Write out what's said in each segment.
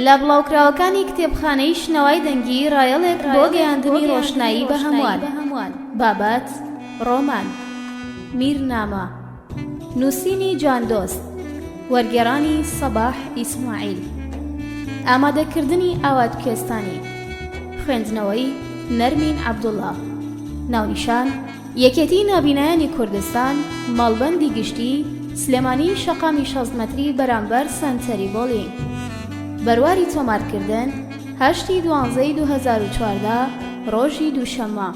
لە بڵاوکراوەکانی کتێبخانەی شنەوای دەنگی ڕایەڵێک بۆ گەیاندنی ڕۆشنایی بە هەمووان. بابەت ڕۆمان، میرنامە، نووسینی جاندۆست، وەرگێڕانی سەباح ئیسماعیل، ئامادەکردنی ئاوات کوێستانی، خوێندنەوەی نەرمین عەبدوڵڵا. ناونیشان یەکێتی نابینایانی کوردستان، ماڵبەندی گشتی، سلێمانی شەقامی 16 مەتری بەرامبەر سەنتەری بۆڵینگ. بەرواری تۆمارکردن 8/12/2014 ڕۆژی دووشەممە.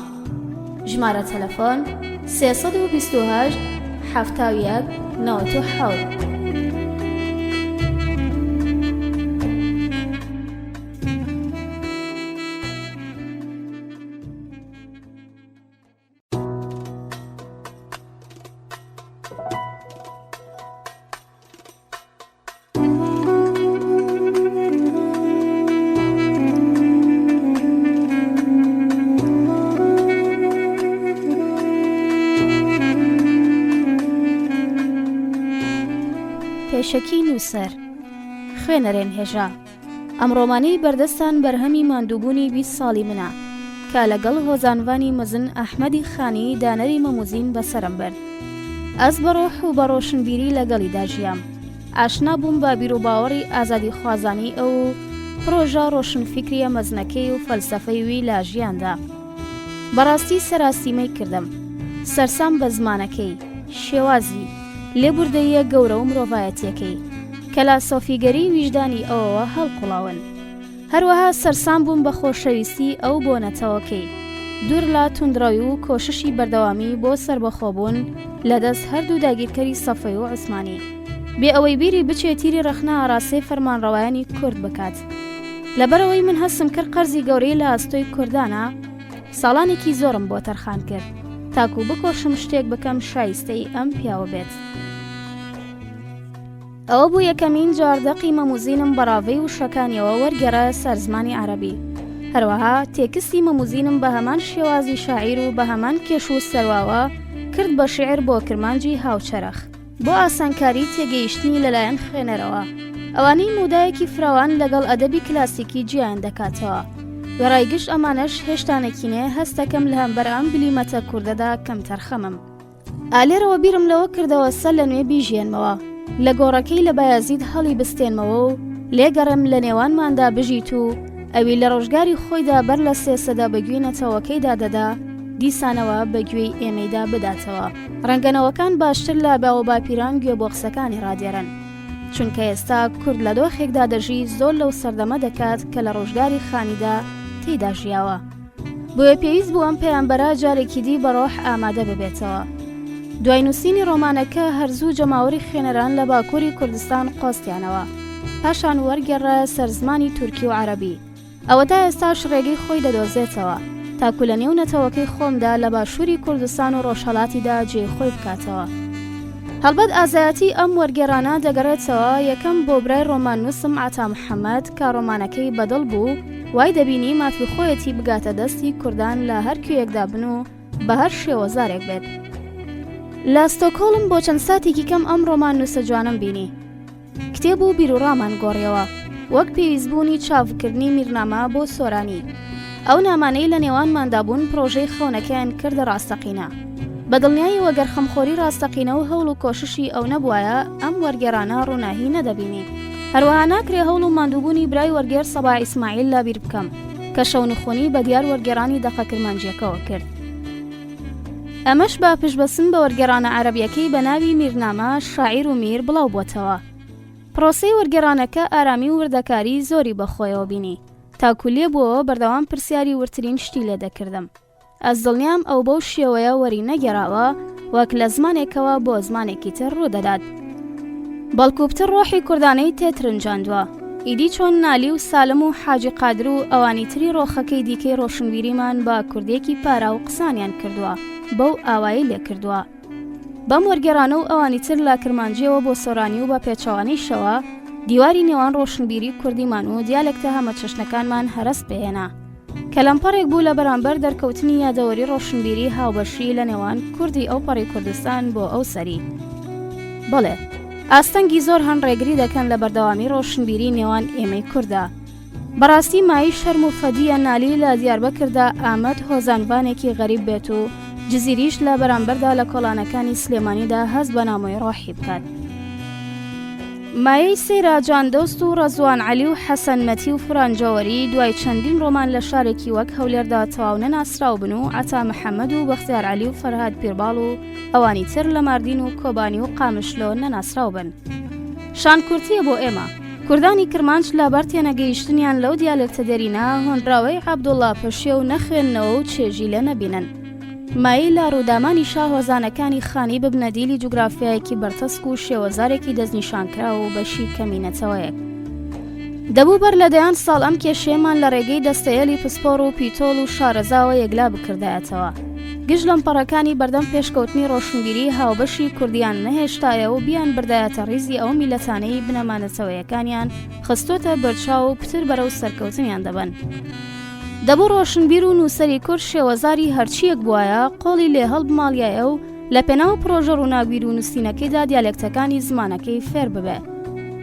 ژمارە تەلەفۆن 328 71 97. پێشەکی نووسەر خوێنەرێن هێژا. ئەم ڕۆمانەی بەردەستان بەرهەمی ماندووبوونی 20 ساڵی منە کە لەگەڵ هۆزانوانی مەزن ئەحمەدی خانی دانەری مەموزین بەسەرم برد. ئەس بەڕۆح و بە ڕۆشنبیری لەگەڵی داژیام. ئاشنا بووم بە بیرروباوەڕی ئازادی خوازانی ئەو پرۆژە ڕۆشنفیکریە مەزنەکەی و فەلسەفەی وی لە ژیاندا. بەڕاستی سەراسیمەی کردم، سەرسام بە زمانەکەی، شێوازی لێبوردەیە گەورە و مرۆڤایەتیەکەی کە لە سۆفیگەری ویژدانی ئەوەوە هەڵقوڵاون. هەروەها سەرسام بووم بە خۆشەویستی ئەو بۆنەتەوەکەی دوور لە توندڕەوی و کۆششی بەردەوامی بۆ سربەخۆبوون لەدەست هەردوو داگیرکەری سەفەی و عوسمانی، بێ ئەوەی بیری بچێت تیری ڕەخنە ئاڕاستەی فەرمانڕەوایانی کورد بکات. لەبەرەوەی من هەستم کرد قەرزی گەورەی لە ئاستۆی کوردانە، ساڵانێکی زۆرم بۆ تەرخان کرد تاکو بکۆشم شتێک بکەم شایستەی ئەم پیاوە بێت. ئەوە بوو یەکەمین جاردەقی مەموزینم بەڕاوەی وشەکانیەوە وەرگێڕە سەر زمانی عەرەبی. هەروەها تێکستی مەموزینم بە هەمان شێوازی شاعیر و بە هەمان کێش و سەرواوە کرد بە شیعر بۆ کرمانجی هاوچەرخ بۆ ئاسانکاری تێگەیشتنی لەلایەن خوێنەرەوە، ئەوانەی مودایەکی فراوان لەگەڵ ئەدەبی کلاسیکی جیان دەکاتەوە. وێڕایگشت ئەمانەش هێشتانەکینێ هەستەکەم لە هەمبەر ئەم بلیمەتە کوردەدا کەم تەرخەمم. ئالێرەوە بیرم لەوە کردەوە سەر لە نوێ بیژێنمەوە، لە گۆڕەکەی لە بایازید هەڵی بستێنمەوە و لێگەڕم لە نێوانماندا بژیت و ئەوی لە ڕۆژگاری خۆیدا بەر لە سێسەدا بەگوێی نەتەوەکەیدا دەدا دیسانەوە بەگوێی ئێمەیدا بداتەوە. ڕەنگەنەوەکان باشتر لە باوە باپیران گوێ بۆ قسەکانی ڕادێرن، چونکە ئێستا کورد لە دۆخێکدا دەژی زۆر لەو سەردەمە دەکات کە لە ڕۆژگاری خانیدا تێیدا ژیاوە. بۆیە پێویست بوو ئەم پەیامبەرە جارێکی دی بەڕۆح ئامادە ببێتەوە. دوای نووسینی ڕۆمانەکە هەرزوو جەماوەری خوێنەران لە باکووری کوردستان قۆستیانەوە، پاشان وەرگێڕە سەرزمانی تورکی و عەرەبی. ئەوەدا ئێستاش ڕێگەی خۆی دەدۆزێتەوە تاکو لە نێو نەتەوەکەی خۆمدا لە باشووری کوردستان و ڕۆژهەڵاتیدا جێی خۆی بکاتەوە. هەڵبەت ئازایەتی ئەم وەرگێڕانە دەگەڕێتەوە یەکەم بۆ برای ڕۆمان نووسم عەتا محەممەد کە ڕۆمانەکەی بەدڵ بوو وای دەبینی مافی خۆیەتی بگاتە دەستی کوردان لە هەر کوێیەکدا بن و بە هەر شێوەزارێک بێت. لە ستۆکۆڵم بۆ چەند ساتێکی کەم ئەم ڕۆمان نووسە جوانم بینی. کتێب و بیرروڕامان گۆڕیەوە وەک پێویستبوونی چاوکردنی میرنامە بۆ سۆرانی. ئەو نامانەی لە نێوانماندا بوون پرۆژەی خەونەکەیان کردە ڕاستەقینە. بەدڵنیایی وەگەر خەمخۆری ڕاستەقینە و هەوڵ و کۆششی ئەو نەبوایە ئەم وەرگێڕانە ڕووناهی نەدەبینی. هەروەها ناکرێ هەوڵ و ماندووبوونی برای وەرگێر سەباح ئیسماعیل لابیر بکەم کە شەونخۆنی بە دیار وەرگێڕانی دەقە کرمانجیەکەوە کرد. ئەمەش با پشبەسن بە وەرگێڕانە عەرەبیەکەی بە ناوی میرنامە شاعیر و میر بڵاو بۆتەوە. پرۆسەی وەرگێڕانەکە ئارامی و وردەکاری زۆری بەخۆیەوە بینی، تاکو لێ بووەوە بەردەوام پرسیاری ورترین شتی لێ دەکردم. ئەس دڵنیام ئەو بەو شێوەیە وەری نەگەڕاوە وەک لە زمانێکەوە بۆ زمانێکی تر ڕوودەدات. بەڵکوبتر ڕۆحی کوردانەی تێترنجاندووە. ئیدی چۆن نالی و سالم و حاجی قادر و ئەوانی تری ڕۆخەکەی دیکەی ڕۆشنبیریمان بە کوردێکی پارا و قسانیان کردووە، بەو ئاوایی لێ کردووە. بەم وەرگێڕانە و ئەوانی تر لا کرمانجیەوە بۆ سۆرانی و بە پێچەوانەی شەوە دیواری نێوان ڕۆشنبیری کوردیمان و دیالێکتە هەمە چەشنەکانمان هەرست بهێنا کە لەمپەڕێک بوو لە بەرامبەر دەرکەوتنی یادەوەری ڕۆشنبیری هاوبەشی لە نێوان کوردی ئەو پەڕی کوردستان بۆ ئەو سەری. بەڵێ ئاستەنگی زۆر هەن ڕێگری دەکەن لە بەردەوامی ڕۆشنبیری نێوان ئێمەی کووردا بەڕاستی مای شەرم و فەدیە نالی لە دیاربەکردا ئامەد هۆزانبانێکی غەریب بێت و جزیریش لە بەرامبەردا لە کۆڵانەکانی سلێمانیدا هەست بە نامۆی ڕۆحی بکات. مایەی سەیرا جاندۆست و ڕەزوان عەلی و حەسەن مەتی و فرانجەوەری دوای چەندین ڕۆمان لە شارێکی وەک هەولێردا تەواو نەناسراو بن و عەتا محەممەد و بەختیار عەلی و فەرهاد پیرباڵ و ئەوانی تر لە ماردین و کۆبانی و قامشلۆ نەناسراو بن. شانکورتیە بۆ ئێمە کوردانی کرمانج لەبەر تێنەگەیشتنیان لەو دیالێکتە دەرینە هۆنراوەی عەبدوڵڵا پەشێ و نەخوێندنەوە و چێژی لە نەبینن. مایی لە ڕوودامانی شاهۆزانەکانی خانی ببنە دیلی جوگرافیایەکی بەرتەسک و شێوەزارێکی دەستنیشانکرا و بەشی کەمینەتەوەیەک. دەبوو بەر لەدەیان ساڵ ئەم کێشەیەمان لە ڕێگەی دەستەیەلی پسپۆڕ و پیتۆڵ و شارەزاوە یەکلا بکردایەتەوە. گشت لەم پەڕەکانی بەردەم پێشکەوتنی ڕۆشنبیری هاوبەشی کوردیان نەهێشتایە و بیان بردایەتە ڕیزی ئەو میلەتانەی بنەمانەتەوەیەکانیان خستۆتە بەرچاو و پتر بەرەو سەرکەوتنیان دەبن. دەبوو ڕۆشنبیر و نووسەری کورد شێوەزاری هەرچیەک بووایە قۆڵی لێ هەڵبماڵیایە و لە پێناو پرۆژە ڕووناگیر و نووسینەکەیدا دیالێکتەکانی زمانەکەی فێر ببێ،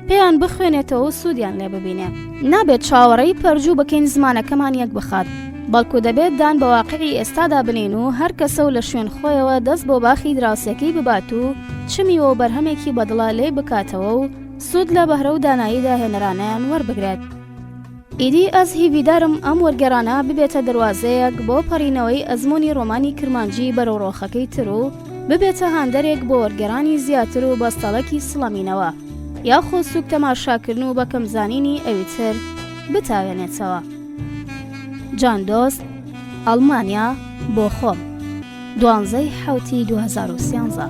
پێیان بخوێنێتەوە و سوودیان لێ ببینێ. نابێت چاوەڕێی پەرجوو بکەین زمانەکەمان یەک بخات، بەڵکو دەبێت دان بە واقعی ئێستادا بنین و هەر کەسە و لە شوێن خۆیەوە دەست بۆ باخی دراوسەکەی ببات و چمیوە بەرهەمێکی بەدڵا لێ بکاتەوە و سوود لە بەهرە و داناییدا هێنەرانیان وەربگرێت. ئیدی ئەس هیویدارم ئەم وەرگێڕانە ببێتە دەواازەیەک بۆ پەڕینەوەی ئەزمموی ڕۆمانی کرمانجی بەرەو ڕۆخەکەی تر و ببێتە هاندەرێک بۆ وەرگێڕانی زیاتر و بەستەڵەکی سڵەمینەوە یاخۆ سوک تەماشاکردن و بەکەم زانینی ئەویتر بتاوێنێتەوە. جاندۆست، ئەڵمانیا، بۆ خۆم، 12/7/2013.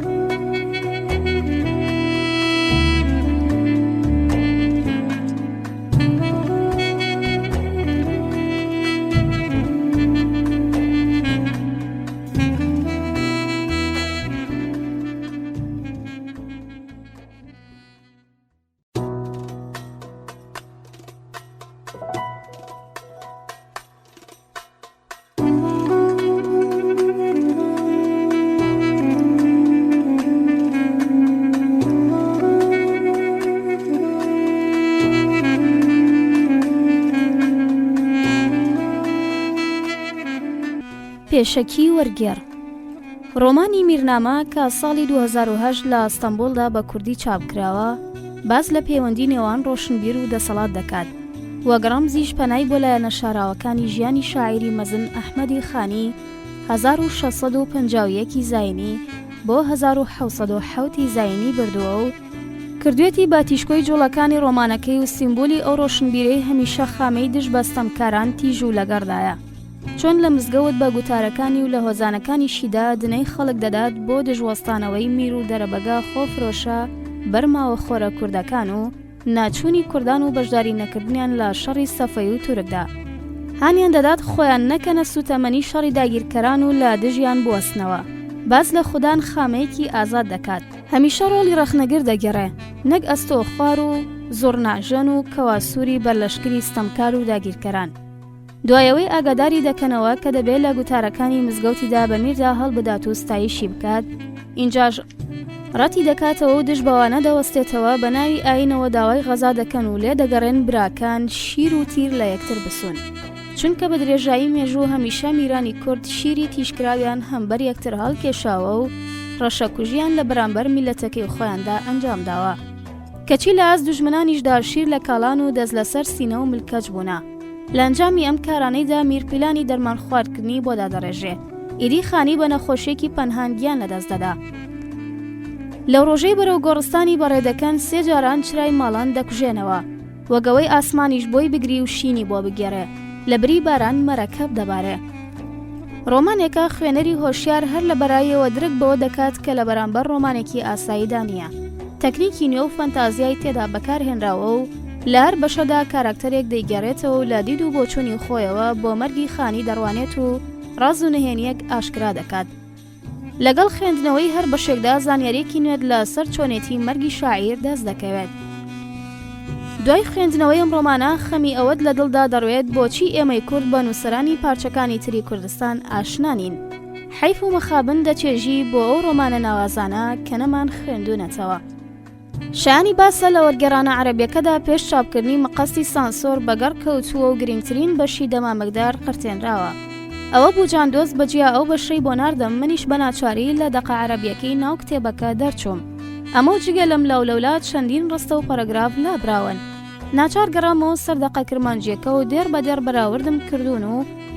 پێشەکی وەرگێڕ ڕۆمانی میرنامە کە ساڵی 2008 لە ئەستەمبولدا بە کوردی چاپکراوە باس لە پەیوەندی نێوان ڕۆشنبیر و دەسەڵات دەکات. وەگەڕەمزیش پەنای بۆ لایەنە شاراوەکانی ژیانی شاعیری مەزن ئەحمەدی خانی 1651 زاینی بۆ 1707 زاینی بردووە و کردوێتی باتیشکۆی جوڵەکانی ڕۆمانەکەی و سیمبۆلی ئەو ڕۆشنبیرەی هەمیشە خامەی دژبەستەمکاران تیژ و لەگەڕدایە، چۆن لە مزگەوت بە گوتارەکانی و لە هۆزانەکانیشیدا دنەی خەڵک دەدات بۆ دژوەستانەوەی میر و دەرەبەگا خۆفرۆشە بەرماوە خۆرە کوردەکان و ناچوونی کوردان و بەشداری نەکردنیان لە شەڕی سەفەی و تورکدا. هانیان دەدات خۆیان نەکەنە سوتەمەنی شەڕی داگیرکەران و لە دژیان بوەستنەوە. باز لە خوددان خامەیەکی ئازاد دەکات، هەمیشە ڕۆڵی ڕەخنەگر دەگەڕێ، نەک ئەستۆ خوار و زۆرناژەن و کەواسووری بەرلەشکری ستەمکار و داگیرکەران. دوایەوەی ئاگاداری دەکەنەوە کە دەبێت لە گوتارەکانی مزگەوتیدا بە میردا هەڵبدات و ستایشی بکات، اینجاش ڕەتی دەکاتەوە و دژ بەوانە دەوەستێتەوە بە ناوی ئاینەوە داوای غەزا دەکەن و لێ دەگەڕێن براکان شیر و تیر لە یەکتر بسون، چونکە بە درێژایی مێژوو هەمیشە میرانی کورد شیری تیشکراویان هەمبەر یەکتر هەڵکێشاوە و ڕەشەکوژیان لە بەرامبەر میلەتەکەی خۆیاندا ئەنجام داوە، کەچی لە ئاز دوژمنانیشدا شیر لە کاڵان و دەست لەسەر سینە و ملکەج بوونا. لە ئەنجامی ئەم کارانەیدا میرپیلانی دەرمان خواردکردنی بۆ دادەڕێژێ، ئیدی خانی بە نەخۆشیێکی پەنهانگیان لەدەست دەدا. لەو ڕۆژەی بەرەو گۆڕستانی بەڕێدەکەن 3 جاران چرای ماڵان دەکوژێنەوە، وەگەوەی ئاسمانیش بۆی بگری و شینی بۆ بگێڕێ، لە بری باران مەرەکەب دەبارێ. ڕۆمانێکە خوێنەری هۆشیار هەر لە بەرایەوە درک بەوە دەکات کە لە بەرامبەر ڕۆمانێکی ئاساییدا نییە، تەکنیکی نوێ و فەنتازیای تێدا بەکارهێنراوە و لە هەر بەشەدا کاراکتەرێک دەیگەڕێتەوە و لە دید و بۆچوونی خۆیەوە بۆ مەرگی خانی دەڕوانێت و ڕاز و نهێنیەک ئاشکرا دەکات. لەگەڵ خوێندنەوەی هەر بەشێکدا زانیاریەکی نوێت لە سەر چۆنێتی مەرگی شاعیر دەست دەکەوێت. دوای خوێندنەوەی ئەم ڕۆمانە خەمی ئەوەت لە دڵدا دەڕوێت بۆچی ئێمەی کورد بە نووسەرانی پارچەکانی تری کوردستان ئاشنانین. حیف و مەخابن دەچێژی بۆ ئەو ڕۆمانە ناوازانە کە نەمان خوێندوونەتەوە. شایانی باسە لە وەرگێڕانە عەرەبیەکەدا پێش چاپکردنی مەقەستی سانسۆر بەگەڕ کەوتووە و گرنگترین بەشی دەمامەکدار قرتێنراوە. ئەوە بوو جاندۆز بەجیا ئەو بەشەی بۆ ناردەم منیش بە ناچاری لە دەقە عەرەبیەکەی ناو کتێبەکە دەرچووم. ئەمە جگە لەم لاولەولات چەندین ڕستە و پەرەگراف لابراون. ناچار گەڕامەوە سەر دەقە کرمانجیەکە و دێر بە دێر بەراوردم کردوون و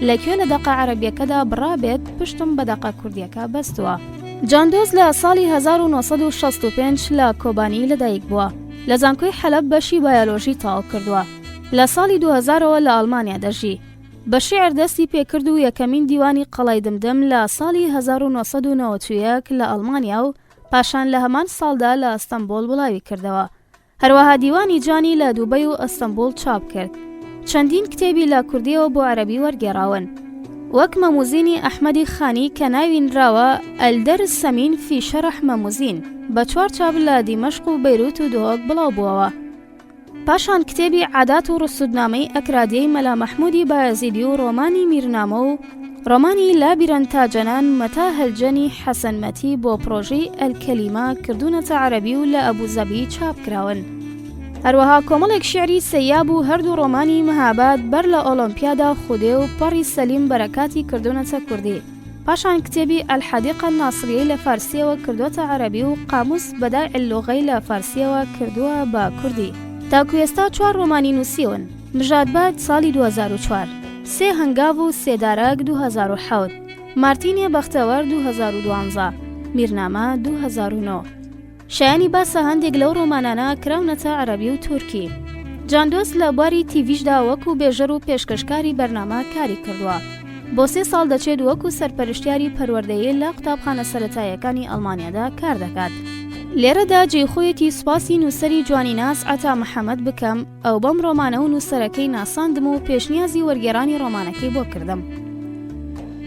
لەکوێ لە دەقە عەرەبیەکەدا بڕابێت پشتم بە دەقە کوردیەکە بەستووە. جاندۆز لە ساڵی 1965 لە کۆبانی لەدایک بووە. لە زانکۆی حەلەب بەشی بایۆلۆژی تەواو کردووە. لە ساڵی 2000ەوە لە ئەڵمانیا دەژی. بە شیعر دەستی پێکرد و یەکەمین دیوانی قەڵای دمدم لە ساڵی 1991 لە ئەڵمانیا و پاشان لە هەمان ساڵدا لە ئەستەمبۆڵ وڵاوی کردەوە. هەروەها دیوانی جانی لە دووبەی و ئەستەمبۆڵ چاپ کرد. چەندین کتێبی لە کوردیەوە بۆ عەرەبی وەرگێڕاون. وەک مەموزینی ئەحمەدی خانی کە ناوینراوە ئەلدەرس سەمین فی شەرح مەموزین بە 4 چاپ لە دیمەشق و بەیروت و دۆک بڵاو بووەوە. پاشان کتێبی عادات و ڕسوودنامەی ئەکرادیەی مەلا مەحموودی بایەزیدی و ڕۆمانی میرنامە و ڕۆمانی لابیرەن تاجەنان مەتا هەلجەنی حەسەنمەتی بۆ پرۆژەی ئەلکەلیمە کردوونەتە عەرەبی و لە ئەبوزەبی چاپ کراون. هەروەها کۆمەڵێک شیعری سەیاب و هەردوو ڕۆمانی مەهاباد بەر لە ئۆلۆمپیادا خودێ و پەڕی سەلیم بەرەکاتی کردوونەتە کوردی. پاشان کتێبی ئەلحەدیقە ناسریەی لە فارسیەوە کردوتە عەرەبی و قاموس بەدای اللوغەی لە فارسیەوە کردووە بە کوردی. تاکو ئێستا 4 ڕۆمانی نووسیون. مژادباد ساڵی 2004، 3 هەنگاو و 3 دارەک 2007، مارتینێ بەختەوەر 2012، میرنامە 2009. شایانی باسە هەندێک لەو ڕۆمانانە کراونەتە عەرەبی و تورکی. جاندۆز لە بواری تیڤیشدا وەکو بێژەر و پێشکەشکاری بەرنامە کاری کردووە. بۆ 3 ساڵ دەچێت وەکو سەرپەرشتیاری پەروەردەیی لە قوتابخانە سەرەتاییەکانی ئەڵمانیادا کار دەکات. لێرەدا جێخۆیەتی سوپاسی نووسەری جوانیناس عەتا محەممەد بکەم، ئەو بەم ڕۆمانە و نووسەرەکەی ناساندم و پێشنیازی وەرگێڕانی ڕۆمانەکەی بۆ کردم.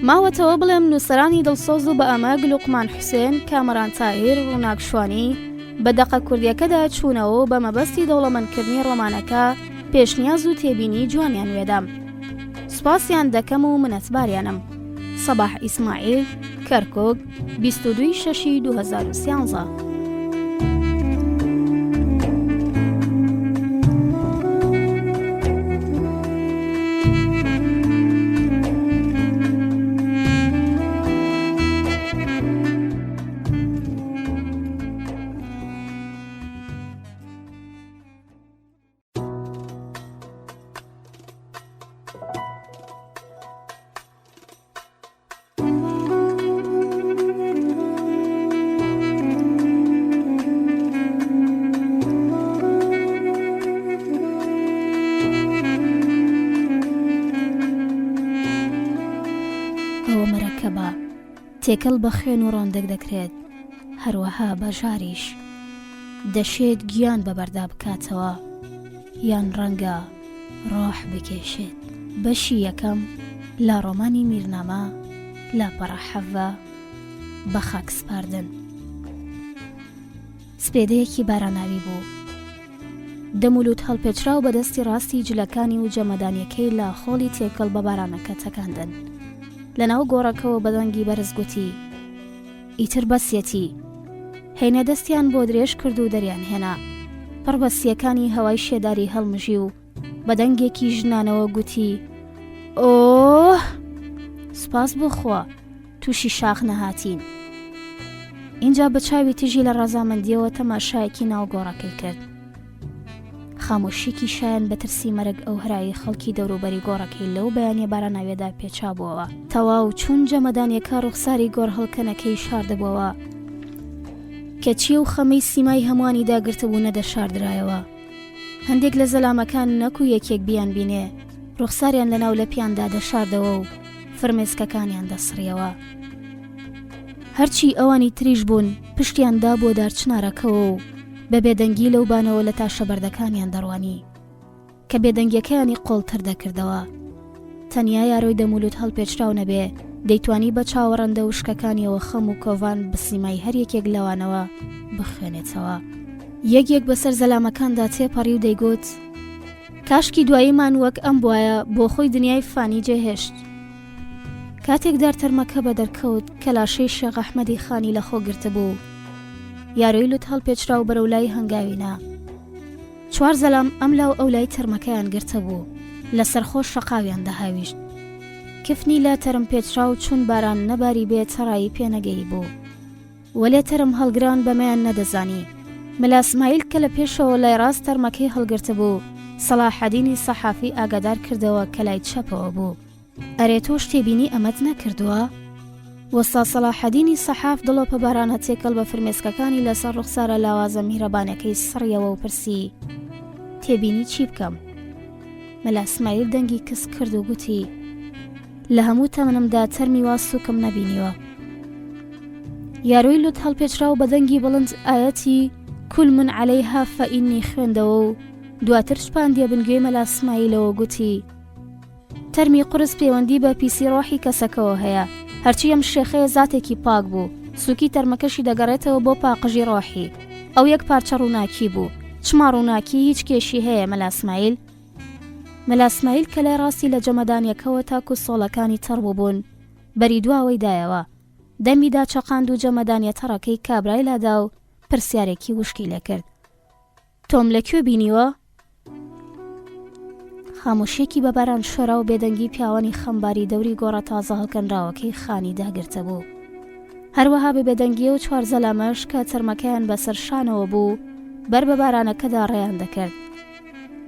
ماوەتەوە بڵێم نووسەرانی دڵسۆز و بە ئەمەگ لوقمان حوسێن، کامەران تاهیر، ڕووناک شوانی بە دەقە کوردیەکەدا چوونەوە و بە مەبەستی دەوڵەمەندکردنی ڕۆمانەکە پێشنیاز و تێبینی جوانیان وێدام. سوپاسیان دەکەم و منەتباریانم. سەباح ئیسماعیل، کەرکۆک، 22/6/2013. تێکەڵ بە خوێن و ڕۆندەک دەکرێت، هەروەها بەژاریش دەشێت گیان بەبەردا بکاتەوە یان ڕەنگە ڕۆح بکێشێت. بەشی یەکەم لە ڕۆمانی میرنامە لا پەڕەحەڤە بە خاک سپاردن. سپێدەیەکی باراناوی بوو. دەمولوت هەڵپێچرا و بەدەستی ڕاستی جلەکانی و جەمەدانیەکەی لە خۆڵی تێکەڵ بە بارانەکە تەکاندن. لەناو گۆڕەکەەوە بەدەنگی بەرز گوتی: ئیتر بەسیەتی. هەینە دەستیان بۆ درێژ کرد و دەریان هێنا. پڕبەسیەکانی هەوای شێداری هەڵمژی و بەدەنگێکی ژنانەوە گوتی: ئۆه، سپاس بخوا، تووشی شاخ نەهاتین. اینجا بە چاوی تژی لە ڕەزامەندیەوە تەماشایەکی ناو گۆڕەکەی کرد. خامۆشیکی شایان بە ترسی مەرگ ئەو هەرایی خەڵکی دەوروبەری گۆڕەکەی لەو بەیانیە باراناوێدا پێچابووەوە. تەواو چوون جەمەدانیەکە ڕوخساری گۆڕهەڵکەنەکەی شاردەبووەوە کە چی و خەمەی سیمای هەمووانی داگرتبوو نەدەشاردرایەوە. هەندێک لە زەلامەکان نەکو یەکێک بیان بینێ، ڕوخساریان لەناو لەپیاندا دەشاردەوە و فرمێسکەکانیان دەسڕیەوە. هەرچی ئەوانی تریش بوون پشتیاندا بۆ دارچنارەکەەوە و بە بێدەنگی لەو بانەوە لە تاشەبەردەکانیان دەڕوانی کە بێدەنگیەکەیانی قۆڵتر دەکردەوە. تەنیا یاڕۆی دەمولوت هەڵپێچراو نەبێ دەیتوانی بە چاوەڕەندە وشکەکانیەوە خەم و کۆڤان بسیمای هەر یەکێک لەوانەوە بخوێنێتەوە. یەک بەسەر زەلامەکاندا تێپەڕی و دەیگوت: کاشکی دواییمان وەک ئەم بواە بۆ خۆی دنیای فانی جێهێشت. کاتێک دارتەرمەکە بە دەرکەوت کە لاشەی شێخ ئەحمەدی خانی لە خۆ گرتبوو، یاروی لوت هەڵپێچرا و بەرەو لای هەنگاوینا. 4 زەلام ئەم لاو ئەو لای تەرمەکەیان گرتە بوو، لەسەر خۆش شەقاویان دەهاویشت. کفنی لا تەرم پێچرا و چون باران نەباری بێت سەڕایی پێنەگەی بوو. وەلێ تەرم هەڵگران بەمەیان نەدەزانی. مەلا اسماعیل کە لە پێشەوە لای ڕاست تەرمەکەی هەڵگرتە بوو، سەلاحەدینی سەحافی ئاگادار کردەوە کە لای چەپەوە بوو. ئەرێ تۆ شتێبینی ئەمەت نەکردووە؟ وەستا سەلاحەدینی سەحاف دڵۆپە بارانە تێکەڵ بە فرمێسکەکانی لەسەر ڕوخسارە لاوازە میهرەبانەکەی سڕیەوە و پرسی: تێبینی چی بکەم؟ مەلا اسماعیل دەنگی کەس کرد و گوتی: لە هەموو تەمەنمدا تەرمی وا سووکم نەبینیوە. یاروی لوت هەڵپێچرا و بە دەنگی بڵند ئاەتی کول من عەلەیها فەئینی خوێندەوە و دواتر شپاندیە بنگوێ مەلا اسماعیلەوە گوتی: تەرمی قورس پەیوەندی بە پیسی ڕۆحی کەسەکەوە هەیە، هەرچی ئەم شێخەیە زاتێکی پاک بوو، سووکی تەرمەکەشی دەگەڕێتەوە بۆ پاقژی ڕۆحی. ئەو یەک پارچە ڕووناکی بوو. چما ڕووناکی هیچ کێشی هەیە مەلا اسماعیل؟ مەلا اسماعیل کە لای ڕاستی لە جەمەدانیەکەوە تاکو سۆڵەکانی تەڕبوو بوون، بەری دواوەی دایەوە، دەمیدا چەقاند و جەمەدانیە تەڕەکەی کابرای لادا و پرسیارێکی وشکی لێ کرد: تۆم لەکوێ بینیوە؟ خاموشێکی بەباران شۆرا و بێدەنگی پیاوانی خەمباری دەوری گۆڕە تازە هەڵکەنراوەکەی خانی داگرتە بوو. هەروەها بە بێدەنگیە و 4 زەلامەش کە تەرمەکەیان بەسەر شانەوە بوو بەر بە بارانەکەدا ڕێیان دەکرد.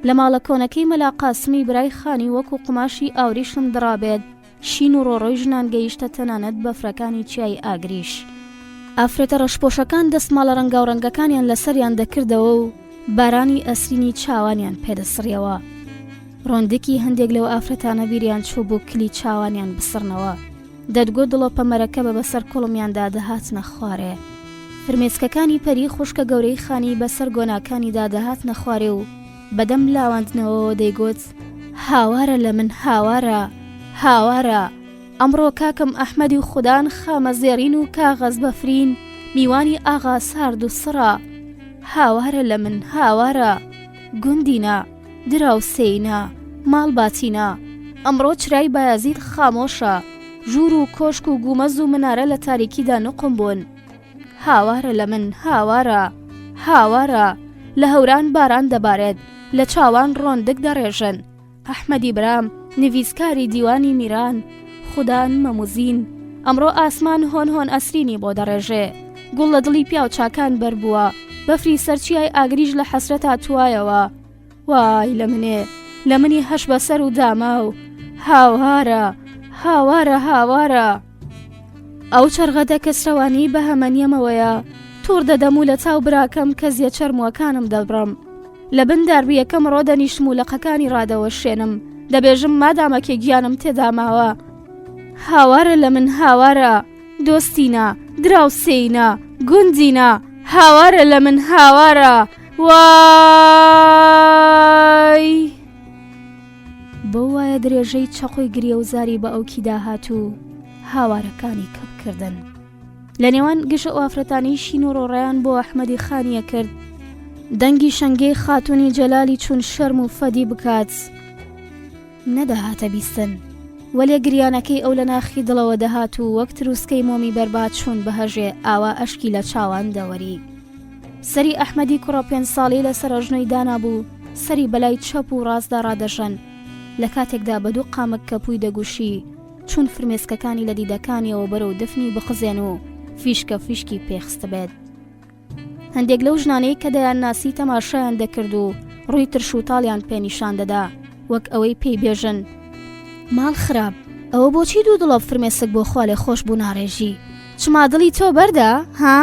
لە ماڵە کۆنەکەی مەلا قاسمی برای خانی وەکو قماشی ئاوریشم دڕابێت، شین و ڕۆڕۆی ژنان گەیشتە تەنانەت بەفرەکانی چیای ئاگریش. ئافرەتە ڕەشپۆشەکان دەستماڵە ڕەنگا و ڕەنگەکانیان لەسەریان دەکردەوە و بارانی ئەسرینی چاوانیان پێدەسڕیەوە. ڕۆندێکی هەندێک لەو ئافرەتانە بیریان چوو بوو کلی چاوانیان بسڕنەوە. دەدگۆ دڵۆپە مەرەکەبە بەسەر کوڵمیاندا دەهاتنە خوارێ. فرمێسکەکانی پەری خوشکە گەورەی خانی بەسەر گۆناکانیدا دەهاتنە خوارێ و بەدەم لاوەندنەوە دەیگوت: هاوارە لە من، هاوارە، هاوارە. ئەمڕۆ کاکەم ئەحمەدی و خودان خامە زێڕین و کاغەز بەفرین، میوانی ئاغا سارد و سڕە. هاوارە لە من، هاوارە. گوندینە، دراوسێینە، ماڵ باتینە. ئەمڕۆ چرای بایازید خامۆشە، ژوور و کۆشک و گومەز و منارە لە تاریکیدا نوقم بوون. هاوارە لە من، هاوارە، هاوارە. لە هەوران باران دەبارێت، لە چاوان ڕۆندەک دەڕێژن. ئەحمەدی برام، نویسکاری دیوانی میران، خودان مەموزین، ئەمڕۆ ئاسمان هۆن هۆن ئەسرینی بۆ دەڕێژێ. گوڵ لە دڵی پیاو چاکان بەربووە، بەفری سەرچیای ئاگریش لە حەسرەتا توایەوە. وای لە منێ، لە منی هەش بەسەر و داما و هاوارە، هاوارە، هاوارە. ئەو چەرغەدە کەسرەوانی بە هەمەنیەمەوەیە، توور دەدەم و لە چاو براکەم کە زیە چەرمووەکانم دەبڕم. لە بن داربیەکەم ڕۆدەنیشم و لەقەکانی ڕادەوە شێنم، دەبێژم مادامەکێ گیانم تێدا ماوە. هاوارە لە من، هاوارە. دۆستینە، دراوسێینە، گوندینە، هاوارە لە من، هاوارە. وای بۆ وایە درێژەی چەقۆی گریە و زاری بە ئەوکی داهات و هاوارەکانی کەپکردن. لە نێوان گشە ئافرەتانی شین و ڕۆڕیان بۆ ئەحمەدی خانیە کرد، دەنگی شەنگەی خاتونی جەلالی چون شەرم و فەدی بکات نەدەهاتە بیستن. وەلێ گریانەکەی ئەو لە ناخی دڵەوە دەهات و وەک تروسکەی مۆمی بەربات چوون بەهەژێ ئاوا ئەشکی لە چاوان دەوەری. سەری ئەحمەدی کوڕە 5 ساڵی لە سەرۆژنۆی دانا بوو، سەری بەلای چەپ و ڕاستدا ڕادەژەن. لە کاتێکدا بە 2 قامک کەپووی دەگوشی، چون فرمێسکەکانی لە دیدەکانیەوە بەرەو دفنی بخزێن و فیشکە فیشکی پێخستە بێت. هەندێک لەو ژنانەی کە دەیان ناسی تەماشایان دەکرد و ڕووی ترش و تاڵیان پێنیشان دەدا، وەک ئەوەی پێی بێژن: ماڵ خراپ، ئەوە بۆچی 2 دڵۆپ فرمێسک بۆ خوا لێ خۆش بوو ناڕێژی؟ چما دڵی تۆ بەردا، ها؟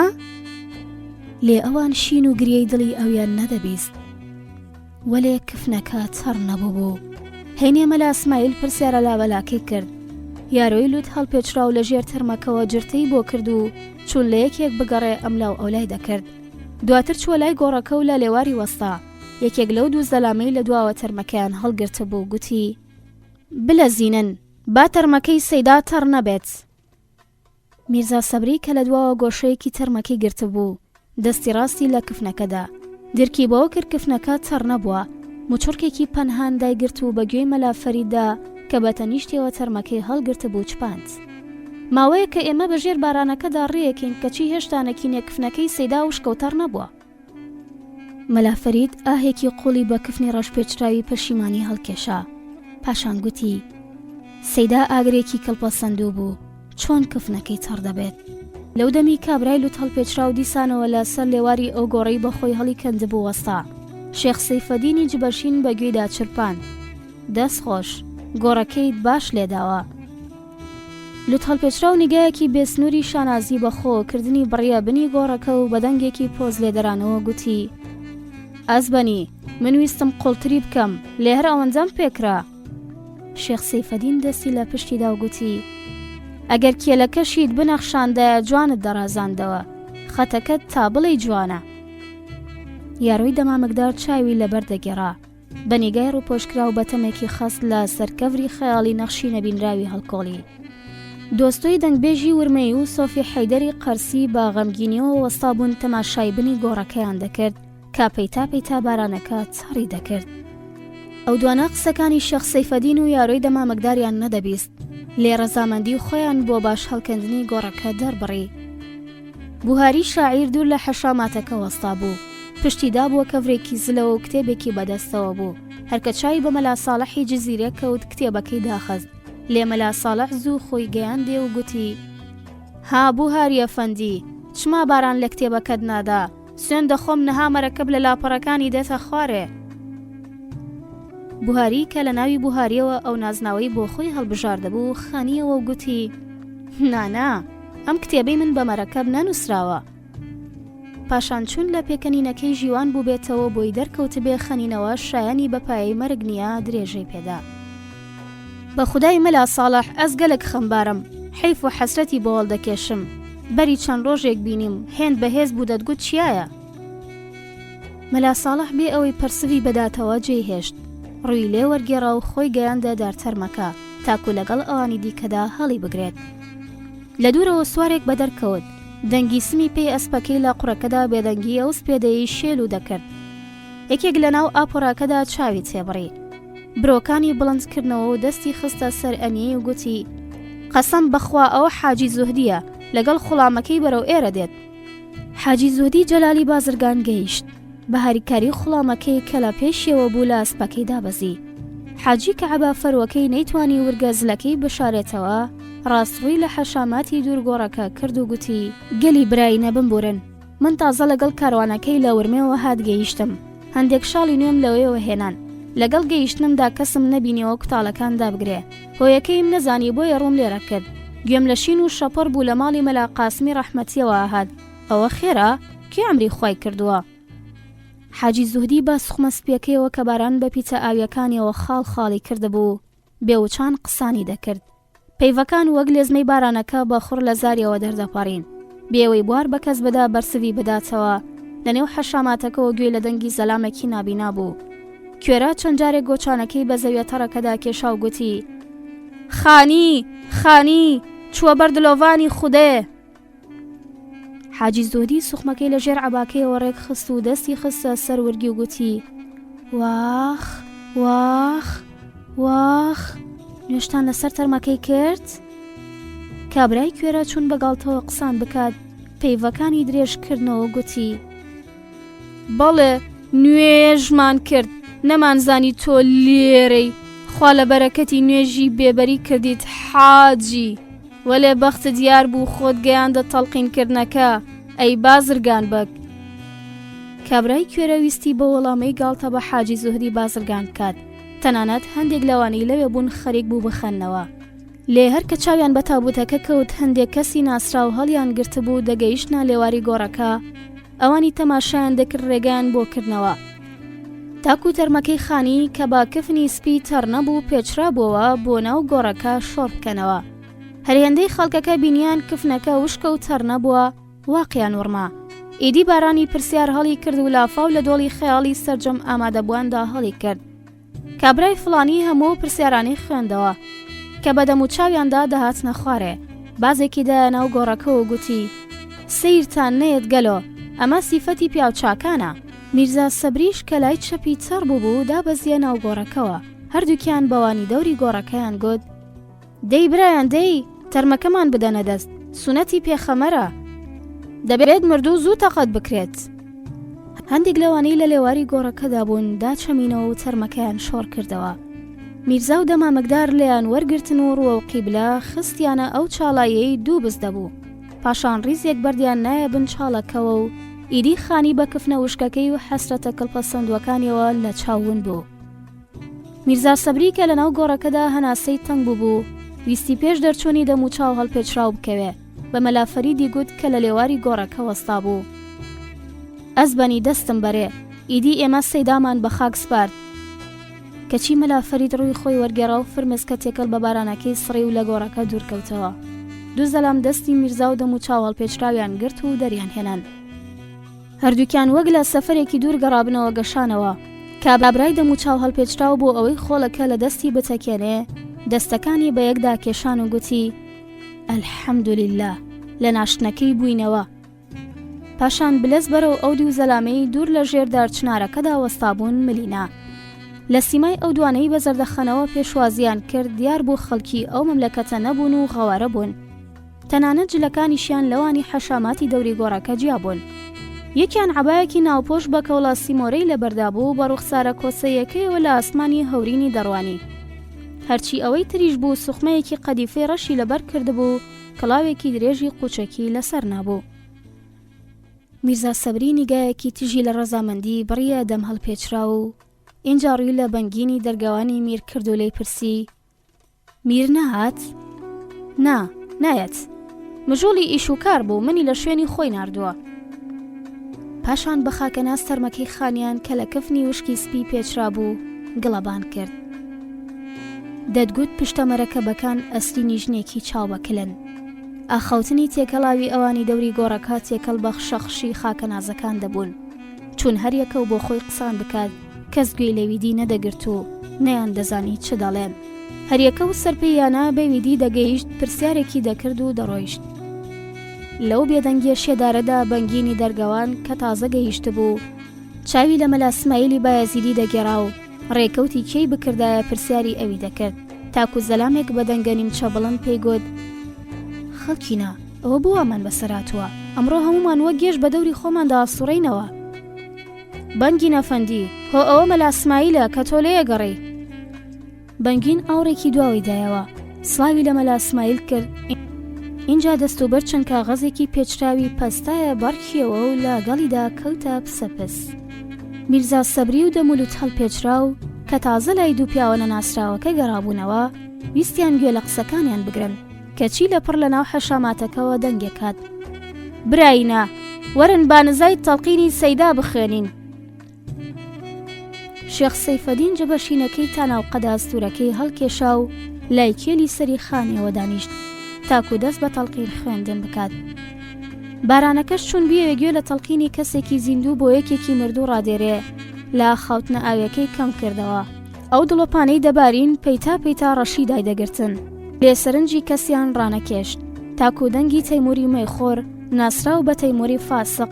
لێ ئەوان شین و گریەی دڵی ئەویان نەدەبیست. وەلێ کفنەکە تەڕ نەبوو بوو. هێنێ مەلا اسماعیل پرسیارە لابەلاکەی کرد. یاروی لوت هەڵپێچرا و لە ژێر تەرمەکەوە جرتەی بۆ کرد و چون لە یەکێک بگەڕێ ئەملاو ئەولای دەکرد. دواتر چوە لای گۆڕەکە و لە لێواری وەستا. یەکێک لەو 2 زەلامەی لە دواوە تەرمەکەیان هەڵگرتە بوو، گوتی: بلەزینن، با تەرمەکەی سەیدا تەڕ نەبێت. میرزا سەبری کە لە دواوە گۆشەیەکی تەرمەکەی گرتە بوو، دەستی ڕاستی لە کفنەکەدا درکی بەوە کرد کفنەکە تەڕ نەبووە. موچڕکێکی پەنهان دایگرت و بەگوێی مەلا فەریددا کە بەتەنیشتیەوە تەرمەکەی هەڵگرتە بوو چپاند. ماوەیە کە ئێمە بەژێر بارانەکەدا ڕێیەکەین کەچی هێشتا نەکینێ کفنەکەی سەیدا و شکەوتەڕ نەبووە. مەلا فەرید ئاهێکی قوڵی بە کفنی ڕەشپێچراوی پەشیمانی هەڵکێشا. پاشان گوتی: سەیدا ئاگرێکی کەڵپەسەندوو بوو، چۆن کفنەکەی چڕ دەبێت؟ لەو دەمی کابرای لوت هەڵپێچرا و دیسانەوە لە سەر لێواری ئەو گۆڕەی بەخۆی هەڵی کەندبوو وەستا. شێخ سەیفەدینی جبەشین بە گوێدا چرپان: دەست خۆش، گۆڕەکەیت باش لێداوە. لوت هەڵپێچرا و نیگایەکی بێسنووری شانازی بەخۆ کردنی بڕیە بنی گۆڕەکە و بەدەنگێکی پۆز لێدەرانەوە گوتی: ئەزبەنی، من ویستم قوڵتری بکەم، لێ هەر ئەوەندەم پێکرا. شێخ سەیفەدین دەستی لە پشتیدا و گوتی: ئەگەر کێلەکەشیت بنەخشاندایە جوانت دەڕازاندەوە، خەتەکەت تا بڵێ جوانە. یاڕۆی دەمامەکدار چاوی لەبەر دەگێڕا، بە نیگای ڕووپۆشکرا و بەتەمێکی خەست لە سەرکەڤری خەیاڵی نەخشی نەبینراوی هەڵکۆڵی. دۆستۆی دەنگبێژی ورمەی و سۆفی حەیدەری قەرسی بە غەمگینیەوە وەستا بوون تەماشای بنی گۆڕەکەیان دەکرد کە پەیتا پەیتا بارانەکە چڕی دەکرد. ئەو دوانە قسەکانی شێخ سەیفەدین و یاڕۆی دەمامەکداریان نەدەبیست، لێ ڕەزامەندی خۆیان بۆ باش هەڵکەندنی گۆڕەکە دەربڕی. بوهاری شاعیر دوور لە حەشاماتەکە وەستا بوو، پشتیدا بووە کەڤرێکی زلەوە و کتێبێکی بەدەستەوە بوو. هەرکە چاوی بە مەلا ساڵحی جزیرە کەوت کتێبەکەی داخست. لێ مەلا ساڵح زوو خۆی گەیاندێ و گوتی: ها بوهاری ئەفەندی، چما باران لە کتێبەکەت نادا؟ سوێن دەخۆم نەها مەرەکەب لە لاپەڕەکانی دێتە خوارێ. بوهاری کە لە ناوی بوهاریەوە ئەو نازناوەی بۆ خۆی هەڵبژاردەبوو خانیەوە و گوتی: نانا، ئەم کتێبەی من بە مەرەکەب نەنووسراوە. پاشان چون لە پێکەنینەکەی ژیوان بوو بێتەوە بۆی دەرکەوت بێ خەنینەوە شایانی بەپایەی مەرگ نییە درێژەی پێدا. بە خودای مەلا ساڵح، ئەس گەلک خەمبارم، حەیف و حەسرەتی بۆڵ دەکێشم. بەری چەند ڕۆژێک بینیم هێند بەهێز بوو دەتگوت چیایە؟ مەلا ساڵح بێ ئەوەی پەرسوی بەداتەوە جێهێشت، ڕووی لێ وەرگێڕا و خۆی گەیاندە دارتەرمەکە تاکو لەگەڵ ئەوانی دیکەدا هەڵی بگرێت. لە دوورەوە سوارێک بەدەرکەوت، دەنگی سمی پێی ئەسپەکەی لە قوڕەکەدا بێدەنگی ئەو سپێدەیەی شێل و دەکرد. یەکێک لە ناو ئاپۆراکەدا چاوی تێبڕی، برۆکانی بڵندکردنەوە و دەستی خستە سەر ئەنیەی و گوتی: قەسەم بەخوا ئەوە حاجی زوهدیە، لەگەڵ خوڵامەکەی بەرەو ئێرە دێت. حاجی زوهدی جەلالی بازرگان گەیشت، بە هاریکاری خوڵامەکەی کە لە پێشیەوە بوو لە ئەسپەکەی دابەزی. حاجی کەعبە فەرۆکەی نەیتوانی ورگەزلەکەی بشارێتەوە، ڕاستڕووی لە حەشاماتی دوورگۆڕەکە کرد و گوتی: گەلی برای نەبمبورن، من تازە لەگەڵ کاروانەکەی لە ورمێەوە هات گەیشتم، هەندێک شاڵی نوێم لەوەیەوە هێنان، لەگەڵ گەیشتنمدا کەسم نەبینیەوە کوتاڵەکان دابگرێ، هۆیەکەیم نەزانی بۆیە ڕووم لێرە کرد. گوێم لە شین و شەپەر بوو لە ماڵی مەلا قاسمی ڕەحمەتیەوە هات. ئەوە خێرە؟ کێ ئەمری خوای کردووە؟ حاجی زوهدی بە سوخمە سپیەکەیەوە کە باران بە پیتە ئاویەکانیەوە خاڵ خاڵی کردبوو بێوچان قسانی دەکرد. پەیڤەکان وەک لێزمەی بارانەکە بە خوڕ لە زاریەوە دەردەپەڕین، بێوەی بوار بە کەس بەدا بەرسوی بداتەوە. لەنێو حەشاماتەکەەوە گوێ لە دەنگی زەلامێکی نابینا بوو. کوێرە چەند جارێک گۆچانەکەی بە زەویەتەڕەکەدا کێشا و گوتی: خانی، خانی، چووە بەر دلۆڤانی خودێ. حاجی زۆدی سوخمەکەی لە ژێر عەباکەیەوە ڕێک خست و دەستی خستە سەر وەرگی و گوتی: واخ، واخ، واخ، نوێشتان لەسەر تەرمەکەی کرد؟ کابرای کوێرە چون بەگاڵتەوە قسان بکات، پەیڤەکانی درێژکردنەوە گوتی: بەڵێ، نوێژمان کرد، نەمانزانی تۆ لێرەی، خوا لە بەرەکەتی نوێژی بێبەری کردیت حاجی، وەلێ بەختە دیار بوو خۆت گەیاندە تەڵقینکردنەکە، ئەی بازرگان بەک. کابرای کوێرە ویستی بە وەڵامەی گاڵتە بە حاجی زوهدی بازرگان بکات، تەنانەت هەندێک لەوانەی لەوێ بوون خەریک بوو بخەنەوە. لێ هەر کە چاویان بە تابوتەکە کەوت هەندێک کەسی ناسرا و هەڵیان گرتبوو دەگەیشتە لێواری گۆڕەکە، ئەوانی تەماشایان دەکرد ڕێگەیان بۆ کردنەوە. تاکو تەرمەکەی خانی کە با کفنی سپی تەڕ نەبوو پێچرا بووەوە بۆ ناو گۆڕەکە شۆڕ بکەنەوە. هەرێندەی خەڵکەکە بینیان کفنەکە وشکە و تەڕ نەبووە، واقیان وڕما. ئیدی بارانی پرسیار هەڵی کرد و لافاو لە دۆڵی خەیاڵی سەرجەم ئامادەبوواندا هەڵی کرد. کابرای فڵانی هەموو پرسیارانی خوێندەوە کە بەدەم و چاویاندا دەهاتنە خوارێ. بازێکی دایە ناو گۆڕەکەەوە گوتی: سیرتان نەیەت گەلۆ، ئەمە سیفەتی پیاوچاکانە. میرزا سەبریش کە لای چەپی چەڕ بوو دابەزیە ناو گۆڕەکەەوە. هەردووکیان بەوانی دەوری گۆڕەکەیان گوت: دەی برایان دەی، تەرمەکەمان بدەنە دەست، سونەتی پێخەمەرە، دەبێت مردوو زوو تەقەت بکرێت. هەندێک لەوانەی لە لێواری گۆڕەکەدا بوون داچەمینەوە و تەرمەکەیان شۆڕ کردەوە. میرزا و دەمامەکدار لێیان وەرگرتن و ڕووە و قیبلە خستیانە ئەو چاڵایەی دوو بز دەبوو. پاشان ڕیزێک بەردیان نایە بن چاڵەکەوە و ئیدی خانی بە کفنە وشکەکەی و حەسرەتە کڵپە سندوەکانیەوە لە چاون بوو. میرزا سەبری کە لەناو گۆڕەکەدا هەناسەی تەنگ بوو ویستی پێش دەرچوونی دەم و چاو هەڵپێچراو بکەوێ. بە مەلافەریدی گوت کە لە لێواری گۆڕەکە وەستا بوو: ئەزبەنی دەستم بەرێ، ئیدی ئێمە سەیدامان بە خاک سپارد. کەچی مەلافەرید ڕووی خۆی وەرگێڕا و فرمێسکە تێکەڵ بە بارانەکەی سڕی و لە گۆڕەکە دوورکەوتەوە. دوو زەلام دەستی میرزا و دەم و چاو هەڵپێچراویان گرت و دەریان هێنان. هەردووکیان وەک لە سەفەرێکی دوور گەڕابنەوە گەشانەوە. کابرای دەم و چاو هەڵپێچراو بۆ ئەوەی خۆڵەکە لە دەستی بتەکێنێ، دەستەکانی بە یەکدا کێشان و گوتی: ئەلحەمدولله، لە ناشتنەکەی بووینەوە. پاشان بلەس بەرەو ئەو دوو زەلامەی دوور لە ژێر دارچنارەکەدا وەستابوون ملینا. لە سیمای ئەو دوانەی بە زەردەخەنەوە پێشوازیان کرد دیار بۆ خەڵکی ئەو مەملەکەتە نەبوون و غەوارە بوون. تەنانەت جلەکانیشیان لەوانی حەشاماتی دەوری گۆڕەکە جیا بوون. یەکیان عەبایەکی ناوپۆش بە کەوڵا سیمۆرەی لەبەردابوو بە ڕوخسارە کۆسەیەکەیەوە لە ئاسمانی هەورینی دەڕوانی. هەرچی ئەوەی تریش بوو سوخمەیەکی قەدیفەی ڕەشی لەبەر کردبوو، کڵاوێکی درێژی قوچەکی لەسەر نابوو. میرزا سەبری نیگایەکی تژی لە ڕەزامەندی بڕیە دەم هەڵپێچرا و ئینجا ڕووی لە بەنگینی دەرگاوانی میر کرد و لێی پرسی: میر نەهات؟ نا، نایەت. مژوڵی ئیش و کار بوو، منی لە شوێنی خۆی ناردووە. پاشان بە خاکەناس تەرمەکەی خانیان کە لە کفنی وشکی سپی پێچرا بوو گڵەبان کرد. دەتگوت پشتەمەرەکەبەکان ئەسلینی ژنێکی چاوبەکلن. ئاخەوتنی تێکەڵاوی ئەوانی دەوری گۆڕەکە تێکەڵ بە خشەخشی خاکەنازەکان دەبوون، چون هەریەکە و بۆ خۆی قسان بکات کەس گوێی لەویدی نەدەگرت و نەیان دەزانی چ دەڵێن. هەریەکە و سەرپەیانە بەویدی دەگەیشت، پرسیارێکی دەکرد و دەڕۆیشت. لەو بێدەنگیە شێدارەدا بەنگینی دەرگەوان کە تازە گەیشت بوو چاوی لە مەلا اسماعیلی بایەزیدی دەگێڕا و ڕێکەوتی کێی بکردایە پرسیاری ئەوی دەکرد. تاکو زەلامێک بە دەنگەنیم چەبڵن پێی گوت: خەڵکینە، ئەوە بووەمان بەسەراتوە، ئەمڕۆ هەمومان وەک گێژ بە دەوری خۆماندا ئاسوڕینەوە. بەنگین ئەفەندی، هۆ ئەوە مەلا اسماعیلە کە تۆ لێیە گەڕی. بەنگین ئاوڕێکی دواوی دایەوە، سڵاوی لە مەلا اسماعیل کرد. اینجا دەست و بەر چەند کاغەزێکی پێچراوی پەستایە بارکیەوە و لە گەڵیدا کەوتە پسەپس. میرزا سەبری و دەمولوت هەڵپێچرا و کە تازە لای دوو پیاوە نەناسراوەکە گەڕابوونەوە ویستیان گوێ لە قسەکانیان بگرن کەچی لە پڕ لە ناو حەشاماتەکەوە دەنگێکات: برایینە، وەرن بانزای تەڵقینی سەیدا بخوێنین. شێخ سەیفەدین جەبەشینەکەی تا ناوقەدا ئەستوورەکەی هەڵکێشا و لای کێلی سەری خانیەوە دانیشت تاکو دەست بە تەڵقین خوێندن بکات. بارانەکەش چون بیەوێ گوێ لە تەڵقینی کەسێکی زیندوو بۆ یەکێکی مردوو ڕادێرێ لە خاوتنە ئاویەکەی کەم کردەوە. ئەو دڵۆپانەی دەبارین پەیتا پەیتا ڕەشی دایدەگرتن، لێسەرنجی کەسیان ڕانەکێشت تاکو دەنگی تەیموری مەیخۆر ناسراو بە تەیموری فاسق.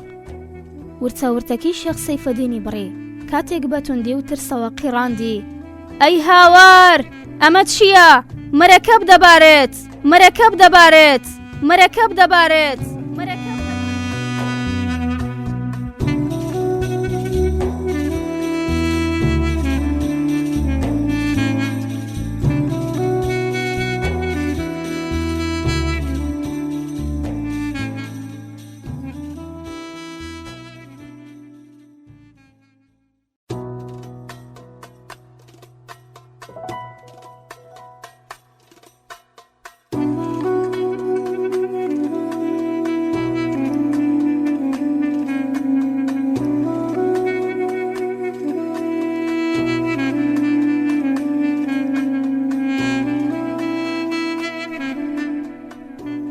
ورتەورتەکەی شێخ سەیفەدینی بڕی کاتێک بە توندی و ترسەوە قیڕاندی: ئەی هاوار، ئەمە چییە؟ مەرەکەب دەبارێت، مەرەکەب دەبارێت، مەرەکەب دەبارێت، مەرەکەب.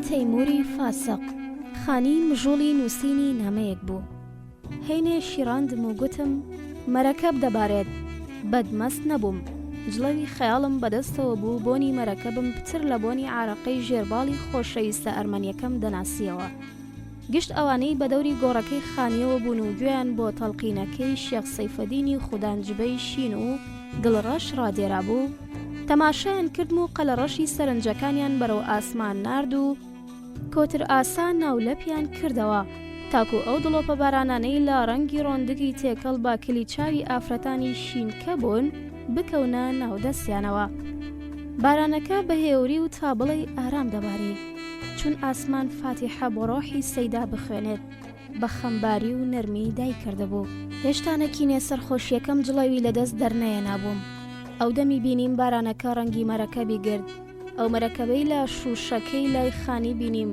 تەیموری فاسق خانی مژوڵی نووسینی نامەیەک بوو. هەینێ شیراندم و گوتم: مەرەکەب دەبارێت. بەدمەست نەبووم، جڵەوی خەیاڵم بەدەستەوە بوو بۆنی مەرەکەبم پتر لە بۆنی عارەقەی ژێرباڵی خۆشەویستە ئەرمەنیەکەم دەناسیەوە. گشت ئەوانەی بە دەوری گۆڕەکەی خانیەوە بوون و گوێیان بۆ تەڵقینەکەی شێخ سەیفەدینی خودانجبەی شین و گڵڕەش ڕادێرا بوو تەماشایان کردم و قەلەڕەشی سەرنجەکانیان بەرەو ئاسمان نارد و کۆتر ئاسان ناولەپیان کردەوە تاکو ئەو دڵۆپە بارانانەی لە ڕەنگی ڕۆندگی تێکەڵ با کلی چاوی ئافرەتانی شینکە بوون بکەونە ناودەستیانەوە. بارانەکە بە هێوری و تابڵی ئارام دەباری چون ئاسمان فاتیحە بۆ ڕۆحی سەیدا بخوێنێت بە خەمباری و نەرمی دای کردبوو. هێشتا نەکینێ سەرخۆشیەکەم جڵەوی لەدەست دەرنەیە نابووم. ئەو دەمی بینیم بارانەکە ڕەنگی مەرەکەبی گرت. ئەو مەرەکەبەی لە شوشەکەی لای خانی بینیم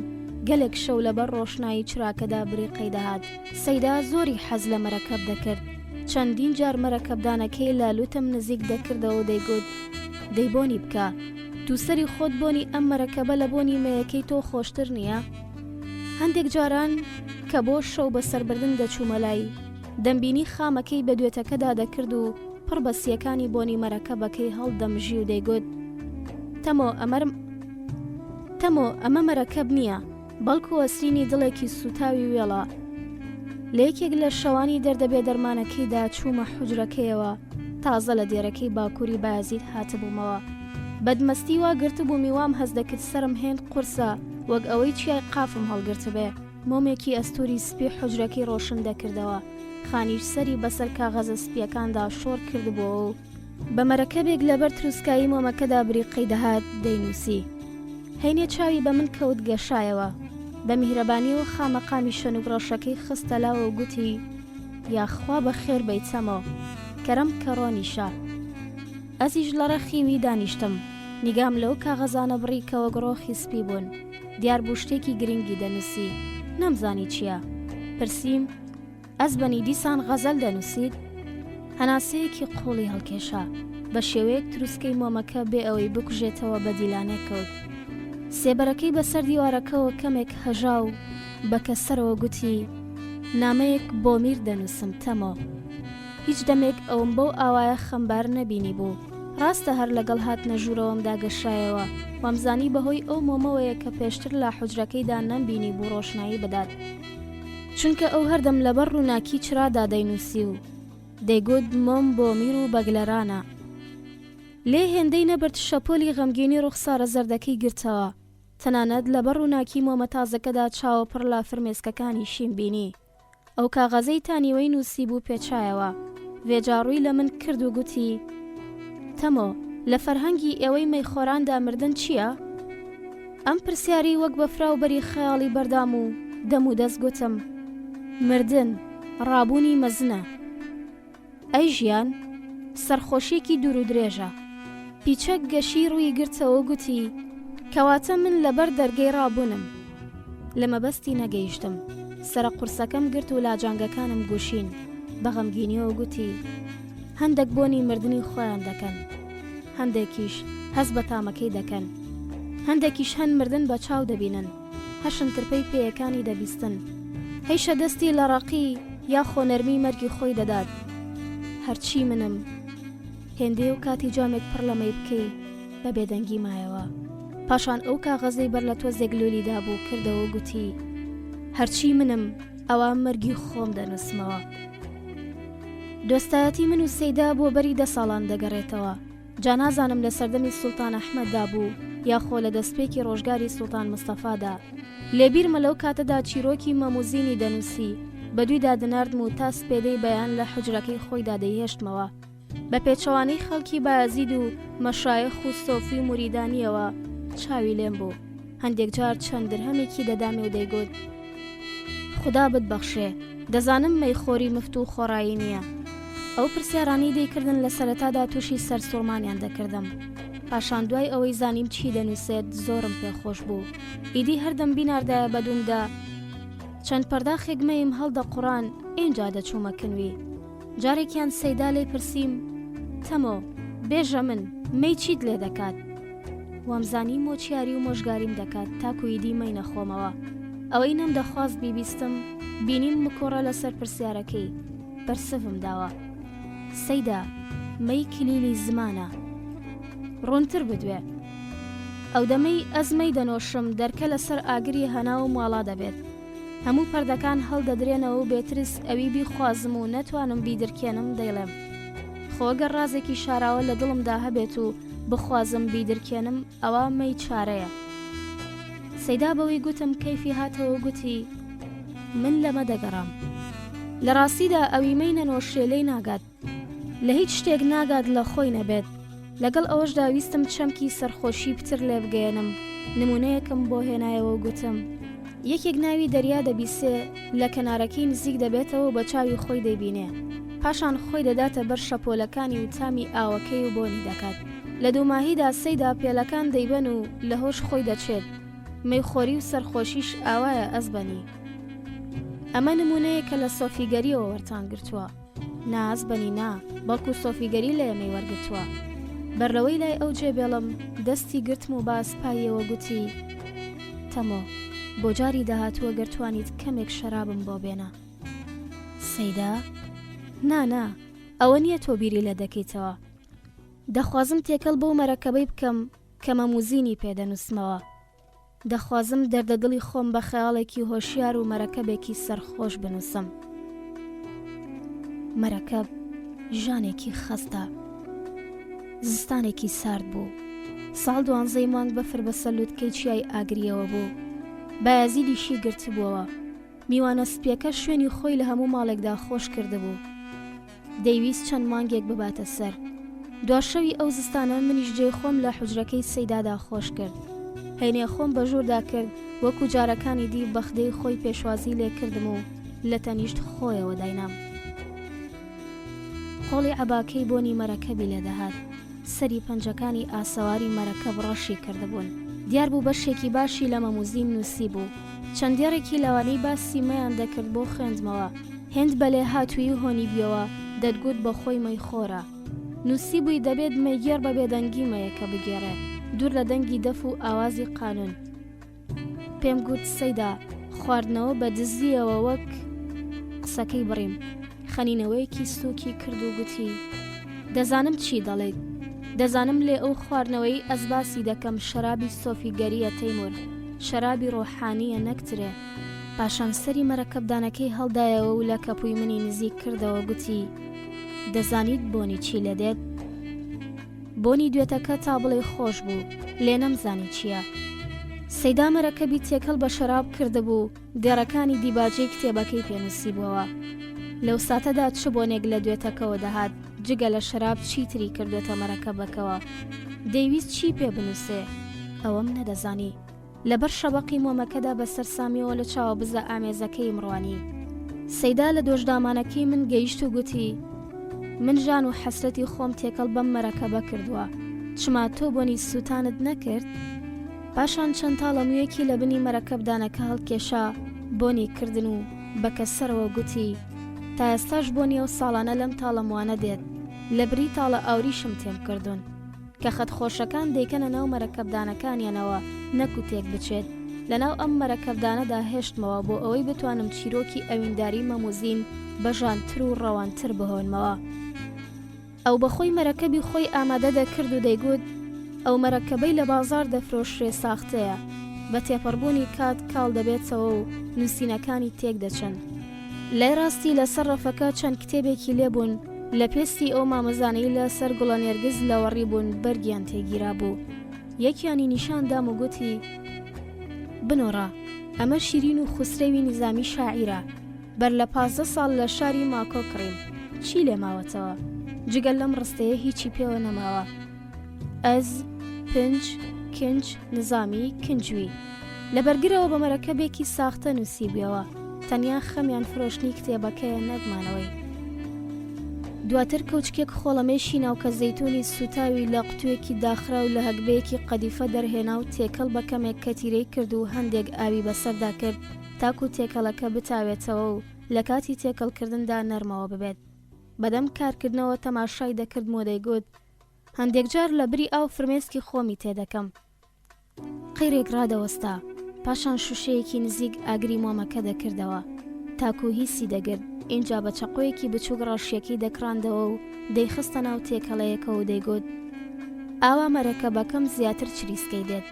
گەلێک شەو لەبەر ڕۆشنایی چراکەدا بریقەی دەهات. سەیدا زۆری حەز لە مەرەکەب دەکرد. چەندین جار مەرەکەبدانەکەی لە لوتم نزیک دەکردەوە و دەیگوت دەی بۆنی بکە تووسەری خۆت بۆنی ئەم مەرەکەبە لە بۆنی مەیەکەی تۆ خۆشتر نییە؟ هەندێک جاران کە بۆ شەو بەسەربردن دەچوومەلای دەمبینی خامەکەی بە دوێتەکەدا دەکرد و پڕ بەسیەکانی بۆنی مەرەکەبەکەی هەڵدەمژی و دەیگوت تەمۆ ئەمە مەرەکەب نییە بەڵکو وەسرینی دڵێکی سوتاوی وێڵە. لە یەکێک لە شەوانی دەردەبێ دەرمانەکەیدا چوومە حوجرەکەیەوە تازە لە دێرەکەی باکووری بایەزید هاتبوومەوە. بەدمەستی وا گرتبوو میوام هەز دەکرد سرم هێند قورسە وەک ئەوەی چیای قافم هەڵگرت بێ. مۆمێکی ئەستوری سپی حوجرەکەی ڕۆشن دەکردەوە. خانیش سەری بەسەر کاغەزە سپیەکاندا شۆڕ کردبووە و بە مەرەکەبێک لەبەر تروسکایی مۆمەکەدا بریقەی دەهات دەینووسی. هەینێ چاوی بە من کەوت گەشایەوە. بە میهرەبانیەوە خامەقامی شەنوبڕەشەکەی خستەلاوە و گوتی یاخوا بە خێر بەیتەمەوە کەرەم کەڕۆنیشە. ئەزیش لە ڕەخیوی دانیشتم. نیگام لەو کاغەزانە بڕی کەوە گڕۆخی سپی بوون. دیار بوو شتێکی گرنگی دەنووسی. نەمزانی چییە. پرسییم ئەزبەنی دیسان غەزەل دەنووسیت؟ هەناسەیەکی قوڵی هەڵکێشا. بە شێوەیەک تروسکەی مۆمەکە بێ ئەوەی بکوژێتەوە بە دیلانێ کەوت. سێبەرەکەی بەسەر دیوارەکەەوە کەمێک هەژا و بە کەسەرەوە گوتی نامەیەک بۆ میر دەنووسم تەمۆ. هیچ دەمێک ئەوم بەو ئاوایە خەمبار نەبینی بوو. ڕاستە هەر لەگەڵ هاتنە ژوورەوەمدا گەشایەوە وەمزانی بەهۆی ئەو مۆمەوەیە کە پێشتر لە حوجرەکەیدا نەمبینی بوو ڕۆشنایی بدات چونکە ئەو هەردەم لەبەر ڕووناکی چرادا دەینووسی و دەیگوت مۆم بۆ میر و بەگلەرانە. لێ هێندەی نەبرد شەپۆلی غەمگینی ڕوخسارە زەردەکەی گرتەوە. تەنانەت لەبەر ڕووناکی مۆمە تازەکەدا چاوە پڕ لە فرمێسکەکانی شین بینی. ئەو کاغەزەی تانیوەی نووسی بوو پێچایەوە. وێجاڕووی لە من کرد و گوتی تەمۆ لە فەرهەنگی ئێوەی مەیخۆراندا مردن چییە؟ ئەم پرسیاری وەک بە فراوبەری خەیاڵی بەردام و دەم و دەست گوتم مردن ڕابوونی مەزنە. ئەی ژیان سەرخۆشیێکی دوور و درێژە. پیچەک گەشی ڕووی گرتەوە گوتی کەواتە من لەبەر دەرگەی ڕابوونم. لە مەبەستی نەگەیشتم. سرە قورسەکەم گرت و لاجانگەکانم گوشین. بە غەمگینیەوە گوتی هەندێک بۆنی مردنی خۆیان دەکەن. هەندێکیش هەز بە تامەکەی دەکەن. هەندێکیش هەن مردن بە چاو دەبینن. هەشن ترپەی پێیەکانی دەبیستن. هەیشە دەستی لە ڕەقی یا خۆنەرمی مەرگی خۆی دەدات. هەرچی منم هێندێ و کاتی جامێک پڕ لەمەی بکەی بە بێدەنگی مایەوە. پاشان ئەو کاغەزەی بەر لە تۆ زێگلولیدا بوو کردەوە گوتی هەرچی منم ئەوە مەرگی خۆم دەنووسمەوە. دۆستایەتی من و سەیدا بۆ بەری 10 ساڵان دەگەڕێتەوە. جا نازانم لە سەردەمی سوڵتان ئەحمەددا بوو یاخۆ لە دەستپێکی ڕۆژگاری سوڵتان مستەفادا. لێبیرمە لەو کاتەدا چیرۆکی مەموزینی دەنووسی. بەدووی دادناردم و تا سپێدەی بەیان لە حوجرەکەی خۆیدا دەیهێشتمەوە. بە پێچەوانەی خەڵکی بایەزید و مەشایخ و سۆفی موریدانیەوە چاوی لێم بوو. هەندێک جار چەند درهەمێکی دەدامێ و دەیگوت خدا بتبەخشێ دەزانم مەیخۆری مفت و خۆڕایی نییە. ئەو پرسیارانی دەیکردن لە سەرەتادا تووشی سەرسوڕمانیان دەکردم. پاشان دوای ئەوەی زانیم چی دەنووسێت زۆرم پێخۆش بوو. ئیدی هەردەم بیناردایە بەدومدا چەند پەرداخێک مەیم هەڵدە قوڕان ئینجا دەچوومە کنوی. جارێکیان سەیدا لێی پرسییم تەمۆ بێژە من مەی چیت لێ دەکات؟ وامزانی مۆچیاری و مۆژگاریم دەکات تاکو ئیدی مەی نەخۆمەوە. ئەوەی نەم دەخواست بیبیستم بینیم مکۆڕە لەسەر پرسیارەکەی بەرسفم داوە. سەیدا مەی کلیلی زمانە ڕوونتر بدوێ. ئەو دەمەی ئەزمەی دەنۆشم دەرکە لەسەر ئاگری هەنا و ماڵا دەبێت. هەموو پەردەکان هەڵدەدرێنەوە و بێترس ئەوی بیخوازم و نەتوانم بیدرکێنم دەیڵێم خۆگەر ڕازێکی شاراوە لە دڵمدا هەبێت و بخوازم بیدرکێنم ئەوە مەی چارەیە. سەیدا بەوەی گوتم کەیفی هاتەوە گوتی من لەمە دەگەڕام. لە ڕاستیدا ئەوی مەی نەنۆشێلەی ناگات، لە هیچ شتێک ناگات لە خۆی نەبێت. لەگەڵ ئەوەشدا ویستم چەمکی سەرخۆشی پتر لێ بگەێنم. نمونەیەکم بۆ هێنایەوە گوتم یەکێک ناوی دەریا دەبیسێ لە کەنارەکەی نزیک دەبێتەوە بە چاوی خۆی دەیبینێ، پاشان خۆی دەداتە بەر شەپۆلەکانی و تامی ئاوەکەی و بۆنی دەکات. لە دووماهیدا سەیدا پێلەکان دەیبەن و لە هۆش خۆی دەچێت. مەیخۆری و سەرخۆشیش ئاوایە ئەزبەنی. ئەمە نمونەیە کە لە سۆفیگەریەوە وەرتان گرتووە. نازبەنی نا، بەڵکو سۆفیگەری لە ئێمەی وەرگرتووە. بەرلەوەی لای ئەو جێبێڵم دەستی گرتم و باسپایەوە گوتی تەمۆ بۆ جاری داهاتووە گەرتوانیت کەمێک شەرابم بۆ بێنە. سەیدا نا ئەوە نییە تۆ بیری لە دەکەیتەوە. دەخوازم تێکەڵ بۆ مەرەکەبەی بکەم کە مەموزینی پێدەنووسمەوە. دەخوازم دەردەدڵی خۆم بە خەیاڵێکی هۆشیار و مەرەکەبێکی سەرخۆش بنووسم. مەرەکەب ژانێکی خەستە. زستانێکی سارد بوو. ساڵ 12 مانگ بەفر بەسەر لووتکەی چیای ئاگریەوە بوو. بایازیدیشی گرتبووەوە. میوانە سپیەکە شوێنی خۆی لە هەموو ماڵێکدا خۆش کردبوو. دەیویست چەند مانگێک بباتە سەر. دواشەوی ئەو زستانە منیش جێ خۆم لە حوجرەکەی سەیدادا خۆش کرد. هەینێ خۆم بە ژووردا کرد وەکو جارەکانی دی بەخدەی خۆی پێشوازی لێ کردم و لە تەنیشت خۆیەوە داینام. قۆڵی عەباکەی بۆنی مەرەکەبی لێدەهات. سەری پەنجەکانی ئاسەواری مەرەکەب ڕەشی کردبوون. دیار بوو بەشێکی باشی لە مەموزین نووسی بوو. چەندێڕێکی لەوانەی باسی مەیان دەکرد بۆ خوێندمەوە. هێند بەلێ هاتووی و هۆنی بیەوە دەتگوت بە خۆی مەیخۆرە. نووسی بووی دەبێت مەیگێڕ بە بێدەنگی مەیەکە بگێڕێ، دوور لە دەنگی دەف و ئاوازی قانون. پێم گوت سەیدا خواردنەوە بە دزیەوە وەک قسەکەی بڕیم. خەنینەوەیەکی سووکی کرد و گوتی دەزانم چی دەڵێیت. دەزانم لێ ئەو خواردنەوەی ئەسباسی دەکەم شەرابی سۆفیگەریە تەیمور، شەرابی ڕۆحانیە نەکترێ. پاشان سەری مەرەکەبدانەکەی هەڵدایەوە و لە کەپووی منی نزیک کردەوە گوتی دەزانیت بۆنی چی لە دێت؟ بۆنی دوێتەکە تا بڵێ خۆش بوو، لێ نەمزانی چییە. سەیدا مەرەکەبی تێکەڵ بە شەراب کردبوو، گەڕەکانی دیباجەی کتێبەکەی پێنووسی بووەوە. لەو ساتەدا چ بۆنێک لە دوێتەکەەوە دەهات جگە لە شەراب چیتری کردوێتە مەرەکەبەکەوە. دەیویست چی پێ بنووسێ؟ ئەوەم نەدەزانی. لەبەر شەبەقی مۆمەکەدا بەسەر سامیەوە لە چاوە بزە ئامێزەکەی مڕوانی. سەیدا لە دۆشدامانەکەی من گەیشت و گوتی من ژان و حەسرەتی خۆم تێکەڵ بەم مەرەکەبە کردووە. چما تۆ بۆنی سووتانت نەکرد؟ پاشان چەند تاڵەموویەکی لە بنی مەرەکەبدانەکە هەڵکێشا بۆنی کردن و بەکەسەرەوە گوتی تا ئێستاش بۆنی ئەو ساڵانە لەم تاڵەموانە دێت. لە بری تاڵە ئاوریشم تێم کردوون کە خەتخۆشەکان دەیکەنە ناو مەرەکەبدانەکانیانەوە نەکو تێک بچێت. لەناو ئەم مەرەکەبدانەدا هێشتمەوە بۆ ئەوەی بتوانم چیرۆکی ئەوینداری مەموزین بەژانتر و ڕەوانتر بهۆنمەوە. ئەو بەخۆی مەرەکەبی خۆی ئامادە دەکرد و دەیگوت ئەو مەرەکەبەی لە بازار دەفرۆشرێ ساختەیە، بە تێپەڕبوونی کات کاڵ دەبێتەوە و نووسینەکانی تێک دەچن. لای ڕاستی لەسەر ڕەفەکە چەند کتێبێکی لێبوون لە پێستی ئەو مامەزانەی لە سەر گوڵە نێرگز لەوەڕی بوون بەرگیان تێگیرا بوو. یەکیانی نیشاندام و گوتی بنۆڕە ئەمە شیرین و خوسرەوی نظامی شاعیرە، بەر لە 15 ساڵ لە شاری ماکۆ کڕیم. چی لێ ماوەتەوە؟ جگەل لەم ڕستەیە هیچی پێوە نەماوە. ئەز پنج کنج نظامی کنجوی لە بەرگرەوە بە مەرەکەبێکی ساختە نووسی بێەوە. تەنیا خەمیان فرۆشتنی کتێبەکەیە نەگمانەوەی. دواتر کەوچکێک خۆڵەمێشی ناوکە زەیتونی سوتاوی لە قوتوێکی داخرا و لە هەگبەیەکی قەدیفە دەرهێنا و تێکەڵ بە کەمێک کەتیرەی کرد و هەندێک ئاوی بەسەردا کرد تاکو تێکەڵەکە بتاوێتەوە و لە کاتی تێکەڵکردندا نەرمەوە ببێت. بەدەم کارکردنەوە تەماشای دەکرد و دەیگوت هەندێک جار لە بری ئاو فرمێسکی خۆمی تێدەکەم. قەیرێک ڕادەوەستا، پاشان شوشەیەکی نزیک ئاگری مۆمەکە دەکردەوە تاکو هیسی دەگرت. اینجا بە چەقۆیەکی بچووک ڕەشیەکی دەکراندەوە و دەیخستە ناو تێکەڵەیەکە و دەیگوت ئاوا مەرەکەبەکەم زیاتر چریسکەی دێت.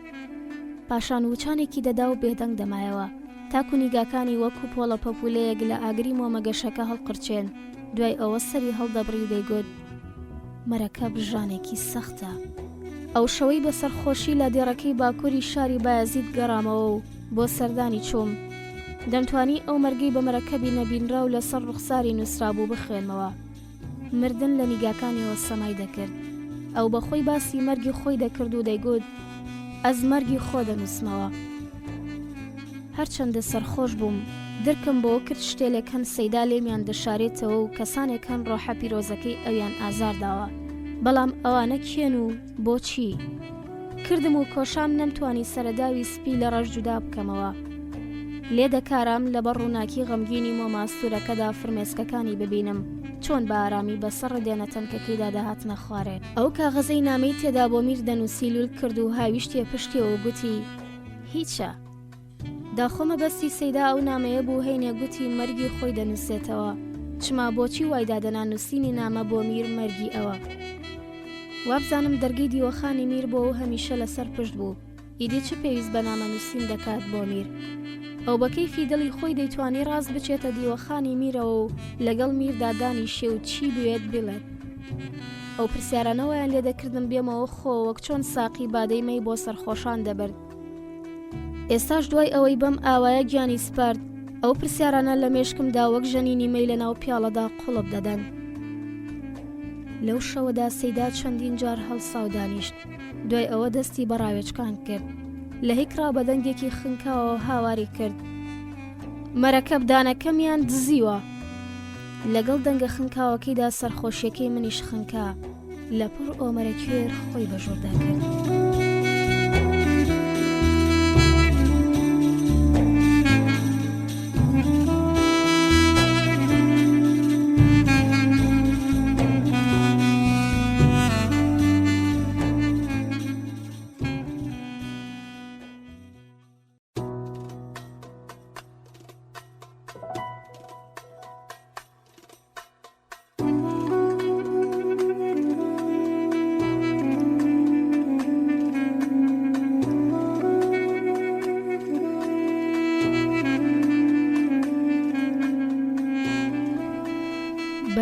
پاشان وچانێکی دەدا و بێدەنگ دەمایەوە تاکو نیگاکانی وەکو پۆڵە پەپولەیەک لە ئاگری مۆمەگەشەکە هەڵقرچێن. دوای ئەوە سەری هەڵدەبڕی و دەیگوت مەرەکەب ژانێکی سەختە. ئەو شەوەی بە سەرخۆشی لە دێڕەکەی باکووری شاری بایەزید گەڕامەوە و بۆ سەردانی چووم. دەمتوانی ئەو مەرگەی بە مەرەکەبی نەبینرا و لەسەر ڕوخساری نووسرابوو بخوێنمەوە. مردن لە نیگاکانیەوە سەمای دەکرد. ئەو بەخۆی باسی مەرگی خۆی دەکرد و دەیگوت ئەز مەرگی خۆ دەنووسمەوە. هەرچەندە سەرخۆش بووم، درکم بۆ کرد شتێلێک هەن سەیدا لێمیان دەشارێتەوە و کەسانێک هەن ڕۆحە پیرۆزەکەی ئەویان ئازارداوە، بەڵام ئەوانە کێن و بۆچی؟ کردم و کۆشام نەمتوانی سەرەداوی سپی لە ڕەش جودا بکەمەوە. لێ دەکارم لە بەر ڕووناکی غەمگینی مۆماستورەکەدا فرمێسکەکانی ببینم چۆن بە ئارامی بەسەر ڕدێنە تەنکەکەیدا داهاتنە خوارێ. ئەو کاغەزەی نامەی تێدا بۆ میر دەنووسی لول کرد و هاویشتێ پشتیەوە گوتی هیچە. داخۆمە بەستی سەیدا ئەو نامەیە بوو هەینێ گوتی مەرگی خۆی دەنووسێتەوە. چما بۆچی وایدادەنا نووسینی نامە بۆ میر مەرگی ئەوە؟ وابزانم دەرگەی دیوەخانی میر بۆ ئەو هەمیشە لەسەر پشت بوو. ئیدی چ پێویست بە نامە نووسین دەکات بۆ میر؟ ئەو بە کەیفی دڵی خۆی دەیتوانی ڕاست بچێتە دیوەخانی میرەوە و لەگەڵ میردا دانیشێ و چی بوێت بڵێت. ئەو پرسیارانەوەیان لێ دەکردم بێمەوە خۆ وەک چۆن ساقی بادەی مەی بۆ سەرخۆشان دەبرد. ئێستاش دوای ئەوەی بەم ئاوایە گیانی سپارد، ئەو پرسیارانە لە مێشکمدا وەک ژەنینی مەی لە ناو پیاڵەدا قوڵب دەدەن. لەو شەوەدا سەیدا چەندین جار هەڵسا و دانیشت. دوای ئەوە دەستی بەڕاوێچکان کرد. لە هیکرا بە دەنگێکی خنکاوە هاواری کرد. مەرەکەب دانەکەمیان دزیوە. لەگەڵ دەنگە خنکاوەکەیدا سەرخۆشیەکەی منیش خنکا لە پڕ ئۆمەرە کوێر خۆی بەژووردا کرد.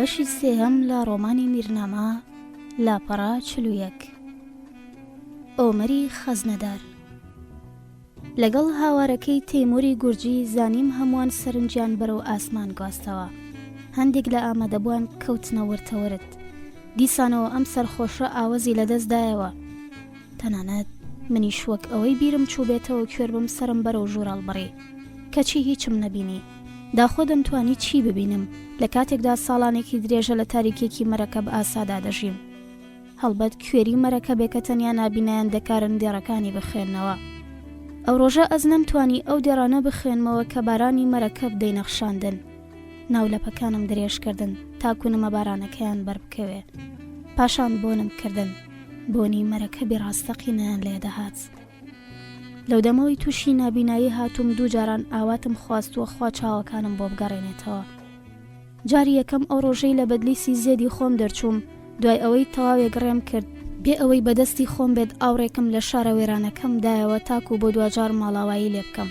بەشی سێهەم لە ڕۆمانی میرنامە لاپەڕا 41 ئۆمەری خەزنەدار. لەگەڵ هاوارەکەی تەیموری گورجی زانیم هەمووان سەرنجیان بەرەو ئاسمان گواستەوە. هەندێک لە ئامادەبووان کەوتنە وەرتەوەرت. دیسانەوە ئەم سەرخۆشە ئاوەزی لەدەستدایەوە. تەنانەت منیش وەک ئەوەی بیرم چوو بێتەوە کوێر بم سرم بەرەو ژوورەڵ بڕێ کەچی هیچم نەبینی. داخۆ دەمتوانی چی ببینم لە کاتێکدا ساڵانێکی درێژە لە تاریکێکی مەرەکەب ئاسادا دەژیم. هەڵبەت کوێری مەرەکەبێکە تەنیا نابینایان دەکارن دێڕەکانی بخوێنەوە. ئەو ڕۆژە ئەز نەمتوانی ئەو دێڕانە بخوێنمەوە کە بارانی مەرەکەب دەینەخشاندن. ناولەپەکانم درێژکردن تاکوونمە بارانەکەیان بەربکەوێ. پاشان بۆنم کردن بۆنی مەرەکەبی ڕاستەقینەیان لێدەهات. لەو دەمەوەی تووشی نابینایی هاتووم دوو جاران ئاواتم خواستووە خوا چاوەکانم بۆ بگەڕێنێتەوە. جاری یەکەم ئەو ڕۆژەی لە بەدلیسی زێدی خۆم دەرچووم دوای ئەوەی تەواوێک ڕێم کرد بێ ئەوەی بەدەستی خۆم بێت ئاوڕێکم لە شارە وێرانەکەم دایەوە تاکو بۆ دوجار ماڵاوایی لێ بکەم.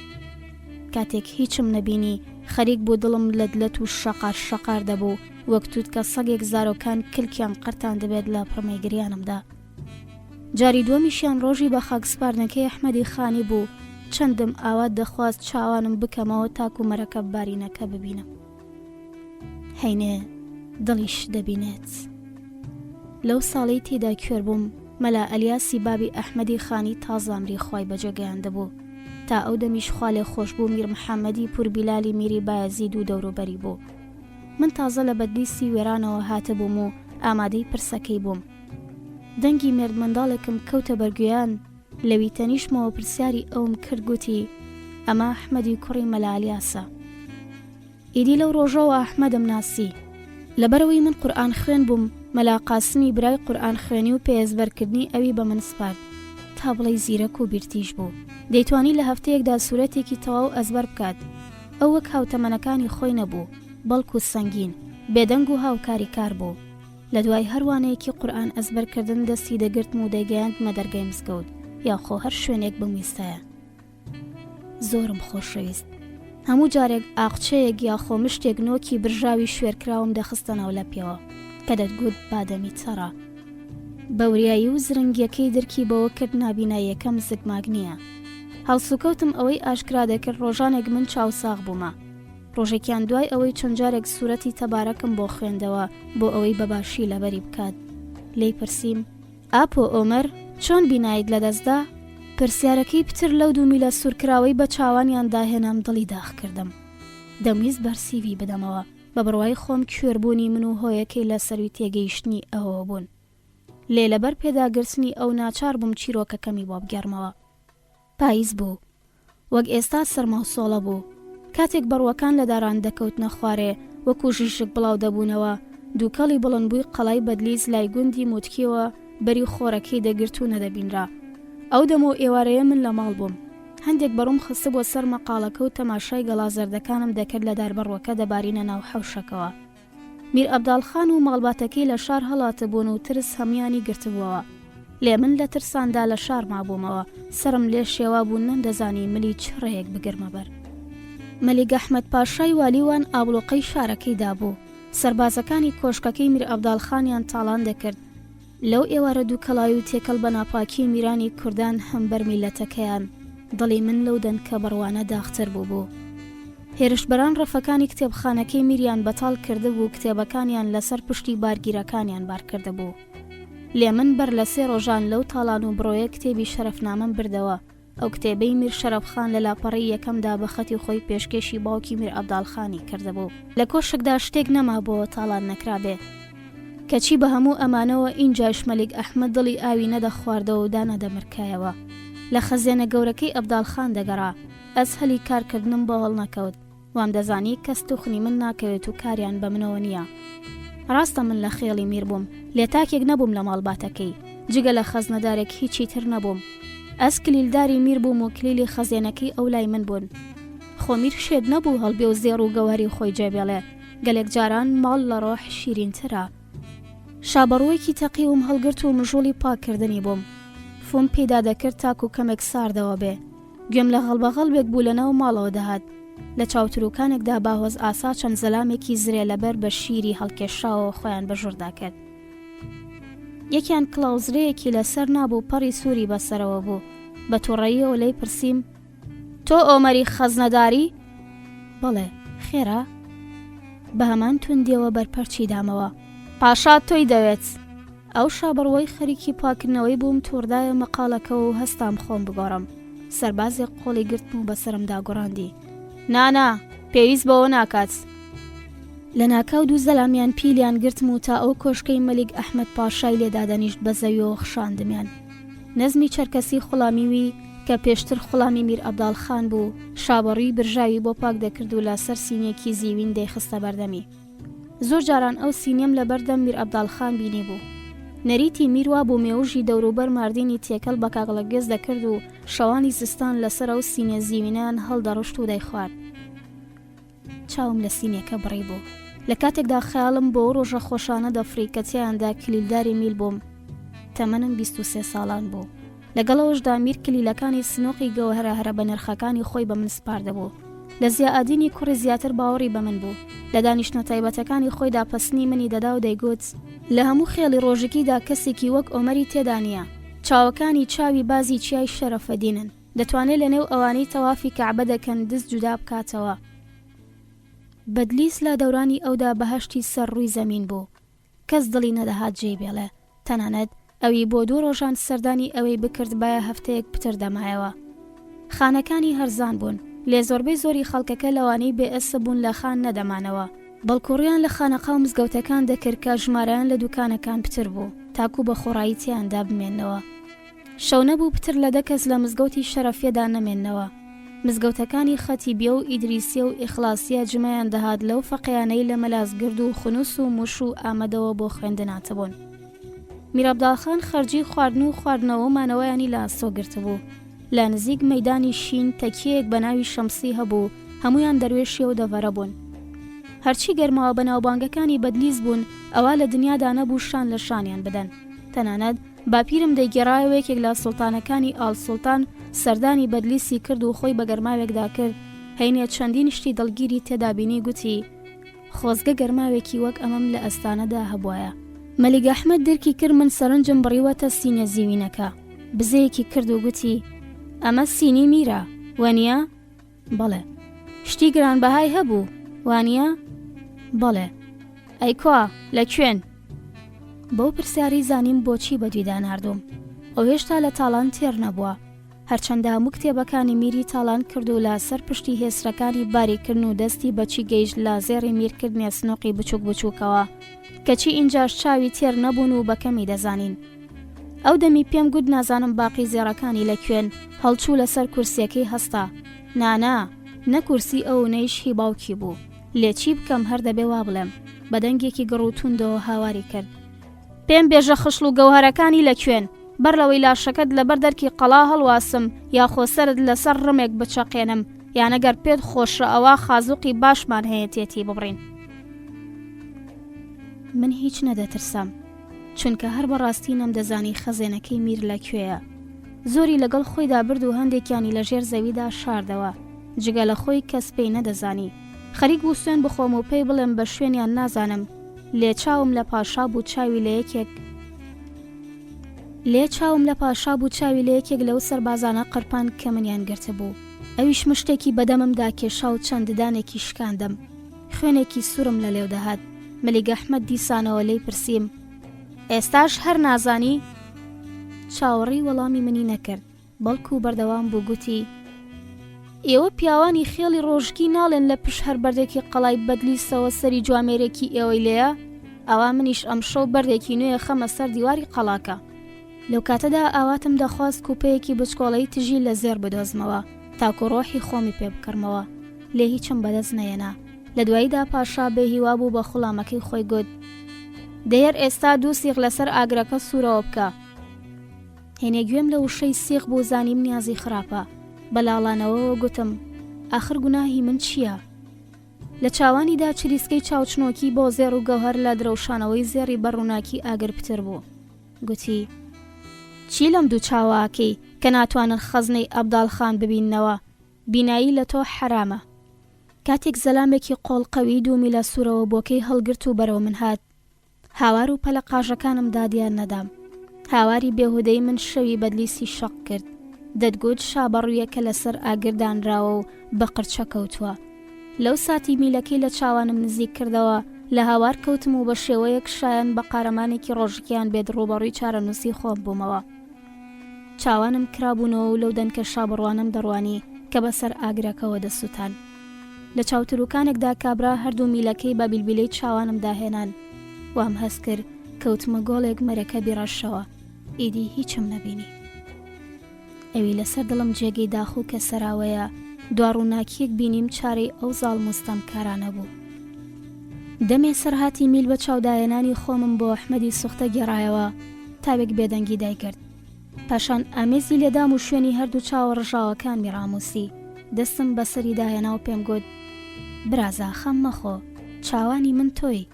کاتێک هیچم نەبینی خەریک بۆ دڵم لە دلەت و شەقار دەبوو وەک توت کە سەگێک زارۆکان کلکیان قەرتان دەبێت لە پڕمەیگریانمدا. جاری دووەمیشیان ڕۆژی بە خاکسپاردنەکەی ئەحمەدی خانی بوو. چەندم ئاوات دەخواست چاوانم بکەمەوە تاکو مەرەکەب بارینەکە ببینم. هەینێ دڵیش دەبینێت. لەو ساڵی تێدا کوێر بووم مەلا ئەلیاسی بابی ئەحمەدی خانی تازامری خوای بەجێگەیان دەبوو. تا ئەو دەمیش خوا لێ خۆش بوو میر محەممەدی پوربیلالی میری بایەزید و دەوروبەری بوو. من تازە لە بەدلیسی وێرانەوە هاتە بووم و ئامادەی پرسەکەی بووم. دەنگی مێرد منداڵێکم کەوتە بەرگویان لەوی تەنیشمەوە پرسیاری ئەوم کرد گوتی ئەمە ئەحمەدی کوڕی مەلا ئەلیاسە. ئیدی لەو ڕۆژەوە ئەحمەدم ناسی. لەبەرەوەی من قورئان خوێن بووم مەلا قاسمی برای قورئان خوێنی و پێزبەرکردنی ئەوی بە من سپارد تا بڵێ زیرەک و بیرتیش بوو. دەیتوانی لە هەفتەیەکدا سوورەتێکی تەواو ئەزبەر بکات. ئەو وەک هاوتەمەنەکانی خۆی نەبوو بەڵکو سەنگین بێدەنگ و هاوکاری کار بوو. لە دوای هەروانەیەکی قورئان ئەزبەرکردن دەستی دەگرتم و دەیگەیاندمە دەرگای مزگەوت یاخۆ هەر شوێنێک بمویستایە. زۆرم خۆشەویست. هەموو جارێک ئاقچەیەک یاخۆ مشتێک نۆکی برژاوی شوێرکراوم دەخستە ناو لەپیەوە کە دەتگوت بادەمی چەڕە. بەوریایی و زرنگیەکەی دەرکی بەوە کرد نابیناییەکەم زگماگ نییە. هەڵسوکەوتم ئەوەی ئاشکرا دەکرد ڕۆژانێک من چاوساغ بوومە. ڕۆژێکیان دوای ئەوەی چەند جارێک سوورەتی تەبارەکم بۆ خوێندەوە بۆ ئەوەی بەباشی لەبەری بکات. لێی پرسییم: ئاپۆ ئۆمەر چۆن بینایت لەدەستدا؟ پرسیارەکەی پتر لەو دوو میلە سوورکراوەی بە چاوانیان داهێنام دڵی داخ کردم. دەمویست بەرسیوی بدەمەوە بە بڕوای خۆم کوێربوونی من و هۆیەکەی لە سەروی تێگەیشتنی ئەوە بوون. لێ لەبەر پێداگرتنی ئەو ناچار بووم چیرۆکەکەمی بۆ بگەڕمەوە. پاییز بوو، وەک ئێستا سەرما و سۆڵە بوو. کاتێک بەڕوەکان لە داران دەکەوتنە خوارێ وەکو ژیشک بڵاو دەبوونەوە، دووکەڵی بڵندبووی قەڵای بەدلیز لای گوندی موتکیەوە بەری خۆرەکەی دەگرت و نەدەبینرا. ئەو دەم و ئێوارەیە من لە ماڵ بووم. هەندێک بەڕوم خستە بۆ سەر مەقالەکە و تەماشای گەڵازەردەکانم دەکرد لە داربەڕوەکە دەبارینە ناو حەوشەکەوە. میر عەبداڵخان و ماڵباتەکەی لە شار هەڵاتە بوون و ترس هەمویانی گرتبووەوە. لێ من لە ترساندا لە شار مابوومەوە، سرم لێ شێوا بوون نەمدەزانی ملی چڕەیەک بگرمە بەر. مەلیک ئەحمەد پاشای والیوان ئابلۆقەی شارەکەی دابوو. سەربازەکانی کۆشکەکەی میر عەبداڵخانیان تاڵان دەکرد. لەو ئێوارە دووکەڵاوی و تێکەڵ بە ناپاکی میرانی کوردان هەم بەر میلەتەکەیان. دڵی من لەو دەن کە بڕوانە داختر بوو. هێرشبەران ڕەفەکانی کتێبخانەکەی میریان بەتاڵ کرده بوو، کتێبەکانیان لەسەر پشتی بارگیرەکانیان بار کرده بوو. لێ من بەر لە 3 ڕۆژان لەو تاڵان و بڕۆیە کتێبی شەرەفنامەم بردەوە. ئەو کتێبەی میر شەرەفخان لە لاپەڕی یەکەمدا بە خەتی خۆی پێشکەشی باوکی میر عەبداڵخانی کردهبوو. لە کۆشکدا شتێک نەما بۆ تاڵان نەکرابێ. کەچی بە هەموو ئەمانەوە ئینجاش مەلیک ئەحمەد دڵی ئاوی نەدەخواردەوە و دانەدەمرکایەوە. لە خەزیێنە گەورەکەی عەبداڵخان دەگەڕا. ئەس هەلی کارکردنم بە هەڵ نەکەوت. وام دەزانی کەس توخنی من ناکەوێت و کاریان بە منەوە نییە. ڕاستە من لە خێڵی میر بووم، لێتاکێک نەبووم لە ماڵباتەکەی، جگە لە خەزنەدارێک هیچی تر نەبووم. ئەس کلیلداری میر بووم و کلیلی خەزیێنەکەی ئەو لای من بوون. خۆمیر شێد نەبوو هەڵبێ و زێڕ و گەوهری خۆی جێبێڵێ. گەلێک جاران ماڵ لە ڕۆح شیرینترە. شابەڕۆیەکی تەقیوم هەڵگرت و مژوڵی پاکردنی بووم. فۆم پێدا دەکرد تاکو کەمێک ساردەوە بێ. گوێم لە هەڵبەغەڵبێک بوو لەنەو ماڵەوە دەهات. لە چاوتروکانێکدا باهۆز ئاسا چەند زەلامێکی زرێ لەبەر بە شیری هەڵکێشاوە خۆیان بەژووردا کرد. یەکیان کڵاوزرەیەکی لەسەر نابوو، پەڕی سووری بەسەرەوە بوو. بە تووڕەییەوە لەی پرسییم: تۆ ئۆمەری خەزنەداری؟ بەڵێ. خێرا؟ بە هەمان توندیەوە بەرپەرچی دامەوە: پاشا تۆی دەوێت. ئەو شابڕوەی خەریکی پاکردنەوەی بووم، تووردایە مەقالەکەەوە و هەستام خۆم بگۆڕم. سەربازێک قۆڵی گرتم و بەسرمدا گۆڕاندی: نانا، پێویست بەوە ناکات. لە ناکاو دوو زەلامیان پیلیان گرتم و تا ئەو کۆشکەی مەلیک ئەحمەد پاشای لێدادەنیشت بە زەویەوە خشاندمیان. نەزمی چەرکەسی خوڵامیوی کە پێشتر خوڵامی میر عەبداڵخان بوو، شابەڕی برژاوی بۆ پاک دەکرد و لەسەر سینێکی زیوین دەیخستە بەردەمی. زۆر جاران ئەو سینێم لە بەردەم میر عەبداڵخان بینی بوو. نەریتی میروا بۆ مێوژی دەوروبەر ماردینی تێکەڵ بە کاغڵە گێز دەکرد و شەوانی زستان لەسەر ئەو سینێ زیوینیان هەڵدەڕشت و دەیخوارد. چاوم لە سینێکە بڕی بوو. لە کاتێکدا خەیاڵم بۆ ڕۆژە خۆشانە دەفڕی کە تیاندا کلیلداری میل بووم. تەمەنم 23 ساڵان بوو. لەگەڵەوەشدا میر کلیلەکانی سنۆقی گەوهرە هەرە بە نرخەکانی خۆی بە من سپاردەبوو. لە زیائادینی کوڕی زیاتر باوەڕی بە من بوو. لە دانیشتنە تایبەتەکانی خۆیدا پەسنی منی دەدا و دەیگوت: لە هەموو خێڵی ڕۆژێکیدا کەسێکی وەک ئۆمەری تێدا نییە. چاوەکانی چاوی بازی چیای شەرەفەدینن، دەتوانێت لە نێو ئەوانەی تەوافی کەعبە دەکەن دەست جودا بکاتەوە. بەدلیس لە دەورانی ئەودا بەهەشتی سەر ڕووی زەمین بوو. کەس دڵی نەدەهات جێی بێڵێ. تەنانەت ئەوی بۆ 2 ڕۆژان سەردانی ئەوەی بکرد بایە هەفتەیەک پتر دەمایەوە. خانەکانی هەرزان بوون. لێ زۆربەی زۆری خەڵکەکە لەوانەی بێئەسە بوون لە خان نەدەمانەوە. بەڵکوڕیان لە خانەقا و مزگەوتەکان دەکرد کە ژمارەیان لە دوکانەکان پتر بوو، تاکوو بە خۆڕایی تیاندا بمێنەوە. شەو نەبوو پتر لە 10 کەس لە مزگەوتی شەرەفیەدا نەمێنەوە. مزگەوتەکانی خەتیبیە و ئیدریسیە و ئیخلاسیە جمەیان دەهات لەو فەقیانەی لە مەلازگرد و خونوس و موش و ئامادەوە بۆ خوێندناتەبوون. میر عەبداڵخان خەرجی خواردن و خواردنەوەمانەوەیانی لە ئاسۆ گرتبوو. لە نزیک مەیدانی شین تەکیەیەک بە ناوی شەمسی هەبوو، هەمویان دەروێشی و دەڤەرە بوون. هەرچی گەرماوە بە ناوبانگەکانی بەدلیز بوون، ئەوە لە دنیادا نەبوو شان لە شانیان بدەن. تەنانەت باپیرم دەیگێڕایەوە یەکێک لە سوڵتانەکانی ئال سوڵتان سەردانی بەدلیسی کرد و خۆی بە گەرماوێکدا کرد. هەینێ چەندین شتی دڵگیری تێدابینی گوتی: خۆزگە گەرماوێکی وەک ئەمەم لە ئەستانەدا هەبوایە. مەلیک ئەحمەد دەرکی کرد من سەرنجم بڕیوەتە سینە زیوینەکە. بزەیەکی کرد و گوتی ئەمە سینی میرە وانییە؟ بەڵێ. شتی گرانبەهای هەبوو وانییە؟ بەڵێ. ئەی کوا لەکوێن؟ بەو پرسیاری زانیم بۆچی بەدویدا ناردوم. ئەو هێشتا لە تاڵان تێر نەبووە. هەرچەندە هەموو کتێبەکانی میری تاڵان کرد و لە سەر پشتی هێزرەکانی باریکردن و دەستی بەچی گەیشت لە زێڕی میرکردنی سنووقی بچووک بچووکەوە کەچی ئینجاش چاوی تێر نەبوون و بەکەمی دەزانین. ئەو دەمی پێم گوت نازانم باقی زێڕەکانی لەکوێن. هەڵچوو لەسەر کورسیەکەی هەستا. نانا نەکورسی ئەو نەیش هی باوکی بوو. لێچی بکەم هەر دەبێ وا بڵێم. بەدەنگێکی گەڕوتوندەوە هاواری کرد. پێم بێژە خشل و گەوهرەکانی لەکوێن؟ بەر لەوەی لاشەکەت لەبەر دەرکی قەڵا هەڵواسم یا خۆسەرت لەسەر ڕمێک بچەقێنم یان ئەگەر پێت خۆشە ئەوە خازوقی باشمان هەیە تێتی ببڕین. من هیچ نەدەترسم چونکە هەر بەڕاستی نەمدەزانی خەزێنەکەی میر لەکوێیە. زۆری لەگەڵ خۆیدا برد و هەندێکیانی لەژێر زەویدا شاردەوە جگە لە خۆی کەس پێی نەدەزانی. خەریک بوو سوێن بخۆم و پێی بڵێم بە شوێنیان نازانم. لێ چاوم لە پاشا بوو چاوی لە یەکێک لەو سەربازانە قەرپان کە منیان گرتە بوو. ئەویش مشتێکی بەدەممدا کێشا و چەنددانێکی شکاندم. خوێنێکی سوورم لە لێو دەهات. مەلیک ئەحمەد دیسانەوە لێی پرسییم ئێستاش هەر نازانی؟ چاوەڕی وەڵامی منی نەکرد بەڵکو بەردەوام بوو گوتی ئێوە پیاوانی خێڵی ڕۆژکی ناڵێن لە پشت هەر بەردێکی قەڵای بەدلیسەوە سەری جوامێرێکی ئێوەی لێیە؟ ئەوا منیش ئەم شەو بەردێکی نوێ خەمە سەر دیواری قەڵاکە. لەو کاتەدا ئاواتم دەخواست کوپەیەکی بچکۆڵەی تژی لە زێر بدۆزمەوە تاکو ڕۆحی خۆمی پێ بکەرمەوە. لێ هیچم بەدەست نەیەنا. لە دواییدا پاشا بێهیوا بوو بە خوڵامەکەی خۆی گوت دەیەر ئێستا دوو سیغ لەسەر ئاگرەکە سوورەوە بکە. هێنێ گوێم لە وشەی سیغ بوو زانیم نیازی خراپە. بەلاڵانەوەوە گوتم ئاخر گوناهی من چییە؟ لە چاوانیدا چریسکەی چاوچنۆکی بۆ زێر و گەوهەر لە درەوشانەوەی زێری بەڕووناکی ئاگر پتر بوو. گوتی چی لەم دوو چاواکەی کە ناتوانن خەزنەی ئەبداڵخان ببیننەوە؟ بینایی لە تۆ حرامە. کاتێک زەلامێکی قۆڵقەوی دوومی لە سوورەوە بۆکەی هەڵگرت و بەرەو من هات. هاوار و پەلە قاژەکانم دادیان نەدام. هاواری بێهودەی من شەوی بەدلیسی شەق کرد. دەتگوت شابەڕوویەکە لەسەر ئاگردانراوە و بە قرچە کەوتووە. لەو ساتی میلەکەی لە چاوانم نزیک کردەوە لە هاوار کەوتم و بە شێوەیەک شایەن بە قارەمانێکی ڕۆژکیان بێت ڕوبەڕووی چارەنووسی خۆم بوومەوە. چاوانم کرابوونەوە و لەو دەنکە شابڕوانم دەڕوانی کە بەسەر ئاگرەکەەوە دەسووتان. لە چاوتروکانێکدا کابرا هەردوو میلەکەی بە بیلبیلەی چاوانم داهێنان. وام هەست کرد کەوتمە گۆڵێک مەرەکە بیڕەشەوە. ئیدی هیچم نەبینی. ئەوی لەسەر دڵم جێگەی داخوو کە سەراوەیە دواڕووناکیەک بینیم چارەی ئەو زاڵ مستەمکارانە بوو. دەمێ سەرهاتی میل بە چاودایەنانی خۆمم بۆ ئەحمەدی سوختە گێڕایەوە تاوێک بێدەنگی دایکرد. پاشان ئامێزی لێدام و شوێنی هەردوو چاوە ڕژاوەکان میڕاموسی. دەستم بەسەری داهێنا و پێم گوت برازا خەم مەخۆ چاوانی من تۆی.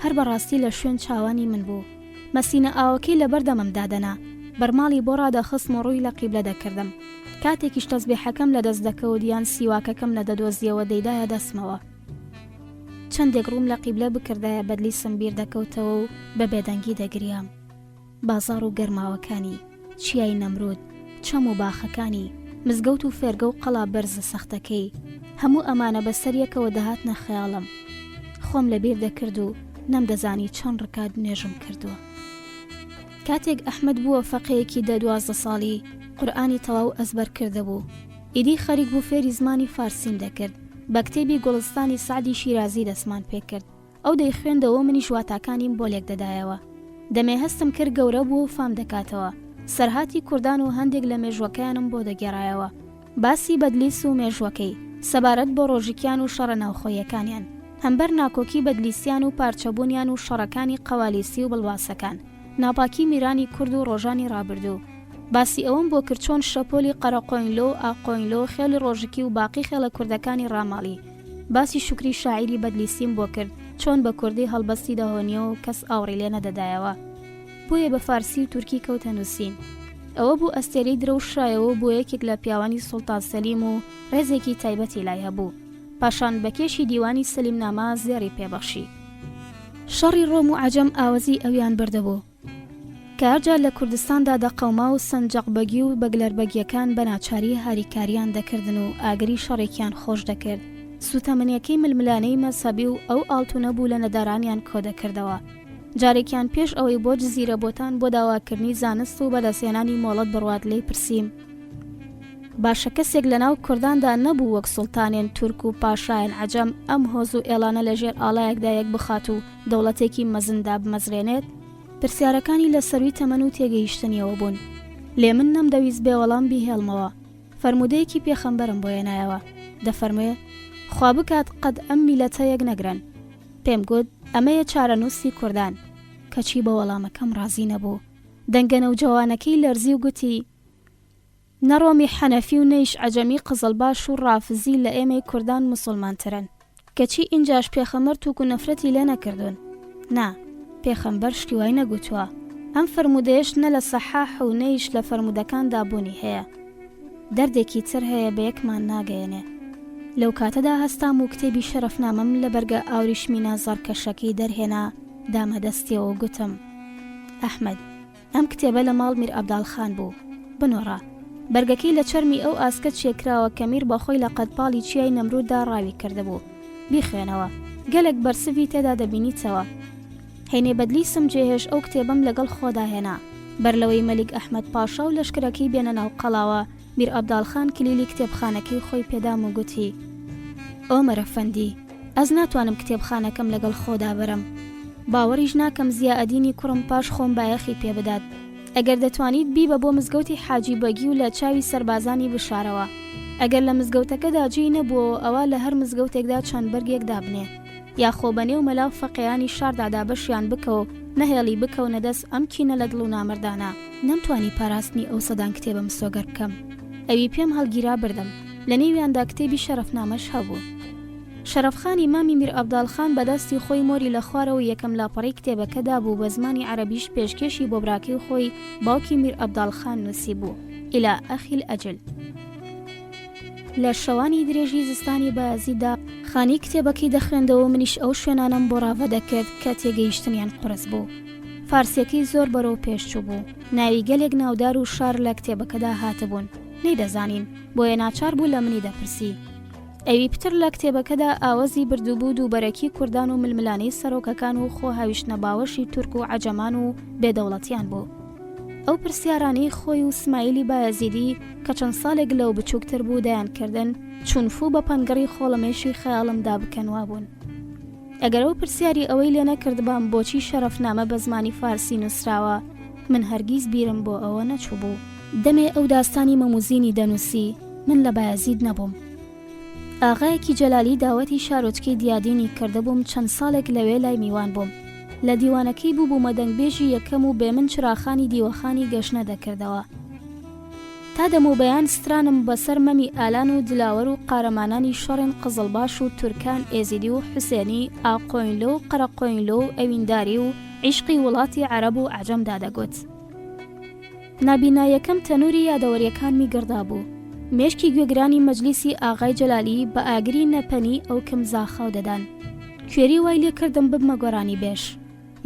هەر بەڕاستی لە شوێن چاوانی من بوو. مەسینە ئاوەکەی لە بەردەمم دادەنا. بەرماڵی بۆ ڕادەخستم و ڕووی لە قیبلە دەکردم. کاتێکیش تەسبیحەکەم لە دەست دەکەوت یان سیواکەکەم لە دەدۆزیەوە دەیدایە دەستمەوە. چەندێک ڕووم لە قیبلە بکردایە بەدلیسم بیر دەکەوتەوە و بە بێدەنگی دەگریام. بازار و گەرماوەکانی، چیای نەمرود، چەم و باخەکانی، مزگەوت و فێرگە و قەڵا بەرزە سەختەکەی، هەموو ئەمانە بەسەریەکەوە دەهاتنە خەیاڵم. خۆم لە بیر دەکرد و نەمدەزانی چەند ڕکات نوێژم کردووە. کاتێک ئەحمەد بووە فەقەیەکی 12 ساڵی قورئانی تەواو ئەزبەر کردە بوو. ئیدی خەریک بوو فێری زمانی فارسیم دەکرد. بە کتێبی گوڵستانی سعدی شیرازی دەسمان پێکرد. ئەو دەیخوێندەوە منیش واتاکانیم بۆ لێک دەدایەوە. دەمێ هەستم کرد گەورە بوو و فام دەکاتەوە. سەرهاتی کوردان و هەندێک لە مێژوەکەیانم بۆ دەگێڕایەوە. باسی بەدلیس و مێژوەکەی، سەبارەت بۆ ڕۆژیکیان و شەڕە ناوخۆیەکانیان، هەمبەر ناکۆکی بەدلیسیان و پارچەبوونیان و شەڕەکانی قەوالیسی و بڵواسەکان، ناپاکی میرانی کورد و ڕۆژانی ڕابردوو. باسی ئەوم بۆ کرد چۆن شەپۆلی قەرەقۆینلۆ و ئاقۆینلۆ خێڵی ڕۆژکی و باقی خێڵە کوردەکانی ڕاماڵی. باسی شوکری شاعیری بەدلیسیم بۆ کرد چۆن بە کوردی هەڵبەستی دەهۆنیەوە و کەس ئاوڕی لێ نەدەدایەوە. بۆیە بە فارسی و تورکی کەوتە نووسین. ئەوە بوو ئەستێرەی درەوشایەوە بۆ یەکێک لە پیاوانی سوڵتان سەلیم و ڕێزێکی تایبەتی لای هەبوو. پاشان بە کێشی دیوانی سەلیم نامە زێڕی پێبەخشی. شەڕی ڕۆم و عەجەم ئاوەزی ئەویان بردەبوو کە هەرجار لە کوردستاندا دەقەوما و سەنجەقبەگی و بەگلەربەگیەکان بە ناچاری هاریکاریان دەکردن و ئاگری شەڕێکیان خۆش دەکرد سوتەمەنیەکەی ململانەی مەسەبی و ئەو ئاڵتونە بوو لە نەدارانیان کۆ دەکردەوە جارێکیان پێش ئەوەی بۆ جزیرە بۆتان بۆ داواکردنی زانست و بەدەستێنانی مۆڵەت بڕوات لێی پرسییم باشە کەسێک لە ناو کورداندا نەبوو وەک سوڵتانێن تورک و پاشایان عەجەم ئەم هۆز و ئێڵانە لەژێر ئاڵایەکدا یەک بخات و دەوڵەتێکی مەزندا بمەزرێنێت پرسیارەکانی لە سەروی تەمەن و تێگەیشتنیەوە بوون لێ من نەمدەویست بێوەڵام بیهێڵمەوە فەرمودەیەکی پێخەمبەرم بۆ هێنایەوە دەفەرموێ خوا بکات قەد ئەم میلەتە یەک نەگرن پێم گوت ئەمەیە چارەنووسی کوردان کەچی بە وەڵامەکەم ڕازی نەبوو دەنگەنە و جوانەکەی لەرزی و گوتی نەڕۆمی حەنەفی و نەیش عەجەمی قزڵباش و ڕافزی لە ئێمەی کوردان مسڵمانترن کەچی ئینجاش پێخەمبەر تووک و نەفرەتی لێ نەکردوون نا پێخەمبەر شتی وای نەگوتووە ئەم فەرمودەیەش نە لە سەحاح و نەیش لە فەرمودەکاندا بوونی هەیە دەردێکی تر هەیە بە یەکمان ناگەیەنێ لەو کاتەدا هەستام و کتێبی شەرەفنامەم لە بەرگە ئاوریشمینە زەڕکەشەکەی دەرهێنا دامەدەستیەوە و گوتم ئەحمەد ئەم کتێبە لە ماڵ میر عەبداڵخان بوو بنۆڕە بەرگەکەی لە چەرمی ئەو ئاسکە چێکراوە کە میر بەخۆی لە قەتپاڵی چیای نەمروددا ڕاوی کردبوو بیخوێنەوە گەلێک بەرسوی تێدا دەبینیتەوە هەینێ بەدلیسم جێهێش ئەو کتێبم لەگەڵ خۆدا هێنا بەرلەوەی مەلیک ئەحمەد پاشا و لەشکرەکەی بێنە ناو قەڵاوە میر عەبداڵخان کلیلی کتێبخانەکەی خۆی پێدام و گوتی ئۆمەر ئەفەندی ئەز ناتوانم کتێبخانەکەم لەگەڵ خۆدا بەرم باوەڕیش ناکەم زیائەدینی کوڕم پاش خۆم بایەخی پێ بدات ئەگەر دەتوانیت بیبە بۆ مزگەوتی حاجی بەگی و لە چاوی سەربازانی بشارەوە ئەگەر لە مزگەوتەکەدا جێی نەبووە ئەوە لە هەر مزگەوتێکدا چەند بەرگێک دابنێ یا خۆبەنێ و مەلاو فەقیانی شاردادا بەشیان بکەوە نەهێڵی بکەونە دەست ئەم کینە لە دڵ و نامردانە نەمتوانی پاراستنی ئەو سەدان کتێبم سۆگەر بکەم ئەوی پێم هەڵگیرا بردم لە نێویاندا کتێبی شەرەفنامەش هەبوو شەرەفخانی مامی میر عەبداڵخان بەدەستی خۆی مۆری لە خوارەوە یەکەم لاپەڕەی کتێبەکەدا بوو بە زمانی عەرەبیش پێشکێشی بۆ براکەی خۆی باوکی میر عەبداڵخان نووسی بوو ئیلا ئەخیل ئەجل لە شەوانی درێژی زستانی بەیازیدا خانی کتێبەکەی دەخوێندەوە منیش ئەو شوێنانم بۆ ڕاوە دەکرد کە تێگەیشتنیان قورس بوو فارسیەکەی زۆر بەرەو پێشچوو بوو ناوی گەلێک ناودار و شار لە کتێبەکەدا هاتبوون نەیدەزانین بۆیە ناچار بوو لە منی دەپرسی ئەوی پتر لە کتێبەکەدا ئاوەزی بردووبوو دووبەرەکی کوردان و ململانەی سەرۆکەکان و خۆ هاویشتنە باوەشی تورک و عەجەمان و بێدەوڵەتیان بوو ئەو پرسیارانەی خۆی و سمایلی بایەزیدی کە چەند ساڵێک لەو بچووکتر بوو دەیانکردن چونفوو بە پەنگەڕی خۆڵەمێشی خەیاڵمدا بکەنوا بوون ئەگەر ئەو پرسیاری ئەوەی لێ نەکردبام بۆچی شەرەفنامە بە زمانی فارسی نووسراوە من هەرگیز بیرم بۆ ئەوە نەچوو بوو دەمێ ئەو داستانی مەموزینی دەنووسی من لە بایەزید نەبووم ئاغایەکی جەلالی داوەتی شارۆچکەی دیادینی کردەبووم چەند ساڵێک لەوێ لای میوان بووم لە دیوانەکەی بوو بوومە دەنگبێژی یەکەم و بێ من چراخانی دیوەخانی گەشنە دەکردەوە تا دەموبەیان سترانم بەسەر مەمی ئالان و دلاوەر و قارەمانانی شەڕێن قزڵباش و تورکان ئێزیدی و حوسێنی ئاقۆینلۆ و قەرەقۆینلۆ و ئەوینداری و عیشقی وڵاتی عەرەب و عەجەمدا دەگوت نابینایەکەم تەنووری یادەوەریەکانمی گڕدا بوو مێشکی گوێگرانی مەجلیسی ئاغای جەلالی بە ئاگری نەپەنی ئەو کەم زاخاو دەدان کوێری وای لێ کردم ببمە گۆرانی بێش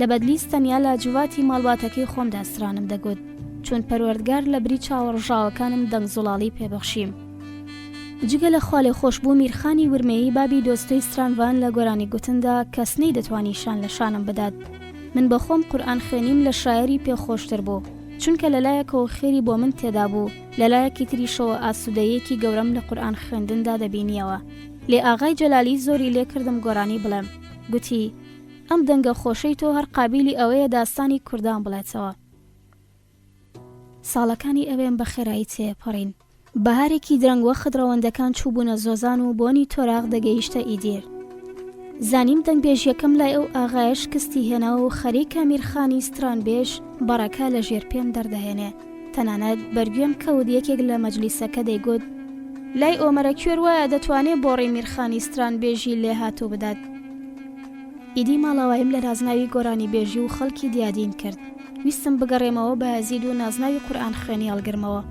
لە بەدلیس تەنیا لە جوواتی ماڵباتەکەی خۆمدا سرانم دەگوت چون پەروەردگار لە بری چاوەڕژاوەکانم دەنگ زوڵاڵی پێبەخشیم جگە لە خوالێ خۆشبوو میرخانی ورمێیی بابی دۆستۆی سترانڤان لە گۆرانی گوتندا کەس نەیدەتوانی شان لە شانم بدات من بە خۆم قورئان خوێنیم لە شاعری پێخۆشتر بوو چونکە لەلایەکەوە خێری بۆ من تێدا بوو لەلایەکی تریشەوە ئاسوودەیەکی گەورەم لە قورئان خوێندندا دەبینیەوە لێ ئاغای جەلالی زۆری لێ کردم گۆرانی بڵێم گوتی ئەم دەنگە خۆشەی تۆ هەر قابیلی ئەوەیە داستانی کوردان بڵێتەوە ساڵەکانی ئەوێن بە خێرایی تێپەڕین بەهارێکی درەنگوە خدڕەوەندەکان چووبوونە زۆزان و بۆنی تۆراغ دەگەیشتە ئیدیر زانیم دەنگبێژیەکەم لای ئەو ئاغایش کستی هێناوە و خەریکە میرخانی سترانبێژ بەڕەکە لە ژێر پێم دەردەهێنێ تەنانەت بەرگوێم کەوت یەکێک لە مەجلیسەکە دەیگوت لای ئۆمەرە کوێر وایە دەتوانێت بۆڕێ میرخانی سترانبێژی لێ هاتوو بدات ئیدی ماڵاوایم لە نازناوی گۆرانی بێژی و خەڵکی دیادین کرد ویستم بگەڕێمەوە بە یەزید و نازناوی قورئان خوێنی هەڵگرمەوە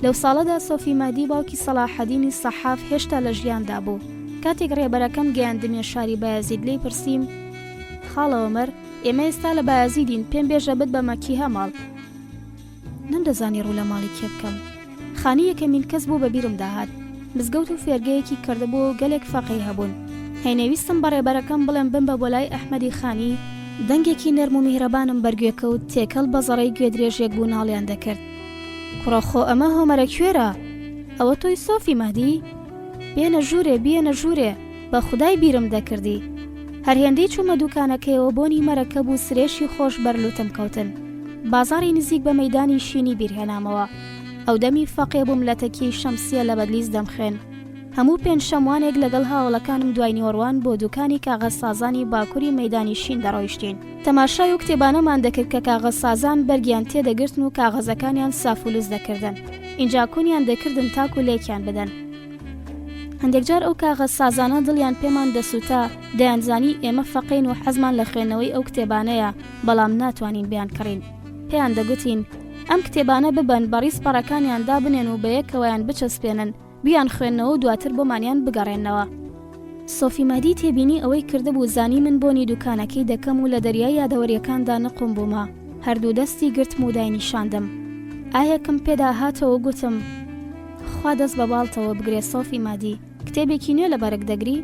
لەو ساڵەدا سۆفی مادی باوکی سەلاحەدینی سەحاف هێشتا لە ژیاندا بوو کاتێک ڕێبەرەکەم گەیاندمێ شاری بایەزید لێی پرسییم خاڵەوە مەر ئێمە ئێستا لە بایازیدین پێم بێژە بت بە مەکی هەماڵ نەمدەزانی ڕوو لە ماڵی کێ بکەم خانی یەکەمین کەس بوو بە بیرم داهات مزگەوت و فێرگەیەکی کردبوو و گەلێک فەقیه هەبوون هەینەویستم بەڕێبەرەکەم بڵێم بم بە بۆ لای ئەحمەدی خانی دەنگێکی نەرم و میهرەبانم بەرگوێکەوت تێکەڵ بە زەڕەی گوێدرێژێک بوو ناڵیان دەکرد کوڕەخۆ ئەمە هۆمەرە کوێرە ئەوە تۆی سۆفی مەهدی بێنە ژوورێ بە خودای بیرم دەکردی هەر هێندەی چوومە دوکانەکەیەوە بۆنی مەرەکەب و سرێشی خۆش بەرلوتم کەوتن بازاری نزیک بە مەیدانی شینی بیرهێنامەوە ئەو دەمی فەقێ بووم لە تەکیی شەمسیە لە بەدلیس دەمخێن هەموو پێنج شەموانێک لەگەڵ هاوڵەکانم دوای نیوەڕوان بۆ دوکانی کاغەسازانی باکووری مەیدانی شین دەڕۆیشتین تەماشای و کتێبانەمان دەکرد کە کاغەسازان بەرگیان تێدەگرتن و کاغەزەکانیان سافولوز دەکردن اینجا کۆنیان دەکردن تاک و لێکیان بدەن هەندێک جار ئەو کاغەسازانە دڵیان پێمان دەسووتا دەیانزانی ئێمە فەقین و حەزمان لە خوێندنەوەی ئەو کتێبانەیە بەڵام ناتوانین بیان کڕین پێیان دەگوتین ئەم کتێبانە ببەن بەڕیس پەڕەکانیان دابنێن و بەیەکەوەیان بچەسپێنن بیان خوێندنەوە و دواتر بۆمانیان بگەڕێنەوە سۆفی مەهدی تێبینی ئەوەی کردبوو زانی من بۆنی دوکانەکەی دەکەم و لە دەریای یادەوەریەکاندا نەقم بوومە هەردوو دەستی گرتم و داینیشاندم ئایەکم پێدا هاتەوە گوتم خوا دەست بە باڵتەوە بگرێ سۆفی مەهدی کتێبێکی نوێ لە بەرەک دەگری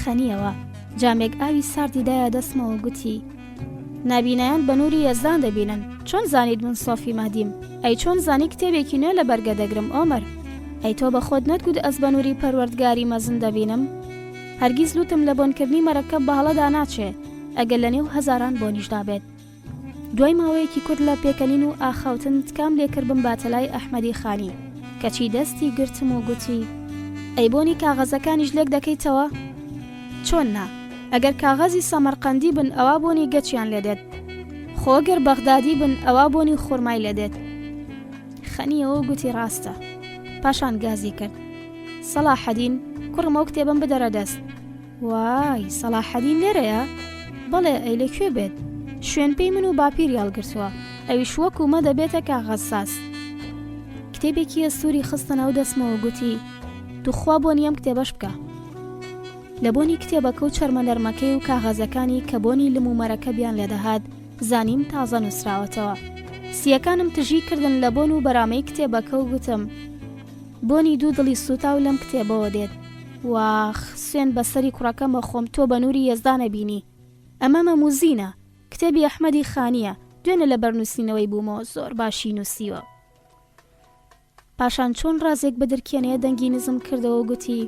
خەنیەوە جامێک ئاوی ساردی دایە دەستمەوە گوتی نابینایان بە نووری یەزدان دەبینن چۆن زانیت من سۆفی مەهدیم ئەی چۆن زانی کتێبێکی نوێ لە بەرگە دەگرم ئۆمەر ئەی تۆ بە خۆت نەتگوت ئەس بە نووری پەروەردگاری مەزن دەبینم هەرگیز لوتم لە بۆنکردنی مەرەکەب بە هەڵەدا ناچێ ئەگەر لە نێو هەزاران بۆنیشدا بێت دوای ماوەیەکی کورد لە پێکەنین و ئاخاوتن تکام لێکردبم باتەلای ئەحمەدی خانی کەچی دەستی گرتم و گوتی ئەی بۆنی کاغەزەکانیش لێک دەکەیتەوە چۆن نا ئەگەر کاغەزی سەمەرقەندی بن ئەوە بۆنی گەچیان لێدێت خۆگەر بەغدادی بن ئەوە بۆنی خورمای لێدێت خەنیەوە گوتی ڕاستە پاشان گازی کرد سەلاحەدین کوڕم ئەو کتێبم بدەرە دەست وای سەلاحەدین لێرەیە بەڵێ ئەی لەکوێ بێت شوێن پێی من و باپیر یاڵگرتووە ئەویش وەکو مە دەبێتە کاغەزساز کتێبێکی ئەستوری خستنە و دەستمەوە گوتی توخوا بۆنی ئەم کتێبەش بکە لە بۆنی کتێبەکە و چەرمە نەرمەکەی و کاغەزەکانی کە بۆنی لم و مەرەکەبیان لێدەهات زانیم تازە نووسراوەتەوە سیەکانم تژی کردن لە بۆن و بەرامەی کتێبەکە و گوتم بۆنی دوو دڵی سوتا و لەم کتێبەوە دێت واخ سوێن بەسەری کوڕەکەمە خۆم تۆ بە نووری یەزدانە بینی ئەمە مەموزینە کتێبی ئەحمەدی خانیە دوێنە لە بەرنووسینەوەی بوومەوە زۆر باشی نووسیوە پاشان چۆن ڕازێک بەدرکێنەیە دەنگی نزم کردەوە و گوتی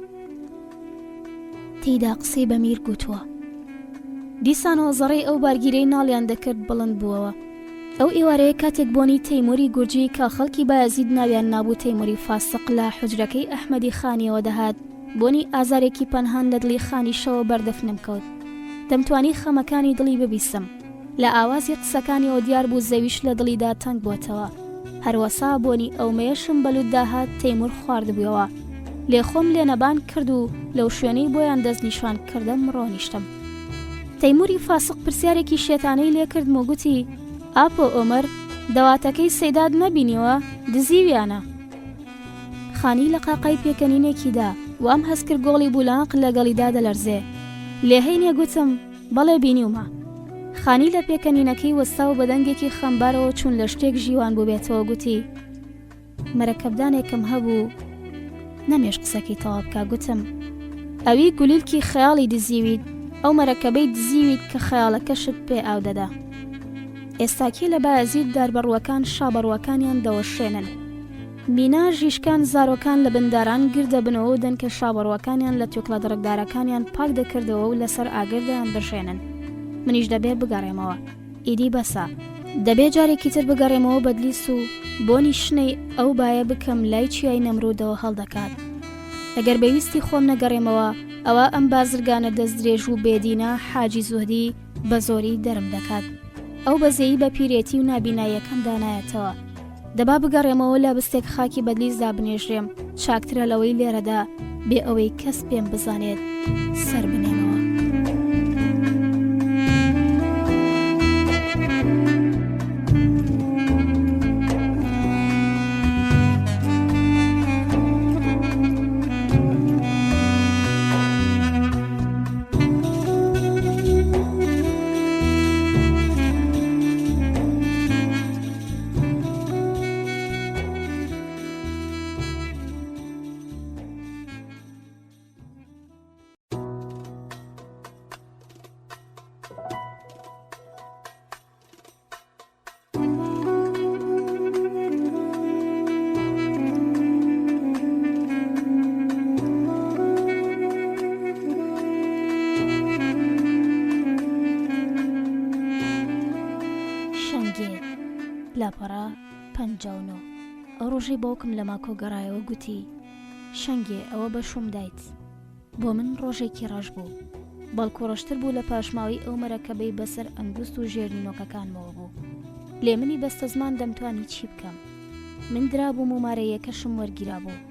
تێیدا قسەی بەمیر گوتووە دیسانەوە زەڕەی ئەو بارگیرەی ناڵیان دەکرد بڵند بووەوە ئەو ئێوارەیە کاتێک بۆنی تەیموری گورجی کە خەڵکی بایەزید ناویان نابوو تەیموری فاسق لە حوجرەکەی ئەحمەدی خانیەوە دەهات بۆنی ئازارێکی پەنهان لە دڵی خانیشەوە بەردەفنم کەوت دەمتوانی خەمەکانی دڵی ببیسم لە ئاوازی قسەکانیەوە دیار بوو زەویش لە دڵیدا تەنگ بووەتەوە هەروەسا بۆنی ئەو مێشم بەلوود داهات تەیمور خواردبووەوە لێ خۆم لێنەبان کرد و لەو شوێنەی بۆیان دەست نیشان کردم ڕۆنیشتم تەیموری فاسق پرسیارێکی شێتانەی لێ کردم و گوتی ئاپۆ ئۆمەر دەواتەکەی سەیداد نەبینیوە دزیویانە خانی لە قاقای پێکەنینێکیدا وام هەست کرد گۆڵی بولانق لەگەڵیدا دەلەرزێ لێ هەینێ گوتم بەڵێ بینیومە خانی لە پێکەنینەکەی وەستا و بەدەنگێکی خەمبارەوە چوون لە شتێک ژیوان بوو بێتەوە گوتی مەرەکەبدانێکم هەبوو نەمێش قسەکەی تەواو بکە گوتم ئەوی گولیلکی خەیاڵی دزیویت ئەو مەرەکەبەی دزیویت کە خەیاڵەکەشت پێ ئاو دەدا ئێستاکی لە بایەزید داربەڕوەکان شابەڕوەکانیان دەوەشێنن مینا ژیشکان زارۆکان لە بنداران گردە بنەوە و دەنکە شابەڕوەکانیان لە توێکڵە دڕکدارەکانیان پاک دەکردەوە و لەسەر ئاگردەیان بشێنن منیش دەبێ بگەڕێمەوە ئیدی بەسە دەبێ جارێکی تر بگەڕێمەوە بەدلیس و بۆنی شنەی ئەو بایە بکەم لای چیای نەمرودەوە هەڵدەکات ئەگەر بەویستی خۆم نەگەڕێمەوە ئەوە ئەم بازرگانە دەستدرێژ و بێدینە حاجی زوهدی بە زۆری دەرم دەکات ئەو بەزەیی بە پیرێتی و نابیناییەکەم دانایەتەوە دەبا بگەڕێمەوە لە بستێک خاکی بەدلیسدا بنێژێم چاکترە لەوەی لێرەدا بێ ئەوەی کەس پێم بزانێت سەر بنێمەوە لاپەڕە 59 ئەو ڕۆژەی باوکم لە ماکۆ گەڕایەوە گوتی شەنگێ ئەوە بە شوم دایت. بۆ من ڕۆژێکی ڕەش بوو، بەڵکو ڕەشتر بوو لە پاشماوی ئەو مەرەکەبەی بەسەر ئەنگوست و ژێرنینۆکەکانمەوە بوو. لێ منی بەستە زمان دەمتوانی چی بکەم. من درابووم و مارەیەکەشم وەرگیرا بوو.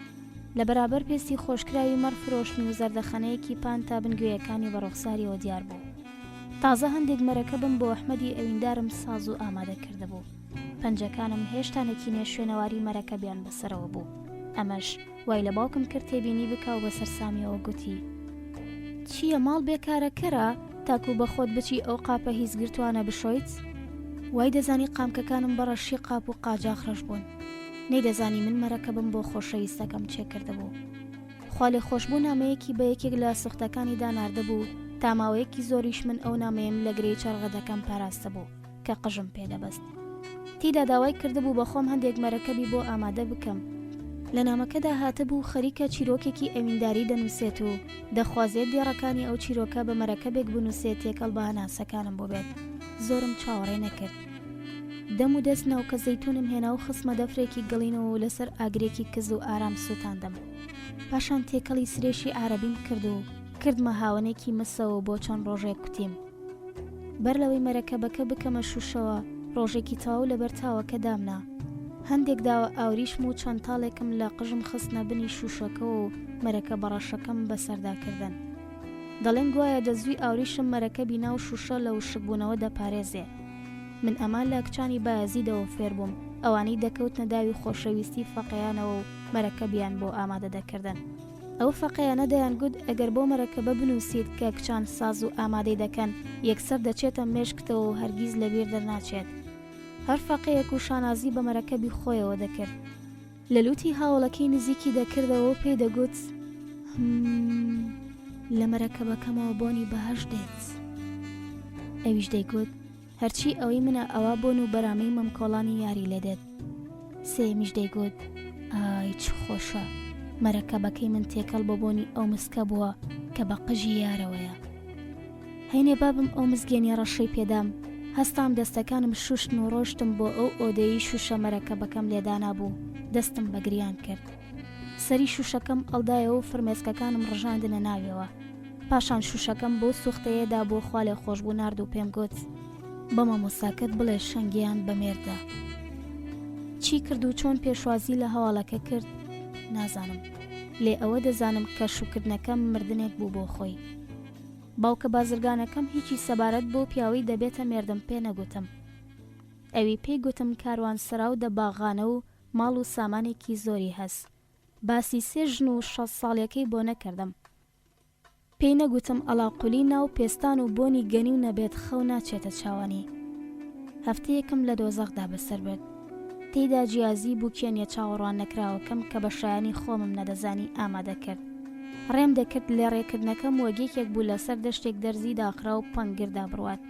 لە بەرابەر پێستی خۆشکراوی مەڕ فرۆشتن و زەردەخەنەیەکی پان تا بنگوێیەکانی بە ڕوخساریەوە دیار بوو. تازە هەندێک مەرەکە بم بۆ ئەحمەدی ئەویندارم ساز و ئامادە کرده بوو. پەنجەکانم هێشتا نەکینێ شوێنەواری مەرەکە بیان بەسەرەوە بوو. ئەمەش وای لە باوکم کرد تێبینی بکە و بەسەر سامیەوە گوتی چییە ماڵ بێکارەکەرە تاکو بە خۆت بچی ئەو قاپە هیچ گرتوانە بشۆیت؟ وای دەزانی قامکەکانم بەڕەشی قاپ و قاجاخرەش بوون. نەیدەزانی من مەرەکە بم بۆ خۆشەویستەکەم چێکرده بوو. خوا لێ خۆشبوو نامەیەکی بە یەکێک لە سوختەکانی داناردە بوو. تا ماوەیەکی زۆریش من ئەو نامەیەم لە گرەی چەرغەدەکەم پاراستە بوو کە قژم پێدەبەست. تیدا داوای کردبوو بە خۆم هەندێک مەرەکەبی بۆ ئامادە بکەم. لە نامەکەدا هاتەبوو خەریکە چیرۆکێکی ئەوینداری دەنووسێت و دەخوازێت دێڕەکانی ئەو چیرۆکە بە مەرەکەبێک بنووسێت تێکەڵ بە هەناسەکانم بۆ بێت. زۆرم چاوەڕێ نەکرد. دەم و دەست ناو کە زەیتونم هێنا و خسمە دەفرێکی گەڵینەوە و لەسەر ئاگرێکی کز و ئارام سووتاندەم. پاشان تێکەڵی سرێشی عارەبیم کرد و کردمە هاونێکی مسەوە بۆ چۆن ڕۆژێک کوتیم. بەر لەوەی مەرەکەبەکە بکەمە شوشەوە ڕۆژێکی تاو لە بەرتاوەکە دامنا. هەندێک داوە ئاوریشم و چەند تاڵێکم لە قژم خستنە بنی شوشەکە و مەرەکە بەڕەشەکەم بەسەرداکردن. دەڵێن گوایە دەزوی ئاوریشم مەرەکەبی ناو شوشە لە وشکبوونەوە دەپارێزێ. من ئەمان لە کچانی بایەزیدەوە فێر بووم ئەوانەی دەکەوتنە داوی خۆشەویستی فەقەیانەوە و مەرەکەبیان بۆ ئامادە دەکردن. ئەو فەقەیانە دەیانگوت ئەگەر بۆ مەرەکەبە بنووسیت کە کچان ساز و ئامادەی دەکەن یەکسەر دەچێتە مێشکتەوە و هەرگیز لەبیر دەرناچێت. هەر فەقەیەک و شانازی بە مەرەکەبی خۆیەوە دەکرد. لە لوتی هاوڵەکەی نزیکی دەکردەوە و پێی دەگوت لە مەرەکەبەکەمەوە بۆنی بەهەش دێت. ئەویش دەیگوت هەرچی ئەوەی منە ئەوە بۆن و بەرامەی مەمکۆڵانی یاری لێدێت. سێمیش دەیگوت ئای چ خۆشە مەرەکەبەکەی من تێکەڵ بە بۆنی ئەو مسکە بووە کە بە قژی یارەوەیە. هەینێ بابم ئەو مزگەنی ڕەشەی پێدام. هەستام دەستەکانم شوشتن و ڕۆشتم بۆ ئەو ئۆدەیی شوشە مەرەکەبەکەم لێدانا بوو. دەستم بەگریان کرد. سەری شوشەکەم ئەڵدایەوە و فرمێسکەکانم ڕژاندنە ناویەوە. پاشان شوشەکەم بۆ سوختەیەدا بۆ خوا لێ خۆشبوو نارد و پێم گوت بە مامۆستاکەت بڵێ شەنگیان بەمێردا. چی کرد و چۆن پێشوازی لە هەواڵەکە کرد نازانم. لێ ئەوە دەزانم کە شوکردنەکەم مردنێک بوو بۆ خۆی. باوکە بازرگانەکەم هیچی سەبارەت بۆ پیاوەی دەبێتە مێردم پێ نەگوتم. ئەوی پێی گوتم کاروان سراو دە باغانە و ماڵ و سامانێکی زۆری هەست. باسی 3 ژن و 6 ساڵیەکەی بۆ نەکردم. پێی نەگوتم ئەلاقولی ناو پێستان و بۆنی گەنی و نەبێت خەو ناچێتە چاوانی. هەفتەیەکم لە دۆزەخدا بەسەر برد. تێیدا جیازی بوو کێنیە چاوەڕوان نەکراوەکەم کە بە شایانی خۆمم نەدەزانی ئامادە کرد. ڕێم دەکرد لێ ڕێکردنەکەم وەگێکێک بوو لەسەر دەشتێک دەرزی داخرا و پەنگردا بڕوات.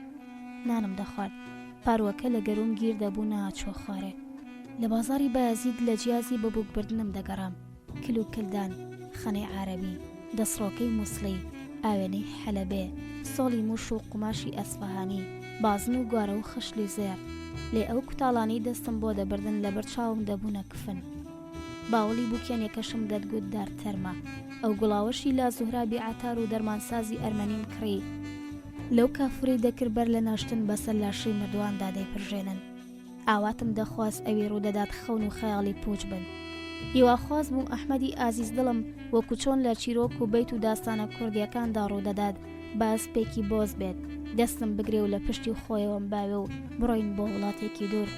نانم دەخوارد. پاروەکە لە گەروم گیر دەبوو ناچۆ خوارێ. لە بازاری بایەزید لە جیازی بەبووکبردنم دەگەڕام. کل و کلدان، خەنەی عارەبی، دەسڕۆکەی مووسڵی، ئاوێنەی حەلەبێ، سۆڵی موش و قوماشی ئەسفەهانی، بازن و گوارە و خشلی زێر. لێ ئەو کوتاڵانی دەستم بۆ دەبردن لەبەر چاوم دەبوونە کفن. باوڵی بووکێنێکەشم دەتگوت دارتەرمە. ئەو گوڵاوەشی لا زوهرابی عتار و دەرمانسازی ئەرمەنیم کڕی. لەو کافوری دەکرد بەر لە ناشتن بەسەر لاشەی مردواندا دەیپڕژێنن. ئاواتم دەخواست ئەوی ڕوودەدات خەون و خەیاڵی پوچ بن. هیواخواز بوو ئەحمەدی ئازیز دڵم وەکو چۆن لە چیرۆک و بەیت و داستانە کوردیەکاندا ڕوودەدات باسپێکی بۆز بێت. دەستم بگرێ و لە پشتی خۆیەوەم باوێ و بڕۆین بۆ وڵاتێکی دوور.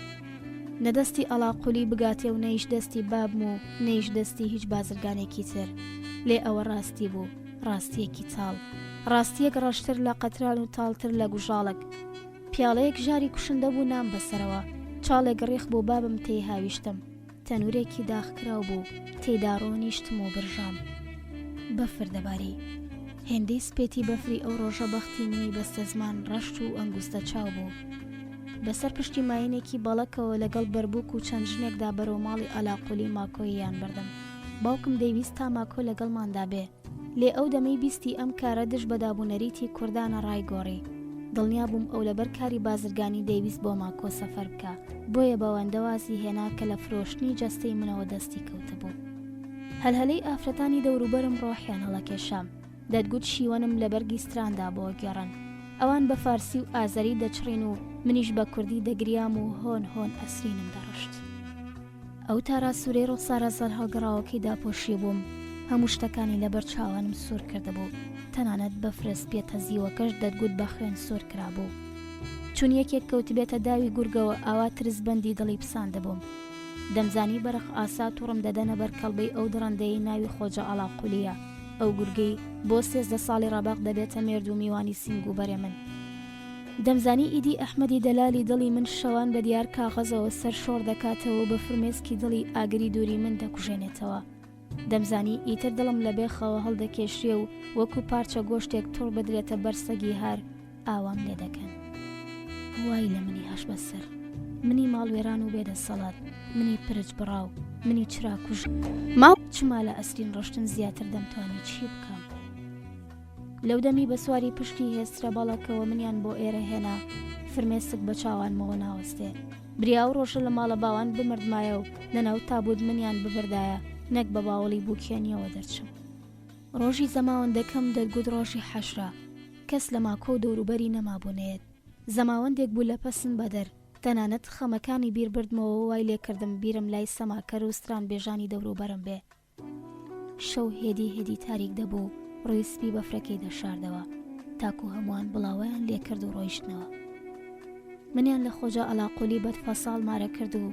نەدەستی ئەلاقولی بگاتێ و نەیش دەستی بابم و نەیش دەستی هیچ بازرگانێکی تر. لێ ئەوە ڕاستی بوو، ڕاستیەکی تاڵ. ڕاستیەک ڕەشتر لە قەتران و تاڵتر لە گوژاڵک. پیاڵەیەک ژاری کوشندە بوو نام بەسەرەوە. چاڵێک ڕێخ بۆ بابم تێی هاویشتم. تەنورێکی داخکراو بوو تێیدا ڕۆنیشتم و برژام. بەفر دەباری. هێندەی سپێتی بەفری ئەو ڕۆژە بەختی منی بەستە زمان ڕەشت و ئەنگوستە چاو بوو. بەسەر پشتی ماینێکی بەڵەکەوە لەگەڵ بەربووک و چەند ژنێکدا بەرەو ماڵی ئەلاقولی ماکۆییان بردم. باوکم دەیویست تا ماکۆ لەگەڵماندا بێ. لێ ئەو دەمەی بیستی ئەم کارە دش بە دابوونەریتی کوردانە ڕایگۆڕی. دڵنیا بووم ئەو لەبەر کاری بازرگانی دەیویست بۆ ماکۆ سەفەر بکە، بۆیە بەوەندەوازی هێنا کە لە فرۆشتنی جەستەی منەوە دەستی کەوتبوو. هەلهەلەی ئافرەتانی دەوروبەرم ڕۆحیان هەڵەکێشام، دەتگوت شیوەنم لە بەرگی ستراندا بۆ گەڕن. ئەوان بە فارسی و ئازەری دەچڕین و منیش بە کوردی دەگریام و هۆن هۆن ئەسرینم دەڕشت. ئەو تارا سوورەی ڕوخسارە زەر هەڵگەڕاوەکەی داپۆشی بووم، هەموو شتەکانی لەبەر چاوانم سوور کردبوو، تەنانەت بە فرست بێتە زیوەکەش دەتگوت بە خوێن سوور کرابوو. چون یەکێک کەوت بێتە داوی گورگەوە ئاوا ترسبەندی دڵی پساندەبووم. دەمزانی بەرەخ ئاسا تووڕم دەدەنە بەر کەڵبەی ئەو دڕندەی ناوی خۆجە ئاڵاقولیە، ئەو گورگەی بۆ 13 ساڵی ڕەباق دەبێتە مێرد و میوانی سینگ و بەرێ من. دەمزانی ئیدی ئەحمەدی دەلالی دڵی من شەوان بە دیار کاغەزەوە سەر شۆڕ دەکاتەوە بە فرمێسکی دڵی ئاگری دووری من دەکوژێنێتەوە. دەمزانی ئیتر دڵم لە بێخەوە هەڵدەکێشێ و وەکو پارچە گۆشتێک توڕ بدرێتە بەرسەگی هەر ئاوام لێ دەکەن. وای لە منی هەش بەسەر، منی ماڵوێران و بێدەسەڵات، منی پرج بڕاو، منی چراکوژ ماو چما لە ئەسرین ڕۆشتن زیاتر دەمتوانی چی بکەم. لەو دەمی بە سواری پشتی هێسترە بەڵەکەوە منیان بۆ ئێرە هێنا، فرمێسک بە چاوانمەوە ناوەستێ. بریا و ڕۆژە لە ماڵە باوان بمردمایە و لەناو تابوت منیان ببردایە، نەک بە باوەڵی بووکێنیەوە دەرچم. ڕۆژی زەماوەندەکەم دەرگوت ڕۆژی حەشرا، کەس لە ماکۆ و دەوروبەری نەمابوونێت. زەماوەندێک بوو لە پەسن بەدەر، تەنانەت خەمەکانی بیر بردمەوە وای لێکردم بیرم لای سەماکەر و ستران بێژانی دەوروبەرم بێ. شەو هێدی تاریک دەبوو، ڕووی سپی بەفرەکەی دەشاردەوە، تاکو هەمووان بڵاویان لێکرد و ڕۆیشتنەوە. منیان لە خۆجە ئەلاقولی بەدفەساڵ مارە کرد و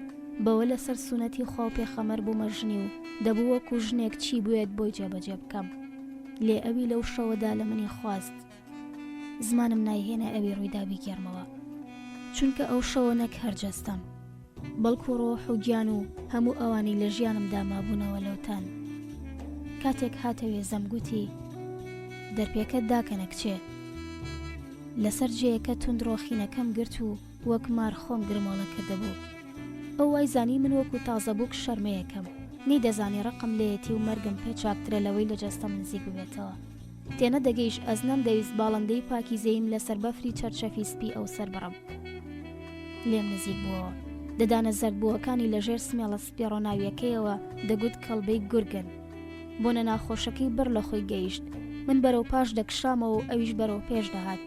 بەوە لەسەر سونەتی خوا و پێخەمەر بوومە ژنی و دەبوو وەکو ژنێک چی بوێت بۆی جێبەجێ بکەم. لێ ئەوی لەو شەوەدا لە منی خواست، زمانم نایهێنە ئەوی ڕوویدا بیگەرمەوە، چونکە ئەو شەوە نەک هەرجەستەم، بەڵکو ڕۆح و گیان و هەموو ئەوانی لە ژیانمدا مابوونەوە لەوتان. کاتێک هاتەوێ زەمگوتی دەرپێکت داکەنە کچێ. لەسەر جێیەکە توندڕۆخینەکەم گرت و وەک مار خۆم گرمۆڵە کردەبوو. ئەو وای زانی من وەکو تازە بووک شەرمەیەکەم، نی دەزانی ڕقم لێتی و مەرگم پێ چاپترە لەوەی لە جەستەم نزیک ببێتەوە. تێنە دەگەیش ئەزنەم دەویست باڵندەی پاکیزەیم لەسەر بەفری چەرچەفی سپی ئەو سەر بڕم. لێم نزیک بووەوە، دەدانە زەردبووەکانی لەژێر سمێڵە سپی ڕۆناویەکەیەوە دەگوت کەڵبەی گورگن. بۆنە ناخۆشەکەی بڕ لە خۆی گەیشت، من بەرەو پاش دەکشامەوە و ئەویش بەرەو پێش دەهات.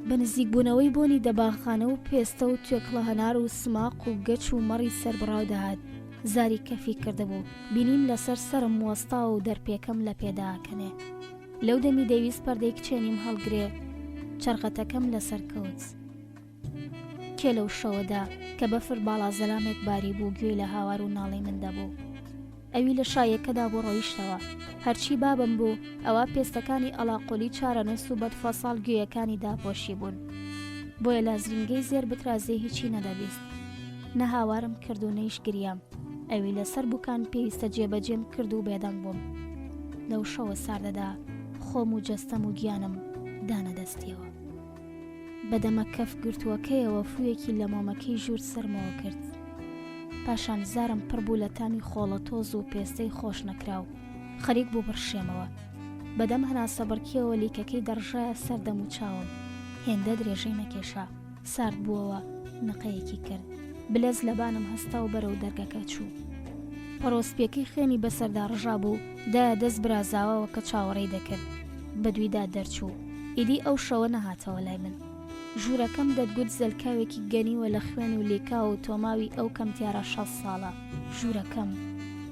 بە نزیکبوونەوەی بۆنی دەباغخانە و پێستە و توێکڵە هەنار و سماق و گەچ و مەڕی سەربڕاو دەهات. زاری کەفی کردبوو، بینیم لەسەر سرم وەستا و دەرپێکم لە پێداکەنێ. لەو دەمی دەویست پەردەی کچێنیم هەڵگرێ، چەرخەتەکەم لەسەر کەوت. کێ لەو شەوەدا کە بەفر باڵا زەلامێک باری بوو گوێی لە هاوار و ناڵی من دەبوو. ئەوی لە شایەکەدا بۆ ڕۆیشتەوە، هەرچی بابم بوو ئەوە پێستەکانی ئەلاقۆلی چارەنووس و بەدفەساڵ گوێیەکانی داپۆشی بوون، بۆیە لە زرینگەی زێر بترازێ هیچی نەدەبیست. نە هاوارم کرد و نەیش گریام، ئەوی لەسەر بووکان پێویستە جێبەجێم کرد و بێدەنگ بووم. لەو شەوە ساردەدا خۆم و جەستەم و گیانم دانەدەستیەوە. بەدەمە کەف گرتووەکەیەوە فوویەکی لە مۆمەکەی ژوور سەرمەوە کرد. پاشان زارم پڕ بوو لە تامی خۆڵە تۆز و پێستەی خۆش نەکراو، خەریک بوو بڕشێمەوە. بەدەم هەناسە بڕکیەوە لیکەکەی دەڕژایە سەردەم و چاوم، هێندە درێژەی نەکێشا، سارد بووەوە، نقەیەکی کرد، بلەز لەبانم هەستا و بەرەو دەرگەکە چوو. پەرۆسپێکەی خوێنی بەسەردا ڕژا بوو، دایە دەست برازاوەوە کە چاوەڕێی دەکرد، بەدویدا دەرچوو. ئیدی ئەو شەوە نەهاتەوە لای من. ژوورەکەم دەتگوت زەلکاوێکی گەنیوە لە خوێن و لێکا و تۆماوی ئەو کەمتیارە 6 ساڵە. ژوورەکەم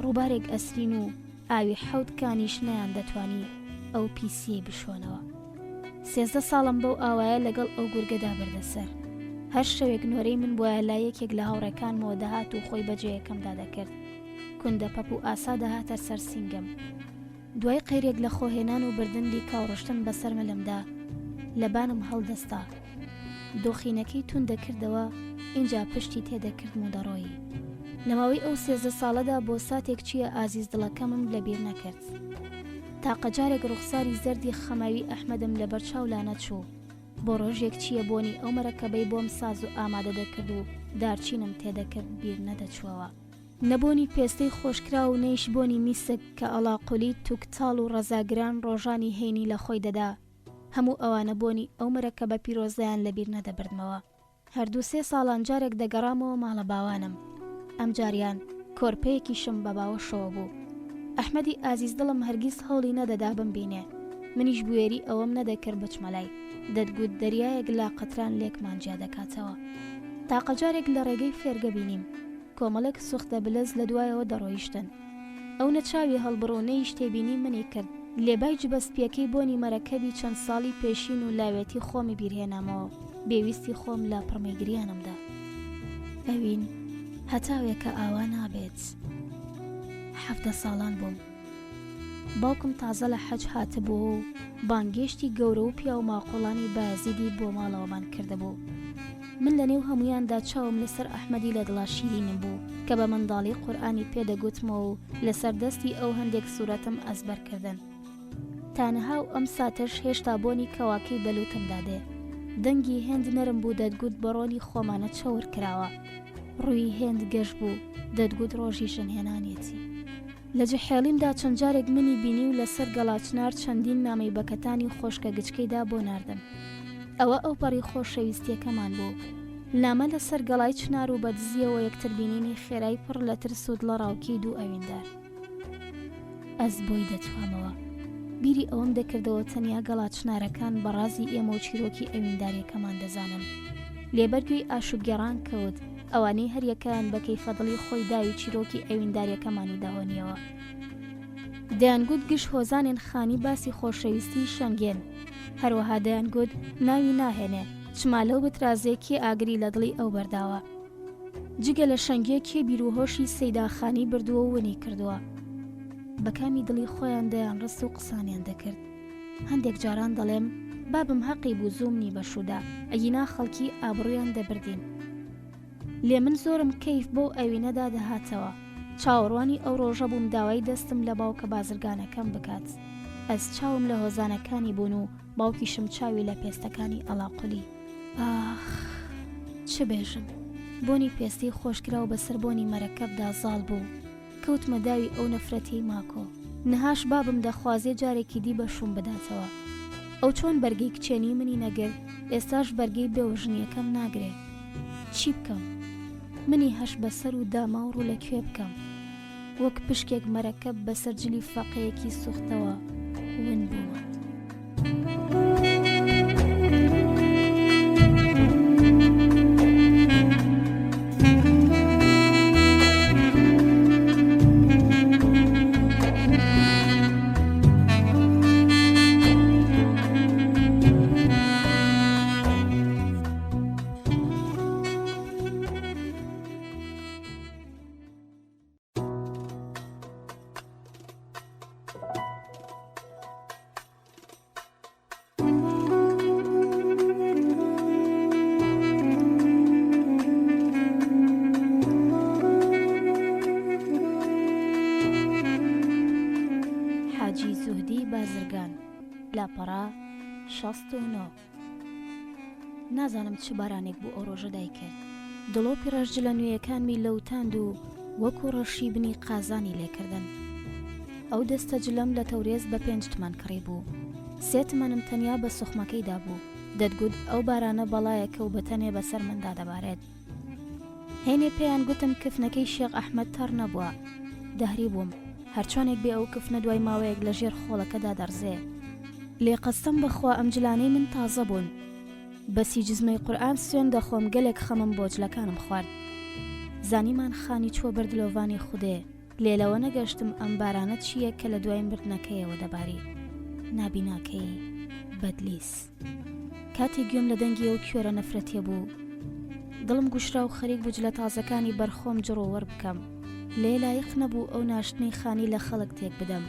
ڕووبارێک ئەسرین و ئاوی حەوت کانیش نەیان دەتوانی ئەو پیسیەی بشۆنەوە. 13 ساڵم بەو ئاوایە لەگەڵ ئەو گورگەدا بردەسەر. هەر شەوێک نۆرەی من بۆیە لای یەکێک لە هاوڕێکانمەوە دەهات و خۆی بەجێیەکەمدا دەکرد. کوندە پەپ و ئاسا دەهاتە سەر سینگم. دوای قەیرێک لە خۆهێنان و بردننی کاوڕشتن بەسەر مەلمدا لەبانم هەڵدەستا. دۆخینەکەی تون دەکردەوە، اینجا پشتی تێدەکرد مۆدەڕۆیی. لەماوەی ئەو 13 ساڵەدا بۆ ساتێک چییە ئازیز دڵەکەمم لەبیر نەکرد. تاقە جارێک ڕوخساری زەردی خەماوی ئەحمەدم لە بەرچاو لا نەچوو. بۆ ڕۆژێک چییە بۆنی ئەو مەرەکەبەی بۆم ساز و ئامادە دەکرد و دارچینم تێدەکرد بیر نەدەچووەوە. نەبوونی پێستەی خۆشکرا و نەیش بۆنی میسک کە ئەلاقولی توکتاڵ و ڕەزاگران ڕۆژانی هەینی لە خۆی دەدا. هەموو ئەوانە بۆنی ئەو مەرەکەبە پیرۆزەیان لەبیر نەدەبردمەوە. هەردوو 3 ساڵان جارێک دەگەڕامەوە ماڵە باوانم. ئەم جاریان کۆرپەیەکیشم بە باوەشەوە بوو. ئەحمەدی ئازیز دڵم هەرگیز هەوڵی نەدەدا بمبینێ. منیش بوێری ئەوەم نەدەکرد بچمەلای. دەتگوت دەریایەک لا قەتران لێکمان جیا دەکاتەوە. تاقە جارێک لە ڕێگەی فێرگە بینیم. کۆمەڵێک سوختە بلەز لە دوایەوە دەڕۆیشتن. ئەو نەچاوی هەڵبڕۆنەیش تێبینی منی کرد. لێبای جبەستپیەکەی بۆنی مەرەکەبی چەند ساڵی پێشین و لاوێتی خۆمی بیرهێنامەوە. بێویستی خۆم لە پڕمەیگریانمدا. ئەوین هەتاوێکە ئاوا نابێت. 17 ساڵان بووم. باوکم تازە لە حەج هاتبوو و بانگێشتی گەورە و پیا و ماقۆڵانی بایەزیدی بۆ ماڵەوەمان کردبوو. من لە نێو هەمویاندا چاوم لەسەر ئەحمەدی لە دڵا شیرینم بوو کە بە منداڵی قورئانی پێدەگوتمەوە و لەسەر دەستی ئەو هەندێک سوورەتم ئەزبەرکردن. تانەها و ئەم ساتەش هێشتا بۆنی کەواکەی بەلوتمدا دێ. دەنگی هێند نەرم بوو دەتگوت بەڕۆنی خۆمانە چەور کراوە. ڕووی هێند گەشت بوو دەتگوت ڕۆژی ژنهێنانێتی. لە جەحێڵیمدا چەند جارێک منی بینی و لەسەر گەڵاچنار چەندین نامەی بەکەتانی خۆشکە گچکەیدا بۆ ناردم. ئەوە ئەو پەڕی خۆشەویستیەکەمان بوو. نامە لەسەر گەڵای چنار و بەدزیەوە یەکتر بینینی خێرای پڕ لە ترس و دڵە ڕاوکی دوو ئەویندار. ئەس بۆی دەتوامەوە. بیری ئەوەم دەکردەوە تەنیا گەڵاچنارەکان بەڕازی ئێمە و چیرۆکی ئەوینداریەکەمان دەزانن. لێبەرگوی ئاشوگێڕان کەوت ئەوانەی هەریەکەیان بە کەیفەدڵی خۆی داوی چیرۆکی ئەوینداریەکەمانی داوەنیەوە. دەیانگوت گشت هۆزانێن خانی باسی خۆشەویستی شەنگێن. هەروەها دەیانگوت ناوی ناهێنێ چما لەو بترازێکی ئاگری لە دڵی ئەو بەرداوە. جگە لە شەنگێکی بیرروهۆشی سەیداخانی بردووە و ونی کردووە. بەکامی دڵی خۆیان دەیان ڕست و قسانیان دەکرد. هەندێک جاران دەڵێم بابم حەقی بوو زوومنی بەشودا ئەگینا خەڵکی ئابڕویان دەبردین. لێ من زۆرم کەیف بۆ ئەوینەدا دەهاتەوە. چاوەڕوانی ئەو ڕۆژە بووم داوای دەستم لە باوکە بازرگانەکەم بکات. ئەس چاوم لە هۆزانەکانی بوون و باوکیشم چاوی لە پێستەکانی ئەلاقولی. ئاخ چ بێژم. بۆنی پێستی خۆشکراو بەسەر بۆنی مەرەکەبدا زاڵ بوو. کەوتمە داوی ئەو نەفرەتی ماکۆ. نەهاش بابم دەخوازێ جارێکی دی بەشوم بداتەوە. ئەو چۆن بەرگەی کچێنی منی نەگرت ئێستاش بەرگەی بێوژنیەکەم ناگرێ. چی بکەم؟ منی هەش بەسەر و داما و ڕوو لەکوێ بکەم؟ وەک پشکێک مەرەکەب بەسەر جلی فەقەیەکی سوختەوە ون بووە. بازرگان لاپەڕا 69. نازانم چ بارانێک بوو ئەو ڕۆژە دایکرد. دڵۆپی ڕەشجلە نوێیەکانمی لەوتاند و وەکو ڕەشی بنی قازانی لێکردن. ئەو دەستە جلەم لە تەورێز بە 5 تمان کڕی بوو. 3 تمەنم تەنیا بە سوخمەکەیدا بوو. دەتگوت ئەو بارانە بەڵایەکە و بەتەنێ بەسەر مندا دەبارێت. هێنێ پێیان گوتم کفنەکەی شێخ ئەحمەد تەڕ نەبووە. دەهری بووم. هەرچۆنێک بێ ئەو کفنە دوای ماوەیەک لە ژێر خۆڵەکەدا دەڕزێ. لێ قەستەم بەخوا ئەم جلانەی من تازە بوون. بەسی جزمەی قورئان سوێن دەخۆم گەلێک خەمم بۆ جلەکانم خوارد. زانیمان خانی چوە بەردلۆڤانی خودێ. لێلەوە نەگەشتم ئەم بارانە چییە کە لە دوای مردنەکەیەوە دەباری. نابیناکەی بەدلیس. کاتێک گوێم لە دەنگی ئەو کوێرە نەفرەتیە بوو. دڵم گوشرا و خەریک بوو جلە بەرخۆم جڕۆوەر بکەم. لێ لایق نەبوو ئەو ناشتنەی خانی لە خەڵک تێک بدەم.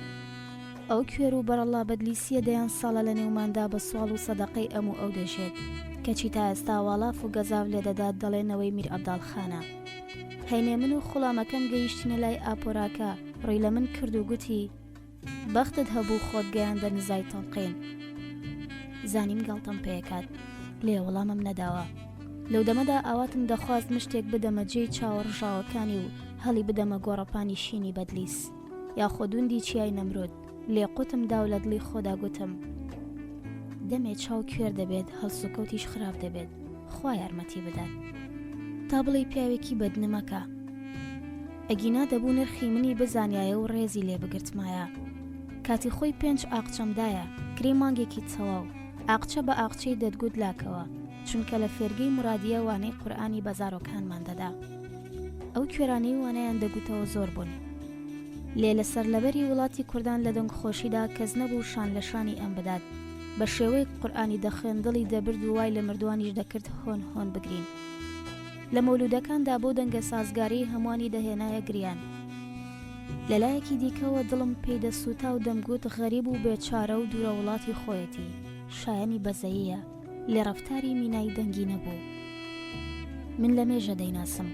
ئەو کوێر و بەرەڵا بەدلیسیە دەیان ساڵە لە نێوماندا بە سوال و سەدەقەی ئەم و ئەو دەژێت کەچی تا ئێستا واڵاف و گەزاو لێدەدات دەڵێنەوەی میر عەبداڵخانە. هەینێ من و خوڵامەکەم گەیشتنە لای ئاپۆراکە ڕێی لە من کرد و گوتی بەختت هەبوو خۆت گەیاندە نزای تەڵقین. زانیم گاڵتەم پێکات. لێ وەڵامم نەداوە. لەو دەمەدا ئاواتم دەخواست مشتێک بدەمە جێی چاوەڕژاوەکانی و هەڵی بدەمە گۆڕەپانی شینی بەدلیس یاخۆ دوندی چیای نەمرود. لێ قوتم دا و لە دڵی خۆدا گوتم دەمێ چاو کوێر دەبێت هەڵسوکەوتیش خراپ دەبێت خوا یارمەتی بدات تا بڵێ پیاوێکی بەدنمەکە ئەگینا دەبوو نرخی منی بزانایە و ڕێزی لێ بگرتمایە کاتی خۆی 5 ئاقچەمدایە کرێ مانگێکی تەواو ئاقچە بە ئاقچەی دەتگوت لاکەوە چونکە لە فێرگەی مرادیە وانەی قورئانی بەزارۆکانمان دەدا ئەو کوێرانەی وانەیان دەگوتەوە زۆر بوون لێ لەسەر لەبەری وڵاتی کوردان لە دەنگ خۆشیدا کەس نەبوو شان لە شانی ئەم بدات بە شێوەیەک قورئانی دەخوێن دڵی دەبرد و وای لە مردوانیش دەکرد هۆن هۆن بگرین لە مەولودەکاندا بۆ دەنگە سازگاری هەمووانی دەهێنایە گریان لەلایەکی دیکەوە دڵم پێی دەسووتا و دەمگوت غەریب و بێچارە و دوورە وڵاتی خۆیەتی شایەنی بەزەییە لێ ڕەفتاری مینای دەنگی نەبوو من لە مێژە دەیناسم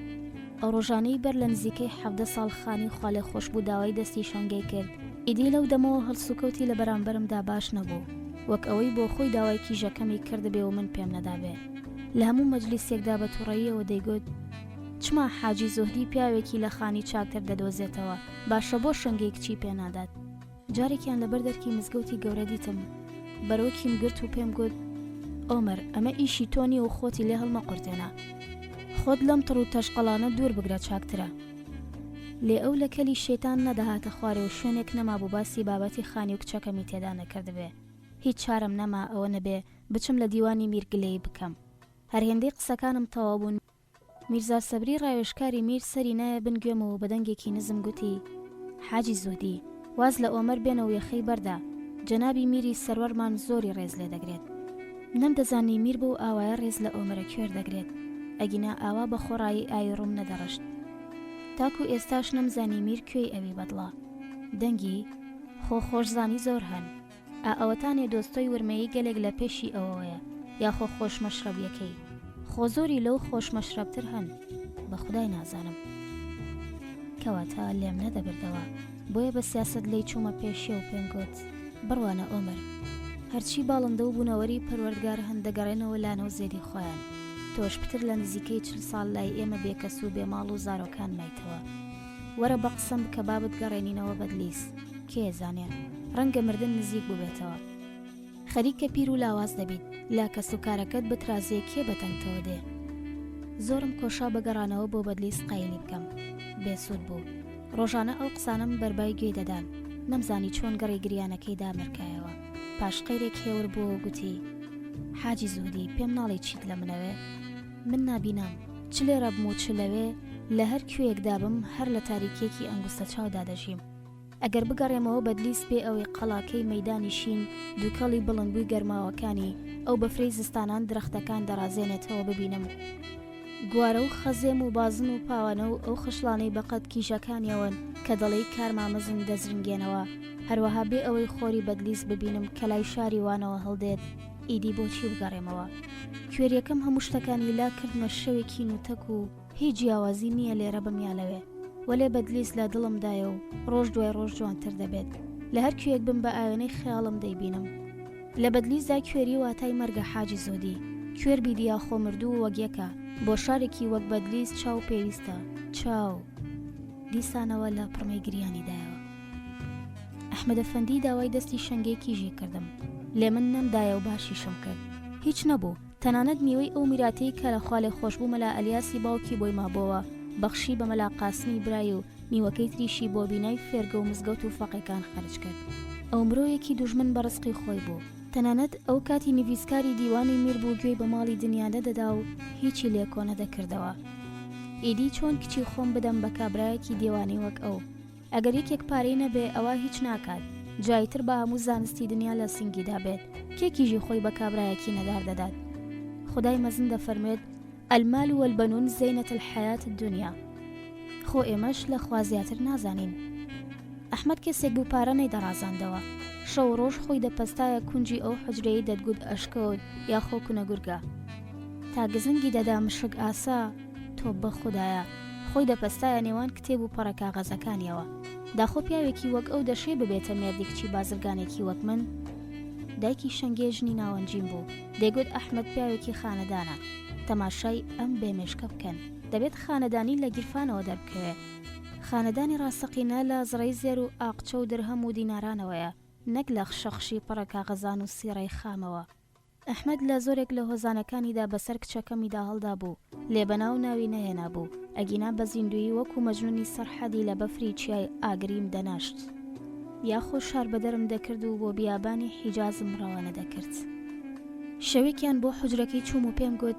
ئەو ڕۆژانەی بەر لە نزیکەی 17 ساڵ خانی خوا لێ خۆش بوو داوای دەستی شەنگەی کرد ئیدی لەو دەمەوە هەڵسوکەوتی لە بەرامبەرمدا باش نەبوو وەک ئەوەی بۆ خۆی داوای کیژەکەمی کردبێ و من پێم نەدابێ لە هەموو مەجلیسێکدا بە تووڕەییەوە دەیگوت چما حاجی زۆهدی پیاوێکی لە خانی چاکتر دەدۆزێتەوە باشە بۆ شەنگەی کچی پێنادات جارێکیان لەبەر دەرکی مزگەوتی گەورە دیتم بەرەوەکیم گرت و پێم گوت ئۆمەر ئەمە ئیشی تۆنی و خۆتی لێ هەڵمە قورتێنە خۆت لەم تڕ و تەشقەڵانە دوور بگرە چاکترە لێ ئەو لە کەلی شێتان نەدەهاتە خوارێ و شوێنێک نەما بوو باسی بابەتی خانی و کچەکەمی تێدا نەکردبێ هیچ چارەم نەما ئەوە نەبێ بچم لە دیوانی میرگلەی بکەم هەرهێندەی قسەکانم تەواو بوون میرزا سەبری ڕاوێژکاری میر سەری نایە بنگوێمەوە بەدەنگێکی نزم گوتی حاجی زۆدی واز لە ئۆمەر بێنە و یەخەی بەردا جەنابی میری سەروەرمان زۆری ڕێز لێ دەگرێت نەم دەزانی میر بۆ ئاوایە ڕێز لە ئۆمەرە کوێر دەگرێت ئەگینا ئاوا بە خۆڕایی ئاوی ڕوم نەدەڕشت تاکو ئێستاش نەمزانی میر کوێی ئەوی بەدڵە دەنگی خۆشزانی زۆر هەن ئەوەتانێ دۆستۆی ورمەیی گەلێک لە پێشی ئەوەیە یاخۆ خۆشمەشرەبیەکەی خۆ زۆری لەو خۆشمەشرەبتر هەن بە خودای نازانم کەواتە لێم نەدەبردەوە بۆیە بە سیاست لی چوومە پێشێ و پێم گوت بڕوانە ئۆمەر هەرچی باڵندە و بوونەوەری پەروەردگار هەندەگەڕێنەوە لانە و زێدی خۆیان تۆش پتر لە نزیکەی 40 ساڵ لای ئێمە بێکەس و بێماڵ و زارۆکان مایتەوە وەرە بە قسەم کە بابت گەڕێنینەوە بەدلیس کێزانێ ڕەنگە مردن نزیک ببێتەوە خەریکە پیر و لاواز دەبیت لا کەس و کارەکەت بترازێ کێ بەتەنگتەوە دێ زۆرم کۆشا بەگەڕانەوە بۆ بەدلیس قایلی بکەم بێسوود بوو ڕۆژانە ئەو قسانم بەربای گوێ دەدان نەمزانی چۆن گەڕی گریانەکەی دامرکایەوە پاش قەیرێک هێور بووە گوتی حاجی زودی پێم ناڵێ چیت لە منەوێ من نابینام چ لێرە بم و چ لەوێ لە هەر کوێیەکدا بم هەر لە تاریکێکی ئەنگوستە چاودا دەژیم ئەگەر بگەڕێمەوە بەدلیس بێ ئەوەی قەڵاکەی مەیدانی شین دووکەڵی بڵندبووی گەرماوەکانی ئەو بەفرەی زستانان درەختەکان دەڕازێنێتەوە ببینم گوارە و خەزێم و بازن و پاوانە و ئەو خشلانەی بەقەت کیژەکانیەوەن کە دەڵێی کارمامەزن دەزرنگێنەوە هەروەها بێ ئەوەی خۆری بەدلیس ببینم کە لای شاری وانەوە هەڵدێت ئیدی بۆچی بگەڕێمەوە کوێریەکەم هەموو شتەکانی لا کردمە شەوێکی نوتەک و هیچ جیاوازی نییە لێرە بمیالەوێ وەلێ بەدلیس لە دڵمدایە و ڕۆژ دوای ڕۆژ جوانتر دەبێت لە هەر کوێک بم بە ئاوێنەی خەیاڵم دەیبینم لە بەدلیسدا کوێری واتای مەرگە حاجی زۆدی کوێر بیدیا خۆ مردوو وەگیەکە بۆ شارێکی وەک بەدلیس چاو پێویستە چاو دیسانەوە لە پڕمەی گریانیدایەوە ئەحمەد ئەفەندی داوای دەستی شەنگەی کیژی کردم لێ من نەمدایە و باشیشم کرد هیچ نەبوو تەنانەت میوەی ئەو میراتەی کە لەخوا لێ خۆشبوو مەلا ئەلیاسی باوکی بۆی مابۆوە بەخشی بە مەلا قاسمی برای و میوەکەی تریشی بۆ بینای فێرگە و مزگەوت و فەقێکان خەرج کرد ئەو مرۆیەکی دوژمن بە ڕزقی خۆی بوو تەنانەت ئەو کاتی نویسکاری دیوانی میر بوو گوێی بە ماڵی دنیادا دەدا و هیچی لێ کۆ نەدەکردەوە ئیدی چۆن کچی خۆم بدەم بە کابرایەکی دیوانی وەک ئەو ئەگەر یەکێک پارەی نەبێ ئەوە هیچ ناکات جایتر بە هەموو زانستی دنیا لە سنگیدا بێت کێکیژی خۆی بە کابرایەکی نەدار دەدات خدای مەزن دەفەرمێت المال والبنون زینة الحياة الدنيا خۆ ئێمەش لە خوا زیاتر نازانین ئەحمەد کەسێک بوو پارە نەیدەڕازاندەوە شەو ڕۆژ خۆی دەپەستایە کونجی ئەو حجرەی دەتگوت ئەشکەوت یا خۆ کونەگورگە تا گزنگی دەدا مشک ئاسا تۆ بە خوددایە خۆی دەپەستایە نێوان کتێب و پەڕە کاغەزەکانیەوە داخۆ پیاوێکی وەک ئەو دەشێ ببێتە مێردی کچی بازرگانێکی وەک من دایکی شەنگێژنی ناوەنجیم بوو دەیگوت ئەحمەد پیاوێکی خانەدانە تەماشای ئەم بێمێشکە بکەن دەبێت خانەدانی لە گیرفانەوە دەربکەوێ خانەدانی ڕاستەقینە لە زڕەی زێر و ئاقچە و درهەم و دینارانەوەیە نەک لە خشەخشی پەڕە کاغەزان و سیڕەی خامەوە ئەحمەد لە زۆرێک لە هۆزانەکانیدا بەسەر کچەکەمیدا هەڵدا بوو، لێبەناو ناوی نەهێنا بوو، ئەگینا بە زیندویی وەکو مەجنونی سەرحەدی لە بەفری چیای ئاگریم دەناشت، یاخۆ شار بەدەرم دەکرد و بۆ بیابانی حیجازم ڕەوانە دەکرد. شەوێکیان بۆ حوجرەکەی چووم و پێم گوت: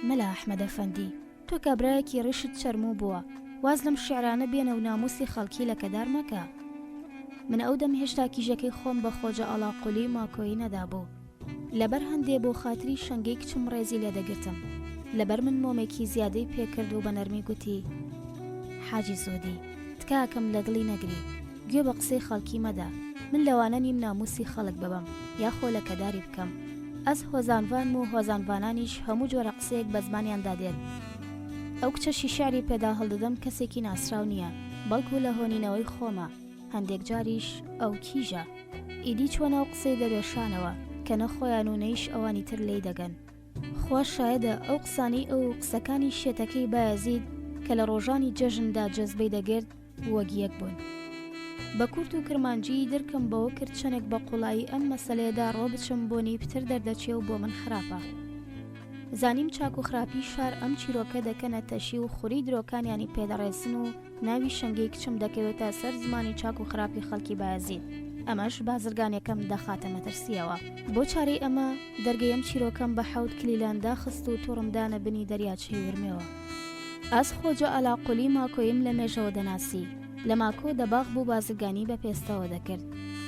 مەلا ئەحمەد ئەفەندی، تۆ کابرایەکی ڕشت چەرموو بووە، واز لەم شیعرانە بێنە و ناموسی خەڵکی لەکەدار مەکە. من ئەو دەم هێشتا کیژەکەی خۆم بە خۆجە ئەڵاقولی ماکۆیی نەدابوو، لەبەر هەندێ بۆ خاتری شەنگەی کچم ڕێزی لێ دەگرتم، لەبەر من مۆمێکی زیادەی پێکرد و بە نەرمی گوتی: حاجی زۆدی، تکاکەم لە دڵی نەگری، گوێ بە قسەی خەڵکی مەدا، من لەوانە نیم ناموسی خەڵک ببەم یاخۆ لەکەداری بکەم. ئەس هۆزانڤانم و هۆزانڤانانیش هەموو جۆرە قسەیەک بە زمانیاندا دێت. ئەو کچەشی شعری پێدا هەڵدەدەم کەسێکی ناسراو نییە، بەڵکو لە هۆنینەوەی خۆمە، هەندێک جاریش ئەو کیژە. ئیدی چوە ناو قسەی دەرێشانەوە کە نەخۆیان و نەیش ئەوانی تر لی دەگەن. خوا شایەدە ئەو قسانی ئەو قسەکانی شێتەکەی بایەزید کە لە ڕۆژانی جەژندا جەزبەی دەگرت وەک یەک بوون. بە کورت و کرمانجی درکم بەوە کرد چەنێک بە قوڵایی ئەم مەسەلەیەدا ڕۆ بچم بۆنی پتر دەردەچێ و بۆ من خراپە. زانیم چاک و خراپی شار ئەم چیرۆکە دەکەنە تەشی و خوری درۆکانیانی پێدەڕێسن و ناوی شەنگەی کچم دەکەوێتە سەر زمانی چاک و خراپی خەڵکی بایەزید. ئەمەش بازرگانێکم دەخاتە مەترسیەوە. بۆ چارەی ئەمە دەرگەی ئەم چیرۆکەم بە حەوت کلیلان داخست و تووڕمدانە بنی دەریاچەی ورمێەوە. ئەس خۆجە ئەلاقولی ماکۆیم لە مێژەوە دەناسی، لە ماکۆ دەباغ بوو بازرگانی بە پێستەوە دەکرد.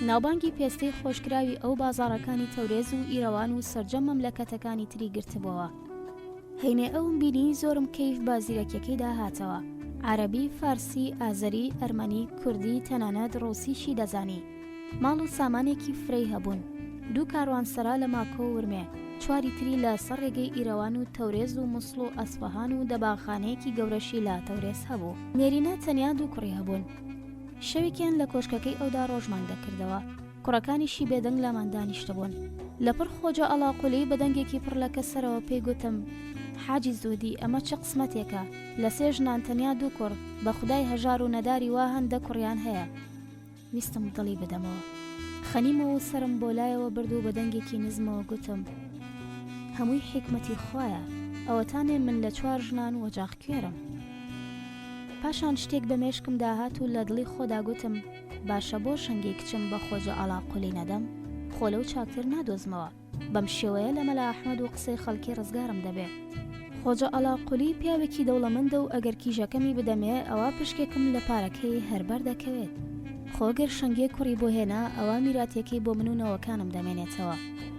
ناوبانگی پێستەی خۆشکراوی ئەو بازاڕەکانی تەورێز و ئیرەوان و سەرجەم مەملەکەتەکانی تری گرتبەوە. هەینێ ئەوم بینی زۆرم کەیف بازیرەکیەکەیدا هاتەوە. عەرەبی، فارسی، ئازەری، ئەرمەنی، کوردی، تەنانەت ڕۆسیشی دەزانی. ماڵ و سامانێکی فرەی هەبوون. 2 کاروانسەرا لە ماکۆ ورمێ، 4 تری لە سەر ڕێگەی ئیرەوان و تەورێز و موسڵ و ئەسفەهان و دەباخانەیەکی گەورەشی لە تەورێز هەبوو. نێرینە تەنیا 2 کوڕی هەبوون. شەوێکیان لە کۆشکەکەی ئەودا ڕۆژمان دەکردەوە، کوڕەکانیشی بێدەنگ لامان دانیشتبوون. لەپڕ خۆجە ئەلاقولی بەدەنگێکی پڕ لە کەسەرەوە پێی گوتم: حاجی زودی، ئەمە چه قسمەتێکە؟ لە 3 ژنان تەنیا 2 کوڕ، بە خودای هەژار و نەداری وا هەندە کوڕیان هەیە. ویستم دڵی بدەمەوە. خەنیمەوە سرم بۆ لایەوە برد و بەدەنگێکی نزمەوە گوتم: هەمووی حکمەتی خوایە، ئەوەتانێ من لە 4 ژنان وەجاق کوێرم. پاشان شتێک بە مێشکم داهات و لە دڵی خۆدا گوتم: باشە بۆ شەنگی کچم بە خۆجە ئەلاقولی نەدەم، خۆ لەو چاکتر نادۆزمەوە، بەم شێوەیە لە مەلا ئەحمەد و قسەی خەڵکی ڕزگارم دەبێ. خۆجە ئەلاقولی پیاوێکی دەوڵەمەندە و ئەگەر کیژەکەمی بدەمێ ئەوە پشکێکم لە پارەکەی هەربەر دەکەوێت. خۆگەر شەنگێ کوڕی بۆ هێنا ئەوە میراتێکی بۆ من و نەوەکانم دەمێنێتەوە.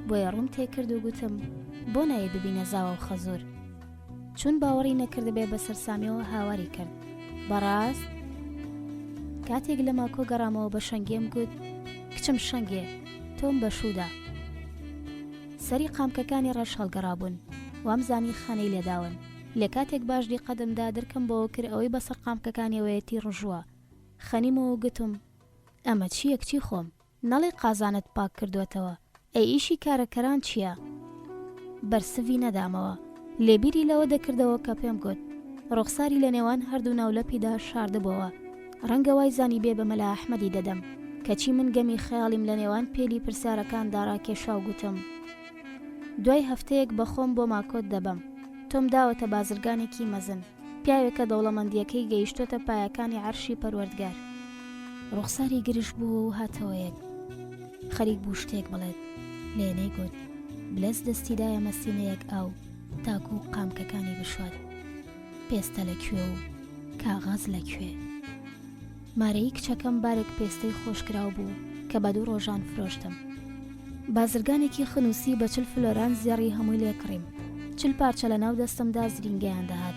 بۆیە ڕوم تێکرد و گوتم: بۆ نایە ببینە زاوە و خەزور. چون باوەڕی نەکردبێ بە سەرسامیەوە هاواری کرد: بەڕاست؟ کاتێک لە ماکۆ گەڕامەوە بە شەنگێم گوت: کچم شەنگێ، تۆم بەشودا. سەری قامکەکانی ڕەش هەڵگەڕابوون، وامزانی خانەی لێداون. لە کاتێک باشدی قەدەمدا درکم بۆ کرد ئەوەی بەسەر قامکەکانیەوەیەتی ڕژووە. خەنیمەوە گوتم: ئەمە چییە کچی خۆم؟ نەڵێ قازانت پاک کردوێتەوە، ئەی ئیشی کارەکەران چییە؟ بەرسڤی نەدامەوە. لێبیری لەوە دەکردەوە کە پێم گوت: ڕوخساری لە نێوان هەردوو ناولەپیدا شاردبەوە، ڕەنگە وای زانی بێ بە مەلا ئەحمەدی دەدەم، کەچی من گەمی خەیاڵیم لە نێوان پێلی پرسیارەکاندا ڕاکێشا و گوتم: دوای هەفتەیەک بە خۆم بۆ ماکۆت دەبەم. تۆم داوەتە بازرگانێکی مەزن، پیاوێکە دەوڵەمەندیەکەی گەیشتۆتە پایەکانی عەرشی پەروەردگار. ڕوخساری گرش بوو و هاتەوەیەک. خەریک بوو شتێک بڵێت. لێنەی گوت: بلەس دەستیدایە مەسینەیەک ئاو تاکو و قامکەکانی بشوات. پێستە لەکوێ و کاغاز لەکوێ؟ مارەی کچەکەم بارێک پێستەی خۆشکراو بوو کە بە 2 ڕۆژان فرۆشتم. بازرگانێکی خنووسی بە 40 فلۆران زێڕی هەمووی لێکڕیم. 40 پارچە لە ناو دەستمدا زرینگەیان دەهات.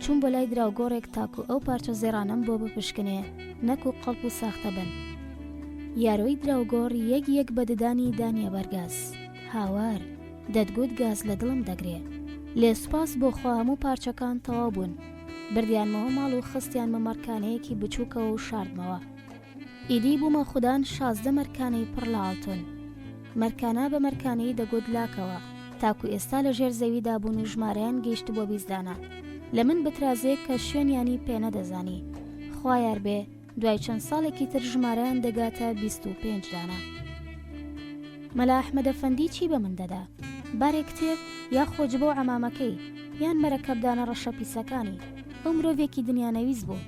چوون بۆ لای دراوگۆڕێک تاکو ئەو پارچە زێرانم بۆ بپشکنێ، نەکو قەڵپ و ساختە بن. یاروی دراوگۆڕ یەک بە ددانی دانیە بەرگاز. هاوار دەتگوت گاز لە دڵم دەگرێ. لێ سوپاس بۆ خوا هەموو پارچەکان تەواو بوون. بردیانمەوە ماڵ و خستیان بە مەرکانەیەکی بچووکەوە و شاردمەوە. ئیدی بوومە خوددان 16 مەرکانەی پڕ لە ئاڵتون. مەرکانە بە مەرکانەی دەگوت لاکەوە، تاکو ئێستا لە ژێر زەویدا بوون و ژمارەیان گەیشت بۆ 20 دانە. لە من بترازێک کە شوێنیانی پێ نەدەزانی. خوا یار بێ دوای چەند ساڵێکی تر ژمارەیان دەگاتە 25 دانە. مەلا ئەحمەد ئەفەندی چی بە من دەدا؟ بارێک کتێب یا خۆج بۆ عەمامەکەی یان مەرەکەبدانە ڕەشە پیسەکانی ئەو مرۆڤێکی دنیانەویست بوو.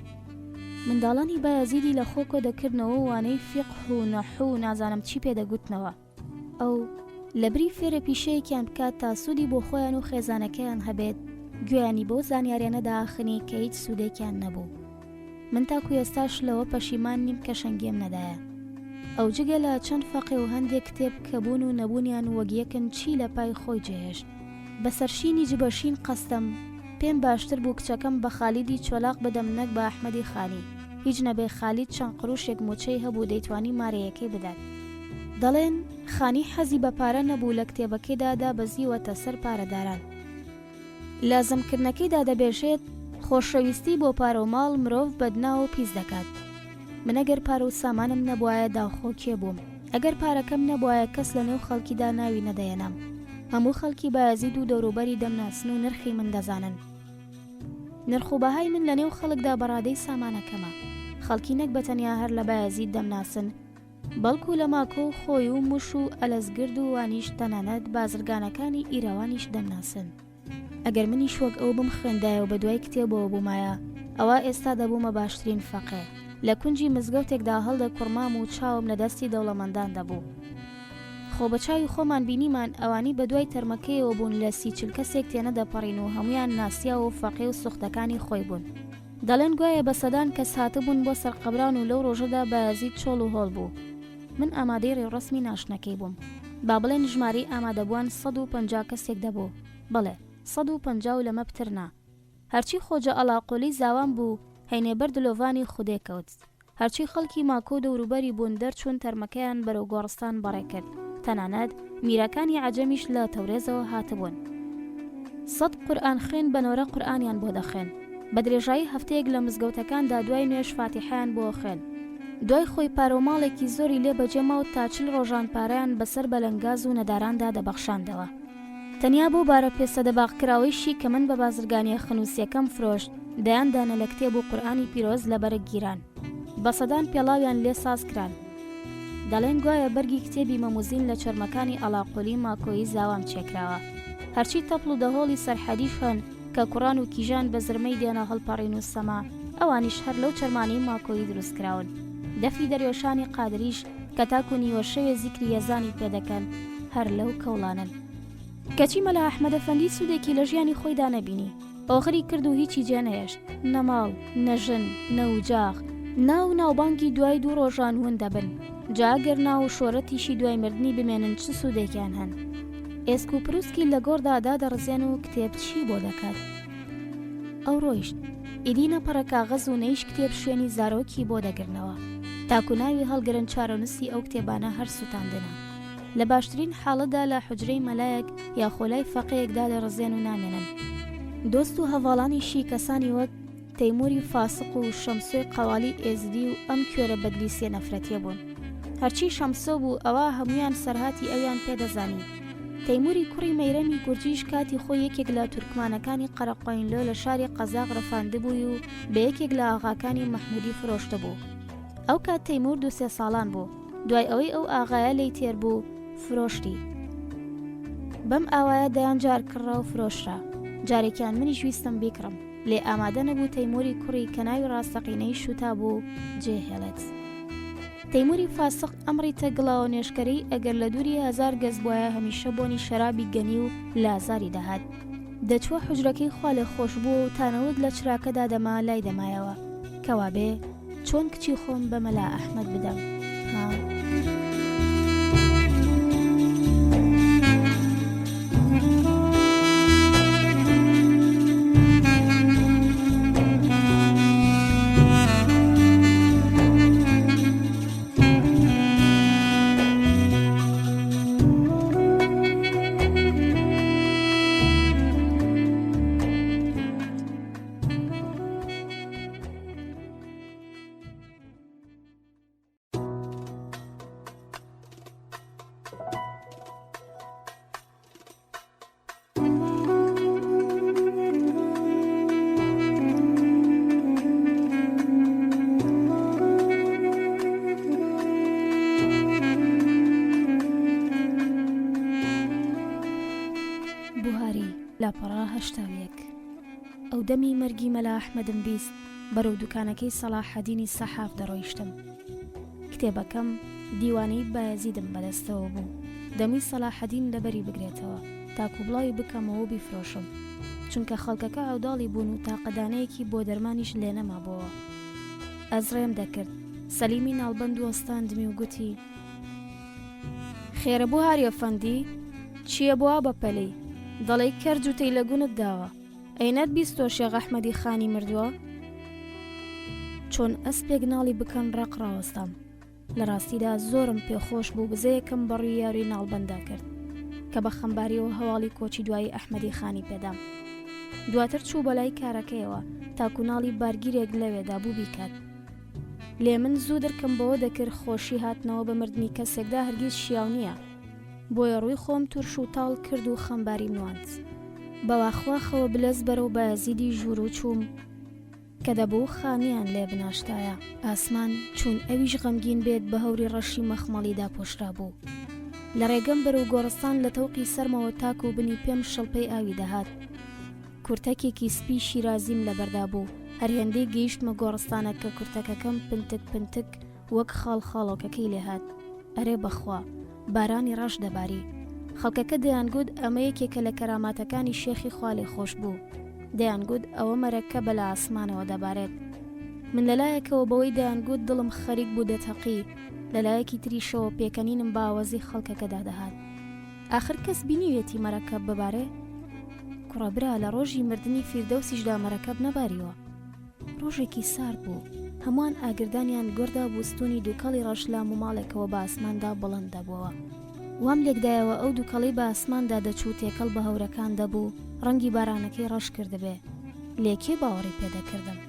منداڵانی بایەزیدی لە خۆکۆ دەکردنەوە وانەی فیقه و نەحو و نازانم چی پێدەگوتنەوە. ئەو لەبری فێرە پیشەیەکیان بکات تا سوودی بۆ خۆیان و خێزانەکەیان هەبێت گوێیانی بۆ زانیاریانە داخنی کە هیچ سوودێکیان نەبوو. من تاکو ئێستاش لەوە پەشیمان نیم کە شەنگێم نەدایە. ئەو جگە لە چەند فەقێ و هەندێک کتێب کە بوون و نەبوونیان وەگیەکن چی لە پای خۆی جێهێشت. بەسەرشینی جبەشین قەستم پێم باشتر بوو کچەکەم بە خالیدی چۆلاق بدەم نەک بە ئەحمەدی خانی. هیچ نەبێ خالید چەند قڕوشێک موچەی هەبوو دەیتوانی مارەیەکەی بدات. دەڵێن خانی حەزی بە پارە نەبوو لە کتێبەکەیدادا بەزیوەتە سەر پارەداران. لازمکردنەکەیدا دەبێژێت خۆشەویستی بۆ پارە و ماڵ مرۆڤ بەدناو پیس دەکات. من ئەگەر پارە و سامانم نەبوایە داخۆ کێ بووم. ئەگەر پارەکەم نەبوایە کەس لە نێو خەڵکیدا ناوی نەدەێنام. هەموو خەڵکی بایەزید و دەوروبەری دەمناسن و نرخی من دەزانن. نرخ و بەهای من لە نێو خەڵکدا بەڕادەی سامانەکەمە. خەڵکی نەک بەتەنیا هەر لە بایەزید دەمناسن، بەڵکو لە ماکۆ و خۆی و موش و ئەلەزگرد و وانیش تەنانەت بازرگانەکانی ئیراوانیش دەمناسن. ئەگەر منیش وەک ئەو بم خوێندایە و بە دوای کتێبەوە بوومایە، ئەوە ئێستا دەبوومە باشترین فەقێ. لە کونجی مزگەوتێکدا هەڵدە کوڕمام و چاوم لە دەستی دەوڵەمەندان دەبوو. خۆ بە چاوی خۆمان بینیمان ئەوانی بە دوای تەرمەکەیەوە بوون لە 30-40 کەسێک تێنە دەپەڕین و هەمویان ناسیا و فەقێ و سوختەکانی خۆی بوون. دەڵێن گوایە بە سەدان کەس هاتبوون بۆ سەرقەبران و لەو ڕۆژەدا بایەزید چۆڵ و هۆڵ بوو. من ئامادەی ڕێوڕسمی ناشنەکەی بووم. با بڵێن ژماری ئامادەبووان 150 کەسێک دەبوو. بڵێ 150 و لەمە پترنا. هەرچی خۆجە ئەلاقۆلی زاوان بوو هەینێ بەر دلۆڤانی خودێ کەوت. هەرچی خەڵکی ماکۆ دەوروبەری بوون دەرچوون تەرمەکەیان بەرەو گۆڕستان بەڕێکرد. تەنانەت میرەکانی عەجەمیش لە تەورێزەوە هاتبوون. 100 قورئان خوێن بەنۆرە قورئانیان بۆ دەخوێن. بە درێژایی هەفتەیەک لە مزگەوتەکاندا دوای نوێژ فاتیحەیان بۆ خوێن. دوای خۆی پارۆماڵێکی زۆری لێ بەجێما و تا 40 ڕۆژان پارەیان بەسەر بەلەنگاز و نەداراندا دەبەخشاندەوە. تەنیا بۆ بارە پێسەدەباغکراوەیشی کە من بە بازرگانیە خنووسیەکەم فرۆشت دەیاندانە لە کتێب و قورئانی پیرۆز لە بەرە گیران. بە سەدان پێڵاویان لێ ساز کران. دەڵێن گوایە بەرگی کتێبی مەموزین لە چەرمەکانی ئەلاقۆلی ماکۆیی زاوام چێکراوە. هەرچی تەپڵ و دەهۆڵی سەرحەدیش هەن کە کوڕان و کیژان بە زرمەی دێنە هەڵپەڕین و سەما، ئەوانیش هەر لەو چەرمانی ماکۆیی دروستکراون. دەفی دەروێشانی قادریش کە تاکو نیوە شەوێ زیکری یەزانی پێدەکەن هەر لەو کەوڵانن. کەچی مەلا ئەحمەد ئەفەندی سوودێکی لە ژیانی خۆیدا نەبینی. ئۆخری کرد و هیچی جێ نەهێشت. نەماڵ، نەژن، نەوجاغ، ناو ناوبانگی دوای 2 ڕۆژان ون دەبن. جاگەر ناو و شۆرەتیشی دوای مردنی بمێنن چ سوودێکیان هەن. ئێسک و پرووسکی لە گۆڕدادا دەڕزێن و کتێب چی بۆ دەکات. ئەو ڕۆیشت ئیدی نەپەڕە کاغەز و نەیش کتێب شوێنی زارۆکی بۆ دەگرنەوە. تاکو ناوی هەڵگرن چارەنووسی ئەو کتێبانە هەر سوتاندنە. لە باشترین حاڵەدا لە حوجرەی مەلایەک یا خۆلای فەقەیەکدا دەڕزێن و نامێنن. دۆست و هەواڵانیشی کەسانی وەک تەیموری فاسق و شەمسۆی قەوالی ئێزدی و ئەم کوێرە بەدلیسیە نەفرەتیە بوون. هەرچی شەمسۆ بوو ئەوە هەمویان سەرهاتی ئەویان پێدەزانی. تەیموری کوڕی مەیرەمی گورجیش کاتی خۆی یەکێک لە تورکمانەکانی قەرەقۆینلۆ لە شاری قەزاق ڕەفاندبووی و بە یەکێک لە ئاغاکانی مەحمودی فرۆشتە بوو. ئەو کات تەیمور 2-3 ساڵان بوو. دوای ئەوەی ئەو ئاغایە لی تێر بوو فرۆشتی. بەم ئاوایە دەیان جار کڕا و فرۆشرا. جارێکیان منیش ویستم بیکڕم، لێ ئامادە نەبوو تەیموری کوڕی کە ناوی ڕاستەقینەی شوتا بوو جێهێڵێت. تەیموری فاسق ئەمڕی تەگڵاوە نێشکەرەی ئەگەر لە دووری 1000 گەز بواە هەمیشە بۆنی شەرابی گەنی و لازاری دەهات. دەچوە حوجرەکەی خوا لێ خۆش بوو و تانەوت لە چراکەدا دەما لای دەمایەوە کەوا بێ چۆن کچی خۆم بە مەلا ئەحمەد بدەم. هەشتاویەک ئەو دەمی مەرگی مەلا ئەحمەدم بیست بەرەو دوکانەکەی سەلاحەدینی سەحاف دەڕۆیشتم. کتێبەکەم دیوانەی بایەزیدم بەدەستەوە بوو. دەمی سەلاحەدین لەبەری بگرێتەوە تاکو بڵاوی بکەمەوە بیفرۆشم، چونکە خەڵکەکە ئەوداڵی بوون و تاقەدانەیەکی بۆ دەرمانیش لێ نەمابەوە. ئەزڕێم دەکرد. سەلیمی ناڵبەند وەستاندمی و گوتی: خێرە بۆ هاریە فەندی، چییە بووە بە پەلەی؟ دەڵێی کەرج و تەی لە گونت داوە، ئەینەت بیستۆ شێخ ئەحمەدی خانی مردووە؟ چۆن ئەسپێک ناڵی بکەن ڕەقڕاوەستام. لە ڕاستیدا زۆرم پێخۆش بوو بزەیەکم بەڕووی یاروی ناڵبەندا کرد کە بە خەمباریەوە هەواڵی کۆچی دوایی ئەحمەدی خانی پێدام. دواتر چوو بەلای کارەکەیەوە تاکو ناڵی بارگیرێک لەوێدا بوو بیکات. لێ من زوو دەرکەم بەوە دەکرد خۆشی هاتنەوە بە مردنی کەسێکدا هەرگیز شیاو نییە، بۆیە ڕووی خۆم تورش و تاڵ کرد و خەمباری نواند. بەواخواخەوە بلەز بەرەو بایەزیدی ژوور و چووم کە دەبوو خانیان لێ بناشتایە. ئاسمان چون ئەویش غەمگین بێت بە هەوری ڕەشی مەخمەڵیدا پۆشرا بوو. لە ڕێگەم بەرەو گۆڕستان لە تەوقی سەرمەوە تاک و بنی پێم شەڵپەی ئاوی دەهات. کورتەکێکی سپی شیرازیم لەبەردا بوو. هەر هێندەی گەیشتمە گۆڕستانە کە کورتەکەکەم پنتک پنتک وەک خاڵ خاڵۆکەکەی لێهات. ئەرێ بەخوا بارانی ڕەش دەباری. خەڵکەکە دەیانگوت ئەمە یەکێکە لە کەراماتەکانی شێخی خوا لێ خۆش بوو. دەیانگوت ئەوە مەرەکە بە لە ئاسمانەوە دەبارێت. من لەلایەکەوە بەوەی دەیانگوت دڵم خەریک بوو دەتەقی، لەلایەکی تریشەوە پێکەنینم باوەزی خەڵکەکەدا دەهات. ئاخر کەس بینیوێتی مەرەکەب ببارێ؟ کوڕەبرا لە ڕۆژی مردنی فیردەوسیشدا مەرەکەب نەباریوە. ڕۆژێکی سارد بوو. هەمووان ئاگردانیان گۆردا بوستونی دووکەڵی ڕەشلام و ماڵێکەوە بە ئاسماندا بڵند دەبووەوە. وام لێکدایەوە ئەو دووکەڵی بە ئاسماندا دەچوو تێکەڵ بە هەورەکان دەبوو، ڕەنگی بارانەکەی ڕەش کردبێ. لێکێ باوەڕی پێدەکردم.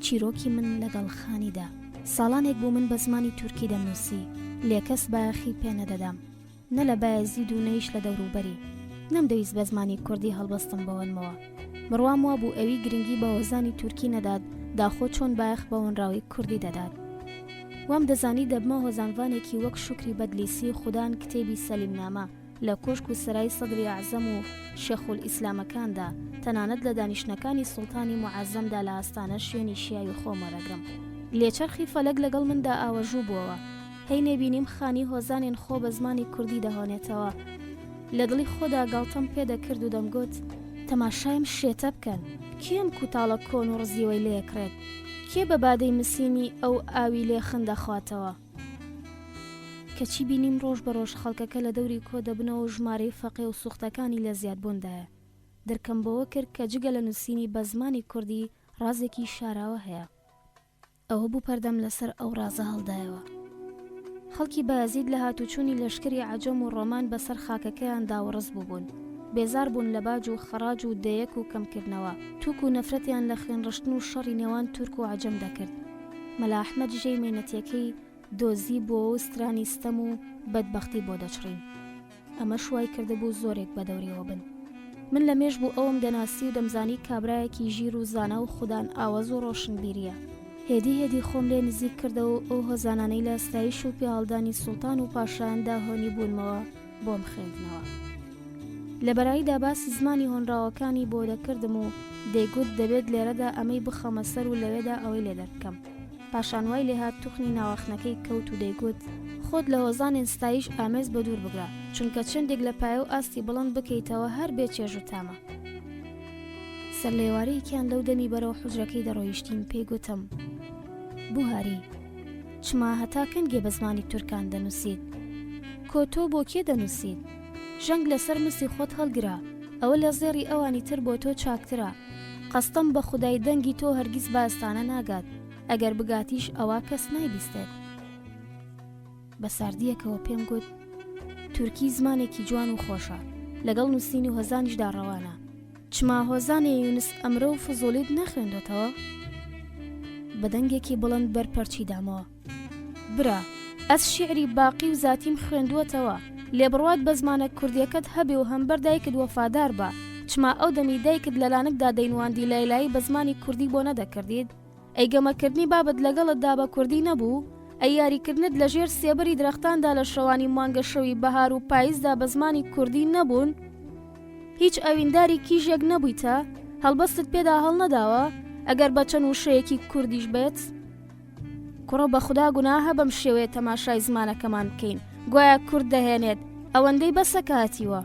چیرۆکی من لەگەڵ خانیدا. ساڵانێک بوو من بە زمانی تورکی دەمنووسی، لێکەس بایەخی پێ نەدەدام، نە لە بایەزید و نەیش لە دەوروبەری. نەمدەویست بە زمانی کوردی هەڵبەستم بەوەنمەوە. بڕوام وا بوو ئەوی گرنگی بە وەزانی تورکی نەداد، داخۆ چۆن بایەخ بەوەنراوی کوردی دەدات. وام دەزانی دەبمە هۆزانوانێکی وەک شوکری بەدلیسی خودان کتێبی سەلیمنامە لە کۆشک و سەرای سەدری عەزەم و شێخول ئیسلامەکاندا، تەنانەت لە دانیشتەکانی سوڵتانی موعەزەمدا لە ئاستانە شوێنی شیاوی خۆمەرەگرم. لێچەرخی فەلەک لەگەڵ مندا ئاوەژوو بووەوە. هەی نێبینیم خانی هۆزانێن خۆ بە زمانی کوردی دەهۆنێتەوە. لە دڵی خۆدا گاڵتەم پێدەکرد و دەمگوت تەماشایم شێتە بکەن، کێم کوتاڵە کۆن و ڕزیەوەی لێکرێت، کێ بە بادەی مسینی ئەو ئاوی لێ خندەخواتەوە. کەچی بینیم ڕۆژ بە ڕۆژ خەڵکەکە لە دەوری کۆ دەبنەوە و ژمارەی فەقێ و سوختەکانی لە زیادبووندایە. دەرکەم بەوە کرد کە جگە لە نووسینی بە زمانی کوردی ڕازێکی شاراوە هەیە. ئەوە بوو پەردەم لەسەر ئەو ڕازە هەڵدایەوە. خەڵکی بایەزید لە هاتوچوونی لەشکری عەجەم و ڕۆمان بەسەر خاکەکەیان داوەڕز بووبوون. بێزار بوون لە باج و خەراج و دەیەک و کەمکردنەوە. تووک و نەفرەتیان لە خوێنڕشتن و شەڕی نێوان تورک و عەجەم دەکرد. مەلا ئەحمەد ژێی مێنەتیەکەی دۆزی بۆ و سترانی ستەم و بەدبەختی بۆ دەچڕین. ئەمە شوای کردبوو زۆرێک بە دەوریەوە بن. من لە مێژ بوو ئەوم دەناسی و دەمزانی کابرایەکی ژیر و زانە و خودان ئاوەز و ڕۆشنبیریە. هێدی خۆم لێ نزیک کردەوە ئەو هۆزانانەی لە ئەستایش و پێهەڵدانی سوڵتان و پاشایاندا هۆنی بوونمەوە بۆم خوێندنەوە. لە بەراییدا باسی زمانی هۆنراوەکانی بۆ دەکردم و دەیگوت دەبێت لێرەدا ئەمەی بخەمە سەر و لەوێدا ئەوەی لێ دەکەم. پاشان وای لێهات توخنی ناوەخنەکەی کەوت و دەیگوت خۆت لە هۆزانێن ستایش ئامێز بە دوور بگرە، چونکە چندێک لە پایە و ئاستی بڵند بکەیتەوە هەر بێ چێژ و تامە. سەر لێوارەیەکیان لەو دەمی بەرەو حوجرەکەی دەڕۆیشتین پێی گوتم بوهاری چما هەتا کەنگێ بە زمانی تورکان دەنووسیت، کۆتۆ بۆ کێ دەنووسیت؟ ژەنگ لەسەر مسی خۆت هەڵگرا، ئەوە لە زێڕی ئەوانی تر بۆ تۆ چاکترە. قەستەم بە خودای دەنگی تۆ هەرگیز باستانە ناگات، ئەگەر بگاتیش ئەوە کەس نایبیستێت. بە ساردیەکەوە پێم گوت تورکی زمانێکی جوان و خۆشە، لەگەڵ نووسین و هۆزانیشدا ڕەوانە. چما هۆزانێ یونس ئەمرە و فزۆلیت نەخوێندۆتەوە؟ بەدەنگێکی بڵند بەرپەرچی دامەوە. برا ئەس شیعری باقی و زاتیم خوێندووەتەوە، لێبڕوات بە زمانە کوردیەکەت هەبێ و هەمبەر دایکت وەفادار بە. چما ئەو دەمی دایکت لە لانکدا دەینواندی لەیلایی بە زمانی کوردی بۆ نەدەکردید؟ ئەی گەمەکردنی بابت لەگەڵتدا بە کوردی نەبوو؟ ئەی یاریکردنت لەژێر سێبەری درەختاندا لە شەوانی مانگە شەوی بەهار و پاییزدا بە زمانی کوردی نەبوون؟ هیچ ئەوینداری کیژێک نەبوویتە؟ هەڵبەستت پێدا هەڵ نەداوە ئەگەر بە چەند وشەیەکی کوردیش بێت؟ کوڕە بە خوددا گوناهە بەم شێوەیە تەماشای زمانەکەمان بکەین، گوایە کورد دەهێنێت، ئەوەندەی بەسەکاتیوە.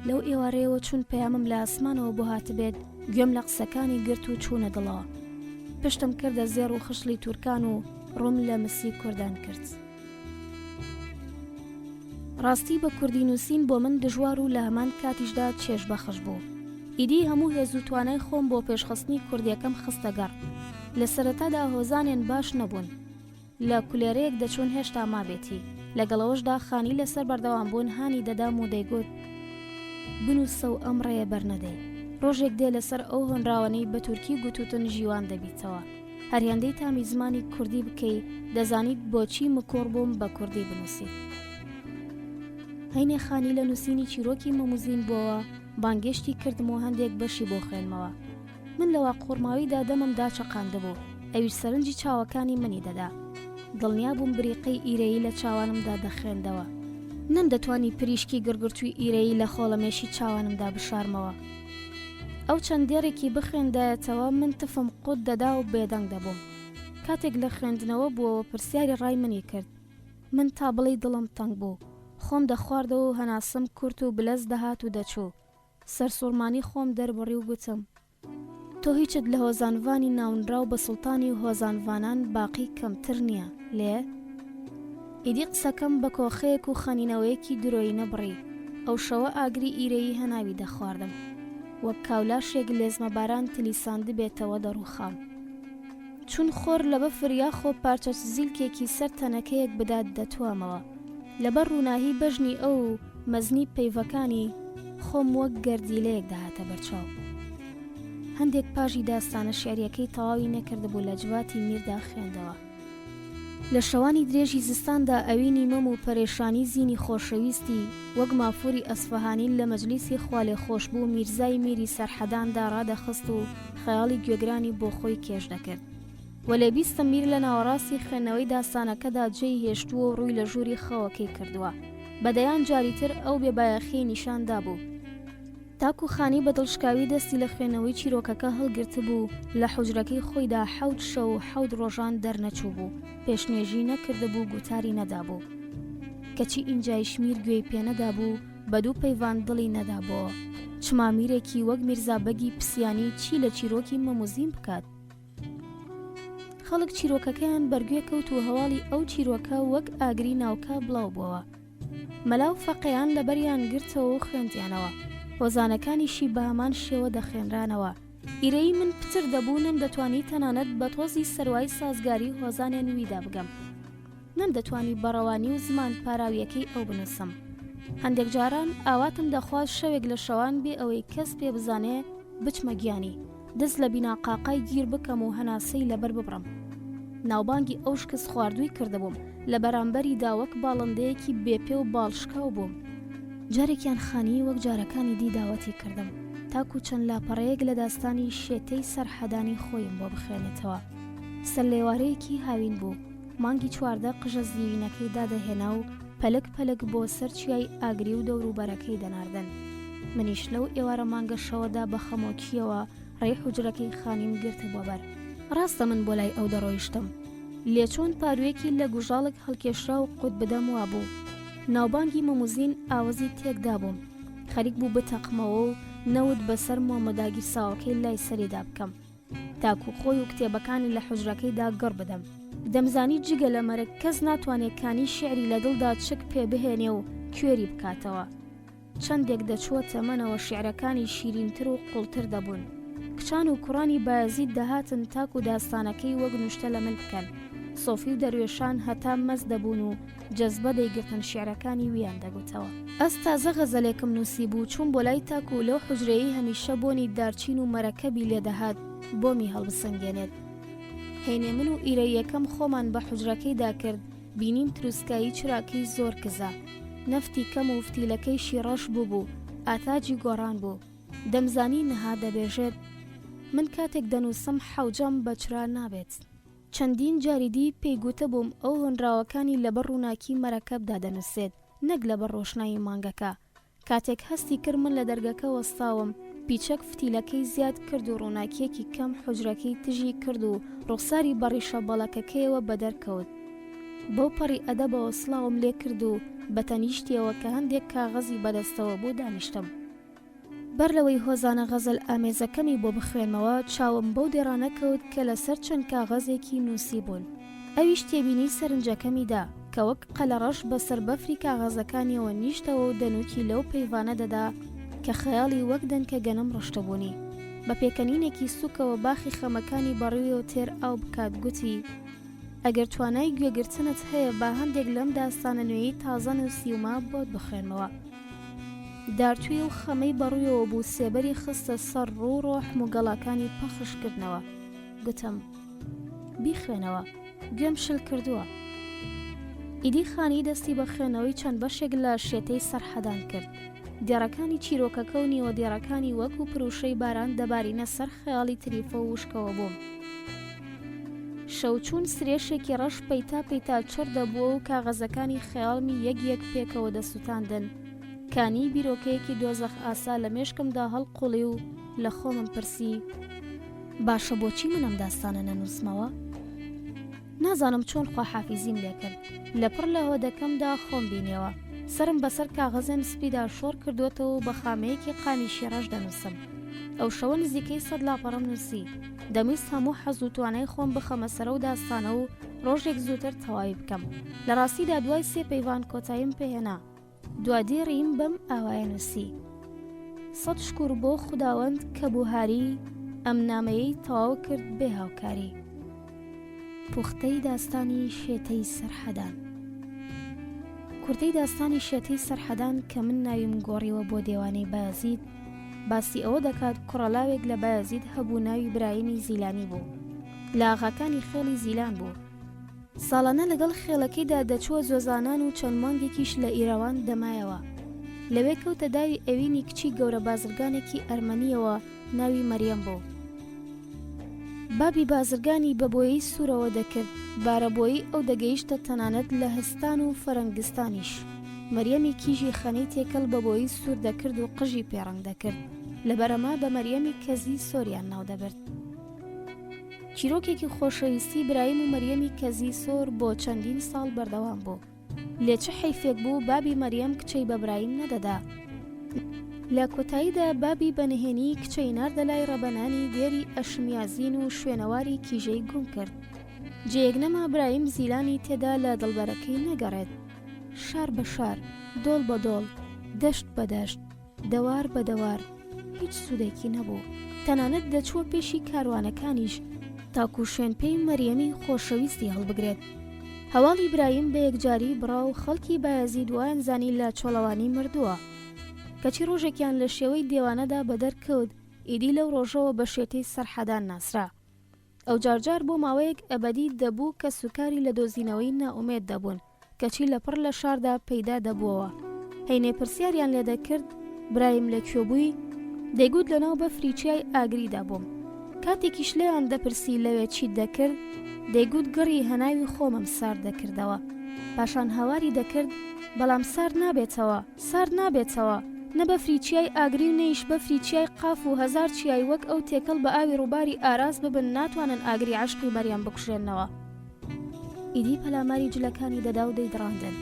لەو ئێوارەیەوە چون پەیامم لە ئاسمانەوە بۆ هاتبێت، گوێم لە قسەکانی گرت و چوونە دڵەوە. پشتم کردە زێر و خشلی تورکان و ڕووم لە مسی کوردان کرد. ڕاستی بە کوردی نووسین بۆ من دژوار و لە هەمان کاتیشدا چێژ بەخش بوو. ئیدی هەموو هێز و توانای خۆم بۆ پێشخستنی کوردیەکەم خستەگەڕ. لە سەرەتادا هۆزانێن باش نەبوون، لە کولێرەیەک دەچوون هێشتا مابێتی، لەگەڵەوەشدا خانی لەسەر بەردەوام بوون هانی دەدام و دەیگوت بنووسە و ئەم ڕێیە بەرنەدەی. ڕۆژێک دێ لەسەر ئەو هۆنراوانەی بە تورکی گوتوتن ژیوان دەبیتەوە. هەریاندەی تامی زمانی کوردی بکەی دەزانیت بۆچی مکۆڕ بووم بە کوردی بنووسیت. هەینێ خانی لە نووسینی چیرۆکی مەموزین بووەوە بانگێشتی کردم و هەندێک بەشی بۆ خوێنمەوە. من لەوە قۆڕماویدا دەمەمدا چەقاندەبوو، ئەویش سەرنجی چاوەکانی منی دەدا. دڵنیا بووم بریقەی ئیرەیی لە چاوانمدا دەخێندەوە. نەمدەتوانی پریشکی گرگرتووی ئیرەیی لە خۆڵەمێشی چاوانمدا بشارمەوە. ئەو چەندێڕێکی بخێندایەتەوە من تفم قوت دەدا و بێدەنگ دەبووم. کاتێک لە خوێندنەوە بووەوە پرسیاری ڕای منی کرد. من تا بڵێ دڵم تەنگ بوو، خۆم دەخواردەوە و هەناسم کورت و بلەز دەهات و دەچوو. سەرسوڕمانی خۆم دەربڕی و گوتم تۆ هیچت لە هۆزانوانی ناونراو بە سوڵتانی هۆزانوانان باقی کەمتر نییە لێ؟ ئیدی قسەکەم بە کۆخەیەک و خەنینەوەیەکی درۆی نەبڕی. ئەو شەوە ئاگری ئیرەیی هەناوی دەخواردم، وەک کاولاشێک لێزمەباران تلیساند بێتەوە دەڕووخام. چون خۆر لە بەفر یاخۆ پارچە زیلکێکی سەر تەنەکەیەک بدات دەتوامەوە. لەبەر ڕووناهی بەژنی ئەو مەزنی پەیڤەکانی خۆم وەک گەردیلەیەک داهاتە بەرچاو. هەندێک پاژی داستانە شێعریەکەی تەواوی نەکردبوو لە جواتی میردا خوێندەوە. لە شەوانی درێژی زستاندا ئەوینی مەم و پەرێشانی زینی خۆشەویستی وەک مافوری ئەسفەهانی لە مەجلیسی خوالێ خۆشبوو میرزای میری سەرحەداندا ڕادەخست و خەیاڵی گوێگرانی بۆ خۆی کێش دەکرد. وەلێ بیستە میر لە ناوەڕاستی خوێندنەوەی داستانەکەدا جێی هێشتووە و ڕووی لە ژووری خەوەکەی کردووە. بەدەیان جاریتر ئەو بێبایەخی نیشاندا بوو. تاکو خانی بە دڵشکاوی دەستی لە خوێنەوەی چیرۆکەکە هەڵگرت بوو، لە حوجرەکەی خۆیدا 7 شەو و 7 ڕۆژان دەرنەچوو بوو، پێشنێژی نەکردبوو، گوتاری نەدابوو. کەچی ئینجای شمیر گوێی پێنەدا بوو، بە دوو پەیوان دڵی نەدابەوە. چمامیرێکی وەک میرزا بەگی پسیانی چی لە چیرۆکی مەموزین بکات؟ خەڵک چیرۆکەکەیان بەرگوێ کەوت و هەواڵی ئەو چیرۆکە وەک ئاگری ناوکە بڵاو بووەوە. مەلاو فەقەیان لەبەریان گرتەوە و خوێندیانەوە. هۆزانەکانیشی بە هەمان شێوە دەخێنرانەوە. ئیرەی من پتر دەبوو نەمدەتوانی تەنانەت بە تۆزی سەروای سازگاری هۆزانێن ویدا بگەم. نەمدەتوانی بەڕەوانی و زمان پاراویەکەی ئەو بنووسم. هەندێک جاران ئاواتم دەخواست شەوێک لە شەوان بێ ئەوەی کەس پێ بزانێ بچمە گیانی، دەست لە بیناقاقای گیر بکەم و هەناسەی لەبەر ببڕم. ناوبانگی ئەو شکست خواردووی کردبووم، لە بەرامبەری داوەک باڵندەیەکی بێپێ و باڵشکاو بووم. جارێکیان خانی وەک جارەکانی دی داوەتی کردم، تاکو چەند لاپەڕەیەک لە داستانی شێتەی سەرحەدانی خۆیم بۆ بخێنێتەوە. سەرلێوارەیەکی هاوین بوو، مانگی 14 قژە زیوینەکەی دادەهێنا و پەلک پەلک بۆ سەر چیای ئاگری و دەوروبەرەکەی دەناردن. منیش لەو ئێوارە مانگە شەوەدا بە خەمۆکیەوە ڕێی حوجرەکەی خانیم گرتە بۆ بەر. ڕاستە من بۆ لای ئەو دەڕۆیشتم، لێچۆن پاروێکی لە گوژاڵک هەڵکێشرا و قوت بدەم وابوو. ناوبانگی مەموزین ئاوەزی تێکدا بووم، خەریک بوو بتەقمەوە و نەوت بەسەر مۆمەداگیر ساوەکەی لای سەریدا بکەم، تاکو خۆی و کتێبەکانی لە حوجرەکەیدا گەڕ بدەم. دەمزانی جگە لە مەرگ کەس ناتوانێت کانی شێعری لە دڵدا چک پێ بهێنێ و کوێری بکاتەوە. چەندێک دەچوە تەمەنەوە شێعرەکانی شیرینتر و قوڵتر دەبوون. کچان و کوڕانی بایەزید دەهاتن تاکو داستانەکەی وەک نوشتە لە من بکەن. سۆفی و دەروێشان هەتا مەز دەبوون و جەزبە دەیگرتن شێعرەکانی ویان دەگوتەوە. ئەس تازە غەزەلێکم نووسی بوو، چوون بۆ لای تاکو لەو حوجرەیەی هەمیشە بۆنی دارچین و مەرەکەبی لێدەهات بۆمی هەڵبسەنگێنێت. هێنێ من و ئیرەیەکەم خۆمان بە حوجرەکەیدا کرد، بینیم تروسکایی چراکەی زۆر کزا، نەفتی کەم و فتیلەکەی شیڕەش بوو، ئاتاجی گۆڕان بوو. دەمزانی نەها دەبێژێت. من کاتێک دەنووسم حەوجەم بە چرا نابێت. چەندین جاریدی پێیگوتە بووم ئەو هۆنراوەکانی لەبەر ڕووناکی مەرەکەبدا دەنووسێت، نەک لەبەر ڕۆشنایی مانگەکە، کاتێک هەستی کرد من لە دەرگەکە وەستاوم، پیچەک فتیلەکەی زیاد کرد و ڕووناکیەکی کەم حوجرەکەی تژی کرد و ڕوخساری بەڕیشە بەڵەکەکەیەوە بەدەرکەوت. بەو پەڕی ئەدەبەوە سڵاوم لێ کرد و بەتەنیشتیەوە کە هەندێک کاغەزی بەدەستەوە بوو دانیشتم. بەر لەوەی هۆزانە غەزەل ئامێزەکەمی بۆ بخوێنمەوە چاوم بەو دێڕانەکەوت کە لەسەر چەند کاغەزێکی نووسی بوون. ئەویش تێبینی سەرنجەکەمیدا کە وەک قەلەڕەش بەسەر بەفری کاغەزەکانیەوە نیشتەوە و دەنوکی لەو پەیوانە دەدا کە خەیاڵی وەک دەنکە گەنم ڕشتەبوونی. بە پێکەنینێکی سوکەوە باخی خەمەکانی بەڕوویەوە تێر ئاو بکات گوتی: ئەگەر توانای گوێگرتنت هەیە با هەندێک لەم داستانە نوێی تازە نووسیومە بۆت بخوێنمەوە. دارتووی و خەمەی بەڕوویەوە بوو سێبەری خستە سەر ڕوو ڕۆحم و گەڵاکانی پەخشکردنەوە. گوتم: بیخوێنەوە، گوێم شل کردووە. ئیدی خانی دەستی بە خوێنەوەی چەند بەشێک لە شێتەی سەرحەدان کرد. دیێڕەکانی چیرۆکەکە و نیوە دیێڕەکانی وەکو پروشەی باران دەبارینە سەر خەیاڵی تریفە و وشکەوە بووم. شەوچوون سرێشێکی ڕەش پەیتا پەیتا چڕ دەبووە و کاغەزەکانی خەیاڵمی یەک پێکەوە دەسووتاندن. کانی بیرۆکەیەکی دۆزەخ ئاسا لە مێشکمدا هەڵقوڵی و لە خۆمم پرسی: باشە بۆچی منم داستانە نەنووسمەوە؟ نازانم چۆن خواحافیزیم لێ کرد. لەپڕ لە هۆدەکەمدا خۆم بینیەوە سرم بەسەر کاغەزێم سپیدا شۆڕ کردوێتەوە و بە خامەیەکی قامی شێڕەش دەنووسم. ئەو شەوە نزیکەی 100 لاپەڕەم نووسی. دەمویست هەموو حەز و توانای خۆم بخەمە سەرە و داستانە و ڕۆژێک زووتر تەواوی بکەم. لە ڕاستیدا دوای 3 پەیوان کۆتاییم پێهێنا. دوادێڕیم بەم ئاوایە نووسی: 100 شکر بۆ خوداوەند کە بوهاری ئەم نامەیەی تەواو کرد بێ هاوکاری. پوختەی داستانی شێتەی سەرحەدان. کورتەی داستانی شێتەی سەرحەدان کە من ناویم گۆڕیوە بۆ دێوانەی بایەزید باسی ئەوە دەکات کوڕەلاوێک لە بایەزید هەبوو ناوی برایمی زیلانی بوو. لە ئاغاکانی خێڵی زیلان بوو. ساڵانە لەگەڵ خێڵەکەیدا دەچووە زۆزانان و چەند مانگێکیش لە ئیرەوان دەمایەوە. لەوێ کەوتە داوی ئەوینی کچی گەورە بازرگانێکی ئەرمەنیەوە ناوی مەریەم بوو. بابی بازرگانی بەبۆیی سوورەوە دەکرد. بارەبۆیی ئەو دەگەیشتە تەنانەت لە هەستان و فەرەنگستانیش. مەریەمی کیژی خەنەی تێکەڵ بەبۆیی سوور دەکرد و قژی پێڕەنگ دەکرد. لەبەرەما بە مەریەمی کەزی سۆریان ناو دەبرد. چیرۆکێکی خۆشەویستی برایم و مەریەمی کەزی سۆر بۆ چەندین ساڵ بەردەوام بوو. لێ چه حیفێک بوو بابی مەریەم کچەی بە برایم نەدەدا. لە کۆتاییدا بابی بەنهێنی کچەی ناردە لای ڕەبەنانی دێری ئەشمیازین و شوێنەواری کیژەی گوم کرد. جێیەک نەما برایم زیلانی تێدا لە دڵبەرەکەی نەگەڕێت. شار بە شار، دۆڵ بە دۆڵ، دەشت بە دەشت، دەوار بە دەوار، هیچ سوودێکی نەبوو. تەنانەت دەچووە پێشی کاروانەکانیش تاکو شوێنپێی مەریەمی خۆشەویستی هەڵبگرێت. هەواڵی برایم بە یەکجاری بڕا و خەڵکی بایەزید وایان زانی لە چۆڵەوانی مردووە. کەچی ڕۆژێکیان لە شێوەی دێوانەدا بە دەرکەوت ئیدی لەو ڕۆژەوە بە شێتەی سەرحەدان ناسرا. ئەو جارجار بۆ ماوەیەک ئەبەدی دەبوو کە سوکاری لە دۆزینەوەی نائومێد دەبوون کەچی لەپڕ لە شاردا پەیدا دەبووەوە. هەینێ پرسیاریان لێ دەکرد برایم لەکوێ بووی؟ دەیگوت لەناو بەفریچیای ئاگریدا بووم. کاتێکیش لێیان دەپرسی لەوێ چیت دەکرد دەیگوت گڕی هەناوی خۆمم سار دەکردەوە. پاشان هەواری دەکرد بەڵام سار نابێتەوە نە بەفریچیای ئاگری و نەیش بەفریچیای قاف و هەزار چیای وەک ئەو تێکەڵ بە ئاوی ڕووباری ئاراس ببن ناتوانن ئاگری عەشقی مەریەم بکوژێنەوە. ئیدی پەلاماری جلەکانی دەدا و دەیدڕاندن.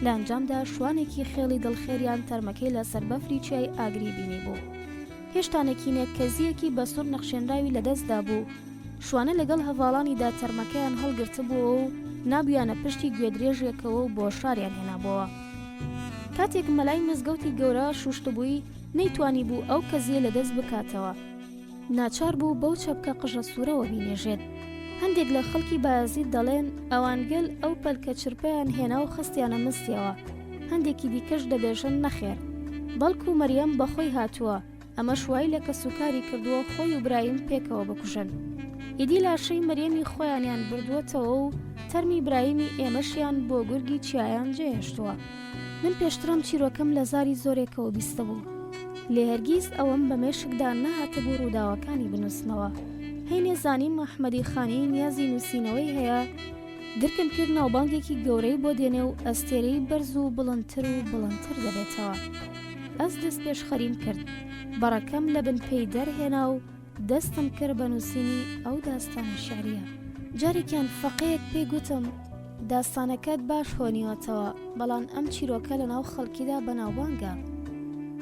لە ئەنجامدا شوانێکی خێڵی دڵخێریان تەرمەکەی لەسەر بەفریچیای ئاگری بینی بوو. هێشتانێکی نێککەزیەکی بە سوور نەخشێنراوی لەدەستدا بوو. شوانە لەگەڵ هەڤاڵانیدا تەرمەکەیان هەڵگرتبووە و نابیانە پشتی گوێدرێژێکەوە و بۆ شاریان هێنابەوە. کاتێک مەلای مزگەوتی گەورە شوشتبووی نەیتوانی بوو ئەو کەزیە لەدەست بکاتەوە. ناچار بوو بەو چەپکە قژە سوورەوە بینێژێت. هەندێک لە خەڵکی بایەزید دەڵێن ئەوانگەل ئەو پەلکە چرپەیان هێنا و خستیانە مستیەوە. هەندێکی دیکەش دەبێژن نەخێر بەڵکو مەریەم بەخۆی هاتووە. ئەمە شوای لە کە سوکاری کردووە خۆی و برایم پێکەوە بکوژن. ئیدی لاشەی مەریەمی خۆیانیان بردووەتەوە و تەرمی برایمی ئێمەشیان بۆ گورگی چیایان جێهێشتووە. من پێشترم چیرۆکەم لە زاری زۆرێکەوە بیستە بوو. لێ هەرگیز ئەوەم بە مێشکدا نەهاتە بۆ ڕووداوەکانی بنووسمەوە. هەینێ زانیم محمەدی خانی نیازی نووسینەوەی هەیە درکم کرد ناوبانگێکی گەورەی بۆ دێنێ و ئەستێرەی بەرز و بڵندتر دەبێتەوە. ئەس دەست پێش خەریم کرد بەڕەکەم لە بن پێی دەرهێنا و دەستم کرد بە نووسینی ئەو داستانە شیعریە. جارێکیان فەقەیەک پێی گوتم داستانەکەت باش هۆنیوەتەوە بەڵام ئەم چیرۆکە لە ناو خەڵکیدا بەناوبانگە.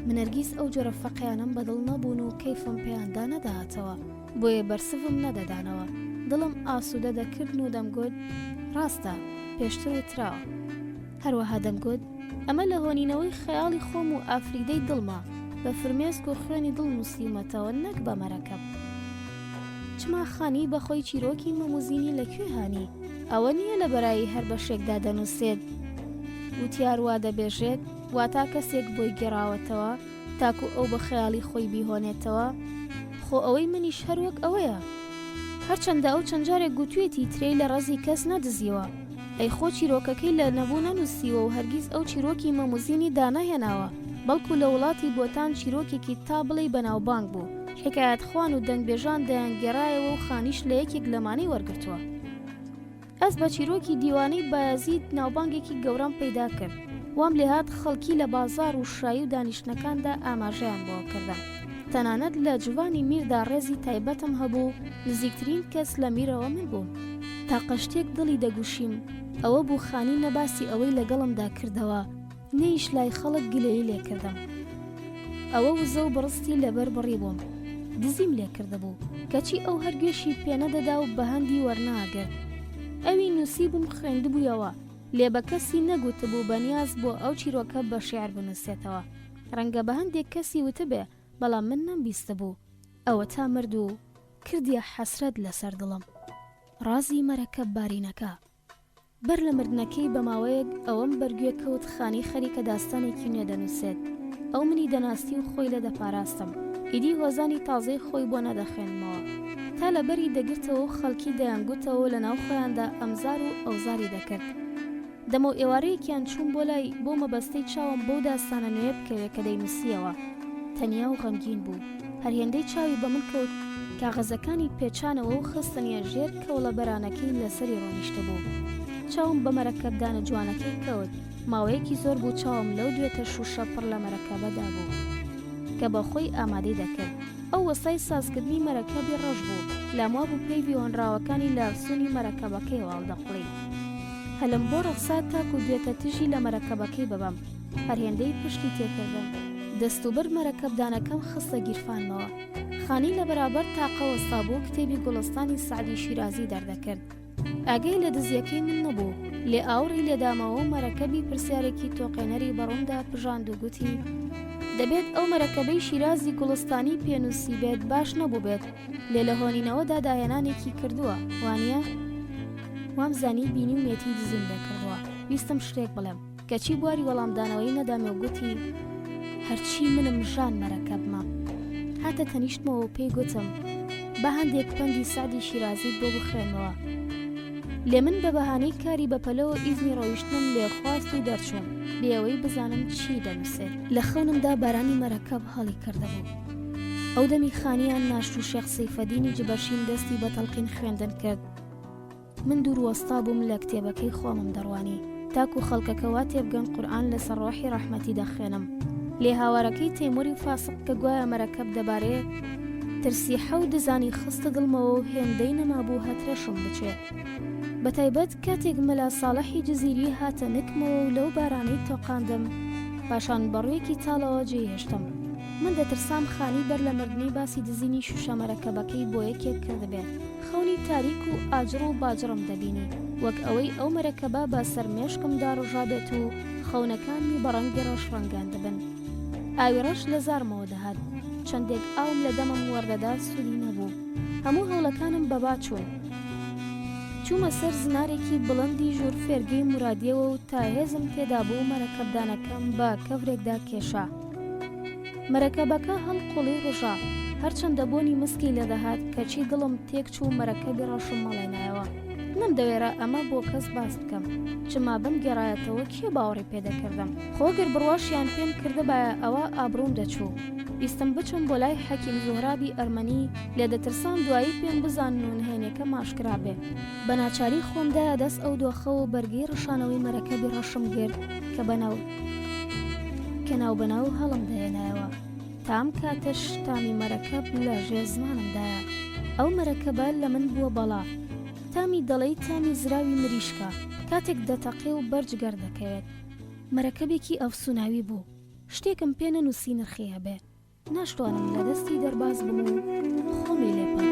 من هەرگیز ئەو جۆرە فەقەیانم بەدڵ نەبوون و کەیفم پێیاندا نەداهاتەوە بۆیە بەرسفم نەدەدانەوە. دڵم ئاسوودە دەکردن و دەمگوت ڕاستە پێشتر وتراوە. هەروەها دەمگوت ئەمە لە هۆنینەوەی خەیاڵی خۆم و ئافریدەی دڵما بە فرمێسک و خوێنی دڵ نووسیمەتەوە نەک بە مەرەکەب. چما خانی بەخۆی چیرۆکی مەموزینی لەکوێ هانی؟ ئەوە نییە لە بەرایی هەر بەشێکدا دەنووسێت وتیار وا دەبێژێت واتا کەسێک بۆی گێڕاوەتەوە تاکو ئەو بە خەیاڵی خۆی بیهۆنێتەوە. خۆ ئەوەی منیش هەروەک ئەوەیە. هەرچەندە ئەو چەند جارێک گوتوێتی ترێی لە ڕەزی کەس نەدزیوە. ئەی خۆ چیرۆکەکەی لە نەبوو نەنووسیوە و هەرگیز ئەو چیرۆکی مەموزینی دانەهێناوە بەڵکو لە وڵاتی بۆتان چیرۆکێکی تا بڵێ بەناوبانگ بوو. حکایەت خوان و دەنگبێژان دەیانگێڕایەوە و خانیش لە یەکێک لەمانەی وەرگرتووە. ئەس بە چیرۆکی دیوانەی بایەزید ناوبانگێکی گەورەم پەیدا کرد. وام لێهات خەڵکی لە بازار و شایی و دانیشتەکاندا ئاماژەیان بۆ کردم. تەنانەت لە جوانی میردا ڕێزی تایبەتم هەبوو نزیکترین کەس لە میرەوە من بووم. تا قەشتێک دڵی دەگوشیم ئەوە بوو خانی نەباسی ئەوەی لەگەڵمدا کردەوە نەیش لای خەڵک گلەیی لێ کردم. ئەوە وزە و بڕستی لەبەر بڕی بووم. دزیم لێ کردەبوو کەچی ئەو هەرگوێشی پێنەدەدا و بەهەندی وەرناگرت. ئەوی نووسی بووم خوێندبوویەوە لێ بە کەسی نەگوتبوو بەنیاز بۆ ئەو چیرۆکە بە شیعر بنووسێتەوە. ڕەنگە بە هەندێک کەسی وتبێ بەڵام من نەمبیستە بوو. ئەوە تا مرد و کردیە حەسرەت لەسەر دڵم. ڕازی مەرەکەب بارینەکە بەر لە مردنەکەی بە ماوەیەک ئەوەم بەرگوێ کەوت خانی خەریکە داستانێکی نوێ دەنووسێت. ئەو منی دەناستی و خۆی لە دەپاراستم. ئیدی هۆزانی تازەی خۆی بۆ نەدەخێنمەوە تا لەبەری دەگرتەوە و خەڵکی دەیانگوتەوە لە ناو خۆیاندا ئەمزار و ئەوزاری دەکرد. دەمە و ئێوارەیەکیان چوون بۆ لای بۆ مەبەستەی چاوم بۆ داستانە نوێ بکەوێ کە دەینووسیەوە. تەنیا و غەمگین بوو. هەرهێندەی چاوی بە من کەوت کاغەزەکانی پێچانەوە و خستنیە ژێر کەوڵە بەرانەکەی لەسەری ڕۆنیشتە بوو. چاوم بە مەرەکەبدانە جوانەکەی کەوت. ماوەیەکی زۆر بوو چاوم لەو دوێتە شوشە پڕ لە مەرەکەبەدا بوو کە بەخۆی ئامادەی دەکرد. ئەو وەسای سازکردنی مەرەکەبی ڕەش بوو. لاموا بوو پێی ڤیۆنراوەکانی لاسوونی مەرەکەبەکەی واڵدەقڵی. هەلم بۆ ڕەخسات تاکو دوێتە تژی لە مەرەکەبەکەی ببەم. هەرهێندەی پشتی تێکردم. دەستوبەر مەرەکەبدانەکەم خستە گیرفانمەوە. خانی لە بەرابەر تاقەوەستا بوو کتێبی گوڵستانی سعدی شیرازی دەردەکرد. ئاگەی لە دزیەکەی من نەبوو. لێ ئاوڕی لێدامەوە و مەرەکەبی پرسیارێکی تۆقێنەری بەڕووندا پژاند و گوتی دەبێت ئەو مەرەکەبەی شیرازی گوڵستانی پێنووسی بێت باش نەبوو بێت لێ لە هۆنینەوەدا داهێنانێکی کردووە وانە؟ وام زانی بینی و مێتی دزیم دەکردووە. ویستم شتێک بڵێم کەچی بواری وەڵامدانەوەی نەدامێ و گوتی هەرچی منم ژان مەرەکەبمە. هاتە تەنیشتمەوە و پێی گوتم بە هەندێک پەندی سعدی شیرازیت بۆ بخوێنەوە. لێ من بە بەهانەی کاری بەپەلەوە ئیزنی ڕۆیشتنم لێ خواست و دەرچووم بێەوەی بزانم چی دەنووسێت. لە خەونمدا بارانی مەرەکەب هەڵی کردەبوو. ئەو دەمی خانیان ناشت و شێخ سەیفەدینی جبەشین دەستی بە تەڵقین خوێندن کرد. من دوور وەستا بووم لە کتێبەکەی خۆمم دەڕوانی تاکو خەڵکەکەوا تێبگەن قورئان لەسەر ڕۆحی ڕەحمەتی دەخوێنم. لێ هاوارەکەی تەیموری فاسق کە گوایە مەرەکەب دەبارێ ترسی حەو دزانی خستە دڵمەوە و هێندەی نەمابوو هەترەشم بچێت. بەتایبەت کاتێک مەلا ساڵحی جزیری هاتە نکمەوە و لەو بارانەی تۆقاندم پاشان بەڕوویەکی تاڵەوە جێهێشتم. من دەترسام خانی بەر لە مردنی باسی دزینی شوشە مەرەکەبەکەی بۆ یەکێک کردبێت. خەونی تاریک و ئاجر و باجرم دەبینی وەک ئەوەی ئەو مەرەکەبە بە سەرمێشکمدا ڕژابێت و خەونەکانی بەڕەنگی ڕەش ڕەنگان دەبن. ئاوی ڕەش لە زارمەوە دەهات. چەندێک ئاوم لە دەمم وەردەدا سوودی نەبوو. هەموو هەوڵەکانم بەبا چوون. چوومە سەر زنارێکی بڵندی ژوور فێرگەی مرادیەوە و تا هێزم تێدا بوو مەرەکەبدانەکەم بە کەڤرێکدا کێشا. مەرەکەبەکە هەڵقوڵی ڕژا هەرچەندە بۆنی مسکی لەدەهات کەچی دڵم تێک چوو مەرەکەبی ڕەشم مەڵێنایەوە. نەمدەوێرە ئەمە بۆ کەس باس بکەم چما بم گێڕایەتەوە کێ باوەڕی پێدەکردم. خۆگەر بڕواشیان پێم کردبایە ئەوە ئابڕوم دەچوو. ئیستم بچم بۆ لای حەکیم زوهرابی ئەرمەنی لێ دەترسام دوایی پێم بزانن و نهێنێکە ماشکرا بێ. بە ناچاری خۆمدایە دەست ئەو دۆخەوە بەرگەی ڕشانەوەی مەرەکەبی ڕەشم گرت کە کە ناوبەناو هەڵم دێنایەوە تام کاتەش تامی مەرەکەب لە ژێر زمانمدایە ئەو مەرەکەبە لە من بووە بەڵا تامی دەڵێی تامی زراوی مریشکە کاتێک دەتەقێ و بەرج گەردەکەوێت مەرەکەبێکی ئەفسوناوی بوو شتێکم پێ نەنووسی نرخیە بێ ناشتوانم لە دەستی دەرباز بم و خۆمی لێپە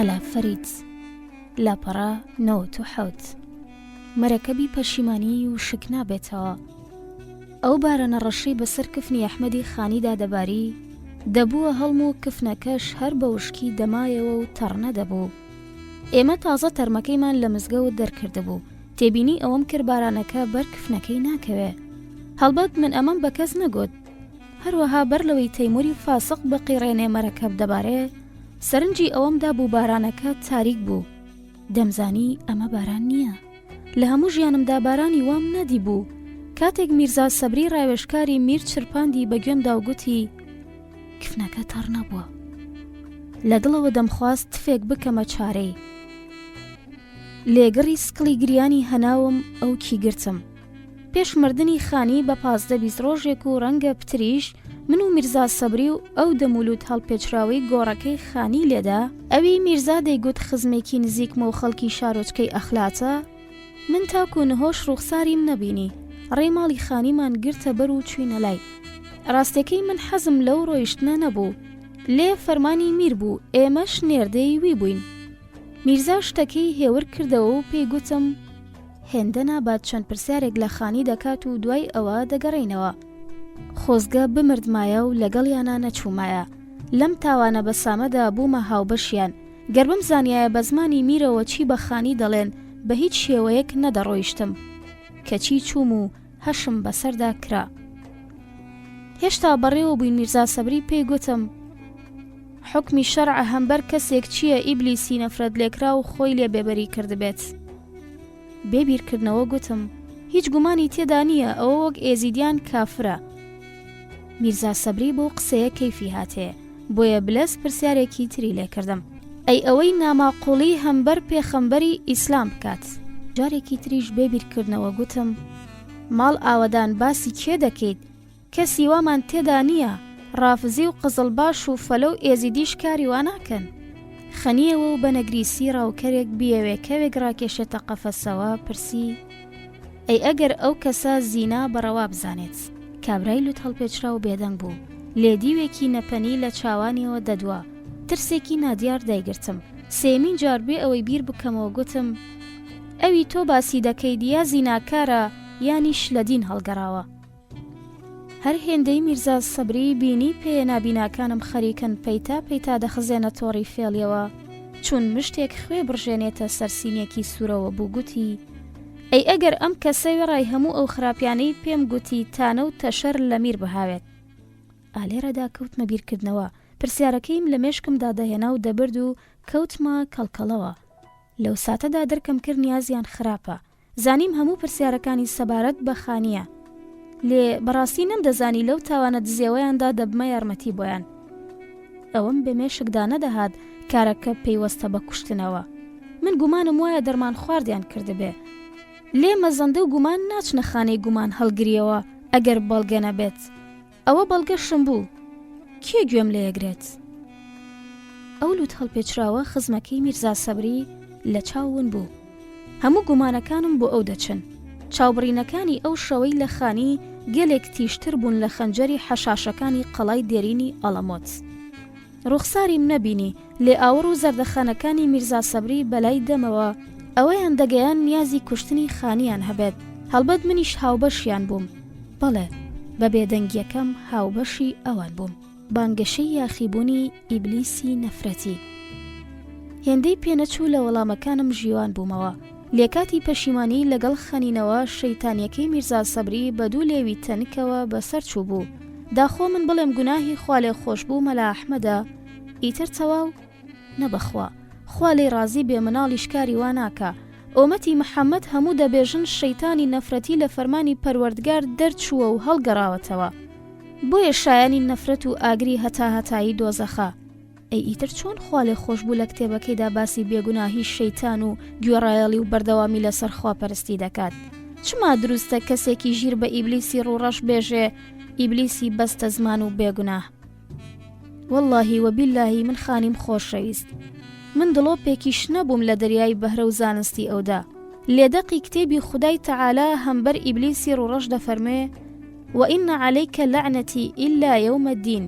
مەلا فەرید لاپەڕا 97 مەرەکەبی پەشیمانی و شک نابێتەوە ئەو بارەنە ڕەشەی بەسەر کفنی ئەحمەدی خانیدا دەباری دەبووە هەڵم و کفنەکەش هەر بە وشکی دەمایەوە و تەڕنە دەبوو ئێمە تازە تەرمەکەیمان لە مزگەوت دەرکردبوو تێبینی ئەوەم کرد بارانەکە بەر کفنەکەی ناکەوێ هەڵبەت من ئەمەم بە کەس نەگوت هەروەها بەر لەوەی تەیموری فاسق بە قیڕێنێ مەرەکەب دەبارێ سەرنجی ئەوەمدا بوو بارانەکە تاریک بوو دەمزانی ئەمە باران نییە لە هەموو ژیانمدا بارانی وام نەدی بوو کاتێک میرزا سەبری ڕاوێژکاری میر چرپاندی بە گوێمدا و گوتی کفنەکە تەڕ نەبووە لە دڵەوە دەمخواست تفێک بکەمە چارەی لێگەڕی سکڵی گریانی هەناوم ئەو کیگرتم پێش مردنی خانی بە 15 ڕۆژێک و ڕەنگە پتریش من و میرزا سەبری و ئەو دەمولوت هەڵپێچراوی گۆڕەکەی خانی لێدا ئەوی میرزا دەیگوت خزمێکی نزیکمە و خەڵکی شارۆچکەی ئەخلاتە من تاکو نهۆش ڕوخساریم نەبینی ڕێماڵی خانیمان گرتە بەر و چوینە لای ڕاستەکەی من حەزم لەو ڕۆیشتنە نەبوو لێ فەرمانی میر بوو ئێمەش نێردەی وی بووین میرزا شتەکەی هێور کردەوە و پێی گوتم هێندە نابات چەند پرسیارێک لە خانی دەکات و دوای ئەوە دەگەڕێینەوە خۆزگە بمردمایە و لەگەڵیانە نەچوومایە لەم تاوانە بەسامەدا بوومە هاوبەشیان گەربم زانیایە بە زمانی میرەوە چی بە خانی دەڵێن بە هیچ شێوەیەک نەدەڕۆیشتم کەچی چووم و هەشم بەسەردا کرا هێشتا بەڕێوە بووین میرزا سەبری پێی گوتم حکمی شەرع هەمبەر کەسێک چییە ئیبلیسی نەفرەت لێکرا و خۆی لێ بێبەری کردبێت بێبیرکردنەوە گوتم هیچ گومانی تێدا نییە ئەوە وەک ئێزیدیان کافرە میرزا سەبری بۆ قسەیە کەیفی هاتێ بۆیە بلەس پرسیارێکی تری لێ کردم ئەی ئەوەی ناماقوڵی هەمبەر پێخەمبەری ئیسلام بکات جارێکی تریش بێبیرکردنەوە گوتم ماڵ ئاوەدان باسی کێ دەکەیت کەسی وامان تێدا نییە ڕافزی و قزڵباش و فەلە و ئێزیدیش کاری وا ناکەن خەنیەوە و بە نەگریسی ڕاوکەرێک بیەوێ کەوێک ڕاکێشێتە قەفەسەوە پرسی ئەی ئەگەر ئەو کەسە زینا بەڕەوا بزانێت کابرای لوت هەڵپێچرا و بێدەنگ بوو لێدیوێکی نەپەنی لە چاوانیەوە دەدووە ترسێکی نادیار دایگرتم سێمین جار بێ ئەوەی بیر بکەمەوە گوتم ئەوی تۆ باسی دەکەیت یا زیناکارە یانیش لە دین هەڵگەڕاوە هەر هێندەی میرزا سەبری بینی پێ نابیناکانم خەریکن پەیتا دەخزێنە تۆڕی فێڵیەوە چون مشتێک خوێ بڕژێنێتە سەرسینێکی سوورەوە بوو گوتی ئەی ئەگەر ئەم کەسەوی ڕای هەموو ئەو خراپیانەی پێم گوتی تانە و تەشەر لە میر بهاوێت ئالێرەدا کەوتمە بیرکردنەوە پرسیارەکەیم لە مێشکمدا دەهێنا و دەبرد و کەوتمە کەڵکەڵەوە لەو ساتەدا دەرکەم کرد نیازیان خراپە زانیم هەموو پرسیارەکانی سەبارەت بە خانیە لێ بەڕاستی نەمدەزانی لەو تاوانە دزیەوەیاندا دەبمە یارمەتی بۆیان ئەوەم بە مێشکدا نەدەهات کارەکە پەیوەستە بە کوشتنەوە من گومانم وایە دەرمان خواردیان کردبێ لێ مەزەندە و گومان ناچنە خانەی گومان هەڵگریەوە ئەگەر بەڵگە نەبێت ئەوە بەڵگەشم بوو کێ گوێم لێیەگرێت ئەو لوت هەڵپێچراوە خزمەکەی میرزا سەبری لە چاون بوو هەموو گومانەکانم بۆ ئەو دەچن چاوبڕینەکانی ئەو شەوەی لە خانی گەلێک تیشتر بوون لە خەنجەری حەشاشەکانی قەڵای دێرینی ئەڵەمۆت ڕوخساریم نەبینی لێ ئاوڕ و زەردەخانەکانی میرزا سەبری بەلای دەمەوە ئەوەیان دەگەیان نیازی کوشتنی خانیان هەبێت هەڵبەت منیش هاوبەشیان بووم بەڵێ بە بێدەنگیەکەم هاوبەشی ئەوان بووم. بانگەشەی یاخیبوونی ئیبلیسی نەفرەتی. هێندەی پێنەچوو لە وەڵامەکانم ژیوان بوومەوە. لێکاتی پەشیمانی لەگەڵ خەنینەوە شەیتانیەکەی میرزا سەبری بە دوو لێوی تەنکەوە بەسەر چوو بوو. داخۆ من بڵێم گوناهی خوا لێ خۆش بوو مەلا ئەحمەدە، ئیتر تەواو نەبەخوا خوا لێ ڕازی بێ مناڵی شکاری وا ناکە. ئۆمەتی محەممەد هەموو دەبێژن شەیتانی نەفرەتی لە فەرمانی پەروەردگار دەرچووە و هەڵگەڕاوەتەوە. بۆیە شایانی نەفرەت و ئاگری هەتاهەتایی دۆزەخە. ئەی ئیتر چۆن خوا لێ خۆش بوو لە کتێبەکەیدا باسی بێگوناهی شەیتان و گوێڕایەڵی و بەردەوامی لەسەر خواپەرستی دەکات؟ چما دروستە کەسێکی ژیر بە ئیبلیسی ڕوڕەش بێژێ ئیبلیسی بەستە زمان و بێگوناه؟ واللهی وەبیللهی من خانیم خۆشەویست، من دڵۆپێکیش نەبووم لە دەریای بەهرە و زانستی ئەودا. لێدەقی کتێبی خودای تەعالا هەمبەر ئیبلیسی ڕوڕەش دەفەرمێ وَإِنَّ عَلَيْكَ لَعْنَتِي إِلَّا يَوْمَ الدِّينِ.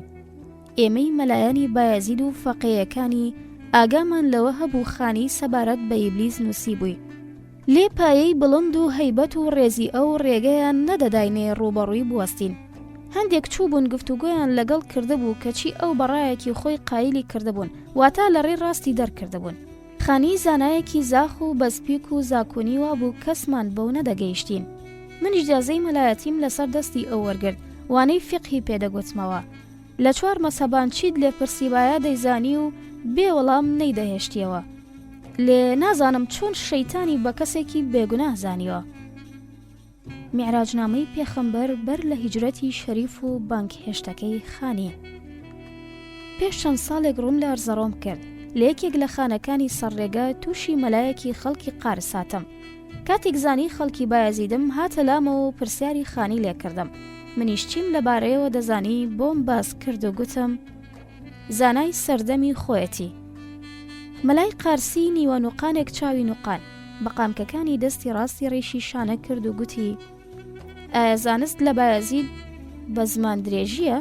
ئێمەی مەلایانی بایەزید و فەقێیەکانی ئاگامان لەوە هەبوو خانی سەبارەت بە ئیبلیس نووسی بووی. لێ پایەی بڵند و هەیبەت و ڕێزی ئەو ڕێگەیان نەدەداینێ ڕوبەڕووی بوەستین. هەندێک چوو بوون گفتوگۆیان لەگەڵ کردبوو کەچی ئەو بەڕایەکی خۆی قایلی کردبوون، واتە لە ڕێ ڕاستی دەرکردبوون. خانی زانایەکی زاخ و بەسپیک و زاکۆنی وا بوو کەسمان بەو نەدەگەیشتین. من ئیجازەی مەلایەتیم لەسەر دەستی ئەو وەرگرت، وانەی فقهی پێدەگوتمەوە. لە 4 مەسەبان چیت لێ پرسیبایە دەیزانی و بێ وەڵام نەیدەهێشتیەوە. لێ نازانم چۆن شەیتانی بە کەسێکی بێگوناه زانیوە. میعراجنامەی پێخەمبەر بەر لە هیجرەتی شەریف و بانک هێشتەکەی خانی. پێش چەند ساڵێک ڕوون لە ئەرزەڕۆم کرد. لە یەکێک لە خانەکانی سەرڕێگە تووشی مەلایەکی خەڵکی قارس هاتم. کاتێک زانی خەڵکی بایەزیدم هاتە لامەوە و پرسیاری خانی لێ کردم. منیش چیم لەبارەیەوە دەزانی بۆم باس کرد و گوتم زانای سەردەمی خۆیەتی. مەلای قارسی نیوە نوقانێک چاوی نوقان بە قامکەکانی دەستی ڕاستی ڕێشی شانە کرد و گوتی ئایا زانست لە بایەزید بە زمان درێژیە؟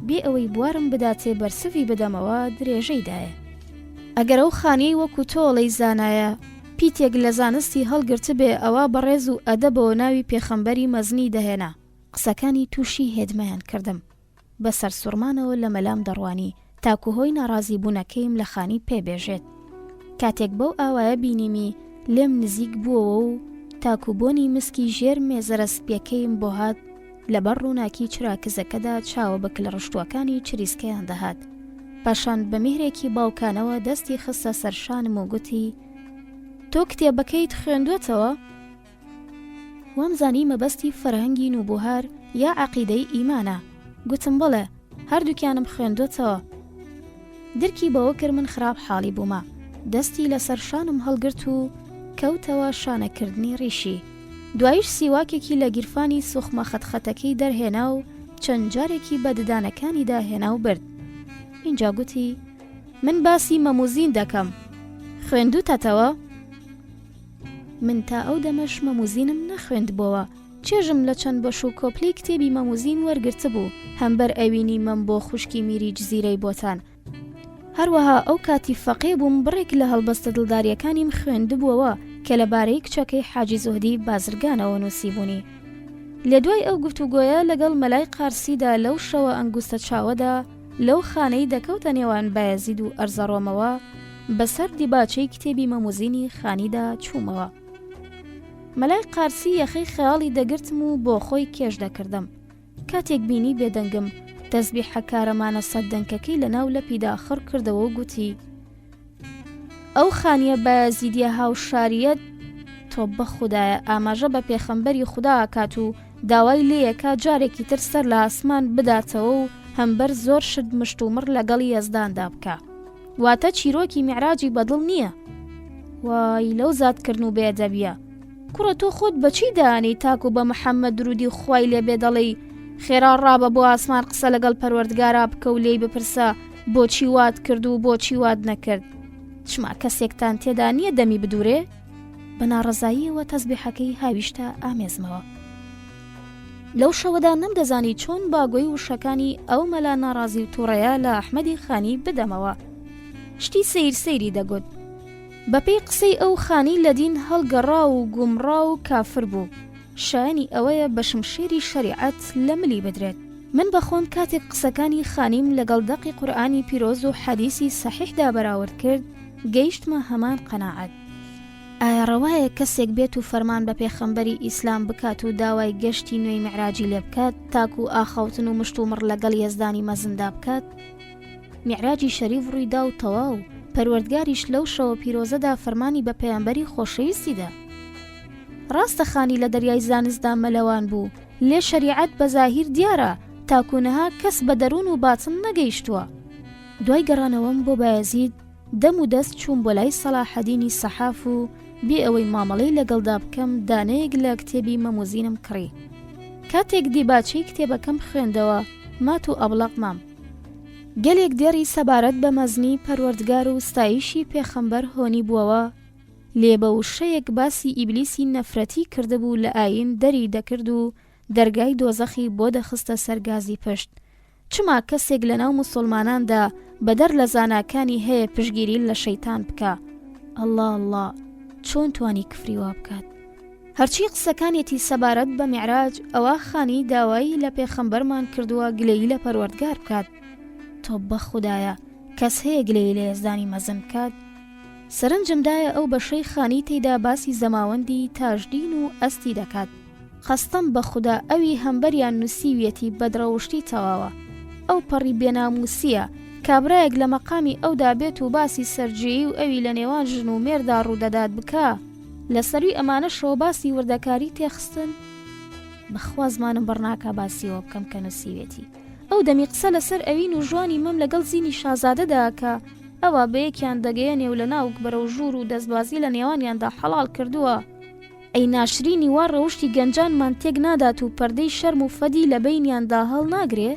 بێ ئەوەی بوارم بداتێ بەرسەوی بدەمەوە درێژەیدایە. ئەگەر ئەو خانەی وەکو تۆڵەی زانایە پیتێک لە زانستی هەڵگرت بێ ئەوە بەڕێز و ئەدەبەوە ناوی پێخەمبەری مەزنی دەهێنا. قسەکانی تووشی هێدمەیان کردم. بەسەر سوورمانەوە لە مەلام دەڕوانی تاکوهۆی ناڕازی بوونەکەیم لە خانی پێبێژێت. کاتێک بەو ئاوایە بینیمی لێم نزیک بووەوە و تاکوبۆنی مسکی ژێر مێزەرەسپیەکەیم بۆ هات لەبەر ڕووناکی چراکزەکەدا چاوە بە کلە ڕشتوەکانی چریسکەیان دەهات. پاشان بە میهرێکی باوکانەوە دەستی خستە سەرشانم و گوتی تۆ کتێبەکەیت خوێندوێتەوە؟ وەمزانی مەبەستی فەرهەنگی نوبوهار یا عەقیدەی ئیمانە. گوتم بڵێ هەردووکیانم خوێندوێتەوە. درکی بەوە کرد من خراپ حاڵی بوومە. دەستی لەسەر شانم هەڵگرت و کەوتەوە شانەکردنی ڕیشی. دوایش سیواکێکی لە گیرفانی سوخمە خەتخەتەکەی دەرهێنا و چەند جارێکی بە ددانەکانیدا هێنا و برد. اینجا گوتی من باسی مەموزین دەکەم، خوێندووتەتەوە؟ من تا ئەو دەمەش مەموزینم نەخوێندبەوە. چێژم لە چەند بەش و کۆپلەی کتێبی مەموزین وەرگرتە بوو هەمبەر ئەوینی مەم بۆ خوشکی میری جزیرەی بۆتان. هەروەها ئەو کاتی فەقێ بووم بڕێک لە هەڵبەستە دڵداریەکانیم خوێندبووەوە کە لەبارەی کچەکەی حاجی زوهدی بازرگانەوە نووسیبوونی. لە دوای ئەو گفتوگۆیە لەگەڵ مەلای قارسیدا لەو شەوە ئەنگوستە چاوەدا لەو خانەی دەکەوتە نێوان بایەزید و ئەرزەڕۆمەوە بەسەر دیباچەی کتێبی مەموزینی خانیدا چوومەوە. مەلای قارسی یەخەی خەیاڵی دەگرتم و بۆ خۆی کێش دەکردم. کاتێک بینی بێدەنگم تەسبیح کارەمانە سەددەنکەکەی لە ناو لەپیدا خڕ کردەوە و گوتی ئەو خانیە بایەزیدیە هاوشاریەت تۆ بە خودایە ئاماژە بە پێخەمبەری خوددا ئاکات و داوای لێیەکە جارێکی تر سەر لە ئاسمان بداتەوە و هەمبەر زۆر شت مشتومڕ لەگەڵی یەزداندا بکە. واتە چیرۆکی میعراجی بەدڵ نییە؟ وای لەو زادکردن و بێدەبیە. کوڕە تۆ خۆت بەچی دەیانی تاکو بە محەممەد درودی خوای لێ بێ دەڵێی خێرا ڕابە بۆ ئاسمان قسە لەگەڵ پەروەردگارا بکە و لێی بپرسە بۆچی وات کرد و بۆچی وات نەکرد؟ چما کەسێکتان تێدا نییە دەمی بدوورێ؟ بە ناڕەزاییەوە تەسبیحەکەی هاویشتە ئامێزمەوە. لەو شەوەدا نەمدەزانی چۆن باگۆی وشەکانی ئەو مەلا ناڕازی و تووڕەیە لە ئەحمەدی خانی بدەمەوە. شتی سەیری دەگوت. بەپێی قسەی ئەو خانی لە دین هەڵگەڕا و گومڕا و کافر بوو. شایانی ئەوەیە بە شمشێری شەریعەت لە ملی بدرێت. من بەخۆم کاتێک قسەکانی خانیم لەگەڵ دەقی قورئانی پیرۆز و حەدیسی سەحیحدا بەراورد کرد گەیشتمە هەمان قەناعەت. ئایا ڕەوایە کەسێک بێت و فەرمان بە پێخەمبەری ئیسلام بکات و داوای گەشتی نوێی میعراجی لێ بکات تاکو ئاخەوتن و مشت و مڕ لەگەڵ یەزدانی مەزندا بکات؟ میعراجی شەریف ڕوویدا و تەواو، پەروەردگاریش لەو شەوە پیرۆزەدا فەرمانی بە پەیامبەری خۆشەویستیدا. ڕاستە خانی لە دەریای زانستدا مەلەوان بوو، لێ شەریعەت بە زاهیر دیارە تاکوونەها کەس بە دەروون و باتن نەگەیشتووە. دوای گەڕانەوەم بۆ بایەزید دەم و دەست چوون بۆ لای سەلاحەدینی سەحاف و بێ ئەوەی مامەڵەی لەگەڵدا بکەم دانەیەک لە کتێبی مەموزینم کڕی. کاتێک دیباچەی کتێبەکەم خوێندەوە مات و ئەبڵەق مام. گەلێک دێڕی سەبارەت بە مەزنی پەروەردگار و ستایشی پێخەمبەر هۆنی بووەوە، لێ بە وشەیەک باسی ئیبلیسی نەفرەتی کردبوو لە ئاین دەری دەکرد و دەرگای دۆزەخی بۆ دەخستە سەرگازی پشت. چما کەسێک لە ناو موسڵماناندا بەدەر لە زاناکانی هەیە پشگیری لە شەیتان بکە. ئەڵڵا ئەڵڵا چۆن توانی کفری وا بکات؟ هەرچی قسەکانێتی سەبارەت بە میعراج ئەوە خانی داوایی لە پێخەمبەرمان کردووە گلەیی لە پەروەردگار بکات. تۆ بە خودایە کەس هەیە گلەیی لە یەزدانی مەزن بکات؟ سەرنجمدایە ئەو بەشەی خانی تێیدا باسی زەماوەندی تاژدین و ئەستی دەکات. خەستەم بە خوددا ئەوی هەمبەریان نووسیویەتی بەدرەوشتی تەواوە. ئەو پەڕی بێناموسیە کابرایەک لە مەقامی ئەودا بێت و باسی سەرجێیی و ئەوی لە نێوان ژن و مێردا ڕوودەدات بکە، لە سەروی ئەمانەشەوە باسی وردەکاری تێخستن. بەخوا زمانم بەڕناکە باسیەوە بکەم کە نووسیوێتی. ئەو دەمی قسە لەسەر ئەوین و ژوانی مەم لەگەڵ زینی شازادەدا کە ئەوە بەیەکیان دەگەیەنێ و لە ناوک بەرەو ژوور و دەستبازی لە نێوانیاندا حەڵال کردووە. ئەی ناشرینی وا ڕەوشتی گەنجانمان تێک نادات و پەردەی شەرم و فەدی لە بەینیاندا هەڵ ناگرێ؟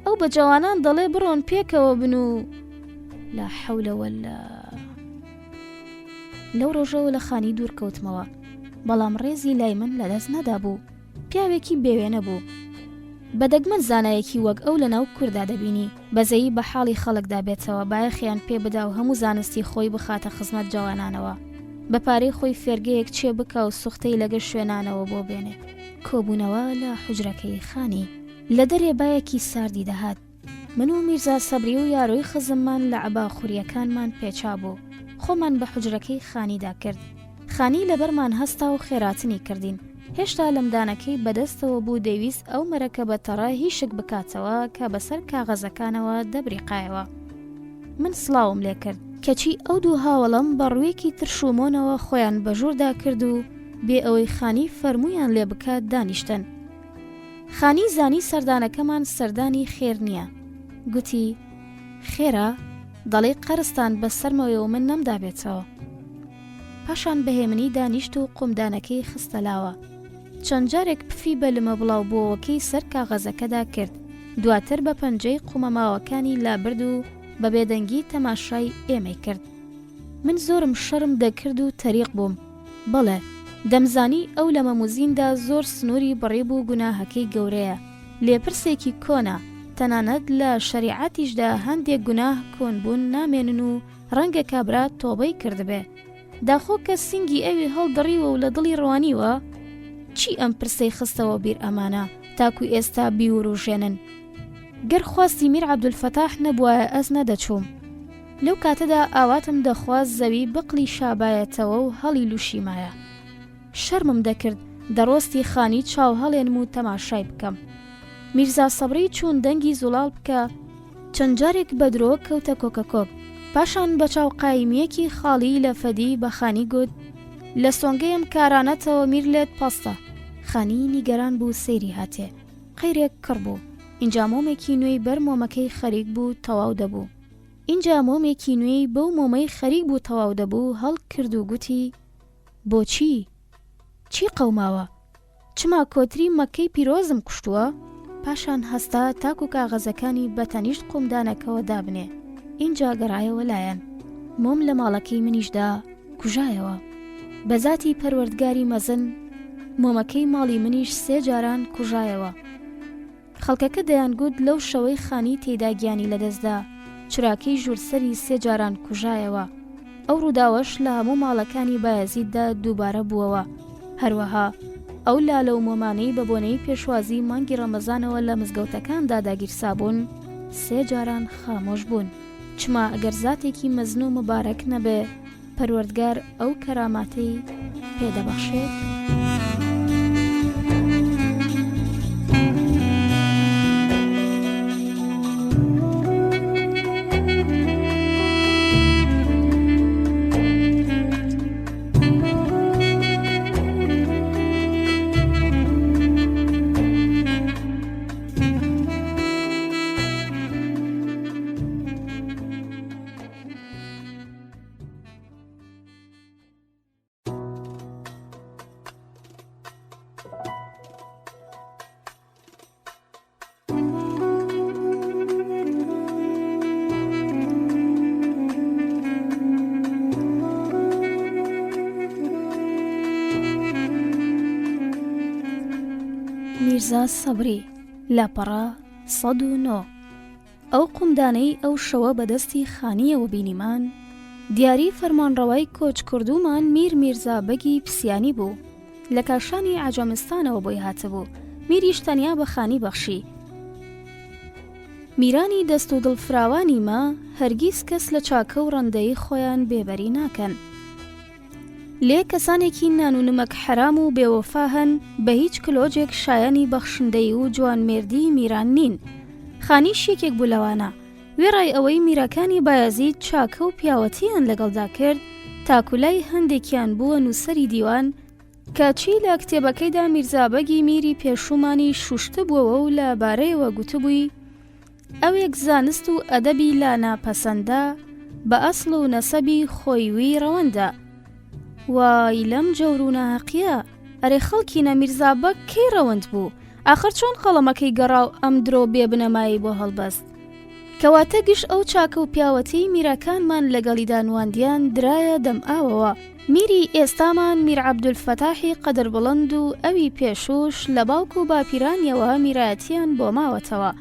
ئەو بە جوانان دەڵێ بڕۆن پێکەوە بن و لا حەولە وەلا. لەو ڕۆژەوە لە خانی دوور کەوتمەوە، بەڵام ڕێزی لای من لەدەست نەدا بوو. پیاوێکی بێوێنە بوو، بەدەگمەن زانایەکی وەک ئەو لە ناو کووردا دەبینی، بەزەیی بە حاڵی خەڵکدا بێتەوە، بایەخیان پێ بدا و هەموو زانستی خۆی بخاتە خزمەت جوانانەوە، بە پارەی خۆی فێرگەیەک چێ بکە و سوختەی لەگەر شوێنانەوە بۆ بێنێ. کۆبوونەوە لە حوجرەکەی خانی لە دەرێ بایەکی ساردی دەهات. من و میرزا سەبری و یاروی خزممان لە عەبا خوریەکانمان پێچا بوو، خۆمان بە حوجرەکەی خانیدا کرد. خانی لەبەرمان هەستا و خێراتنی کردین. هێشتا لەمدانەکەی بەدەستەوە بوو دەویست ئەو مەرەکە بەتەڕە هیشک بکاتەوە کە بەسەر کاغەزەکانەوە دەبریقایەوە. من سڵاوم لێ کرد کەچی ئەو دوو هاوڵم بە ڕوویەکی ترشومۆنەوە خۆیان بەژووردا کرد و بێ ئەوەی خانی فەرمویان لێ بکات دانیشتن. خانی زانی سەردانەکەمان سەردانی خێر نییە. گوتی خێرە دەڵێ قەرستان بە سەرمەوەیەوە من نەمدا بێتەوە. پاشان بەهێمنی دانیشت و قومدانەکەی خستەلاوە. چەند جارێک پفی بە لمە بڵاو بۆوەکەی سەر کاغەزەکەدا کرد، دواتر بە پەنجەی قومەماوەکانی لابرد و بە بێدەنگی تەماشای ئێمەی کرد. من زۆرم شەرم دەکرد و تەریق بووم. بەڵێ دەمزانی ئەو لە مەموزیندا زۆر سنووری بڕێب و گوناهەکەی گەورەیە، لێپرسێکی کۆنا، تەنانەت لە شەریعەتیشدا هەندێک گوناه کۆنبوون نامێنن و ڕەنگە کابرا تۆبەی کردبێ. داخۆ کە سینگی ئەوی هەڵدڕیوە و لە دڵی ڕوانیوە، چی ئەم پرسەی خستەوە بیر ئەمانە تاکو ئێستا بیوروژێنن؟ گەر خواستی میر عەبدولفەتاح نەبووایە ئەس نەدەچووم. لەو کاتەدا ئاواتم دەخواست زەوی بقلی شابایەتەوە و هەڵی لوشیمایە. شەرمم دەکرد دەڕۆستی خانی چاو هەڵێنم و تەماشای بکەم. میرزا سەبری چوون دەنگی زوڵاڵ بکە، چەند جارێک بەدرۆ کەوتە کۆکەکۆک. پاشان بە چاو قایمیەکی خاڵی لە فەدی بە خانی گوت لە سۆنگەیم کارانەتەوە میر لێت پەستە. خانی نیگەران بوو سەیری هاتێ. قەیرێک کڕ بوو. اینجا مۆمێکی نوێی بەر مۆمەکەی خەریک بوو تەواو دەبوو. اینجا مۆمێکی نوێی بەو مۆمەی خەریک بوو تەواو دەبوو هەڵ کرد و گوتی بۆچی؟ چی قەوماوە؟ چما کۆتری مەکەی پیرۆزم کوشتووە؟ پاشان هەستا تاکو کاغەزەکانی بەتەنیشت قومدانەکەوە دابنێ. اینجا گەڕایەوە لایەن. مۆم لە ماڵەکەی منیشدا کوژایەوە. بەزاتی پەروەردگاری مەزن مۆمەکەی ماڵی منیش 3 جاران کوژایەوە. خەڵکەکە دەیانگوت لەو شەوەی خانی تێدا گیانی لەدەستدا، چراکەی ژوورسەری 3 جاران کوژایەوە. ئەو ڕووداوەش لە هەموو ماڵەکانی بایەزیددا دووبارە بووەوە. هەروەها ئەو لالە و مۆمانەی بە بۆنەی پێشوازی مانگی ڕەمەزانەوە لە مزگەوتەکاندا داگیرسا بوون 3 جاران خامۆش بوون. چما ئەگەر زاتێکی مەزن و مبارەک نەبێ پەروەردگار ئەو کەراماتەی پێدەبەخشێت؟ میرزا سەبری لاپەڕا 109 ئەو قومدانەی ئەو شەوە بەدەستی خانیەوە بینیمان دیاری فەرمانڕەوای کۆچ کردومان میرزا بەگی پسیانی بوو. لە کاشانی عەجەمستانەوە بۆی هاتبوو. میریش تەنیا بە خانی بەخشی. میرانی دەست و دڵفراوانی ما هەرگیز کەس لە چاکە و ڕەندەی خۆیان بێبەری ناکەن. لێ کەسانێکی نان و نمەک حرام و بێوەفا هەن بە هیچ کلۆجێک شایانی بەخشندەی و جوانمێردی میران نین. خانیش یەکێک بوو لەوانە. وێڕای ئەوەی میرەکانی بایەزید چاکە و پیاوەتیان لەگەڵدا کرد تاکولای هەندێکیان بووە نووسەری دیوان کەچی لە کتێبەکەیدا میرزا بەگی میری پێشومانی شوشتە بووەوە و لە بارەیەوە گوتبووی ئەوێک زانست و ئەدەبی لا ناپەسەندە بە ئەسڵ و نەسەبی خۆی وی ڕەوەندە. وای لەم جەور و ناحەقیە ئەرێ خەڵکینە میرزا بەگ کەی ڕەوەند بوو؟ ئاخر چۆن قەڵەمەکەی گەڕاو ئەم درۆ بێبنەمایی بۆ هەڵبەست؟ کەواتە گشت ئەو چاکە و پیاوەتی میرەکانمان لەگەڵیدا نواندیان درایە دەم ئاوەوە. میری ئێستامان میر عەبدولفەتاحی قەدر بڵند و ئەوی پێشوش لە باوک و باپیرانیەوە میرایەتیان بۆ ماوەتەوە.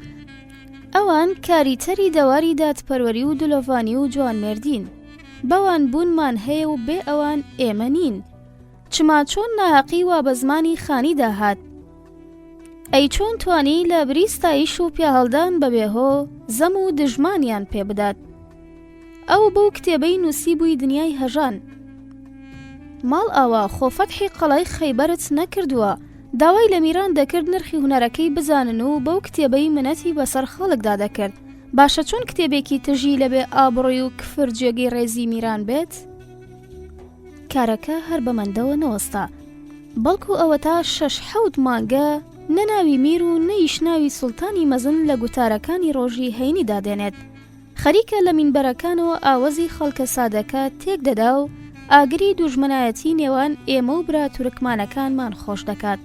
ئەوان کاریتەری دەواری دادپەروەری و دلۆڤانی و جوانمێردین. بەوان بوونمان هەیە و بێ ئەوان ئێمە نین. چما چۆن ناحەقی وا بە زمانی خانیدا هات؟ ئەی چۆن توانی لە بریستایش و پیاهەڵدان بەبێهۆ زەم و دژمانیان پێ بدات؟ ئەو بەو کتێبەی نووسی بووی دنیای هەژان. ماڵ ئاوا خۆ فەتحی قەڵای خەیبەرت نەکردووە داوای لە میران دەکرد نرخی هونەرەکەی بزانن و بەو کتێبەی منەتی بەسەر خەڵکدا دەکرد. باشە چۆن کتێبێکی تژی لەبێ ئابڕۆی و کفر جێگەی ڕێزی میران بێت؟ کارەکە هەر بەمەندەوە نەوەستا. بەڵکو ئەوە تا 6-7 مانگە نەناوی میر و نەیش ناوی سوڵتانی مەزن لە گوتارەکانی ڕۆژی هەینی دادێنێت. خەریکە لە مینبەرەکانەوە ئاوەزی خەڵکە سادەکە تێک دەدا و ئاگری دوژمنایەتی نێوان ئێمە و برا تورکمانەکانمان خۆش دەکات.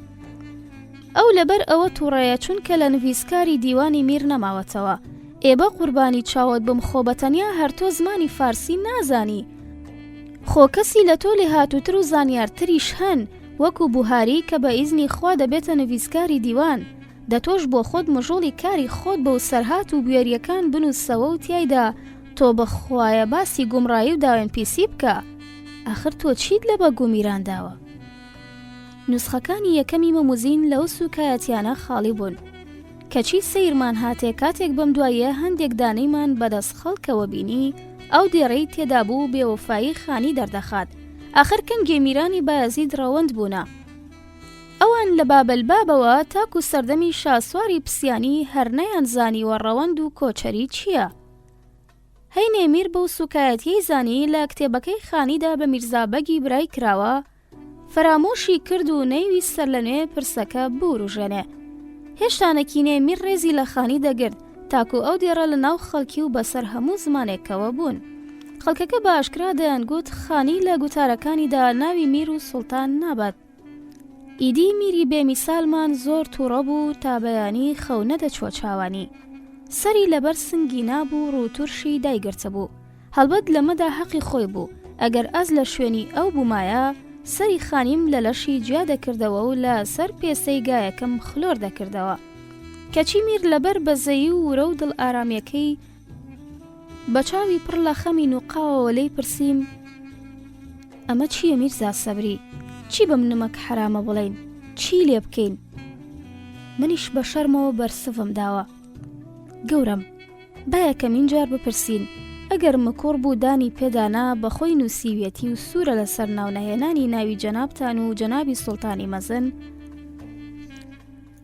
ئەو لەبەر ئەوە تووڕەیە چونکە لە نویسکاری دیوانی میر نەماوەتەوە. ئێبە قوربانی چاوت بم خۆ بەتەنیا هەر تۆ زمانی فارسی نازانی. خۆ کەسی لە تۆ لێ هاتووتر و زانیارتریش هەن وەکو بوهاری کە بە ئیزنی خوا دەبێتە نویسکاری دیوان. دەتۆش بۆ خۆت مژۆڵی کاری خۆت بە و سەرهات و بوێریەکان بنووسەوە و تیایدا تۆ بەخوایە باسی گومڕایی و داوێن پیسی بکە. ئاخر تۆ چیت لە بەگ و میران داوە؟ نوسخەکانی یەکەمی مەموزین لەو سوکایەتیانە خاڵی بوون. کەچی سەیرمان هاتێ کاتێک بەم دوایە هەندێک دانەیمان بەدەست خەڵکەوە بینی ئەو دێڕەی تێدا بوو بێوەفایی خانی دەردەخات. ئاخر کەنگێ میرانی بایەزید ڕەوەند بوونە. ئەوان لە بابەلبابەوە تاکو سەردەمی شاسواری پسیانی هەرنەیان زانیوە ڕەوەند و کۆچەری چییە. هەینێ میر بەو سوکایەتی زانی لە کتێبەکەی خانیدا بە میرزا بەگی برای کراوە فەرامۆشی کرد و نەیویست سەر لە نوێ پرسەکە بوروژێنێ. هێشتانەکینێ میر ڕێزی لە خانی دەگرت تاکو ئەو دێڕە لە ناو خەڵکی و بەسەر هەموو زمانێکەوە بوون. خەڵکەکە بە ئاشکرا دەیانگوت خانی لە گوتارەکانیدا ناوی میر و سوڵتان نابات. ئیدی میری بێمیسالمان زۆر تووڕە بوو تا بەیانی خەو نەدەچوە چاوانی. سەری لەبەر سنگی نابوو ڕووتورشی دایگرتە بوو. هەڵبەت لەمەدا حەقی خۆی بوو. ئەگەر ئەز لە شوێنی ئەو بوومایە سەری خانیم لە لەشی جیا دەکردەوە و لە سەر پێسەی گایەکەم خلۆر دەکردەوە. کەچی میر لەبەر بەزەیی و ورە و دڵ ئارامیەکەی بە چاوی پڕ لە خەمین و قاوەوە لێی پرسییم ئەمە چییە میرزا سەبری؟ چی بەم نمەک حرامە بڵێین؟ چی لێ بکەین؟ منیش بە شەرمەوە بەرسفم داوە. گەورم، با یەکەمین جار بپرسین، ئەگەر مکۆڕ بوو دانی پێدانا بەخۆی نووسیوێتی و سوورە لەسەر ناونەهێنانی ناوی جەنابتان و جەنابی سوڵتانی مەزن،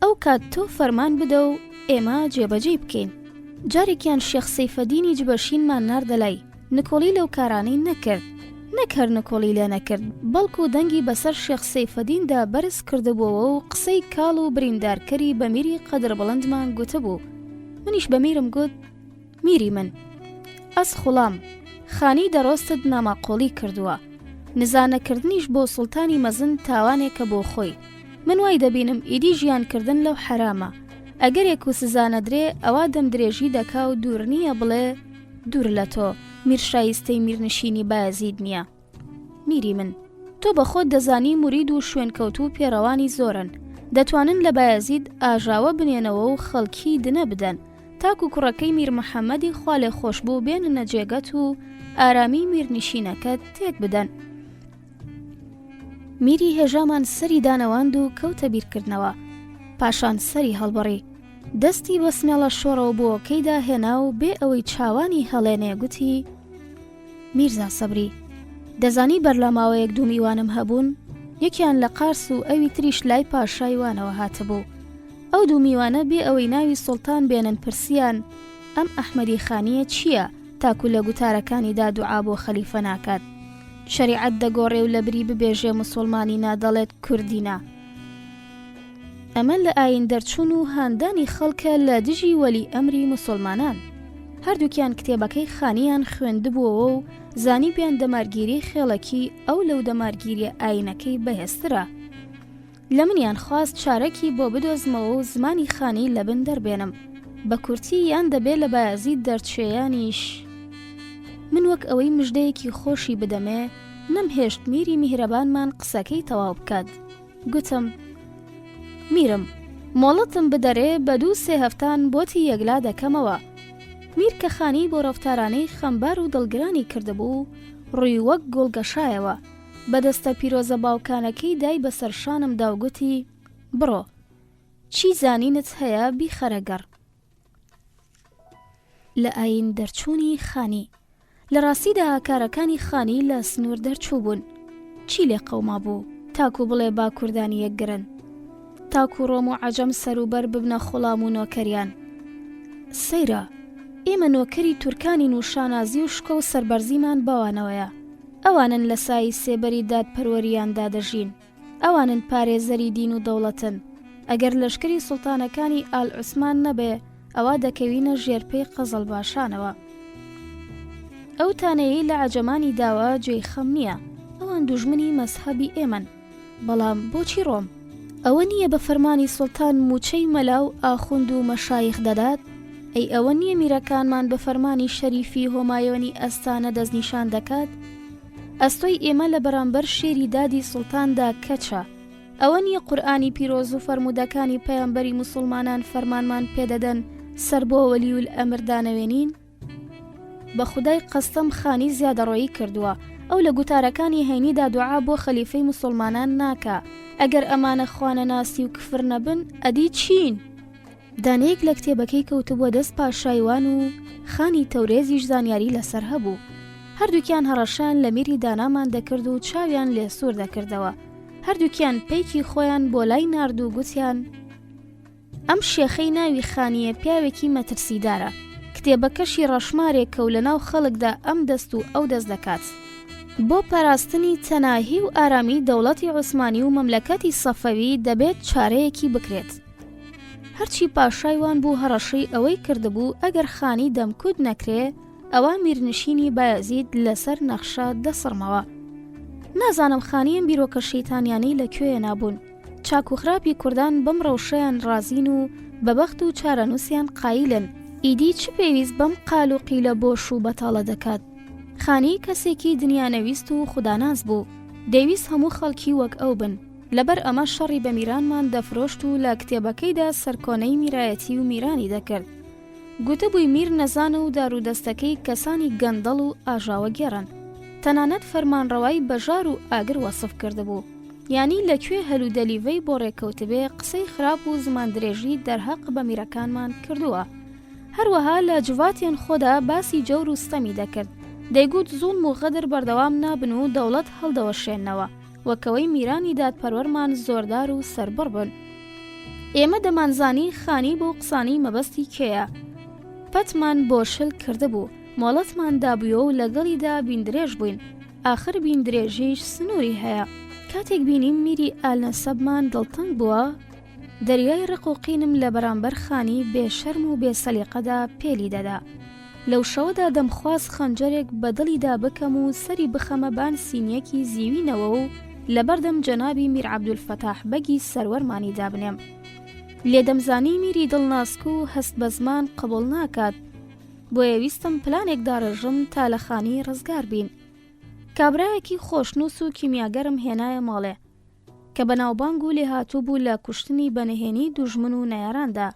ئەو کات تۆ فەرمان بدە و ئێمە جێبەجێ بکەین. جارێکیان شێخ سەیفەدینی جبەشینمان ناردەلای، نکۆڵی لەو کارانەی نەکرد، نەکەر نکۆڵی لێ نەکرد، بەڵکو دەنگی بەسەر شێخ سەیفەدیندا بەرز کردبووەوە و قسەی کاڵ و بریندارکەری بە میری قەدر بڵندمان گوتبوو. منیش بە میرم گوت: میری من، ئەس خوڵام، خانی دەڕۆستت ناماقۆڵی کردووە. نزانەکردنیش بۆ سوڵتانی مەزن تاوانێکە بۆ خۆی. من وای دەبینم ئیدی ژیانکردن لەو حرامە. ئەگەرێک و سزانە درێ ئەوا دەم درێژی دەکا و دوور نییە بڵێ دوور لە تۆ میر شایستەی میرنشینی بایەزید نییە. میری من، تۆ بە خۆت دەزانی مرید و شوێنکەوتوو پێڕەوانی زۆرن، دەتوانن لە بایەزید ئاژاوە بنێنەوە و خەڵکی دنە بدەن، تاکو کوڕەکەی میر محەممەدی خوا لێ خۆش بوو بێننە جێگەت و ئارامی میرنشینەکەت تێک بدەن. میری هێژامان سەری دانەواند و کەوتە بیرکردنەوە. پاشان سەری هەڵبڕی، دەستی بە سمێڵە شۆڕەوە بۆکەیدا هێنا و بێ ئەوەی چاوانی هەڵێنێ گوتی: میرزا سەبری، دەزانی بەرلەماوەیەک دوو میوانم هەبوون، یەکیان لە قارس و ئەوی تریش لای پاشایوانەوە هاتبوو. ئەو دوو میوانە بێ ئەوەی ناوی سوڵتان بێنن پرسیان: ئەم ئەحمەدی خانیە چییە تاکو لە گوتارەکانیدا دوعا بۆ خەلیفە ناکات؟ شەریعەت دەگۆڕێ و لە بری ببێژێ مسڵمانی نادەڵێت کوردینە. ئەمە لە ئاین دەرچوون و هاندانی خەڵکە لە دژی وەلی ئەمری مسڵمانان. هەردووکیان کتێبەکەی خانیان خوێندبووەوە و زانی بیان دەمارگیری خێڵەکی ئەو لەو دەمارگیریە ئاینەکەی بەهێزترە. لە منیان خواست چارەکی بۆ بدۆزمەوە و زمانی خانی لەبن دەربێنم، بە کورتی یان دەبێ لە بایەزید دەرچێیانیش. من وەک ئەوەی مژدەیەکی خۆشی بدەمێ نەمهێشت میری میهرەبانمان قسەکەی تەواو بکات. گوتم: میرم، مۆڵەتم بدەرێ بە 2-3 هەفتان بۆتی یەکلا دەکەمەوە. میر کە خانی بۆ ڕەفتارانەی خەمبار و دڵگرانی کردبوو، ڕووی وەک گۆڵگەشایەوە، بەدەستە پیرۆزە باوکانەکەی دای بەسەر شانم داوگوتی: بڕۆ، چی زانینت هەیە بیخەرەگەڕ. لە ئاین دەرچوونی خانی لە ڕاستیدا کارەکانی خانی لە سنوور دەرچوو بوون. چی لێ قەوما بوو تاکو بڵێ با کوردانی یەکگرن، تاکو ڕۆم و عەجەم سەروبەر ببنە خوڵام و نۆکەریان. سەیرە، ئێمە نۆکەری تورکانی و شانازی و شکۆ و سەربەرزیمان بەوانەوەیە. ئەوانن لە سای سێبەری دادپەروەریاندا دەژین، ئەوانن پارێزەری دین و دەوڵەتن. ئەگەر لەشکری سوڵتانەکانی ئال عوسمان نەبێ، ئەوا دەکەوینە ژێرپەی قەزڵ باشانەوە. ئەو تانەیەی لە عەجەمانی داوە جێی خەم نییە، ئەوان دوژمنی مەزهەبی ئێمەن. بەڵام بۆچی ڕۆم؟ ئەوە نییە بە فەرمانی سوڵتان موچەی مەلاو ئاخوند و مەشایخ دەدات؟ ئەی ئەوە نییە میرەکانمان بە فەرمانی شەریفی هۆمایۆنی ئەستانە دەستنیشان دەکات؟ ئەستۆی ئێمە لە بەرامبەر شێری دادی سوڵتاندا کەچە. ئەوە نییە قورئانی پیرۆز و فەرمودەکانی پەیامبەری موسڵمانان فەرمانمان پێدەدەن سەر بۆ وەلیول ئەمر دانەوێنین؟ بە خودای قەستەم خانی زیادەڕۆیی کردووە. ئەو لە گوتارەکانی هەینیدا دوعا بۆ خەلیفەی موسڵمانان ناکا. ئەگەر ئەمانە خوانە ناسی و کفر نەبن، ئەدی چین؟ دانەیەک لە کتێبەکەی کەوتبووە دەست پاشایوان و خانی تەورێزیش زانیاری لەسەر هەبوو. هەردووکیان هەڕەشان لە میری دانامان دەکرد و چاویان لێ سوور دەکردەوە. هەردووکیان پەیکی خۆیان بۆ لای نارد و گوتیان: ئەم شێخەی ناوی خانیە پیاوێکی مەترسیدارە، کتێبەکەشی ڕەشمارێک کە و لەناو خەڵکدا ئەم دەست و ئەو دەست دەکات. بۆ پاراستنی تەناهی و ئارامی دەوڵەتی عوسمانی و مەملەکەتی سەفەوی دەبێت چارەیەکی بکرێت. هەرچی پاشایوان بوو هەڕەشەی ئەوەی کردبوو ئەگەر خانی دەمکود نەکرێ، ئەوە میرنشینی بایەزید لەسەر نەخشە دەسڕمەوە. نازانم خانیان بیرۆکە شەیتانیانەی لەکوێیە نابوون. چاک و خراپی کوردان بەم ڕەوشەیان رازین و بەبەخت و چارەنووسیان قایلن. ئیدی چ پێویست بەم قال و قیلە بۆش و بەتاڵە دەکات؟ خانی کەسێکی دنیانەویست و خوداناز بوو، دەیویست هەموو خەڵکی وەک ئەو بن. لەبەر ئەمە شەڕی بە میرانمان دەفرۆشت و لە کتێبەکەیدا سەرکۆنەی میرایەتی و میرانی دەکرد. گوتبووی میر نەزانە و دارودەستەکەی کەسانی گەندەڵ و ئاژاوە گێڕن. تەنانەت فەرمانڕەوای بەژار و ئاگر وەسف کردبوو. یانی لەکوێ هەلوودەلیڤەی بۆ ڕێکەوتبێ قسەی خراپ و زمان درێژی دەرهەق بە میرەکانمان کردووە. هەروەها لە جواتێن خۆدا باسی جەور و ستەمی دەکرد، دەیگوت زوڵم و غەدر بەردەوام نابن و دەوڵەت هەڵدەوەشێننەوە، وەکەوەی میرانی دادپەروەرمان زۆردار و سەربڕ بن. ئێمە دەمانزانی خانی بۆ قسانی مەبەستی کێیە. پەتمان بۆ شل کردبوو، مۆڵەتمان دابووە و لەگەڵیدا بیندرێژ بووین. ئاخر بیندرێژیش سنووری هەیە. کاتێک بینیم میری ئالنەسەبمان دڵتەنگ بووە، دەریای ڕقوقینم لە بەرامبەر خانی بێشەرم و بێسەلیقەدا پێلی دەدا. لەو شەوەدا دەمخواست خەنجەرێک بە دڵیدا بکەم و سەری بخەمە بان سینیەکی زیوینەوە و لەبەردەم جەنابی میر عەبدولفەتاح بەگی سەروەرمانی دابنێم. لێدەمزانی میری دڵناسک و هەست بە زمان قبول ناکات، بۆیە ویستم پلانێک داڕژم تا لە خانی ڕزگار بین. کابرایەکی خۆشنووس و کیمیاگەرم هێنایە ماڵێ کە بەناوبانگ و لێهاتوو بوو لە کوشتنی بەنهێنی دوژمن و نەیاراندا.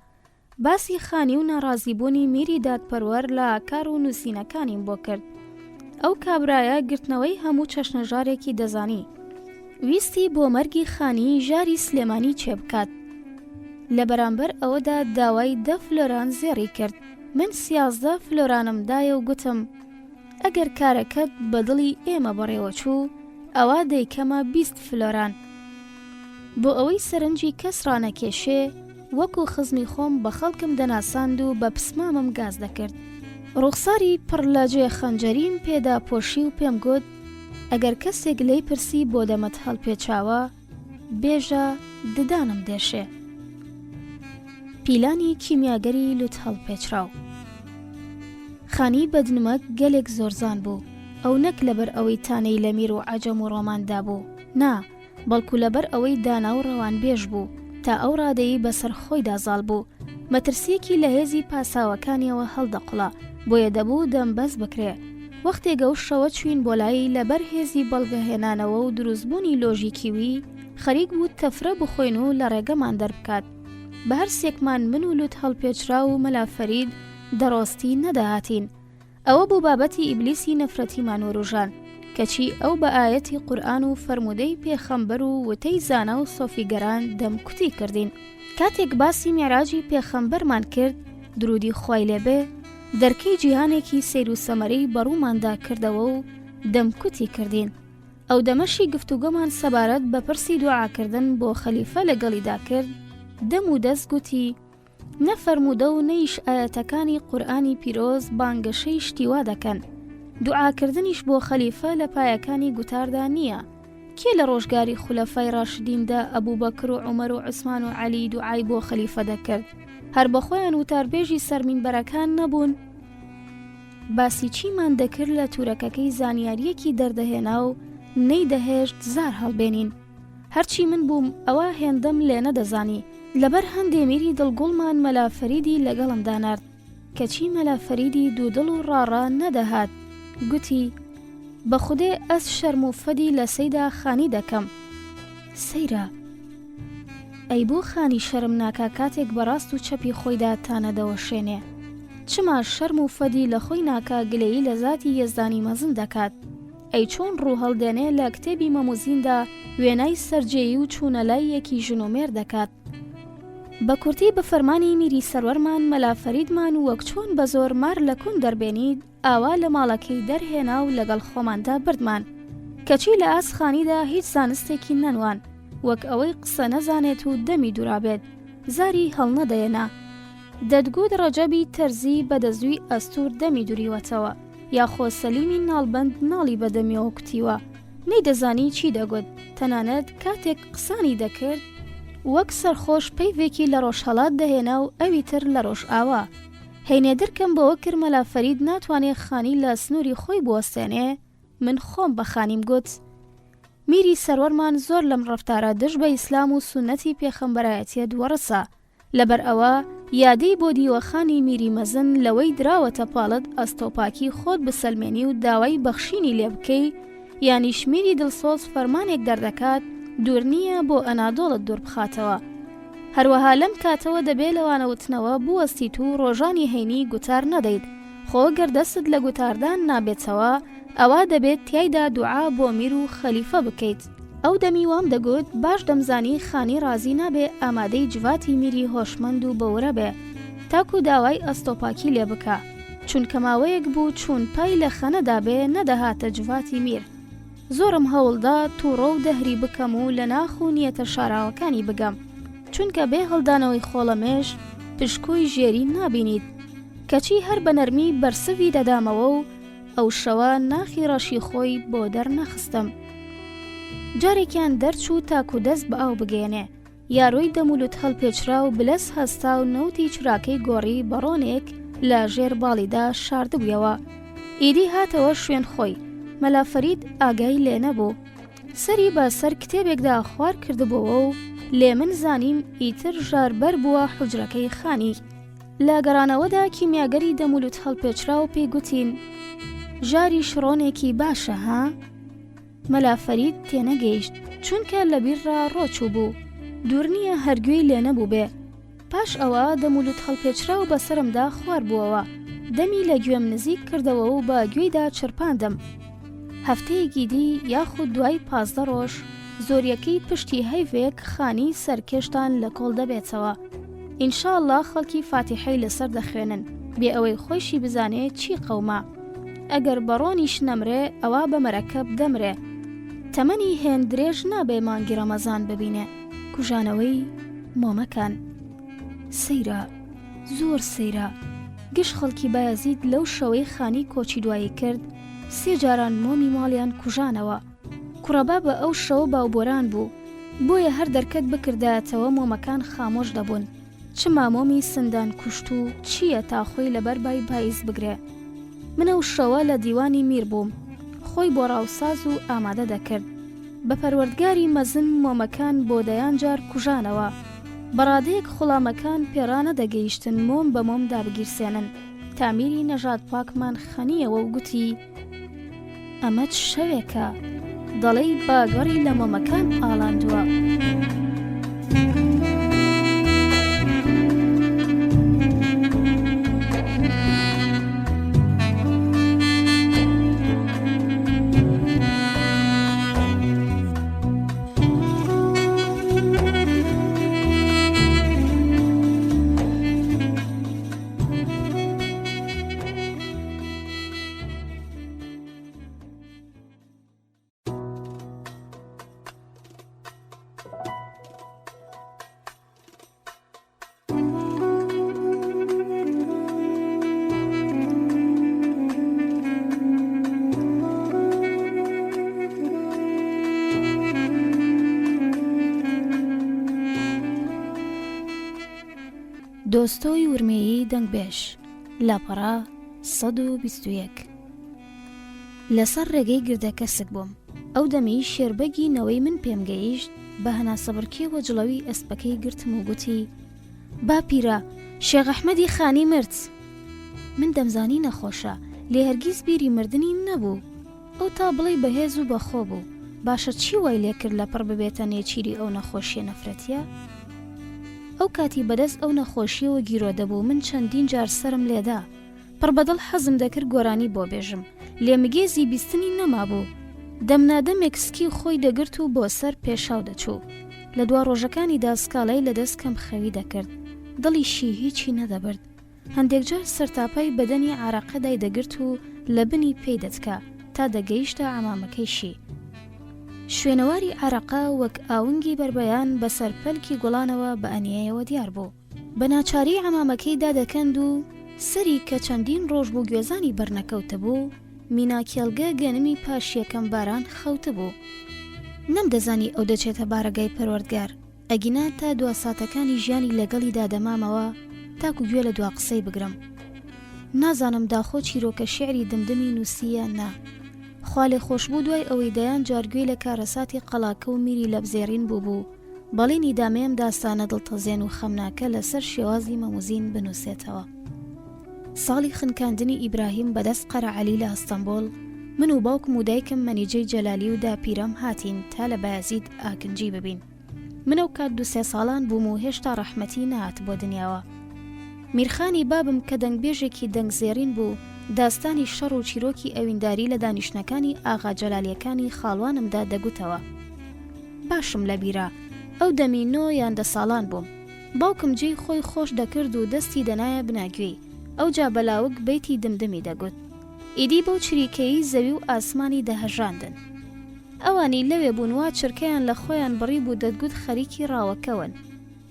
باسی خانی و ناڕازیبوونی میری دادپەروەر لە کار و نووسینەکانیم بۆ کرد. ئەو کابرایە گرتنەوەی هەموو چەشنەژارێکی دەزانی. ویستی بۆ مەرگی خانی ژاری سلێمانی چێبکات. لە بەرامبەر ئەوەدا داوای 10 فلۆران زێڕی کرد. من 13 فلۆرانم دایە و گوتم ئەگەر کارەکەت بە دڵی ئێمە بەڕێوە چوو، ئەوە دەیکەمە 20 فلۆران. بۆ ئەوەی سەرنجی کەس ڕانەکێشێ، وەکو خزمی خۆم بە خەڵکم دەناساند و بە پسمامم گاز دەکرد. ڕوخساری پڕ لە جێ خەنجەریم پێدا پۆشی و پێم گوت ئەگەر کەسێک لێی پرسی بۆ دەمەت هەڵپێچاوە، بێژە ددانم دێشێ. پیلانی کیمیاگەری لوت هەڵپێچراو. خانی بەدنمەک گەلێک زۆرزان بوو، ئەو نەک لەبەر ئەوەی تانەی لە میر و عەجەم و ڕۆماندا بوو، نا، بەڵکو لەبەر ئەوەی دانا و ڕەوان بێژ بوو، تا ئەو ڕادەیی بەسەر خۆی دازاڵ بوو. مەترسیەکی لە هێزی پاساوەکانیەوە هەڵدەقڵا، بۆیە دەبوو دەم بەس بکرێ. وەختێگە و شەوە چوین بۆ لای لەبەر هێزی بەڵگەهێنانەوە و دروستبوونی لۆژیکیوی خەریک بوو تەفرە بخۆین و لە ڕێگەمان دەربکات. بە هەر سێکمان من و لوت هەڵپێچرا و مەلافەرید دەڕۆستی نەداهاتین. ئەوە بوو بابەتی ئیبلیسی نەفرەتیمان وەروژان، کەچی ئەو بە ئایەتی قورئان و فەرمودەی پێخەمبەر و وتەی زانا و سۆفیگەران دەمکوتی کردین. کاتێک باسی میعراجی پێخەمبەرمان کرد، درودی خوای لێبێ، دەرکەی جیهانێکی سیر و سەمەرەی بەڕووماندا کردەوە و دەمکوتی کردین. ئەو دەمەشی گفتوگۆمان سەبارەت بە پرسی دوعاکردن بۆ خەلیفە لەگەڵیدا کرد. دەم و دەست گوتی نەفەرمودە و نەیش ئاەتەکانی قورئانی پیرۆز بانگەشەی شتیوا دەکەن. دوعاکردنیش بۆ خەلیفە لە پایەکانی گوتاردا نییە. کێ لە ڕۆژگاری خولەفای ڕاشدیندا ئەبوبەکر و عومەر و عوسمان و عەلی دوعای بۆ خەلیفە دەکرد؟ هەر بەخۆیان وتاربێژی سەرمینبەرەکان نەبوون؟ باسی چیمان دەکرد لە تورەکەکەی زانیاریەکی دەردەهێنا و نەیدەهێشت زار هەڵبێنین. هەرچی من بووم ئەوە هێندەم لێ نەدەزانی. لەبەر هەندێ میری دڵگوڵمان مەلافەریدی لەگەڵم دانارد، کەچی مەلافەریدی دوودڵ و ڕاڕا نەدەهات. گوتی بە خودێ ئەس شەرم و فەدی لە سەیدا خانی دەکەم. سەیرە، ئەی بۆ خانی شەرم ناکا کاتێک بەڕاست و چەپی خۆیدا تانەدەوەشێنێ؟ چما شەرم و فەدی لە خۆی ناکا گلەیی لە زاتی یەزدانی مەزن دەکات؟ ئەی چۆن ڕوو هەڵدێنێ لە کتێبی مەموزیندا وێنای سەرجێیی و چوونەلای یەکی ژنۆمێر دەکات؟ بە کورتی بە فەرمانی میری سەروەرمان مەلافەریدمان وەک چۆن بە زۆر مار لە کون دەربێنید ئاوا لە ماڵەکەی دەرهێنا و لەگەڵ خۆماندا بردمان، کەچی لە ئاسخانیدا هیچ زانستێکی نەنوان، وەک ئەوەی قسە نەزانێت و دەمی دوورابێت، زاری هەڵ نەدەێنا. دەدگوت ڕەجەبی تەرزی بەدەزوی ئەستور دەمی دووریوەتەوە، یاخۆ سەلیمی ناڵبەند ناڵی بەدەمیەوە کوتیوە، نەیدەزانی چی دەگوت. تەنانەت کاتێک قسانی دەکرد وەک سەرخۆش پەیوێکی لە ڕۆژهەڵات دەهێنا و ئەوی تر لە ڕۆژ ئاوا. هەینێ دەرکەم بەوە کرد مەلافەرید ناتوانێت خانی لە سنووری خۆی بوەستێنێ. من خۆم بە خانیم گوت. میری سەروەرمان زۆر لەم ڕەفتارە دژ بە ئیسلام و سونەتی پێخەمبەرایەتیە دووەڕسە. لەبەر ئەوە یادەی بۆ دیوەخانی میری مەزن لەوەی دراوەتە پاڵت ئەستۆپاکی خۆت بسەلمێنی و داوای بەخشینی لێ بکەی، یانی شمیری دڵسۆز فەرمانێک دەردەکات دوور نییە بۆ ئەنادۆڵت دوور بخاتەوە. هەروەها لەم کاتەوە دەبێ لەوانەوتنەوە بوەستیت و ڕۆژانی هەینی گوتار نەدەیت، خۆ گەر دەستت لە گوتاردان نابێتەوە ئەوە دەبێت تیایدا دوعا بۆ میر و خەلیفە بکەیت. ئەو دەمی وام دەگوت باش دەمزانی خانی ڕازی نابێ ئامادەی جواتی میری هۆشمەند و بەورە بێ تاکو داوای ئەستۆپاکی لێ بکە چونکە ماوەیەک بوو چوون پای لە خەنەدا بێ نەدەهاتە جواتی میر. زۆرم هەوڵدا تووڕە و دەهری بکەم و لە ناخ و نیەتە شاراوەکانی بگەم چونکە بێ هەڵدانەوەی خۆڵەمێش پشکۆی ژێری نابینیت کەچی هەر بە نەرمی بەرسەوی دەدامەوە و ئەو شەوە ناخی ڕەشی خۆی بۆ دەرنەخستم. جارێکیان دەرچوو تاکو دەست بە ئاو بگێنێ یاروی دەمولوت هەڵپێچرا و بلەس هەستا و نەوتی چراکەی گۆڕی بەڕۆنێک لە ژێر باڵیدا شاردبوویەوە. ئیدی هاتەوە شوێن خۆی مەلا فەرید ئاگای لێ نەبوو. سەری بەسەر کتێبێکدا خوار کردبووە و لێ من زانیم ئیتر ژاربەر بووە حوجرەکەی خانی. لە گەڕانەوەدا کیمیاگەری دەمولوت هەڵپێچرا و پێی گوتین ژاری شڕۆنێکی باشە ها؟ مەلا فەرید تێنەگەیشت چونکە لە بیرڕا ڕۆچوو بوو دوور نییە هەرگوێی لێ نەبوو بێ. پاش ئەوە دەمولوت هەڵپێچرا و بەسرمدا خوار بووەوە دەمی لە گوێم نزیک کردەوە و بە گوێیدا چرپاندم. هەفتەیەکی دی یاخود دوای 15 ڕۆژ زۆریەکەی پشتی هەیڤێک خانی سەرکێشتان لە کۆڵ دەبێتەوە. ئینشاءالله خەڵکی فاتیحەی لەسەر دەخوێنن بێ ئەوەی خۆشی بزانێت چی قەوما. ئەگەر بەڕۆنیش نەمرێ ئەوە بە مەرەکەب دەمرێ. تەمەنی هێن درێژ نابێ مانگی ڕەمەزان ببینێ. کوژانەوەی مۆمەکان سەیرە زۆر سەیرە. گشت خەڵکی بایەزید لەو شەوەی خانی کۆچی دوایی کرد 3 جاران مۆمی ماڵیان کوژانەوە. کوڕەبا بە ئەو شەوە باوبۆران بوو بۆیە هەر دەرکەت بکردایەتەوە مۆمەکان خامۆش دەبوون. چ مامۆمی سندان کوشت و چییە تا خۆی لەبەر بای پاییز بگرێ. منە و شەوە لە دیوانی میر بووم خۆی بۆ ڕاوساز و ئامادە دەکرد. بە پەروەردگاری مەزن مۆمەکان بۆ دەیان جار کوژانەوە. بەڕادەیەک خوڵامەکان پێرانە دەگەیشتن مۆم بە مۆم دابگیرسێنن. تامیری نەژاد پاکمان خەنیەوە و گوتی ئەمە چ شەوێکە دەڵێی باگەڕی لە مۆمەکان ئاڵاندووە. دۆستۆی ورمێیی دەنگبێش لاپەڕا 121 لەسەر ڕێگەی گردەکەسک بووم. ئەو دەمی شێربەگی نەوەی من پێم گەیشت بە هەناسەبڕکێوە جڵەوی ئەسپەکەی گرتم و گوتی با پیرە شێخ ئەحمەدی خانی مرد. من دەمزانی نەخۆشە لێ هەرگیز بیری مردنی نەبوو. ئەو تا بڵێ بەهێز و بەخۆ بوو. باشە چی وای لێ کرد لەپڕ ببێتە نێچیری ئەو نەخۆشیە نەفرەتیە؟ ئەو کاتی بەدەست ئەو نەخۆشیەوە گیرۆ دەبوو من چەندین جار سرم لێدا پڕ بەدڵ حەزم دەکرد گۆرانی بۆ بێژم لێمگێزی بیستنی نەمابوو. دەمنادەمێک سکی خۆی دەگرت و بۆ سەر پێشاو دەچوو. لە دوا ڕۆژەکانیدا سکاڵای لەدەست کەم خەوی دەکرد دڵیشی هیچی نەدەبرد. هەندێک جار سەرتاپای بەدەنی عارەقەدای دەگرت و لە بنی پێی دەتکا تا دەگەیشتە عەمامەکەیشی. شوێنەواری عارەقە وەک ئاونگی بربەیان بەسەر پەلکی گوڵانەوە بە ئەنیەیەوە دیار بوو. بە ناچاری عەمامەکەی دادەکەند و سەری کە چەندین ڕۆژ بوو گوێزانی بەرنەکەوتە بوو میناکێڵگە گەنمی پاش یەکەم باران خەوتە بوو. نەمدەزانی ئەو دەچێتە بارەگای پەروەردگار ئەگینا تا دواساتەکانی ژیانی لەگەڵی دادەمامەوە تاکو گوێ لە دوا قسەی بگرم. نازانم داخۆ چیرۆکە شێعری دمدمی نووسیە نا. خوا لێ خۆشبوو دوای ئەوەی دەیان جارگوێی لە کارەساتی قەڵاکە و میری لەبزێڕین بوو بەڵێنی دامەیەم داستانە دڵتەزێن و خەمناکە لەسەر شێوازی مەموزین بنووسێتەوە. ساڵی خنکاندنی ئیبراهیم بەدەست قەرەعەلی لە ئەستەمبۆڵ من و باوکم و دایکم مەنیجەی جەلالی و داپیرەم هاتین تا لە بایەزید ئاکنجی ببین. منە و کات 2-3 ساڵان بووم و هێشتا ڕەحمەتی نهات بۆ دنیاوە. میرخانی بابم کە دەنگبێژێکی دەنگزێرین بوو داستانی شەڕ و چیرۆکی ئەوینداری لە دانیشتەکانی ئاغا جەلالیەکانی خاڵوانمدا دەگوتەوە. باشم لە بیرە ئەو دەمی 9 یان 10 ساڵان بووم. باوکم جێی خۆی خۆش دەکرد و دەستی دەنایە بناگوێی، ئەو جا بەلاوک بەیتی دمدمی دەگوت. ئیدی بەو چریکەیی زەوی و ئاسمانی دەهەژاندن. ئەوانی لەوێ بوون وا چرکەیان لە خۆیان بڕی بوو دەتگوت خەریکی ڕاوەکەون.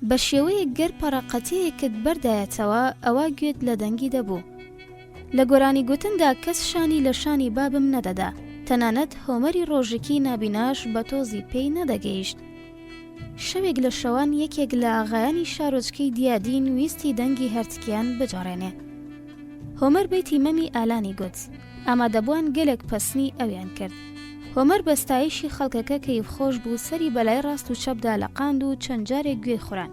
بە شێوەیەک گەر پەڕەقەتەیەکت بەردایەتەوە ئەوە گوێت لە دەنگی دەبوو. لە گۆرانی گوتندا کەس شانی لە شانی بابم نەدەدا، تەنانەت هۆمەری ڕۆژێکی نابیناش بە تۆزی پێی نەدەگەیشت. شەوێک لە شەوان یەکێک لە ئاغایانی شارۆچکەی دیادین ویستی دەنگی هەرتکیان بجارێنێ. هۆمەر بەیتی مەمی ئالانی گوت، ئامادەبووان گەلێک پەسنی ئەویان کرد. هۆمەر بەستایشی خەڵکەکە کەیف خۆش بوو، سەری بەلای ڕاست و چەپدا لە قاند و چەند جارێک گوێ خوران.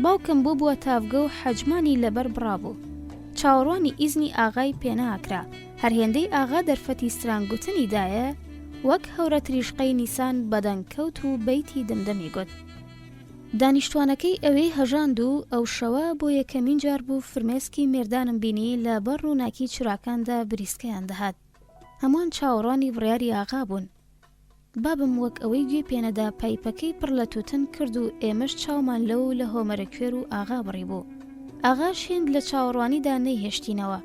باوکم بووە تافگە و حەجمانی لەبەر بڕابوو. چاوەڕوانی ئیزنی ئاغای پێناکرا، هەرهێندەی ئاغا دەرفەتی سترانگوتنیدایە، وەک هەورە تریشقەی نیسان بەدەنکەوت و بەیتی دمدەمی گوت. دانیشتوانەکەی ئەوەی هەژاند و ئەو شەوە بۆ یەکەمین جار بوو فرمێسکی مێردانم بینی لە بەڕ و ناکی چراکاندا بریسکەیان دەهات. هەمووان چاوەڕوانی بڕیاری ئاغا بوون. بابم وەک ئەوەی گوێ پێنەدا پایپەکەی پڕ لە تووتن کرد و ئێمەش چاومان لەو لە هۆمەرە کوێر و ئاغا بڕی بوو. ئاغاش هێند لە چاوەڕوانیدا نەیهێشتینەوە،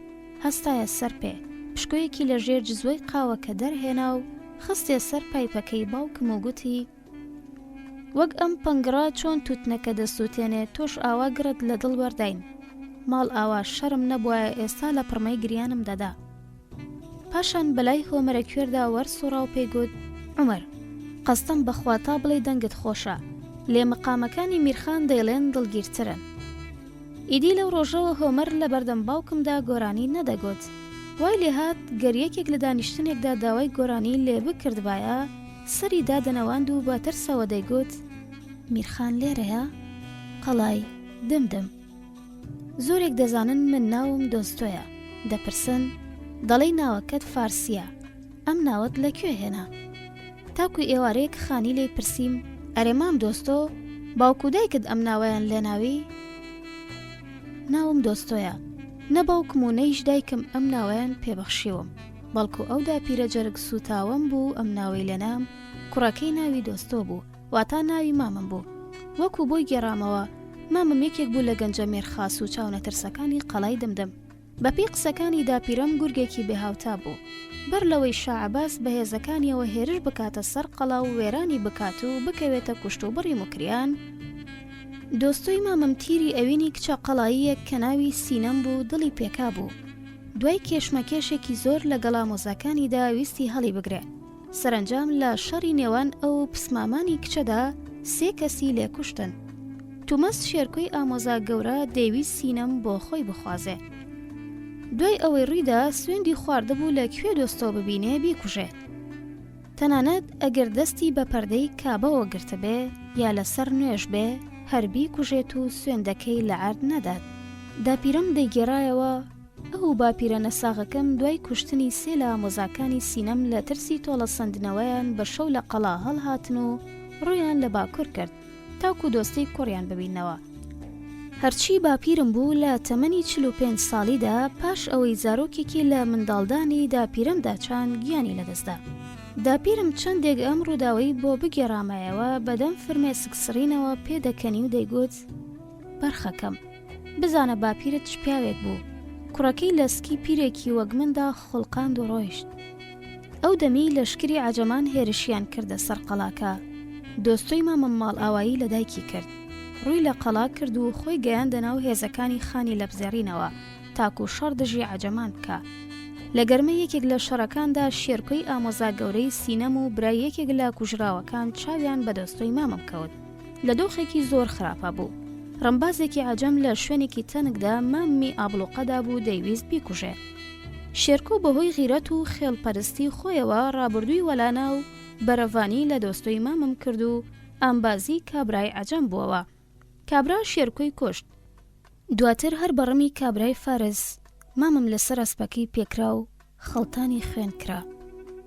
هەستایە سەر پێ، پشکۆیەکی لە ژێر جزوەی قاوەکە دەرهێنا و خستێ سەر پایپەکەی باوکم و گوتی: وەک ئەم پەنگڕا چۆن تووتنەکە دەسووتێنێ تۆش ئاوا گرت لە دڵ وەرداین. ماڵ ئاوا شەرم نەبووە ئێستا لە پڕمەی گریانم دەدا. پاشان بەلای هۆمەرە کوێردا وەرسوڕا و پێیگوت: عومەر، قەستەم بەخواتا بڵێ دەنگت خۆشە، لێ مقامەکانی میرخان دەیڵێن دڵگیرترن. ئیدی لەو ڕۆژەوە هۆمەر لە بەردەم باوکمدا گۆرانی نەدەگوت. وای لێ هات گەریەکێک لە دانیشتنێکدا داوای گۆرانی لێ بکردبایە، سەری دادەنەواند و بەترسەوە دەیگوت: میرخان لێرەیە؟ قەڵای دمدم. زۆرێک دەزانن من ناوم دۆستۆیە، دەپرسن دەڵێی ناوەکەت فارسیە، ئەم ناوت لەکوێ هێنا؟ تاکو ئێوارەیەک خانی لێ پرسییم: ئەرێ مام دۆستۆ، باوکو دایکت ئەم ناوەیان لێناوی؟ ناوم دۆستۆیە، نە باوکم و نەیش دایکم ئەم ناوەیان پێبەخشیوم، بەڵکو ئەو داپیرە جەرگ سوتاوەم بوو ئەم ناوەی لەنام، کوڕەکەی ناوی دۆستۆ بوو، واتە ناوی مامم بوو. وەکو بۆی گێڕامەوە، مامم یەکێک بوو لە گەنجە مێرخاس و چاونەترسەکانی قەڵای دمدم. بەپێی قسەکانی داپیرەم گورگێکی بێهاوتا بوو، بەر لەوەی شاعباس بەهێزەکانیەوە هێرش بکاتە سەر قەڵا و وێرانی بکات و بکەوێتە کوشت و بڕی مکریان. دۆستۆی مامم تیری ئەوینی کچە قەڵاییەک کە ناوی سینەم بوو دڵی پێکا بوو. دوای کێشمەکێشێکی زۆر لە گەڵا مۆزەکانیدا ویستی هەڵی بگرێ. سەرنجام لە شەڕی نێوان ئەو پسمامانی کچەدا 3 کەسی لێکوشتن. تومەس شێرکۆی ئامۆزا گەورە دەیویست سینەم بۆ خۆی بخوازێ. دوای ئەوەی ڕوویدا سوێندی خواردەبوو لە کوێ دۆستۆ ببینێ بیکوژێ. تەنانەت ئەگەر دەستی بە پەردەی کابەوە گرتە بێ یا لەسەر نوێژ بێ هەربی کوژێت و سوێندەکەی لە عەرد نەدات. داپیرەم دەیگێڕایەوە ئەو باپیرە نەساغەکەم دوای کوشتنی 3 لە ئامۆزاکانی سینەم لە ترسی تۆڵە سندنەوەیان بە شەو لە قەڵا هەڵهاتن و ڕوویان لە باکوور کرد تاکو دۆستی کوڕیان ببینەوە. هەرچی باپیرم بوو لە تەمەنی 45 ساڵیدا پاش ئەوەی زارۆکێکی لە منداڵدانی داپیرەمدا چان گیانی لەدەستدا. داپیرم چەندێک ئەم ڕووداوەی بۆ بگێڕامایەوە بەدەم فرمێسک سڕینەوە پێدەکەنی و دەیگوت: بەرخەکەم، بزانە باپیرت شپیاوێت بوو، کوڕەکەی لەسکی پیرێکی وەک مندا خوڵقاند و ڕۆیشت. ئەو دەمی لەشکری عەجەمان هێرشیان کردە سەر قەڵاکە. دۆستۆی مامم ماڵ ئاوایی لە دایکی کرد، ڕووی لە قەڵا کرد و خۆی گەیاندە ناو هێزەکانی خانی لەبزێڕینەوە تاکو شەڕ دژی عەجەمان بکە. لە گەرمە یەکێک لە شەڕەکاندا شێرکۆی ئامۆزا گەورەی سینەم و برای یەکێک لە کوژراوەکان چاویان بە دۆستۆی مامم کەوت. لە دۆخێکی زۆر خراپە بوو. ڕەمبازێکی عەجەم لە شوێنێکی تەنکدا مامی ئابڵوقەدا بوو دەیویست بیکوژێ. شێرکۆ بەهۆی غیرەت و خێڵپەرستی خۆیەوە ڕابردووی وەلانا و بەرەڤانی لە دۆستۆی مامم کرد و ئامبازی کابرای عەجەم بووەوە. کابرا شێرکۆی کوشت. دواتر هەر بەڕەمی کابرای فارس مامم لەسەر ئەسپەکەی پێکرا و خەڵتانی خوێن کرا.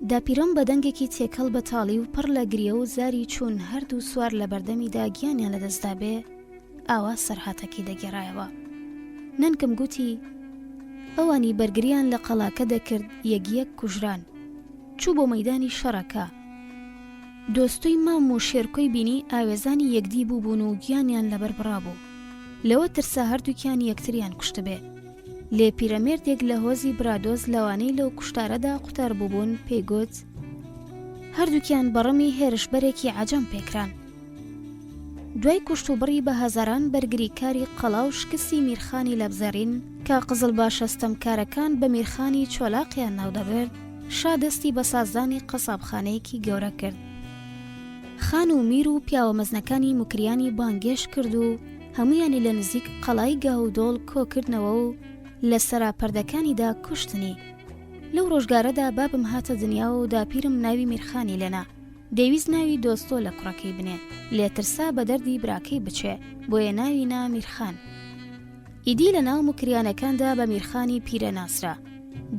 داپیرەم بە دەنگێکی تێکەڵ بەتاڵی و پڕ لە گریە و زاری چوون هەردوو سوار لە بەردەمیدا گیانیان لەدەستدا بێ ئاوا سەرهاتەکی دەگێڕایەوە. نەنکم گوتی ئەوانی بەرگریان لە قەڵاکە دەکرد یەکیەک کوژران، چوو بۆ مەیدانی شەڕەکە. دۆستوی مام و شێرکۆی بینی ئاوێزانی یەکدی بووبوون و گیانیان لەبەر بڕابوو. لەوە ترسا هەردووکیان یەکتریان کوشتە بێ. لێ پیرەمێردێک لە هۆزی برادۆز لەوانەی لەو کوشتارەدا قوتار بووبوون پێیگوت هەردووکیان بەڕەمی هێرشبەرێکی عەجەم پێکران. دوای کوشت و بڕی بە هەزاران بەرگریکاری قەڵا و شکستی میرخانی لەبزەرین کە قزڵباشە ستەمکارەکان بە میرخانی چۆلاقیان ناودەبرد، شا دەستی بە سازدانی قەسابخانەیەکی گەورە کرد. خان و میر و پیاوە مەزنەکانی مکریانی بانگێش کرد و هەمویانی لە نزیک قەڵای گاودۆڵ کۆکردنەوە و لە سەراپەردەکانیدا کوشتنی. لەو ڕۆژگارەدا بابم هاتە دنیا و داپیرم ناوی میرخانی لێنا. دەیویست ناوی دۆستۆ لە کوڕەکەی بنێ، لێترسا بە دەردی براکەی بچێ، بۆیە ناوی نا میرخان. ئیدی لە ناو مکریانەکاندا بە میرخانی پیرە ناسرا.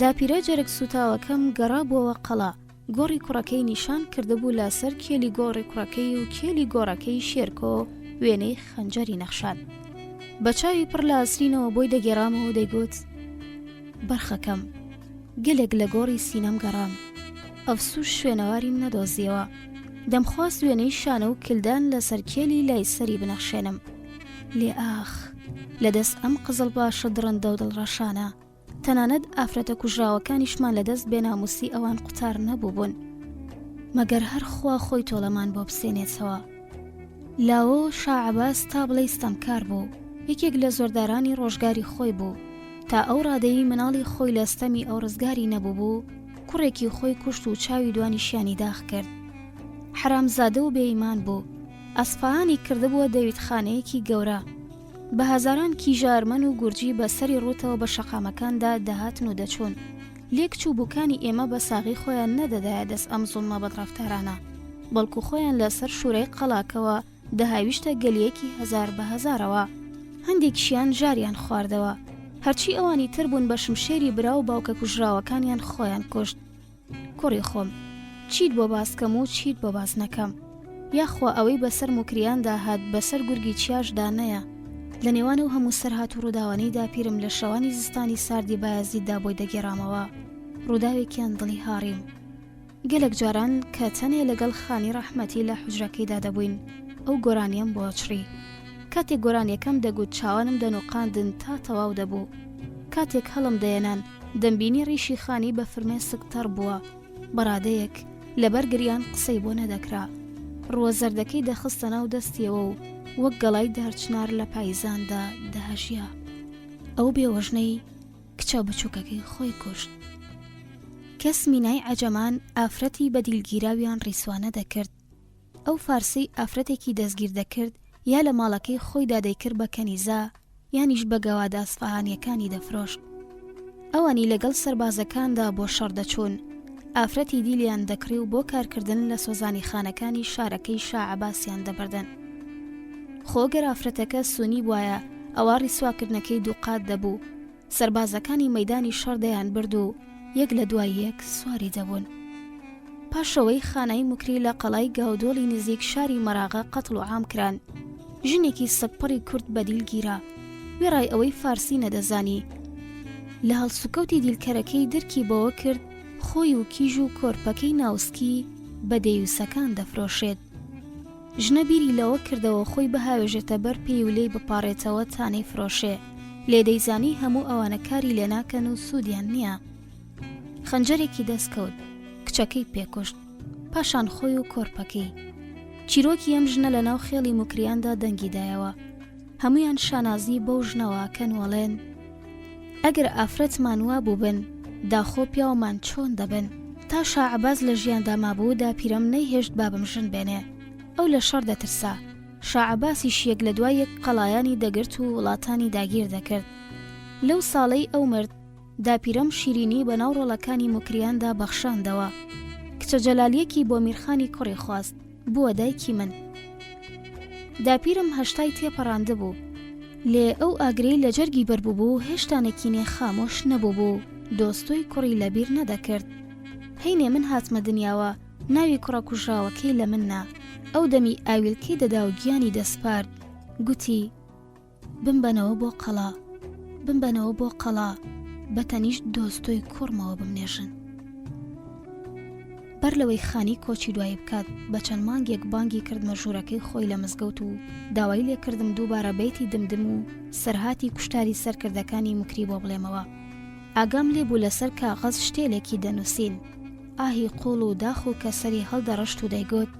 داپیرە جەرگ سوتاوەکەم گەڕابووەوە قەڵا، گۆڕی کوڕەکەی نیشان کردبوو لەسەر کێلی گۆڕی کوڕەکەی و کێلی گۆڕەکەی شێرکۆ وێنەی خەنجەری نەخشان. بە چاوی پڕ لە ئەسرینەوە بۆی دەگێڕامەوە و دەیگوت بەرخەکەم گەلێک لە گۆڕی سینەم گەڕام، ئەفسوس شوێنەواریم نەدۆزیەوە، دەمخواست وێنەی شانە و کلدان لەسەر کێلی لای سەری بنەخشێنم. لێ ئاخ لە دەست ئەم قزڵ باشە درەندە و دڵڕەشانە، تەنانەت ئافرەتە کوژراوەکانیشمان لە دەست بێناموسی ئەوان قوتار نەبووبوون، مەگەر هەر خوا خۆی تۆڵەمان بۆ بسێنێتەوە. لاوە شاعباس تا بڵێ ستەمکار بوو، یەکێک لە زۆردارانی ڕۆژگاری خۆی بوو. تا ئەو ڕادەیی مناڵی خۆی لە ستەمی ئەو ڕزگاری نەبوو بوو، کوڕێکی خۆی کوشت و چاوی دوانیشیانی داخ کرد. حرامزادە و بێئیمان بوو، ئەسفەهانی کردبووە دەویتخانەیەکی گەورە. بە هەزاران کیژارمەن و گورجی بە سەری ڕوتەوە بە شەقامەکاندا دەهاتن و دەچوون. لێک چووبووکانی ئێمە بە ساغی خۆیان نەدەدایە دەست ئەم زوڵمە بەدڕەفتارانە، بەڵکو خۆیان لەسەر شوورەی قەڵاکەوە دەهاویشتە گەلیەکی هەزار بە هەزارەوە. هەندێکیان ژاریان خواردەوە، هەرچی ئەوانی تر بوون بە شمشێری برا و باوکە کوژراوەکانیان خۆیان کوشت. کوڕی خۆم، چیت بۆ باسکەم و چیت بۆ باز نەکەم، یاخوا ئەوەی بەسەر مکریاندا هات بەسەر گورگی چیاشدا نەیە. لە نێوان و هەموو سەرهات و ڕووداوانەیدا پیرم لە شەوانی زستانی ساردی بایازیددا بۆی دەگێڕامەوە، ڕووداوێکیان دڵی هاڕیم. گەلێک جاران کە تەنێ لەگەڵ خانی ڕەحمەتی لە حوجرەکەیدا دەبووین، ئەو گۆرانیەم بۆ چڕی. کاتێک گۆرانیەکەم دەگوت چاوانم دەنوقاندن تا تەواو دەبوو. کاتێک هەڵم دەێنان دەمبینی ڕیشی خانی بە فرمێ سکتەر بووە. بەڕادەیەک لەبەر گریان قسەی بۆ نەدەکرا. ڕووە زەردەکەی دەخستە ناو دەستیەوە و وەک گەڵای دارچنار لە پایزاندا دەهەژیا. ئەو بێوەژنەی کچە بچووکەکەی خۆی کوشت. کەس مینای عەجەمان ئافرەتی بەدیلگیراویان ڕیسوانە دەکرد. ئەو فارسی ئافرەتێکی دەستگیر دەکرد یا لە ماڵەکەی خۆیدا دەیکرد بە کەنیزە یانیش بە گەوادە ئەسفەهانیەکانی دەفرۆشت. ئەوانی لەگەڵ سەربازەکاندا بۆ شەڕ دەچوون، ئافرەتی دیلیان دەکڕی و بۆ کارکردن لە سۆزانی خانەکانی شارەکەی شاعباسیان دەبردن. خۆگەر ئافرەتەکە سونی وایە ئەوە ڕیسواکردنەکەی دووقات دەبوو، سەربازەکانی مەیدانی شەڕدەیان برد و یەک لە دوای یەک سواری دەبوون. پاشەوەی خانای مکری لە قەڵای گاودۆڵی نزیک شاری مەراغە قەتڵ و عام کران. ژنێکی سەگپەڕی کورد بەدیلگیرا، وێڕای ئەوەی فارسی نەدەزانی، لە هەڵسوکەوتی دیلکەرەکەی دەرکی بەوە کرد خۆی و کیژ و کۆرپەکەی ناوسکی بە دەیوسەکان دەفرۆشێت. ژنە بیری لەوە کردەوە خۆی بەهاوێژێتە بەر پێی و لێی بپارێتەوە تانەی فرۆشێ، لێ دەیزانی هەموو ئەوانە کاری لێ ناکەن و سوودیان نییە. خەنجەرێکی دەستکەوت، کچەکەی پێکوشت، پاشان خۆی و کۆرپەکەی. چیرۆکی ئەم ژنە لە ناو خێڵی مکریاندا دەنگیدایەوە. هەمویان شانازی بەو ژنەوە کەنوەڵێن ئەگەر ئافرەتمان وا بووبن داخۆ پیاومان چۆن دەبن. تا شاعباز لە ژیاندا مابوودا پیرەم نەیهێشت بابم ژن بێنێ، ئەو لە شەڕ دەترسا. شاعباسیش یەک لە دوای یەک قەڵایانی دەگرت و وڵاتانی داگیر دەکرد. لەو ساڵەی ئەو مرد، داپیرەم شیرینی بە ناو ڕۆڵەکانی مکریاندا بەخشاندەوە. کچە جەلالیەکی بۆ میرخانی کوڕی خواست، بووە دایکی من. داپیرم هەشتای تێپەڕاندە بوو، لێ ئەو ئاگرەی لە جەرگی بەربوو هێشتا نەکینێ خامۆش نەبوو بوو، دۆستۆی کوڕی لەبیر نەدەکرد. هەینێ من هاتمە دنیاوە، ناوی کوڕە کوژراوەکەی لە مننا. ئەو دەمی ئاویلکەی دەدا و گیانی دەسپارد، گوتی بمبەنەوە بۆ قەڵا، بمبەنەوە بۆ قەڵا، بەتەنیشت دۆستۆی کوڕمەوە بمنێژن. بەر لەوەی خانی کۆچی دوایی بکات بە چەند مانگێک بانگی کرد مەژوورەکەی خۆی لە مزگەوت و داوای لێکردم دووبارە بەیتی دمدم و سەرهاتی کوشتاری سەرکردەکانی مکری بۆ بڵێمەوە. ئاگام لێبوو لەسەر کاغەز شتێلێکی دەنووسین. ئاهی قوڵ و داخ و کەسەری هەڵدەڕەشت و دەیگوت: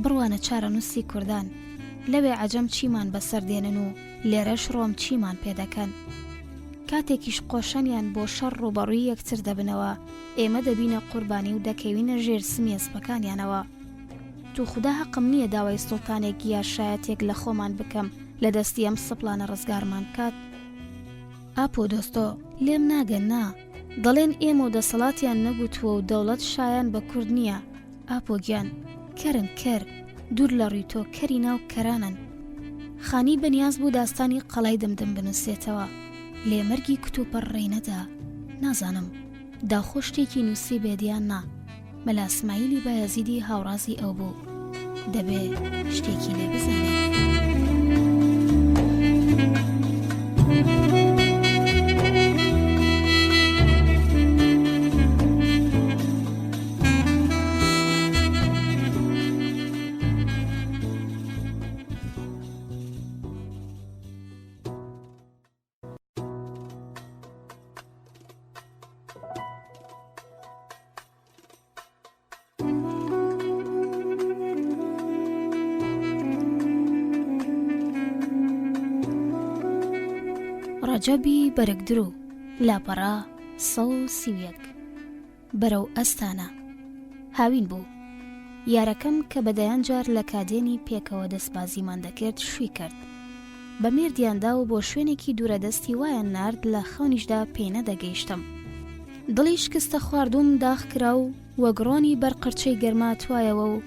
بڕوانە چارەنووسی کوردان، لەوێ عەجەم چیمان بەسەر دێنن و لێرەش ڕۆم چیمان پێدەکەن. کاتێکیش قۆشەنیان بۆ شەڕ ڕوبەڕووی یەکتر دەبنەوە، ئێمە دەبینە قوربانی و دەکەوینە ژێر سمی ئەسپەکانیانەوە. تو خوددا حەقم نییە داوای سوڵتانێک یا شایەتێک لە خۆمان بکەم لە دەستی ئەم سەپڵانە ڕزگارمان بکات. ئاپۆ دۆستۆ، لێم ناگەن نا، دەڵێن ئێمە و دەسەڵاتیان نەبووتووە و دەوڵەت شایان بە کورد نییە. ئاپۆ گیان، کەرن کەر، دوور لە ڕووی تۆ کەری ناو کەرانن. خانی بەنیاز بوو داستانی قەڵای دمدم بنووسێتەوە. لێمەرگی کتوپەر ڕێینەدا، نازانم داخۆ شتێکی نووسی بێدیان نا. مەلا ئسماعیلی بایەزیدی هاوڕازی ئەو بوو، دەبێ شتێکی لێ بزانێت. ڕەجەبی بەرگدرو لاپەڕا 131 بەرەو ئەستانە هاوین بوو. یارەکەم کە بەدەیان جار لە کادێنی پێکەوە دەستبازیمان دەکرد شووی کرد. بە مێردیاندا و بۆ شوێنێکی دوورەدەستی وایان نارد لە خەونیشدا پێی نەدەگەیشتم. دڵی شکستە خواردوم داخ کرا و وەگڕۆنی بەرقرچەی گەرما توایەوە و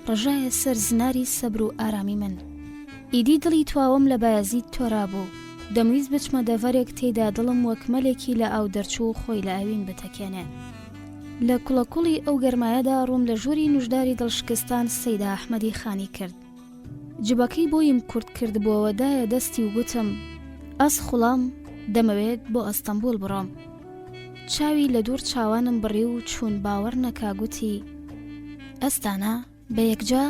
ڕژایە سەر زناری سەبر و ئارامی من. ئیدی دڵی تواوم لە بایەزید تۆرا بوو. دەمویست بچمە دەڤەرێک تێدا دڵم وەک مەلێکی لە ئاو دەرچوو خۆی لە ئاوین بتەکێنێ. لە کوڵەکوڵی ئەو گەرمایەدا ڕووم لە ژووری نوشداری دڵشکستان سەیدا ئەحمەدی خانی کرد. جبەکەی بۆیم کورت کرد بۆەوەدایە دەستی و گوتم: ئەس خوڵام دەمەوێت بۆ ئەستەمبول بڕۆم. چاوی لە دوور چاوانم بڕی و چوون باوەڕ نەکا گوتی: ئەستانە بە یەکجا؟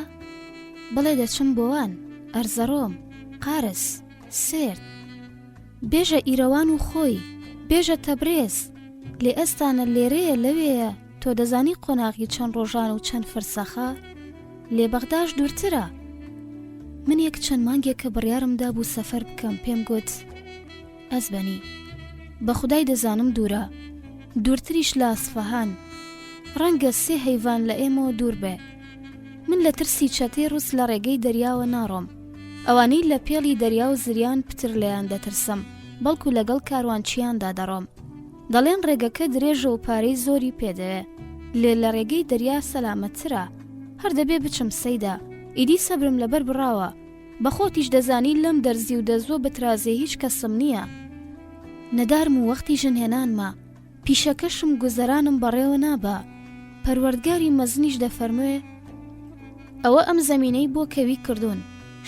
بڵێ دەچم بۆوان، ئەرزەڕۆم، قارس، سێرد، بێژە ئیرەوان و خۆی، بێژە تەبرێز، لێ ئەستانە لێرەیە لەوەیە، تۆ دەزانی قۆناغی چەند ڕۆژان و چەند فرسەخە، لێ بەغداش دوورترە. من یەک چەند مانگێکە بڕیارمدا بوو سەفەر بکەم، پێم گوت: ئەزبەنی، بە خودای دەزانم دوورە، دوورتریش لە ئەسفەهان، ڕەنگە 3 هەیڤان لە ئێمەوە دوور بێ. من لە ترسی چەتەی ڕووس لە ڕێگەی دەریاوە ناڕۆم. ئەوانەی لە پێڵی دەریا و زریان پتر لەیان دەترسم، بەڵکو لەگەڵ کاروانچیاندا دەڕۆم. دەڵێن ڕێگەکە درێژە و پارەی زۆری پێدەوێ، لێ لە ڕێگەی دەریا سەلامەتترە، هەر دەبێ بچم سەیدا. ئیدی سەبرم لەبەر بڕاوە، بە خۆتیش دەزانی لەم دەرزی و دەزوە بەترازێ هیچ کەسم نییە. نەدارم و وەختی ژنهێنانمە، پیشەکەشم گوزەرانم بەڕێوە نابە. پەروەردگاری مەزنیش دەفەرموێ: ئەوە ئەم زەمینەی بۆ کەوی کردوون،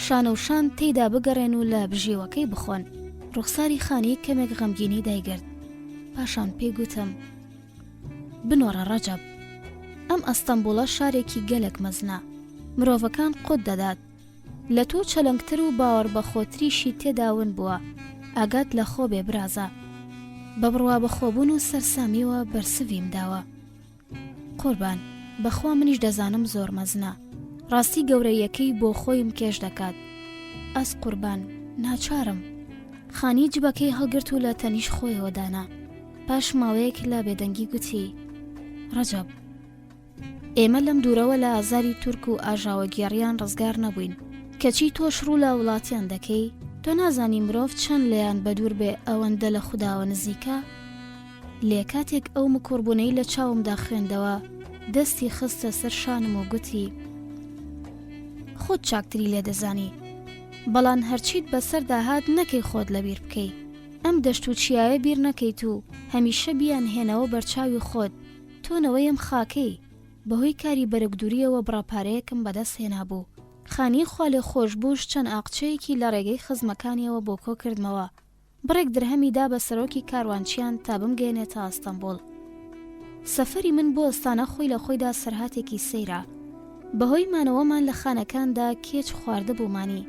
شانە و شان تێیدا بگەڕێن و لە بژێوەکەی بخۆن. ڕوخساری خانی کەمێک غەمگینی دایگرت. پاشان پێگوتم: بنۆڕە ڕەجەب، ئەم ئەستەمبوڵە شارێکی گەلێک مەزنە، مرۆڤەکان قوت دەدات. لە تۆ چەلەنگتر و باوەڕ بە خۆتریشی تێداون بووە. ئاگات لە خۆ بێ برازە، بە بڕوا بەخۆبوون و سەرسامیەوە بەرسڤیم داوە. قوربان، بەخوا منیش دەزانم زۆر مەزنە، ڕاستی گەورەیەکەی بۆ خۆیم کێش دەکات. ئەس قوربان، ناچارم. خانی جبەکەی هەڵگرت و لە تەنیش خۆیەوە دانا. پاش ماوەیەک لە بێدەنگی گوتی: ڕەجەب، ئێمە لەم دوورەوە لە ئازاری تورک و ئاژاوە گێڕیان ڕزگار نەبووین. کەچی تۆش ڕوو لە وڵاتیان دەکەی، تۆ نازانی مرۆڤ چەند لێیان بەدوور بێ ئەوەندە لە خوداوە نزیکە. لێ کاتێک ئەو مکۆڕبوونەی لە چاومدا خوێندەوە، دەستی خستە سەر شانم و گوتی: خۆت چاکتری لێ دەزانی، بەڵام هەرچیت بەسەر داهات نەکەی خۆت لەبیر بکەی. ئەم دەشت و چیایە بیر نەکەیت و هەمیشە بیان هێنەوە بەرچاوی خۆت. تۆنەوەیم خاکەی. بەهۆی کاری بەرەگدوریەوە بڕاپارەیەکم بەدەست هێنا بوو. خانی خوا لێ خۆش بووش چەند ئاقچەیەکی لە ڕێگەی خزمەکانیەوە بۆ کۆ کردمەوە. بڕێک درهەمیدا بە سەرۆکی کاروانچیان تا بمگەێنێتە ئەستەمبوڵ. سەفەری من بۆ ئەستانە خۆی لە خۆیدا سەرهاتێکی سەیرە. بەهۆی مانەوەمان لە خانەکاندا کێچ خواردە بوومانی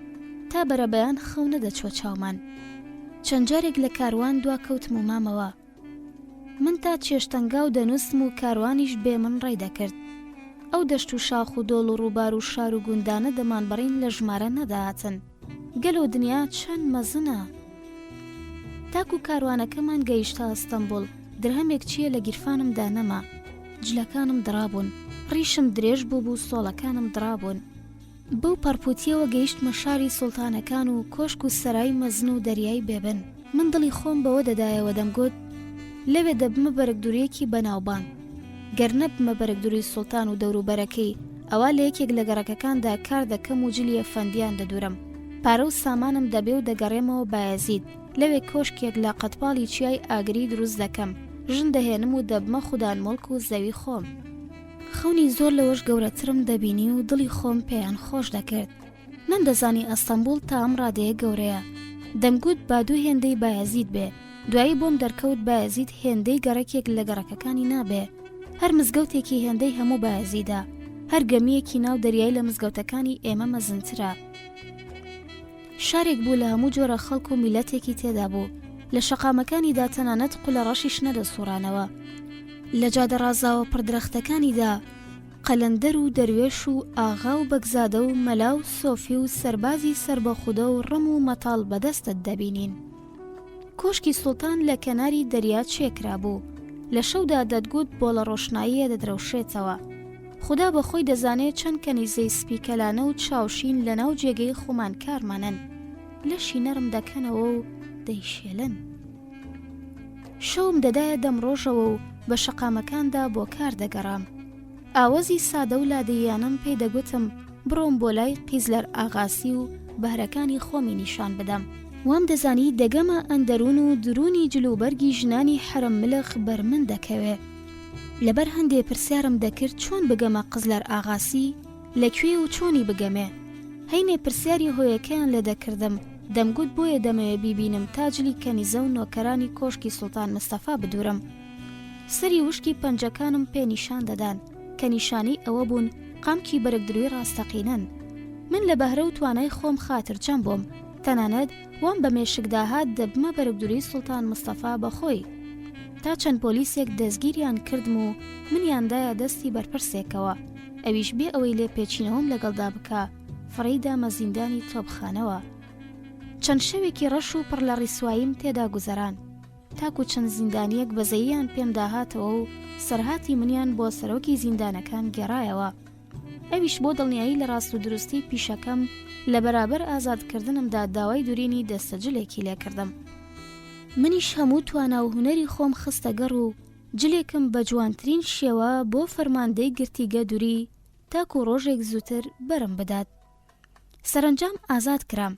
تا بەرەبەیان خەو نەدەچۆ چاومان. چەند جارێک لە کاروان دوا کەوتم و مامەوە. من تا چێشتەنگا و دەنووسم و کاروانیش بێ من ڕێی دەکرد. ئەو دەشت و شاخ و دۆڵ و ڕووبار و شار و گوندانە دەمان بەڕین لە ژمارە نەداهاتن. گەلۆ دنیا چەند مەزنە. تاکو کاروانەکەمان گەیشتە ئەستەمبوڵ درهەمێک چیە لە گیرفانمدا نەما. جلەکانم دڕابوون، ڕیشم درێژ بوو سۆڵەکانم دڕابوون. بەو پەرپوتیەوە گەیشتمە شاری سوڵتانەکان و کۆشک و سەرای مەزن و دەریای بێبن. من دڵی خۆم بەوە دەدایەوە دەمگوت لەوێ دەبمە بەرەکدوریەکی بەناوبان. گەرنە بمە بەرەکدوری سوڵتان و دەوروبەرەکەی، ئەوە لە یەکێک لە گەڕەکەکاندا کار دەکەم و جلی ئەفەندیان دەدورم. پارە و سامانم دەبێ و دەگەڕێمەوە بایەزید. لەوێ کۆشکێک لە قەتپاڵی چیای ئاگری دروست دەکەم. ژن دەهێنم و دەبمە خودان مڵک و زەوی خۆم. خەونی زۆر لەوەش گەورەترم دەبینی و دڵی خۆم پێیان خۆش دەکرد. نەمدەزانی ئەستەمبوڵ تا ئەم ڕادەیە گەورەیە. دەمگوت با دوو هێندەی بایەزید بێ. دوایی بۆم دەرکەوت بایەزید هێندەی گەڕەکێک لە گەڕەکەکانی نابێ. هەر مزگەوتێکی هێندەی هەموو بایەزیدا. هەر گەمیەکی ناو دەریای لە مزگەوتەکانی ئێمە مەزنترە. شارێک بوو لە هەموو جۆرە خەڵک و میلەتێکی تێدا بوو. لە شەقامەکانیدا تەنانەت قولە ڕەشیش نەدەسوڕانەوە. لە جادەڕازاوە پڕدرەختەکانیدا قەلەندەر و دەروێش و ئاغا و بەگزادە و مەلا و سۆفی و سەربازی سربەخودە و ڕم و مەتاڵ بەدەستت دەبینین. کۆشکی سوڵتان لە کەناری دەریا چێکرا بوو. لە شەودا دەتگوت بۆ لە ڕۆشناییە دەدرەوشێتەوە. خوددا بەخۆی دەزانێت چەند کەنیزەی سپیکەلانە و چاوشین لە ناو جێگەی خۆمان کارمانن. لەشی نەرم دەکەنەوە و دەیشێلن. شەوم دەدایە دەم ڕۆژەوە و بە شەقامەکاندا بۆ کار دەگەڕام. ئاوەزی سادە و لادەیانم پێی دەگوتم بڕۆم بۆ لای قیزلەر ئاغاسی و بەهرەکانی خۆمی نیشان بدەم. وام دەزانی دەگەمە ئەندەرون و درونی جلوبەرگی ژنانی حرم ملخ بەر من دەکەوێ. لەبەر هەندێ پرسیارم دەکرد چۆن بگەمە قیزلەر ئاغاسی، لەکوێ و چۆنی بگەمێ. هەینێ پرسیاری هۆیەکەیان لێ دەکردم. دەمگوت بۆیە دەمەوێ بیبینم تاجلی کەنیزە و نۆکەرانی کۆشکی سوڵتان مستەفا بدورم. سەری وشکی پەنجەکانم پێ نیشان دەدان کە نیشانی ئەوە بوون قامکی بەرەکدروی ڕاستەقینەن. من لە بەهرە و توانای خۆم خاترجەم بووم. تەنانەت وام بە مێشکداهات دەبمە بەرەکدوری سوڵتان مستەفا بەخۆی. تا چەند پۆلیسێک دەستگیریان کردم و منیاندایە دەستی بەرپرسێکەوە. ئەویش بێ ئەوەی لێ پێچینەوەم لەگەڵدا بکە فڕیدا مەزیندانی تۆپخانەوە. چەند شەوێکی ڕەش و پڕ لە ڕیسواییم تێدا گوزەران. تاکو چەند زیندانیەک بەزەییان پێم داهاتەوە و سەرهاتی منیان بۆ سەرۆکی زیندانەکان گێڕایەوە. ئەویش بۆ دڵنیایی لە ڕاست و دروستی پیشەکەم لە بەرابەر ئازادکردنمدا داوای دوورینی دەستەجلێکی لێکردم. منیش هەموو توانا و هونەری خۆم خستە گەڕ و جلێکم بە جوانترین شێوە بۆ فەرماندەی گرتیگە دووری تاکو ڕۆژێک زووتر بەرم بدات. سەرنجام ئازاد کرام.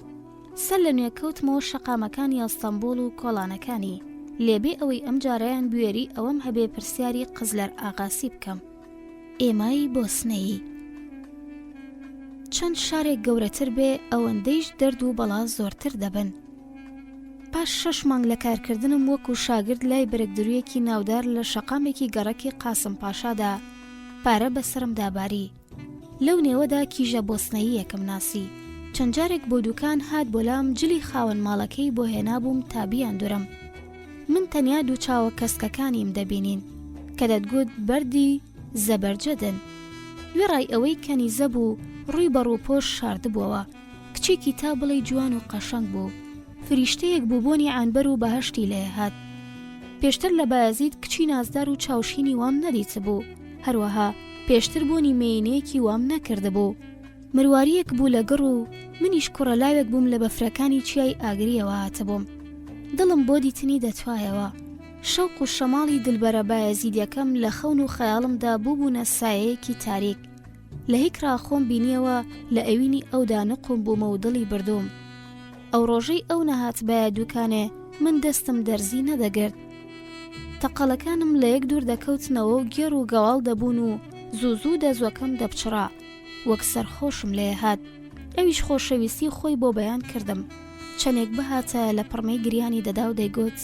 سەر لە نوێکەوتمەوە شەقامەکانی ئەستەمبوڵ و کۆڵانەکانی. لێبێ ئەوەی ئەم جارەیان بوێری ئەوەم هەبێ پرسیاری قیزلەر ئاغاسی بکەم. ئێمای بۆسنەیی. چەند شارێک گەورەتر بێ ئەوەندەیش دەرد و بەڵا زۆرتر دەبن. پاش 6 مانگ لە کارکردنم وەکو شاگرد لای بەرەکدرویەکی ناودار لە شەقامێکی گەڕەکی قاسم پاشادا پارە بەسرم داباری. لەو نێوەدا کیژە بۆسنەییەکم ناسی. چەند جارێک بۆ دوکان هات بۆلام جلی خاوەن ماڵەکەی بۆ هێنابووم تا بیاندورم. من تەنیا دوو چاوە کەسکەکانیم دەبینین کە دەتگوت بەردی زەبەرجەدن. وێڕای ئەوەی کەنیزە بوو ڕووی بەڕووپۆش شاردبووەوە. کچێکی تا بڵێ جوان و قەشەنگ بوو. فریشتەیەک بوو بۆنی عانبەر و بەهەشتی لێ هات. پێشتر لە بایەزید کچی نازدار و چاوشینی وام نەدیت بوو. هەروەها پێشتر بۆنی مێینەیەکی وام نەکرد بوو. مرواریەک بوو لە گڕ و منیش کوڕەلاوێک بووم لە بەفرەکانی چیای ئاگریەوە هاتەبووم. دڵم بۆ دیتنی دەتوایەوە. شەوق و شەماڵی دلبەرە بایەزیدەکەم لە خەون و خەیاڵمدا بووبوونە سایەیەکی تاریک. لە هیکرا خۆم بینیەوە لە ئەوینی ئەودا نقم بوومە و دڵی بردوم. ئەو ڕۆژەی ئەو نەهات بایە دوکانێ من دەستم دەرزی نەدەگرت. تەقەڵەکانم لە یەک دوور دەکەوتنەوە و گێڕ و گەواڵ دەبوون و زوو دەزوەکەم دەپچڕا. وەک سەرخۆشم لێ هات. ئەویش خۆشەویستی خۆی بۆ بەیان کردم. چەنێک بهاتە لە پڕمەی گریانی دەدا و دەیگوت: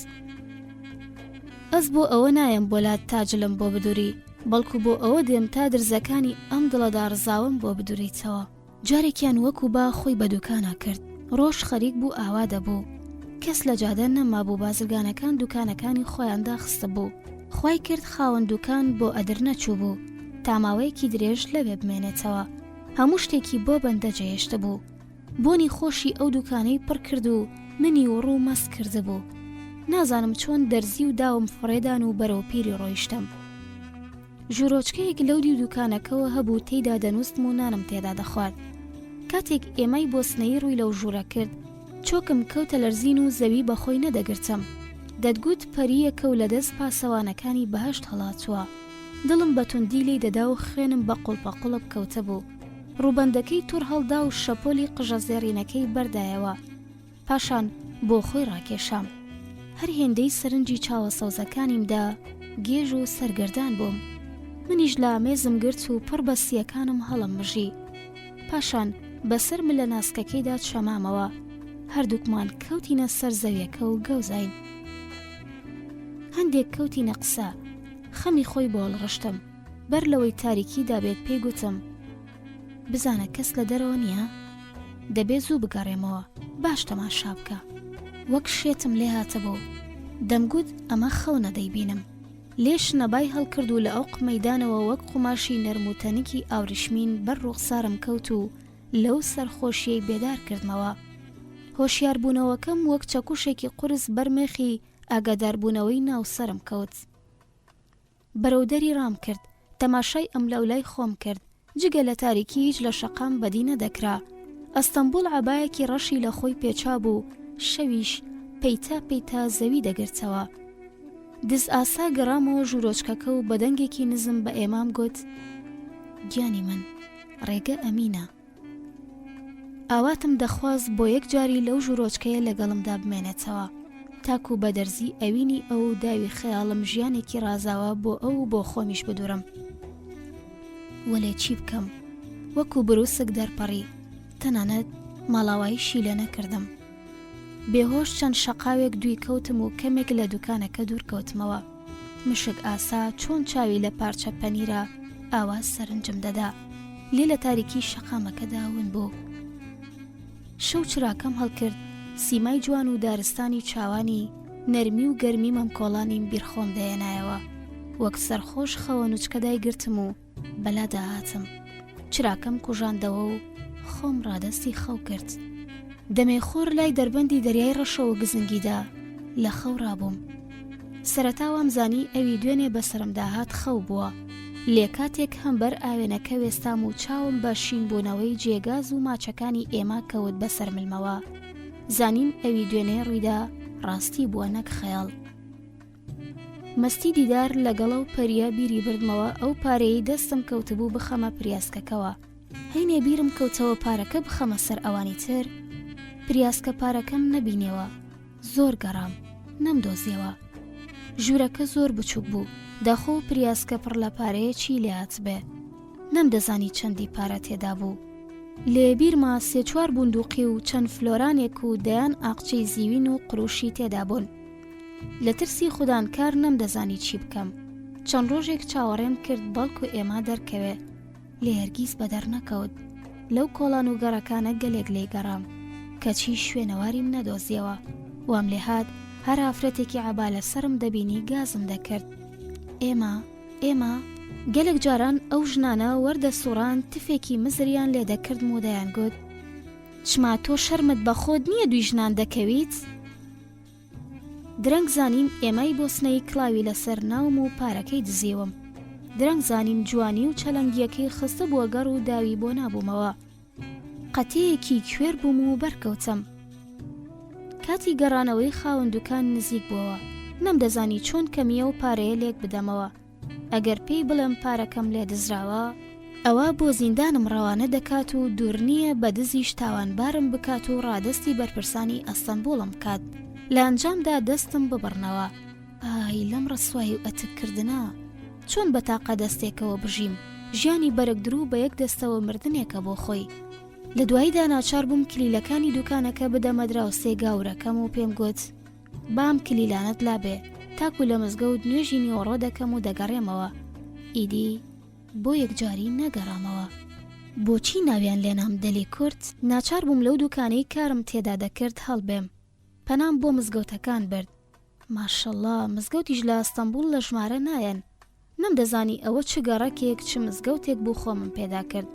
ئەس بۆ ئەوە نایم بۆ لات تاجلم بۆ بدووری، بەڵکو بۆ ئەوە دێم تا درزەکانی ئەم دڵەدا ڕزاوم بۆ بدووریتەوە. جارێکیان وەکو با خۆی بە دوکانە کرد. ڕۆژ خەریک بوو ئاوا دەبوو. کەس لە جادە نەما بوو، بازرگانەکان دوکانەکانی خۆیاندا خستە بوو. خوای کرد خاوەن دوکان بۆ ئەدر نەچوو بوو، تاماوەیەکی درێژ لەوێ بمێنێتەوە. هەموو شتێکی بۆ بەندە جێهێشتە بوو. بۆنی خۆشی ئەو دوکانەی پڕ کرد و منی و ڕوو مەست کرده بوو. نازانم چۆن دەرزی و داوم فڕێدان و بەرەو پیری ڕۆیشتم. ژوورۆچکەیەک لەودی دوکانەکەوە هەبوو، تێیدا دەنووستم و نانم تێدا دەخوارد. کاتێک ئێمەی بۆسنەی ڕووی لەو ژوورە کرد، چۆکم کەوتە لەرزین و زەوی بەخۆی نەدەگرتم. دەتگوت پەریەکە و لەدەست پاسەوانەکانی بەهەشت هەڵاتووە. دڵم بە توندی لێی دەدا و خوێنم بە قوڵپەقوڵب کەوتە بوو. ڕووبەندەکەی توور هەڵدا و شەپۆلی قژە زێڕینەکەی بەردایەوە. پاشان بۆ خۆی ڕاکێشام. هەر هێندەی سەرنجی چاوە سەوزەکانیمدا گێژ و سەرگەردان بووم. منیش لە مێزم گرت و پڕ بە سیەکانم هەڵم بژی. پاشان بەسەر من لە ناسکەکەیدا چەمامەوە. هەردووکمان کەوتینە سەر زەویەکە و گەوزین. هەندێک کەوتینە قسە. خەمی خۆی بۆڵ ڕشتم. بەر لەوەی تاریکی دابێت پێی گوتم: بزانە کەس لە دەرەوە نییە؟ دەبێ زوو بگەڕێمەوە، باش تەماشا بکە. وەک شێتم لێ هاتە بوو. دەمگوت ئەمە خەونە دەیبینم. لێش نەبای هەڵکرد و لە ئەو قمەیدانەوە وەک قوماشی نەرموتەنکی ئاوریشمین بەر ڕوخسارم کەوت و لەو سەرخۆشیەی بێدار کردمەوە. هۆشیاربوونەوەکەم وەک چەکوشێکی قورس بەرمێخی ئاگاداربوونەوەی ناوسەرم کەوت. بەرەودەری ڕام کرد، تەماشای ئەم لەولای خۆم کرد. جگە لە تاریکی هیچ لە شەقام بەدی نەدەکرا. ئەستەمبوڵ عەبایەکی ڕەشی لە خۆی پێچا بوو، شەویش پەیتا پەیتا زەوی دەگرتەوە. دز ئاسا گەڕامەوە ژوورۆچکەکە و بەدەنگێکی نزم بە ئێمام گوت: گیانی من، ڕێگە ئەمینە. ئاواتم دەخواست بۆ یەک جاری لەو ژوورۆچکەیە لەگەڵمدا بمێنێتەوە، تاکو بە دەرزی ئەوینی ئەو داوی خەیاڵم ژیانێکی ڕازاوە بۆ ئەو و بۆ خۆمیش بدورم. وەلێ چی بکەم؟ وەکو بروسک دەرپەڕی، تەنانەت ماڵاواییشی لە نەکردم. بێهۆش چەند شەقاوێک دوی کەوتم و کەمێک لە دوکانەکە دوور کەوتمەوە. مشک ئاسا چۆن چاوی لە پارچە پەنیرە ئاواز سەرنجم دەدا. لێ لە تاریکی شەقامەکەدا ون بوو. شەو چراکەم هەڵکرد، سیمای جوان و دارستانی چاوانی نەرمی و گەرمی مەمکۆڵانیم بیرخۆم دەێنایەوە. وەک سەرخۆش خەوە نوچکەدای گرتم و بەلا داهاتم. چراکەم کوژاندەوە و خۆم ڕادەستی خەو کرد. دەمێخۆر لای دەربەندی دەریای ڕەشەوە گزنگیدا لە خەو ڕابووم. سەرەتا وام زانی ئەوی دوێنێ بەسرم داهات خەو بووە. لێ کاتێک هەمبەر ئاوێنەکە وێستام و چاوم بە شینبوونەوەی جێگاز و ماچەکانی ئێمە کەوت بەسەر ملمەوە، زانیم ئەوی دوێنێ ڕوویدا ڕاستی بووە نەک خەیاڵ. مەستی دیدار لەگەڵە و پەریە بیری بردمەوە. ئەو پارەی دەستم کەوتبوو بخەمە پریاسکەکەوە. هەینێ بیرم کەوتەوە پارەکە بخەمە سەر ئەوانی تر. پریاسکە پارەکەم نەبینێەوە. زۆر گەڕام، نەمدۆزیەوە. ژوورەکە زۆر بچووک بوو. دەخۆ پریاسکە پڕ لە پارەیەکی لێهات بێ. نەمدەزانی چەندی پارە تێدا بوو. لێ بیرما سێ چوار بوندوقی و چەند فلۆرانێک و دەیان ئاقچەی زیوین و قروشی تێدا بوون. لە ترسی خودانکار نەمدەزانی چی بکەم. چەند ڕۆژێک چاوەڕێم کرد بەڵکو ئێمە دەرکەوێ. لێ هەرگیز بەدەر نەکەوت. لەو کۆڵان و گەڕەکانە گەلێک لێ گەڕام، کەچی شوێنەواریم نەدۆزیەوە. وام لێ هات هەر ئافرەتێکی عەبا لە سرم دەبینی گازم دەکرد. ئێمە گەلێک جاران ئەو ژنانە وەردە سوڕان تفێکی مزریان لێ دەکرد و دەیان گوت: چما تۆ شەرمت بە خۆت نییە دوی ژنان دەکەویت؟ درەنگ زانیم ئێمەی بۆسنەی کڵاوی لەسەر ناوم و پارەکەی دزیوم. درەنگ زانیم جوانی و چەلەنگیەکەی خستە بووە گەڕ و داوی بۆ نابوومەوە. قەتەیەکی کوێر بووم و بەرکەوتم. کاتی گەڕانەوەی خاوەن دوکان نزیک بووەوە. نەمدەزانی چۆن کەمیە و پارەیە لێک بدەمەوە. ئەگەر پێی بڵێم پارەکەم لێ دزراوە، ئەوە بۆ زیندانم ڕەوانە دەکات و دوور نییە بە دزیش تاوانبارم بکات و ڕادستی بەرپرسانی ئەستەمبوڵم بکات. لە ئەنجامدا دەستم ببڕنەوە. ئای لەم ڕەسوایی و ئەتکردنا، چۆن بەتاقە دەستێکەوە بژیم. ژیانی بەرەگدرو بە یەک دەستەوە مردنێکە بۆ خۆی. لە دواییدا ناچار بووم کلیلەکانی دوکانەکە بدەمەدرا و سێگاورەکەم و پێم گوت بام کلیلانت لابێ تاکو لە مزگەوت نوێژی نیوەڕۆ دەکەم و دەگەڕێمەوە. ئیدی بۆ یەکجاری نەگەڕامەوە. بۆچی ناویان لێنام دەلی کورت ناچار بووم لەو دوکانەی کارم تێدا دەکرد هەڵبێم. پەنام بۆ مزگەوتەکان برد. ماشەڵڵا مزگەوتیش لە ئەستەمبول لە ژمارە نایەن. نەمدەزانی ئەوە چ گەڕەکێک چ مزگەوتێک بوو خۆمم پێدا کرد.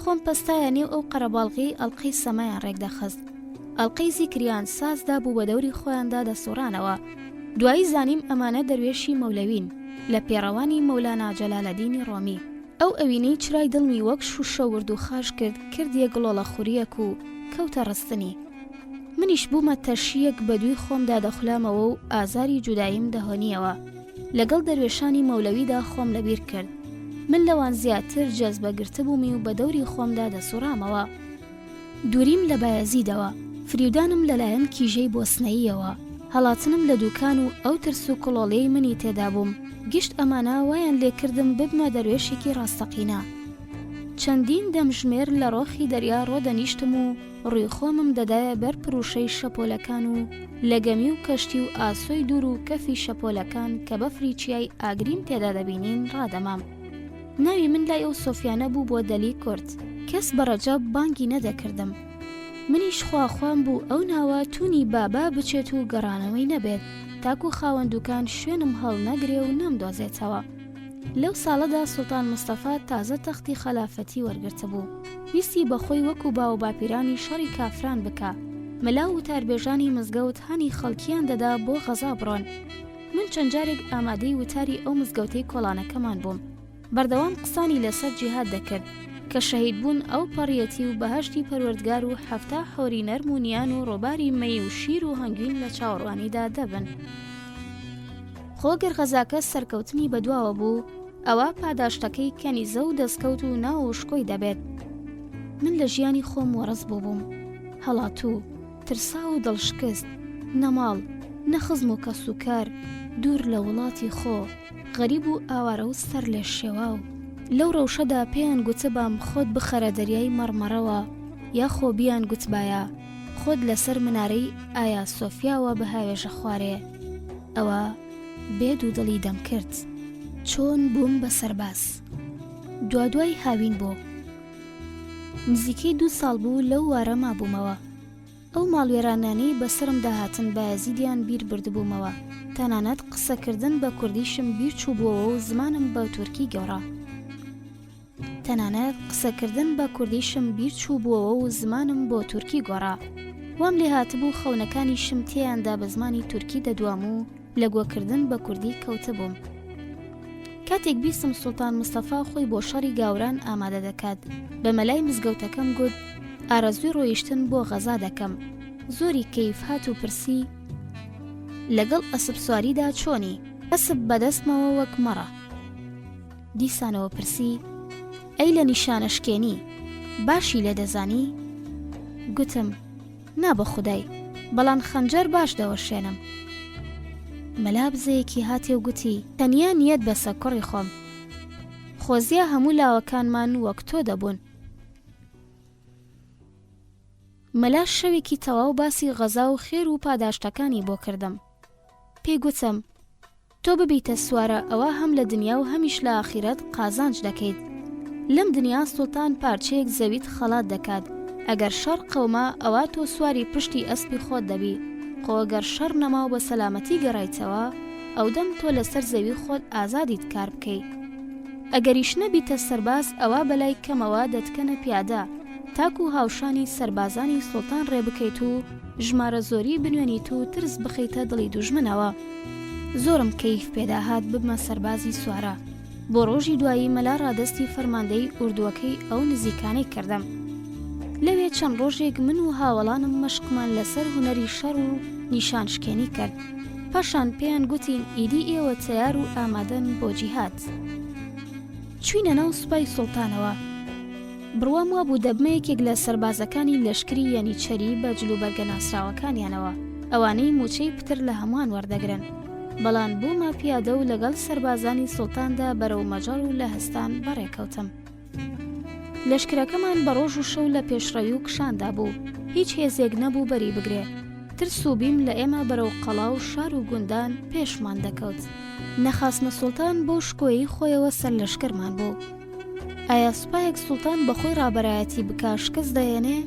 خۆم پەستایە نێو ئەو قەرەباڵغی ئەڵقەی سەمایان ڕێکدەخست. ئەڵقەی زیکریان سازدا بوو بە دەوری خۆیاندا دەسوڕانەوە. دوایی زانیم ئەمانە دەروێشی مەولەوین لە پێڕەوانی مەولانا جەلالەدینی ڕۆمی. ئەو ئەوینەی چرای دڵمی وەک شوشە ورد و خاش کرد کردیە گڵۆڵە خوریەک و کەوتە ڕستنی. منیش بوومە تەرشیەک بە دوی خۆمدا دەخولامەوە و ئازاری جوداییم دەهۆنیەوە. لەگەڵ دەروێشانی مەولەویدا خۆم لەبیر کرد. من لەوان زیاتر جەزبەگرتە بوومی و بە دەوری خۆمدا دەسوڕامەوە. دووریم لە بایەزیدەوە. فریودانم لەلایەن کیژەی بۆسنەییەوە. هەڵاتنم لە دوکان و ئەو ترس و کڵۆڵەی منی تێدا بووم. گشت ئەمانە وایان لێکردم ببمە دەروێشێکی ڕاستەقینە. چەندین دەمژمێر لە ڕۆخی دەریا ڕۆدەنیشتم و ڕووی خۆمم دەدایە بەر پروشەی شەپۆلەکان و لەگەمی و کەشتی و ئاسۆی دوور و کەفی شەپۆلەکان کە بەفری چیای ئاگریم تێدا دەبینین ڕادەمام. ناوی من لای ئەو سۆفیانە بوو بۆ دەلی کورت. کەس بەڕەجە بانگی نەدەکردم. منیش خواخوام بوو ئەو ناوە تونی بابا بچێت و گەڕانەوەی نەبێت تاکو خاوەندوکان شوێنم هەڵ نەگرێ و نەمدۆزێتەوە. لەو ساڵەدا سوڵتان مستەفا تازە تەختی خەلافەتی وەرگرتە بوو. ویستی بەخۆی وەکو باو باپیرانی شەڕی کافران بکە. مەلا و تاربێژانی مزگەوت هەنی خەڵکیان دەدا بۆ غەزا بڕۆن. من چەند جارێک ئامادەی وتاری ئەو مزگەوتەی کۆڵانەکەمان بووم. بەردەوام قسانی لەسەر جیهاد دەکرد کە شەهید بوون ئەو پەڕیەتی و بەهەشتی پەروەردگار و هەفتە حۆری نەرمونیان و ڕۆباری مەی و شیر و هەنگوین لە چاوەڕوانیدا دەبن. خۆگەر غەزاکە سەرکەوتنی بەدواوە بوو ئەوە پاداشتەکەی کەنیزە و دەستکەوت و ناو و شکۆی دەبێت. من لە ژیانی خۆم وەڕز بووبووم. هەڵاتوو، ترسا و دڵشکست، نەماڵ، نەخزم و کەسوکار، دوور لە وڵاتی خۆ، غەریب و ئاوارە و سەر لێ شێوا و لەو ڕەوشەدا پێیان گوتبام خۆت بخەرە دەریای مەڕمەڕەوە یا خۆبیان گوتبایە خۆت لەسەر منارەی ئایا سۆفیاوە بە هاوێژە خوارێ. ئەوە بێد و دڵی دەم کرد. چۆن بووم بە سەرباز. دوای هاوین بۆ. نزیکەی 2 ساڵ بوو لەو وارە مابوومەوە. ئەو ماڵوێرانانەی بەسرم داهاتن بایەزیدیان بیر بردبوومەوە. تەنانەت قسەکردن بە کوردیشم بیر چوو بووەوە و زمانم بە تورکی گەڕا. بۆ تورکی گۆڕا. وام لێ هاتبوو خەونەکانی شم تێیاندا بە زمانی تورکی دەدوام و لە گۆکردن بە کوردی کەوتە بووم. کاتێک بیستم سوڵتان مستەفا خۆی بۆ شەڕی گاوران ئامادە دەکات بە مەلای مزگەوتەکەم گوت ئارەزوی ڕۆیشتن بۆ غەزا دەکەم. زۆری کەیف هات و پرسی لەگەڵ ئەسب سواریدا چۆنی؟ ئەسب بەدەستمەوە وەک مەڕە. دیسانەوە پرسی ئەی لە نیشانەشکێنی باشی لێ دەزانی؟ گوتم نا بە خودای بەڵام خەنجەر باش دەوەشێنم. مەلا بزەیەکی هاتێ و گوتی تەنیا نیەت بەسە کوڕی خۆم، خۆزیە هەموو لاوەکانمان وەک تۆ دەبوون. مەلا شەوێکی تەواو باسی غەزا و خێر و پاداشتەکانی بۆ کردم. پێی گوتم تۆ ببیتە سوارە ئەوە هەم لە دنیا و هەمیش لە ئاخیرەت قازانج دەکەیت. لەم دنیا سوڵتان پارچەیەک زەویت خەڵات دەکات. ئەگەر شەڕ قەومە ئەوە تۆ سواری پشتی ئەسپی خۆت دەبی. خۆگەر شەڕ نەما و بە سەلامەتی گەڕایتەوە ئەو دەم تۆ لەسەر زەوی خۆت ئازادیت کار بکەیت. ئەگەریش نەبیتە سەرباز ئەوە بەلای کەمەوە دەتکەنە پیادە تاکو هاوشانی سەربازانی سوڵتان ڕێ بکەیت و ژمارە زۆری بنوێنیت و ترس بخەیتە دڵی دوژمنەوە. زۆرم کەیف پێداهات ببمە سەربازی سوارە. بۆ ڕۆژی دوایی مەلا ڕادستی فەرماندەی ئوردوەکەی ئەو نزیکانەی کردم. لەوێ چەند ڕۆژێک من و هاوڵانم مەشقمان لەسەر هونەری شەڕ و نیشانشکێنی کرد. پاشان پێیان گوتین ئیدی ئێوە تەیار و ئامادەن بۆ جیهاد. چوینە ناو سوپای سوڵتانەوە. بڕوام وا بوو دەبمەیەکێک لە سەربازەکانی لەشکری یەنیچەری بە جلوبەرگە ناسراوەکانیانەوە ئەوانەی موچەی پتر لە هەمووان وەردەگرن. بەڵام بوومە پیادە و لەگەڵ سەربازانی سوڵتاندا بەرەو مەجەڕ و لە هەستان بەڕێکەوتم. لەشکرەکەمان بە ڕۆژ و شەو لە پێشڕەوی و کشاندا بوو، هیچ هێزێک نەبوو بەری بگرێ. ترس و بیم لە ئێمە بەرەو قەڵا و شار و گوندان پێشمان دەکەوت. نەخاسنە سوڵتان بۆ شکۆیی خۆیەوە سەر لەشکرمان بوو. ئایا سوپایەک سوڵتان بەخۆی ڕابەرایەتی بکا شکست دەیەنێ؟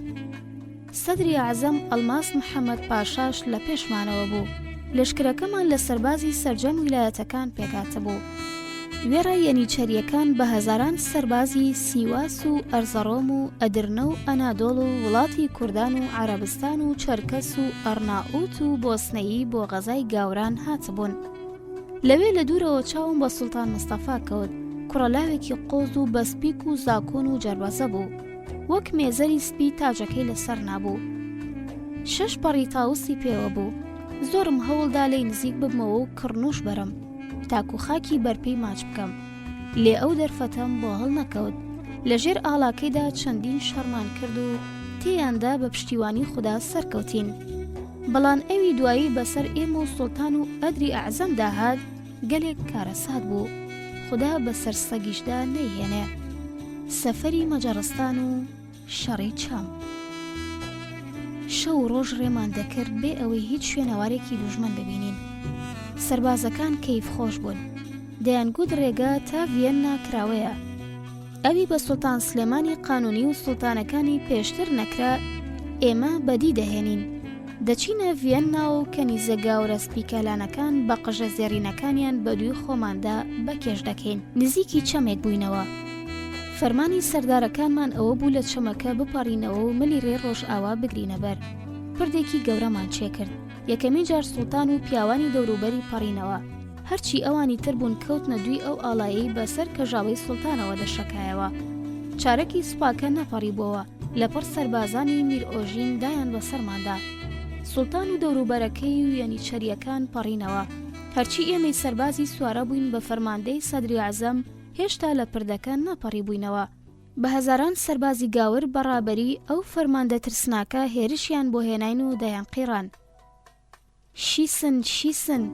سەدری عەزەم ئەڵماس محەممەد پاشاش لە پێشمانەوە بوو. لەشکرەکەمان لە سەربازی سەرجەم ویلایەتەکان پێکاتە بوو. وێڕە یەنیچەریەکان بە هەزاران سەربازی سیواس و ئەرزەڕۆم و ئەدرنە و ئەنادۆڵ و وڵاتی کوردان و عەرەبستان و چەرکەس و ئەرناوت و بۆسنەیی بۆ غەزای گاوران هاتبوون. لەوێ لە دوورەوە چاوم بە سوڵتان مستەفا کەوت. کوڕەلاوێکی قۆز و بەسپیک و زاکۆن و جەربەزە بوو، وەک مێزەری سپی تاجەکەی لەسەر نابوو. 6 پەڕی تاوسی پێوە بوو. زۆرم هەوڵدا لێی نزیک ببمەوە و کڕنوش بەرم تاکو خاکی بەرپەی ماچ بکەم. لێ ئەو دەرفەتەم بۆ هەڵ نەکەوت. لەژێر ئاڵاکەیدا چەندین شەڕمان کرد و تێیاندا بە پشتیوانی خوددا سەرکەوتین. بەڵام ئەوی دوایی بەسەر ئێمە و سوڵتان و ئەدری ئەعزەم داهات گەلێک کارەسات بوو. خوددا بەسەر سەگیشدا نەیهێنێ. سەفەری مەجەڕستان و شەڕی چام. شەو ڕۆژ ڕێمان دەکرد بێ ئەوەی هیچ شوێنەوارێکی دوژمن ببینین. سەربازەکان کەیف خۆش بوون. دەیانگوت ڕێگە تا ڤیەننا کراوەیە. ئەوی بە سوڵتان سلێمانی قانونی و سوڵتانەکانی پێشتر نەکرا ئێمە بەدی دەهێنین. دەچینە ڤیەننا و کەنیزە گاورە سپیکەلانەکان بە قژە زێڕینەکانیان بە دووی خۆماندا بەکێش دەکەین. نزیکی چەمێک بووینەوە. فەرمانی سەردارەکانمان ئەوە بوو لە چەمەکە بپەڕینەوە و ملی ڕێ ڕۆژ ئاوا بگرینە بەر. پردێکی گەورەمان چێکرد. یەکەمین جار سوڵتان و پیاوانی دەوروبەری پەڕینەوە. هەرچی ئەوانی تر بوون کەوتنە دوی ئەو ئاڵایی بەسەر کەژاوەی سوڵتانەوە دەشەکایەوە. چارەکی سوپاکە نەپەڕیبووەوە. لەپڕ سەربازانی میرئۆژین دایان بەسەرماندا. سوڵتان و دەوروبەرەکەی و یەنیچەریەکان پەڕینەوە. هەرچی ئێمەی سەربازی سوارە بووین بە فەرماندەی سەدری عەزەم هێشتا لە پردەکە نەپەڕی بووینەوە. بە هەزاران سەربازی گاور بەڕابەری ئەو فەرماندە ترسناکە هێرشیان بۆ هێناین و دەیان قیڕان. شیسن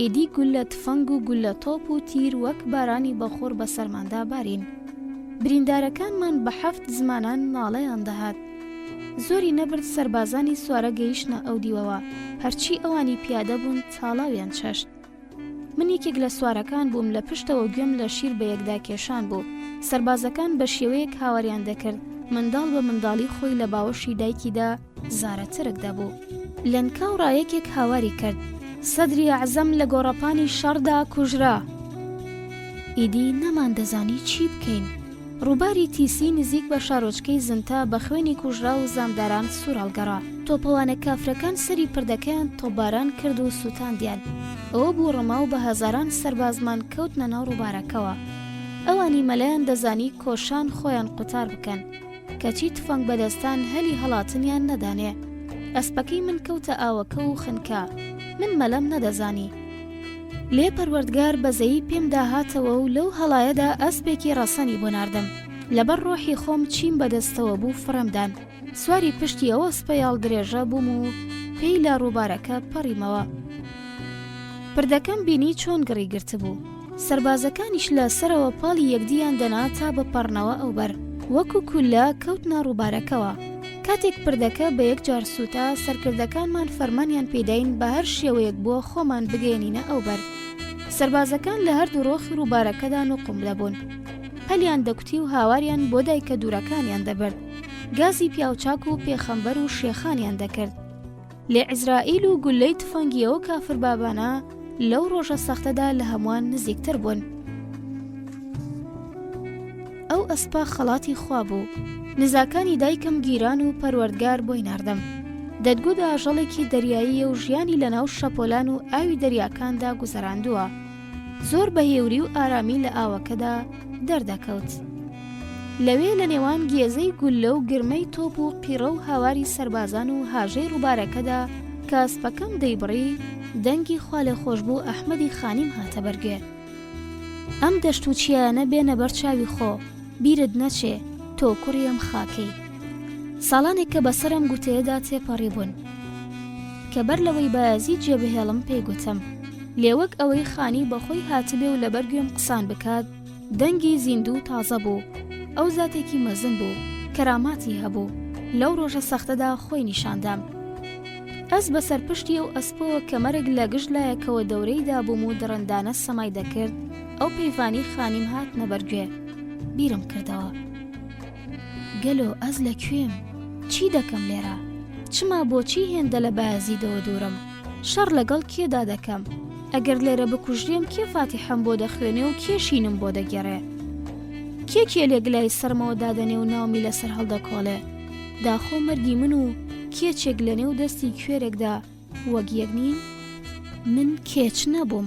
ئیدی گولە تفەنگ و گولە تۆپ و تیر وەک بارانی بەخۆر بە سەرماندا بارین. بریندارەکانمان بە 7 زمانان ناڵەیان دەهات. زۆری نەبرد سەربازانی سوارە گەیشتنە ئەو دیوەوە. هەرچی ئەوانی پیادە بوون چاڵاویان چەشت. من یەکێک لە سوارەکان بووم. لە پشتەوە گوێم لە شیر بە یەکدا کێشان بوو. سەربازەکان بە شێوەیەک هاوەریان دەکرد. منداڵ بە منداڵی خۆی لە باوەشی دایکیدا زارەترک دەبوو. لەنکاو ڕایەکێک هاواری کرد. سەدری عەزەم لە گۆڕەپانی شەڕدا کوژرا. ئیدی نەمان دەزانی چی بکەین. ڕووباری تیسی نزیک بە شارۆچکەی زنتا بە خوێنی کوژرا و زامداران سوورەڵگەڕا. تۆپەوانە کافرەکان سەری پردەکەیان تۆپباران کرد و سووتاندیان. ئەوە بوو ڕەما و بە هەزاران سەربازمان کەوتنە ناو ڕووبارەکەوە. ئەوانی مەلایان دەزانی کۆشان خۆیان قوتار بکەن. کەچی تفەنگ بەدەستان هەلی هەڵاتنیان نەدانێ. ئەسپەکەی من کەوتە ئاوەکە و خنکا. من مەلەم نەدەزانی. لێ پەروەردگار بەزەیی پێم داهاتەوە و لەو هەڵایەدا ئەسپێکی ڕەسەنی بۆ ناردم. لەبەر ڕۆحی خۆم چیم بەدەستەوە بوو فڕەمدان. سواری پشتی ئەوە سپەیاڵ درێژە بووم و پێی لا ڕووبارەکە پەڕیمەوە. پردەکەم بینی چۆن گڕی گرت بوو. سەربازەکانیش لە سەرەوە پاڵی یەکدیان دەنا تا بپەڕنەوە ئەوبەر. وەکو کولە کەوتنە ڕووبارەکەوە. کاتێک پردەکە بە یەک جار سووتا سەرکردەکانمان فەرمانیان پێداین بە هەر شێوەیەک بۆ خۆمان بگەێنینە ئەوبەر. سەربازەکان لە هەردوو ڕۆخی ڕووبارەکەدا نوقم دەبوون. هەلیان دەکوتی و هاواریان بۆ دایکە دوورەکانیان دەبرد. گازی پیاوچاک و پێخەمبەر و شێخانیان دەکرد. لێ عیزرائیل و گولەی تفەنگیەوە کافر بابانە لەو ڕۆژە سەختەدا لە هەمووان نزیکتر بوون. ئەو ئەسپا خەڵاتی خوا بوو. نزاکانی دایکم گیران و پەروەردگار بۆی ناردم. دەتگوت ئاژەڵێکی دەریاییە و ژیانی لەناو شەپۆلان و ئاوی دەریاکاندا گوزەراندووە. زۆر بە هێوری و ئارامی لە ئاوەکەدا دەردەکەوت. لەوێ لە نێوان گێزەی گولە و گرمەی تۆپ و قیڕە و هاواری سەربازان و هاژەی ڕووبارەکەدا کە ئەسپەکەم دەیبڕی دەنگی خوا لێ خۆش بوو ئەحمەدی خانیم هاتە بەرگێ. ئەم دەشت و چیانە بێنە بەر چاوی خۆ، بیرت نەچێ تۆ کوڕیم خاکەی. ساڵانێک کە بەسەرم گوتەیەدا تێپەڕی بوون کە بەر لەوەی بەیازی جێبهێڵم پێی گوتم. لێوەک ئەوەی خانی بەخۆی هاتبێ و لەبەر گوێم قسان بکات دەنگی زیندوو تازە بوو. ئەو زاتێکی مەزن بوو، کەراماتی هەبوو. لەو ڕۆژە سەختەدا خۆی نیشاندام. ئەس بەسەر پشتی ئەو ئەسپەوە کەمەرێک لە گشت لایەکەوە دەورەی دابووم و دڕندانە سەمای دەکرد. ئەو پەیوانی خانیم هات نەبەرگوێ. بیرم کردەوە، گەلۆ ئەس لەکوێم؟ چی دەکەم لێرە؟ چما بۆچی هێندە لە بایەزیدەوە دوورم؟ شەڕ لەگەڵ کێدا دەکەم؟ ئەگەر لێرە بکوژرێم کێ فاتیحەم بۆ دەخوێنێ و کێشینم بۆ دەگەڕێ؟ کێ لێگلای سەرمەوە دادەنێ و ناومی لەسەر هەڵدەکۆڵێ؟ داخۆ مەرگی من و کێچێک لە نێو دەستی کوێرێکدا وەک یەک نین؟ من کێچ نەبووم.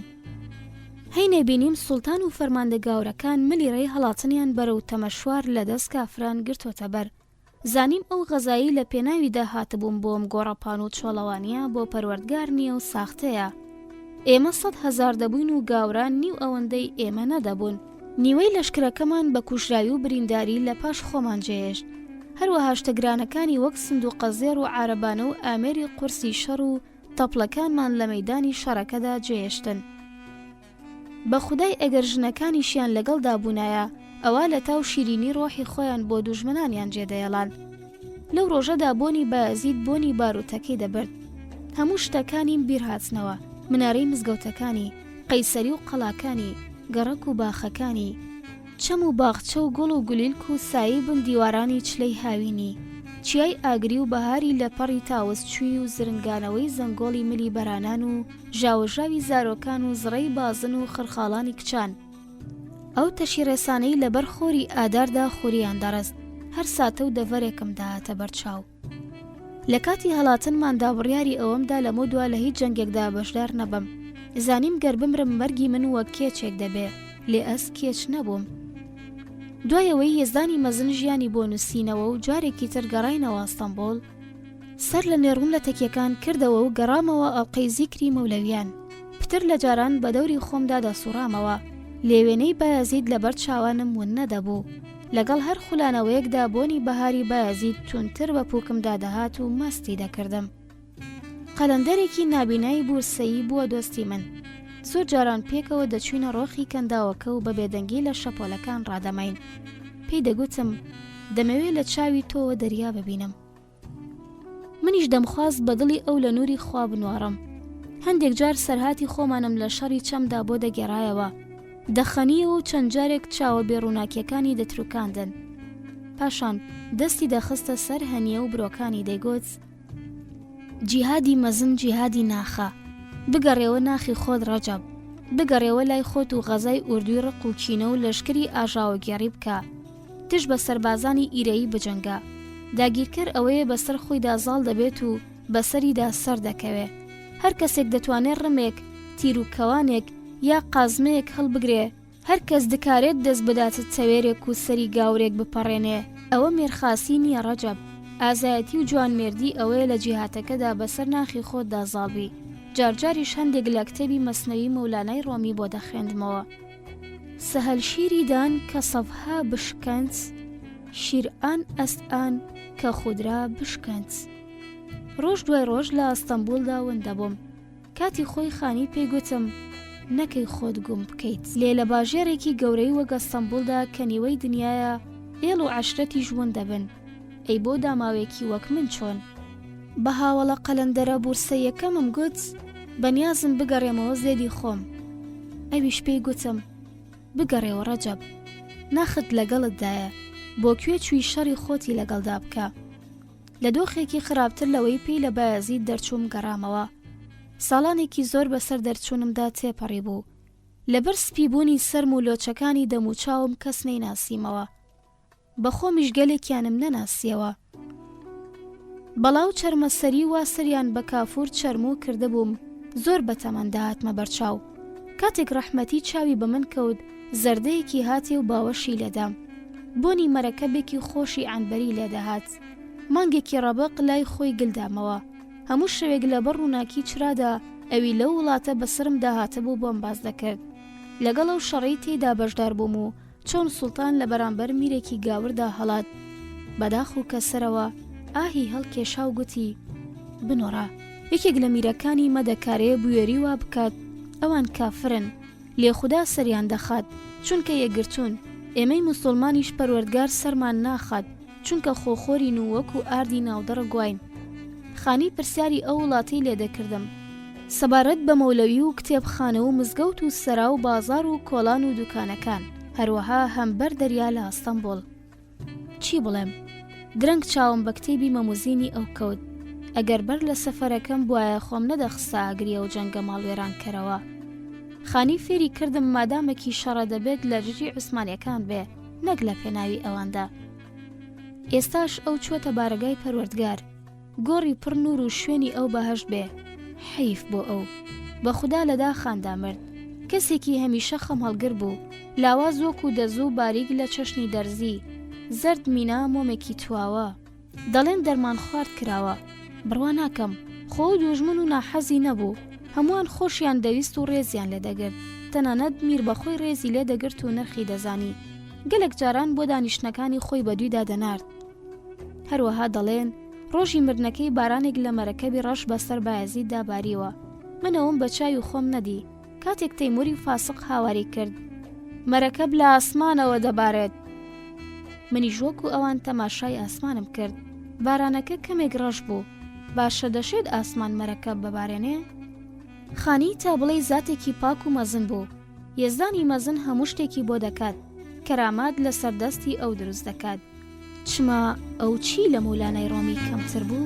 هەی نەبینیم سوڵتان و فەرماندەگاورەکان ملی ڕێی هەڵاتنیان بەرەو تەمەشوار لە دەست کافران گرتوۆتە بەر. زانیم ئەو غەزایی لە پێناویدا هاتبووم بۆم گۆڕەپان و چۆڵەوانیە بۆ پەروەردگار نییە و ساختەیە. ئێمە 100,000 دەبووین و گاوران نیو ئەوەندەی ئێمە نەدەبوون. نیوەی لەشکرەکەمان بە کوژراوی و برینداری لە پاش خۆمان جێهێشت. هەروەها شتەگرانەکانی وەک سندوقە زێر و عارەبانە و ئامێری قورسی شەڕ و تەپڵەکانمان لە مەیدانی شەڕەکەدا جێهێشتن. بە خودای ئەگەر ژنەکانیشیان لەگەڵدا بوونایە، ئەوە لە تاو شیرینی ڕۆحی خۆیان بۆ دوژمنانیان جێدەیەڵان. لەو ڕۆژەدا بۆنی بایەزید بۆنی باروتەکەی دەبرد. هەموو شتەکانیم بیر هاتنەوە، منارەی مزگەوتەکانی، قەیسەری و قەڵاکانی، گەڕەک و باخەکانی، چەم و باخچە و گوڵ و گولیلک و سایی بن دیوارانی چلەی هاوینی، چیای ئاگری و بەهاری لە پەڕی تاوەستچووی و زرنگانەوەی زەنگۆڵی ملی بەرانان و ژاوەژاوی زارۆکان و زڕەی بازن و خرخاڵانی کچان. ئەو تەشی ڕێسانەی لەبەر خۆری ئاداردا خۆریان دەڕست. هەر ساتە و دەڤەرێکم داهاتە بەرچاو. لە کاتی هەڵاتنماندا بڕیاری ئەوەمدا لە مۆدووە لە هیچ جەنگێکدا بەشدار نەبم. زانیم گەر بمرم مەرگی من وەک کێچێک دەبێ، لێ ئەس کێچ نەبووم. دوایەوەی هێزانی مەزن ژیانی بۆ نووسینەوە و جارێکی تر گەڕاینەوە ئەستەمبۆڵ، سەر لە نێڕوون لە تەکیەکان کردەوە و گەڕامەوە ئەڵقەی زیکری مەولەویان. پتر لە جاران بە دەوری خۆمدا دەسوڕامەوە. لێوێنەی بایەزید لەبەر چاوانم ون نەدەبوو. لەگەڵ هەر خولانەوەیەکدا بۆنی بەهاری بایەزید تونتر بە پووکمدا دەهات و مەستی دەکردم. قەلەندەرێکی نابینایی بورسەیی بووە دۆستی من. زۆر جاران پێکەوە دەچوینە ڕۆخی کەنداوەکە و بە بێدەنگی لە شەپۆلەکان ڕادەماین. پێی دەگوتم دەمەوێت لە چاوی تۆوە دەریا ببینم. منیش دەمخواست بە دڵی ئەو لە نووری خوا بنوارم. هەندێک جار سەرهاتی خۆمانم لە شەڕی چەمدا بۆ دەگێڕایەوە. دەخەنیەوە و چەند جارێک چاوە بێڕووناکیەکانی دەتروکاندن. پاشان دەستی دەخستە سەر هەنیە و برۆکانی دەیگوت: جیهادی مەزن جیهادی ناخە. بگەڕێوە ناخی خۆت ڕەجەب، بگەڕێوە لای خۆت و غەزای ئوردوی ڕق و کینە و لەشکری ئاژاوەگێڕی بکە. تش بە سەربازانی ئیرەیی بجەنگە. داگیرکەر ئەوەیە بەسەر خۆیدا زاڵ دەبێت و بەسەریدا سەر دەکەوێ. هەر کەسێک دەتوانێت ڕمێک، تیر و کەوانێک یا قازمەیەک هەڵبگرێ. هەر کەس دکارێت دەست بداتت چەوێرێک و سەری گاورێک بپەڕێنێ. ئەوە مێرخاسی نییە ڕەجەب. ئازایەتی و جوانمێردی ئەوەیە لە جیهاتەکەدا بەسەر ناخی خۆتدا زاڵبی. جارجاریش هەندێک لە کتێبی مەسنەوی مەولانای ڕۆمی بۆ دەخوێندمەوە. سەهەل شیری دان کە سەفها بشکەنج، شیرئان ئەستئان کە خودرا بشکەنج. ڕۆژ دوای ڕۆژ لە ئەستەمبولدا وەندەبووم. کاتی خۆی خانی پێی گوتم نەکەی خۆت گوم بکەیت. لێ لە باژێرێکی گەورەی وەک ئەستەمبولدا کە نیوەی دنیایە ئێڵ و عەشرەتی ژوون دەبن. ئەی بۆ داماوێکی وەک من چۆن؟ بە هاوڵە قەلەندەرە بورسەیەکەمم گوت بەنیازم بگەڕێمەوە زێدی خۆم. ئەویش پێی گوتم بگەڕێەوە ڕەجەب، ناخت لەگەڵتدایە، بۆ کوێ چووی شەڕی خۆتی لەگەڵدا بکە. لە دۆخێکی خراپتر لەوەی پێی لە بایەزید دەرچووم گەڕامەوە. ساڵانێکی زۆر بەسەر دەرچوونمدا تێپەڕی بوو. لەبەر سپیبوونی سەرم و لۆچەکانی دەموچاوم کەس نەیناسیمەوە. بە خۆمیش گەلێکیانم نەناسیەوە. بەڵاو چەرمەسەری وا سەریان بە کافور چەرموو کرده بووم. زۆر بەتەمەندا هاتمە بەرچاو. کاتێک ڕەحمەتی چاوی بە من کەوت، زەردەیەکی هاتێ و باوەشی لێدام. بۆنی مەرەکەبێکی خۆشی عەنبەری لێدەهات. مانگێکی ڕەبق لای خۆی گلدامەوە. هەموو شەوێک لەبەر ڕووناکی چرادا ئەوی لەو وڵاتە بەسرم داهاتە بوو بۆم باز دەکرد. لەگەڵ ئەو شەڕەی تێدا بەشدار بووم و چۆن سوڵتان لە بەرامبەر میرێکی گاوردا هەڵات. بەداخ و کەسەرەوە ئاهی هەڵکێشا و گوتی بنۆڕە، یەکێک لە میرەکانی مەدەکارەیە بوێری وا بکات. ئەوان کافرن، لێ خوددا سەریان دەخات چونکە یەکگرتوون. ئێمەی موسڵمانیش پەروەردگار سەرمان ناخات چونکە خۆخۆرین و وەکو ئاردی ناودەڕ گواین. خانی پرسیاری ئەو وڵاتی لێدەکردم سەبارەت بە مەولەوی و کتێبخانە و مزگەوت و سەرا و بازار و کۆڵان و دوکانەکان، هەروەها هەمبەر دەریا لە ئەستەمبوڵ. چی بڵێم؟ درەنگ چاوم بە کتێبی مەموزینی ئەو کەوت. ئەگەر بەر لە سەفەرەکەم بواە خۆم نەدەخستە ئاگریە و جەنگە ماڵوێرانکەرەوە. خانی فێری کردم مادامێکی شەڕە دەبێت لە ژژی عوسمانیەکان بێ، نەک لە پێناوی ئەواندا. ئێستاش ئەو چووەتە بارگای پەروەردگار، گۆڕی پڕ نور و شوێنی ئەو بەهەشت بێ. حەیف بۆ ئەو، بە خودا لەدا خاندا مرد. کەسێکی هەمیشە خەم هەڵگر بوو، لاواز وەکو دەزوو باریک لە چەشنی دەرزی، زەرد مینا مۆمێکی تواوە. دەڵێن دەرمان خوارد کراوە. بڕوا ناکەم، خۆ دوژمن و ناحەزی نەبوو، هەمووان خۆشیان دەویست و ڕێزیان لێ دەگرت، تەنانەت میر بەخۆی ڕێزی لێ دەگرت و نرخی دەزانی. گەلێک جاران بۆ دانیشتنەکانی خۆی بەدوویدا دەنارد. هەروەها دەڵێن ڕۆژی مردنەکەی بارانێک لە مەرەکەبی ڕەش بەسەر بایەزید داباریوە. منەوەم بە چای و خۆم نەدی. کاتێک تەیموری فاسق هاواری کرد، مەرەکەب لە ئاسمانەوە دەبارێت. منیش وەکو ئەوان تەماشای ئاسمانم کرد. بارانەکە کەمێک ڕەش بوو. باشە دەشێت ئاسمان مەرەکەب ببارێنێ؟ خانی تا بڵێ زاتێکی پاک و مەزن بوو. یێزدانی مەزن هەموو شتێکی بۆ دەکات، کەرامات لە سەردەستی ئەو دروست دەکات. چما ئەو چی لە مەولانای ڕۆمی کەمتر بوو؟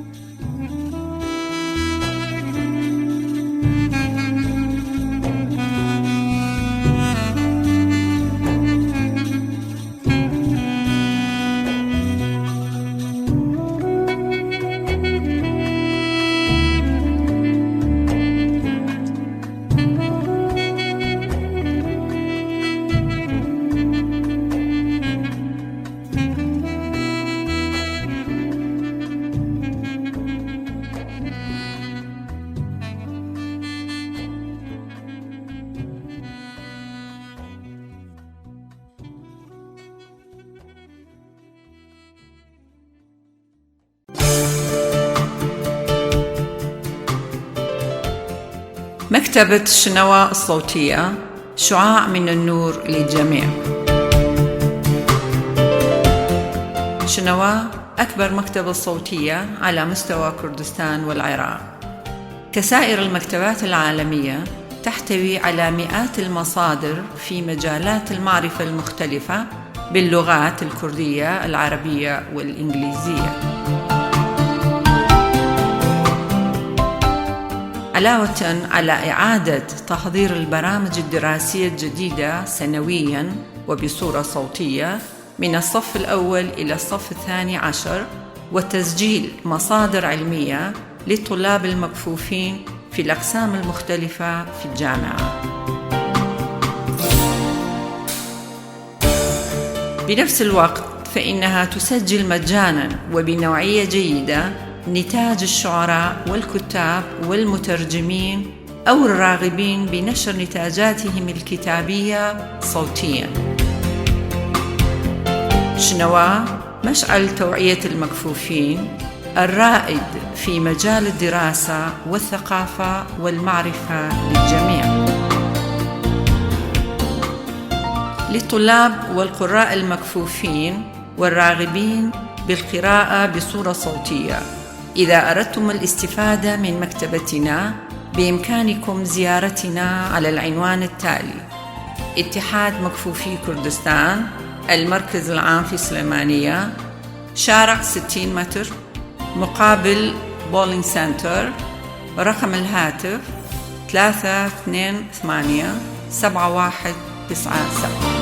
مكتبة شنوى الصوتية، شعاع من النور للجميع. شنوى أكبر مكتبة صوتية على مستوى كردستان والعراق. كسائر المكتبات العالمية تحتوي على مئات المصادر في مجالات المعرفة المختلفة باللغات الكردية، العربية والإنجليزية. علاوة على إعادة تحضير البرامج الدراسية الجديدة سنوياً وبصورة صوتية من الصف الأول إلى الصف الثاني عشر، وتسجيل مصادر علمية للطلاب المكفوفين في الأقسام المختلفة في الجامعة. بنفس الوقت فإنها تسجل مجاناً وبنوعية جيدة نتاج الشعراء والكتاب والمترجمين أو الراغبين بنشر نتاجاتهم الكتابية صوتياً. شنوى مشعل توعية المكفوفين الرائد في مجال الدراسة والثقافة والمعرفة للجميع، للطلاب والقراء المكفوفين والراغبين بالقراءة بصورة صوتية. إذا أردتم الاستفادة من مكتبتنا بإمكانكم زيارتنا على العنوان التالي: اتحاد مكفوفي كردستان، المركز العام في سليمانية، شارع 60 متر، مقابل بولينج سنتر. رقم الهاتف 328 7197.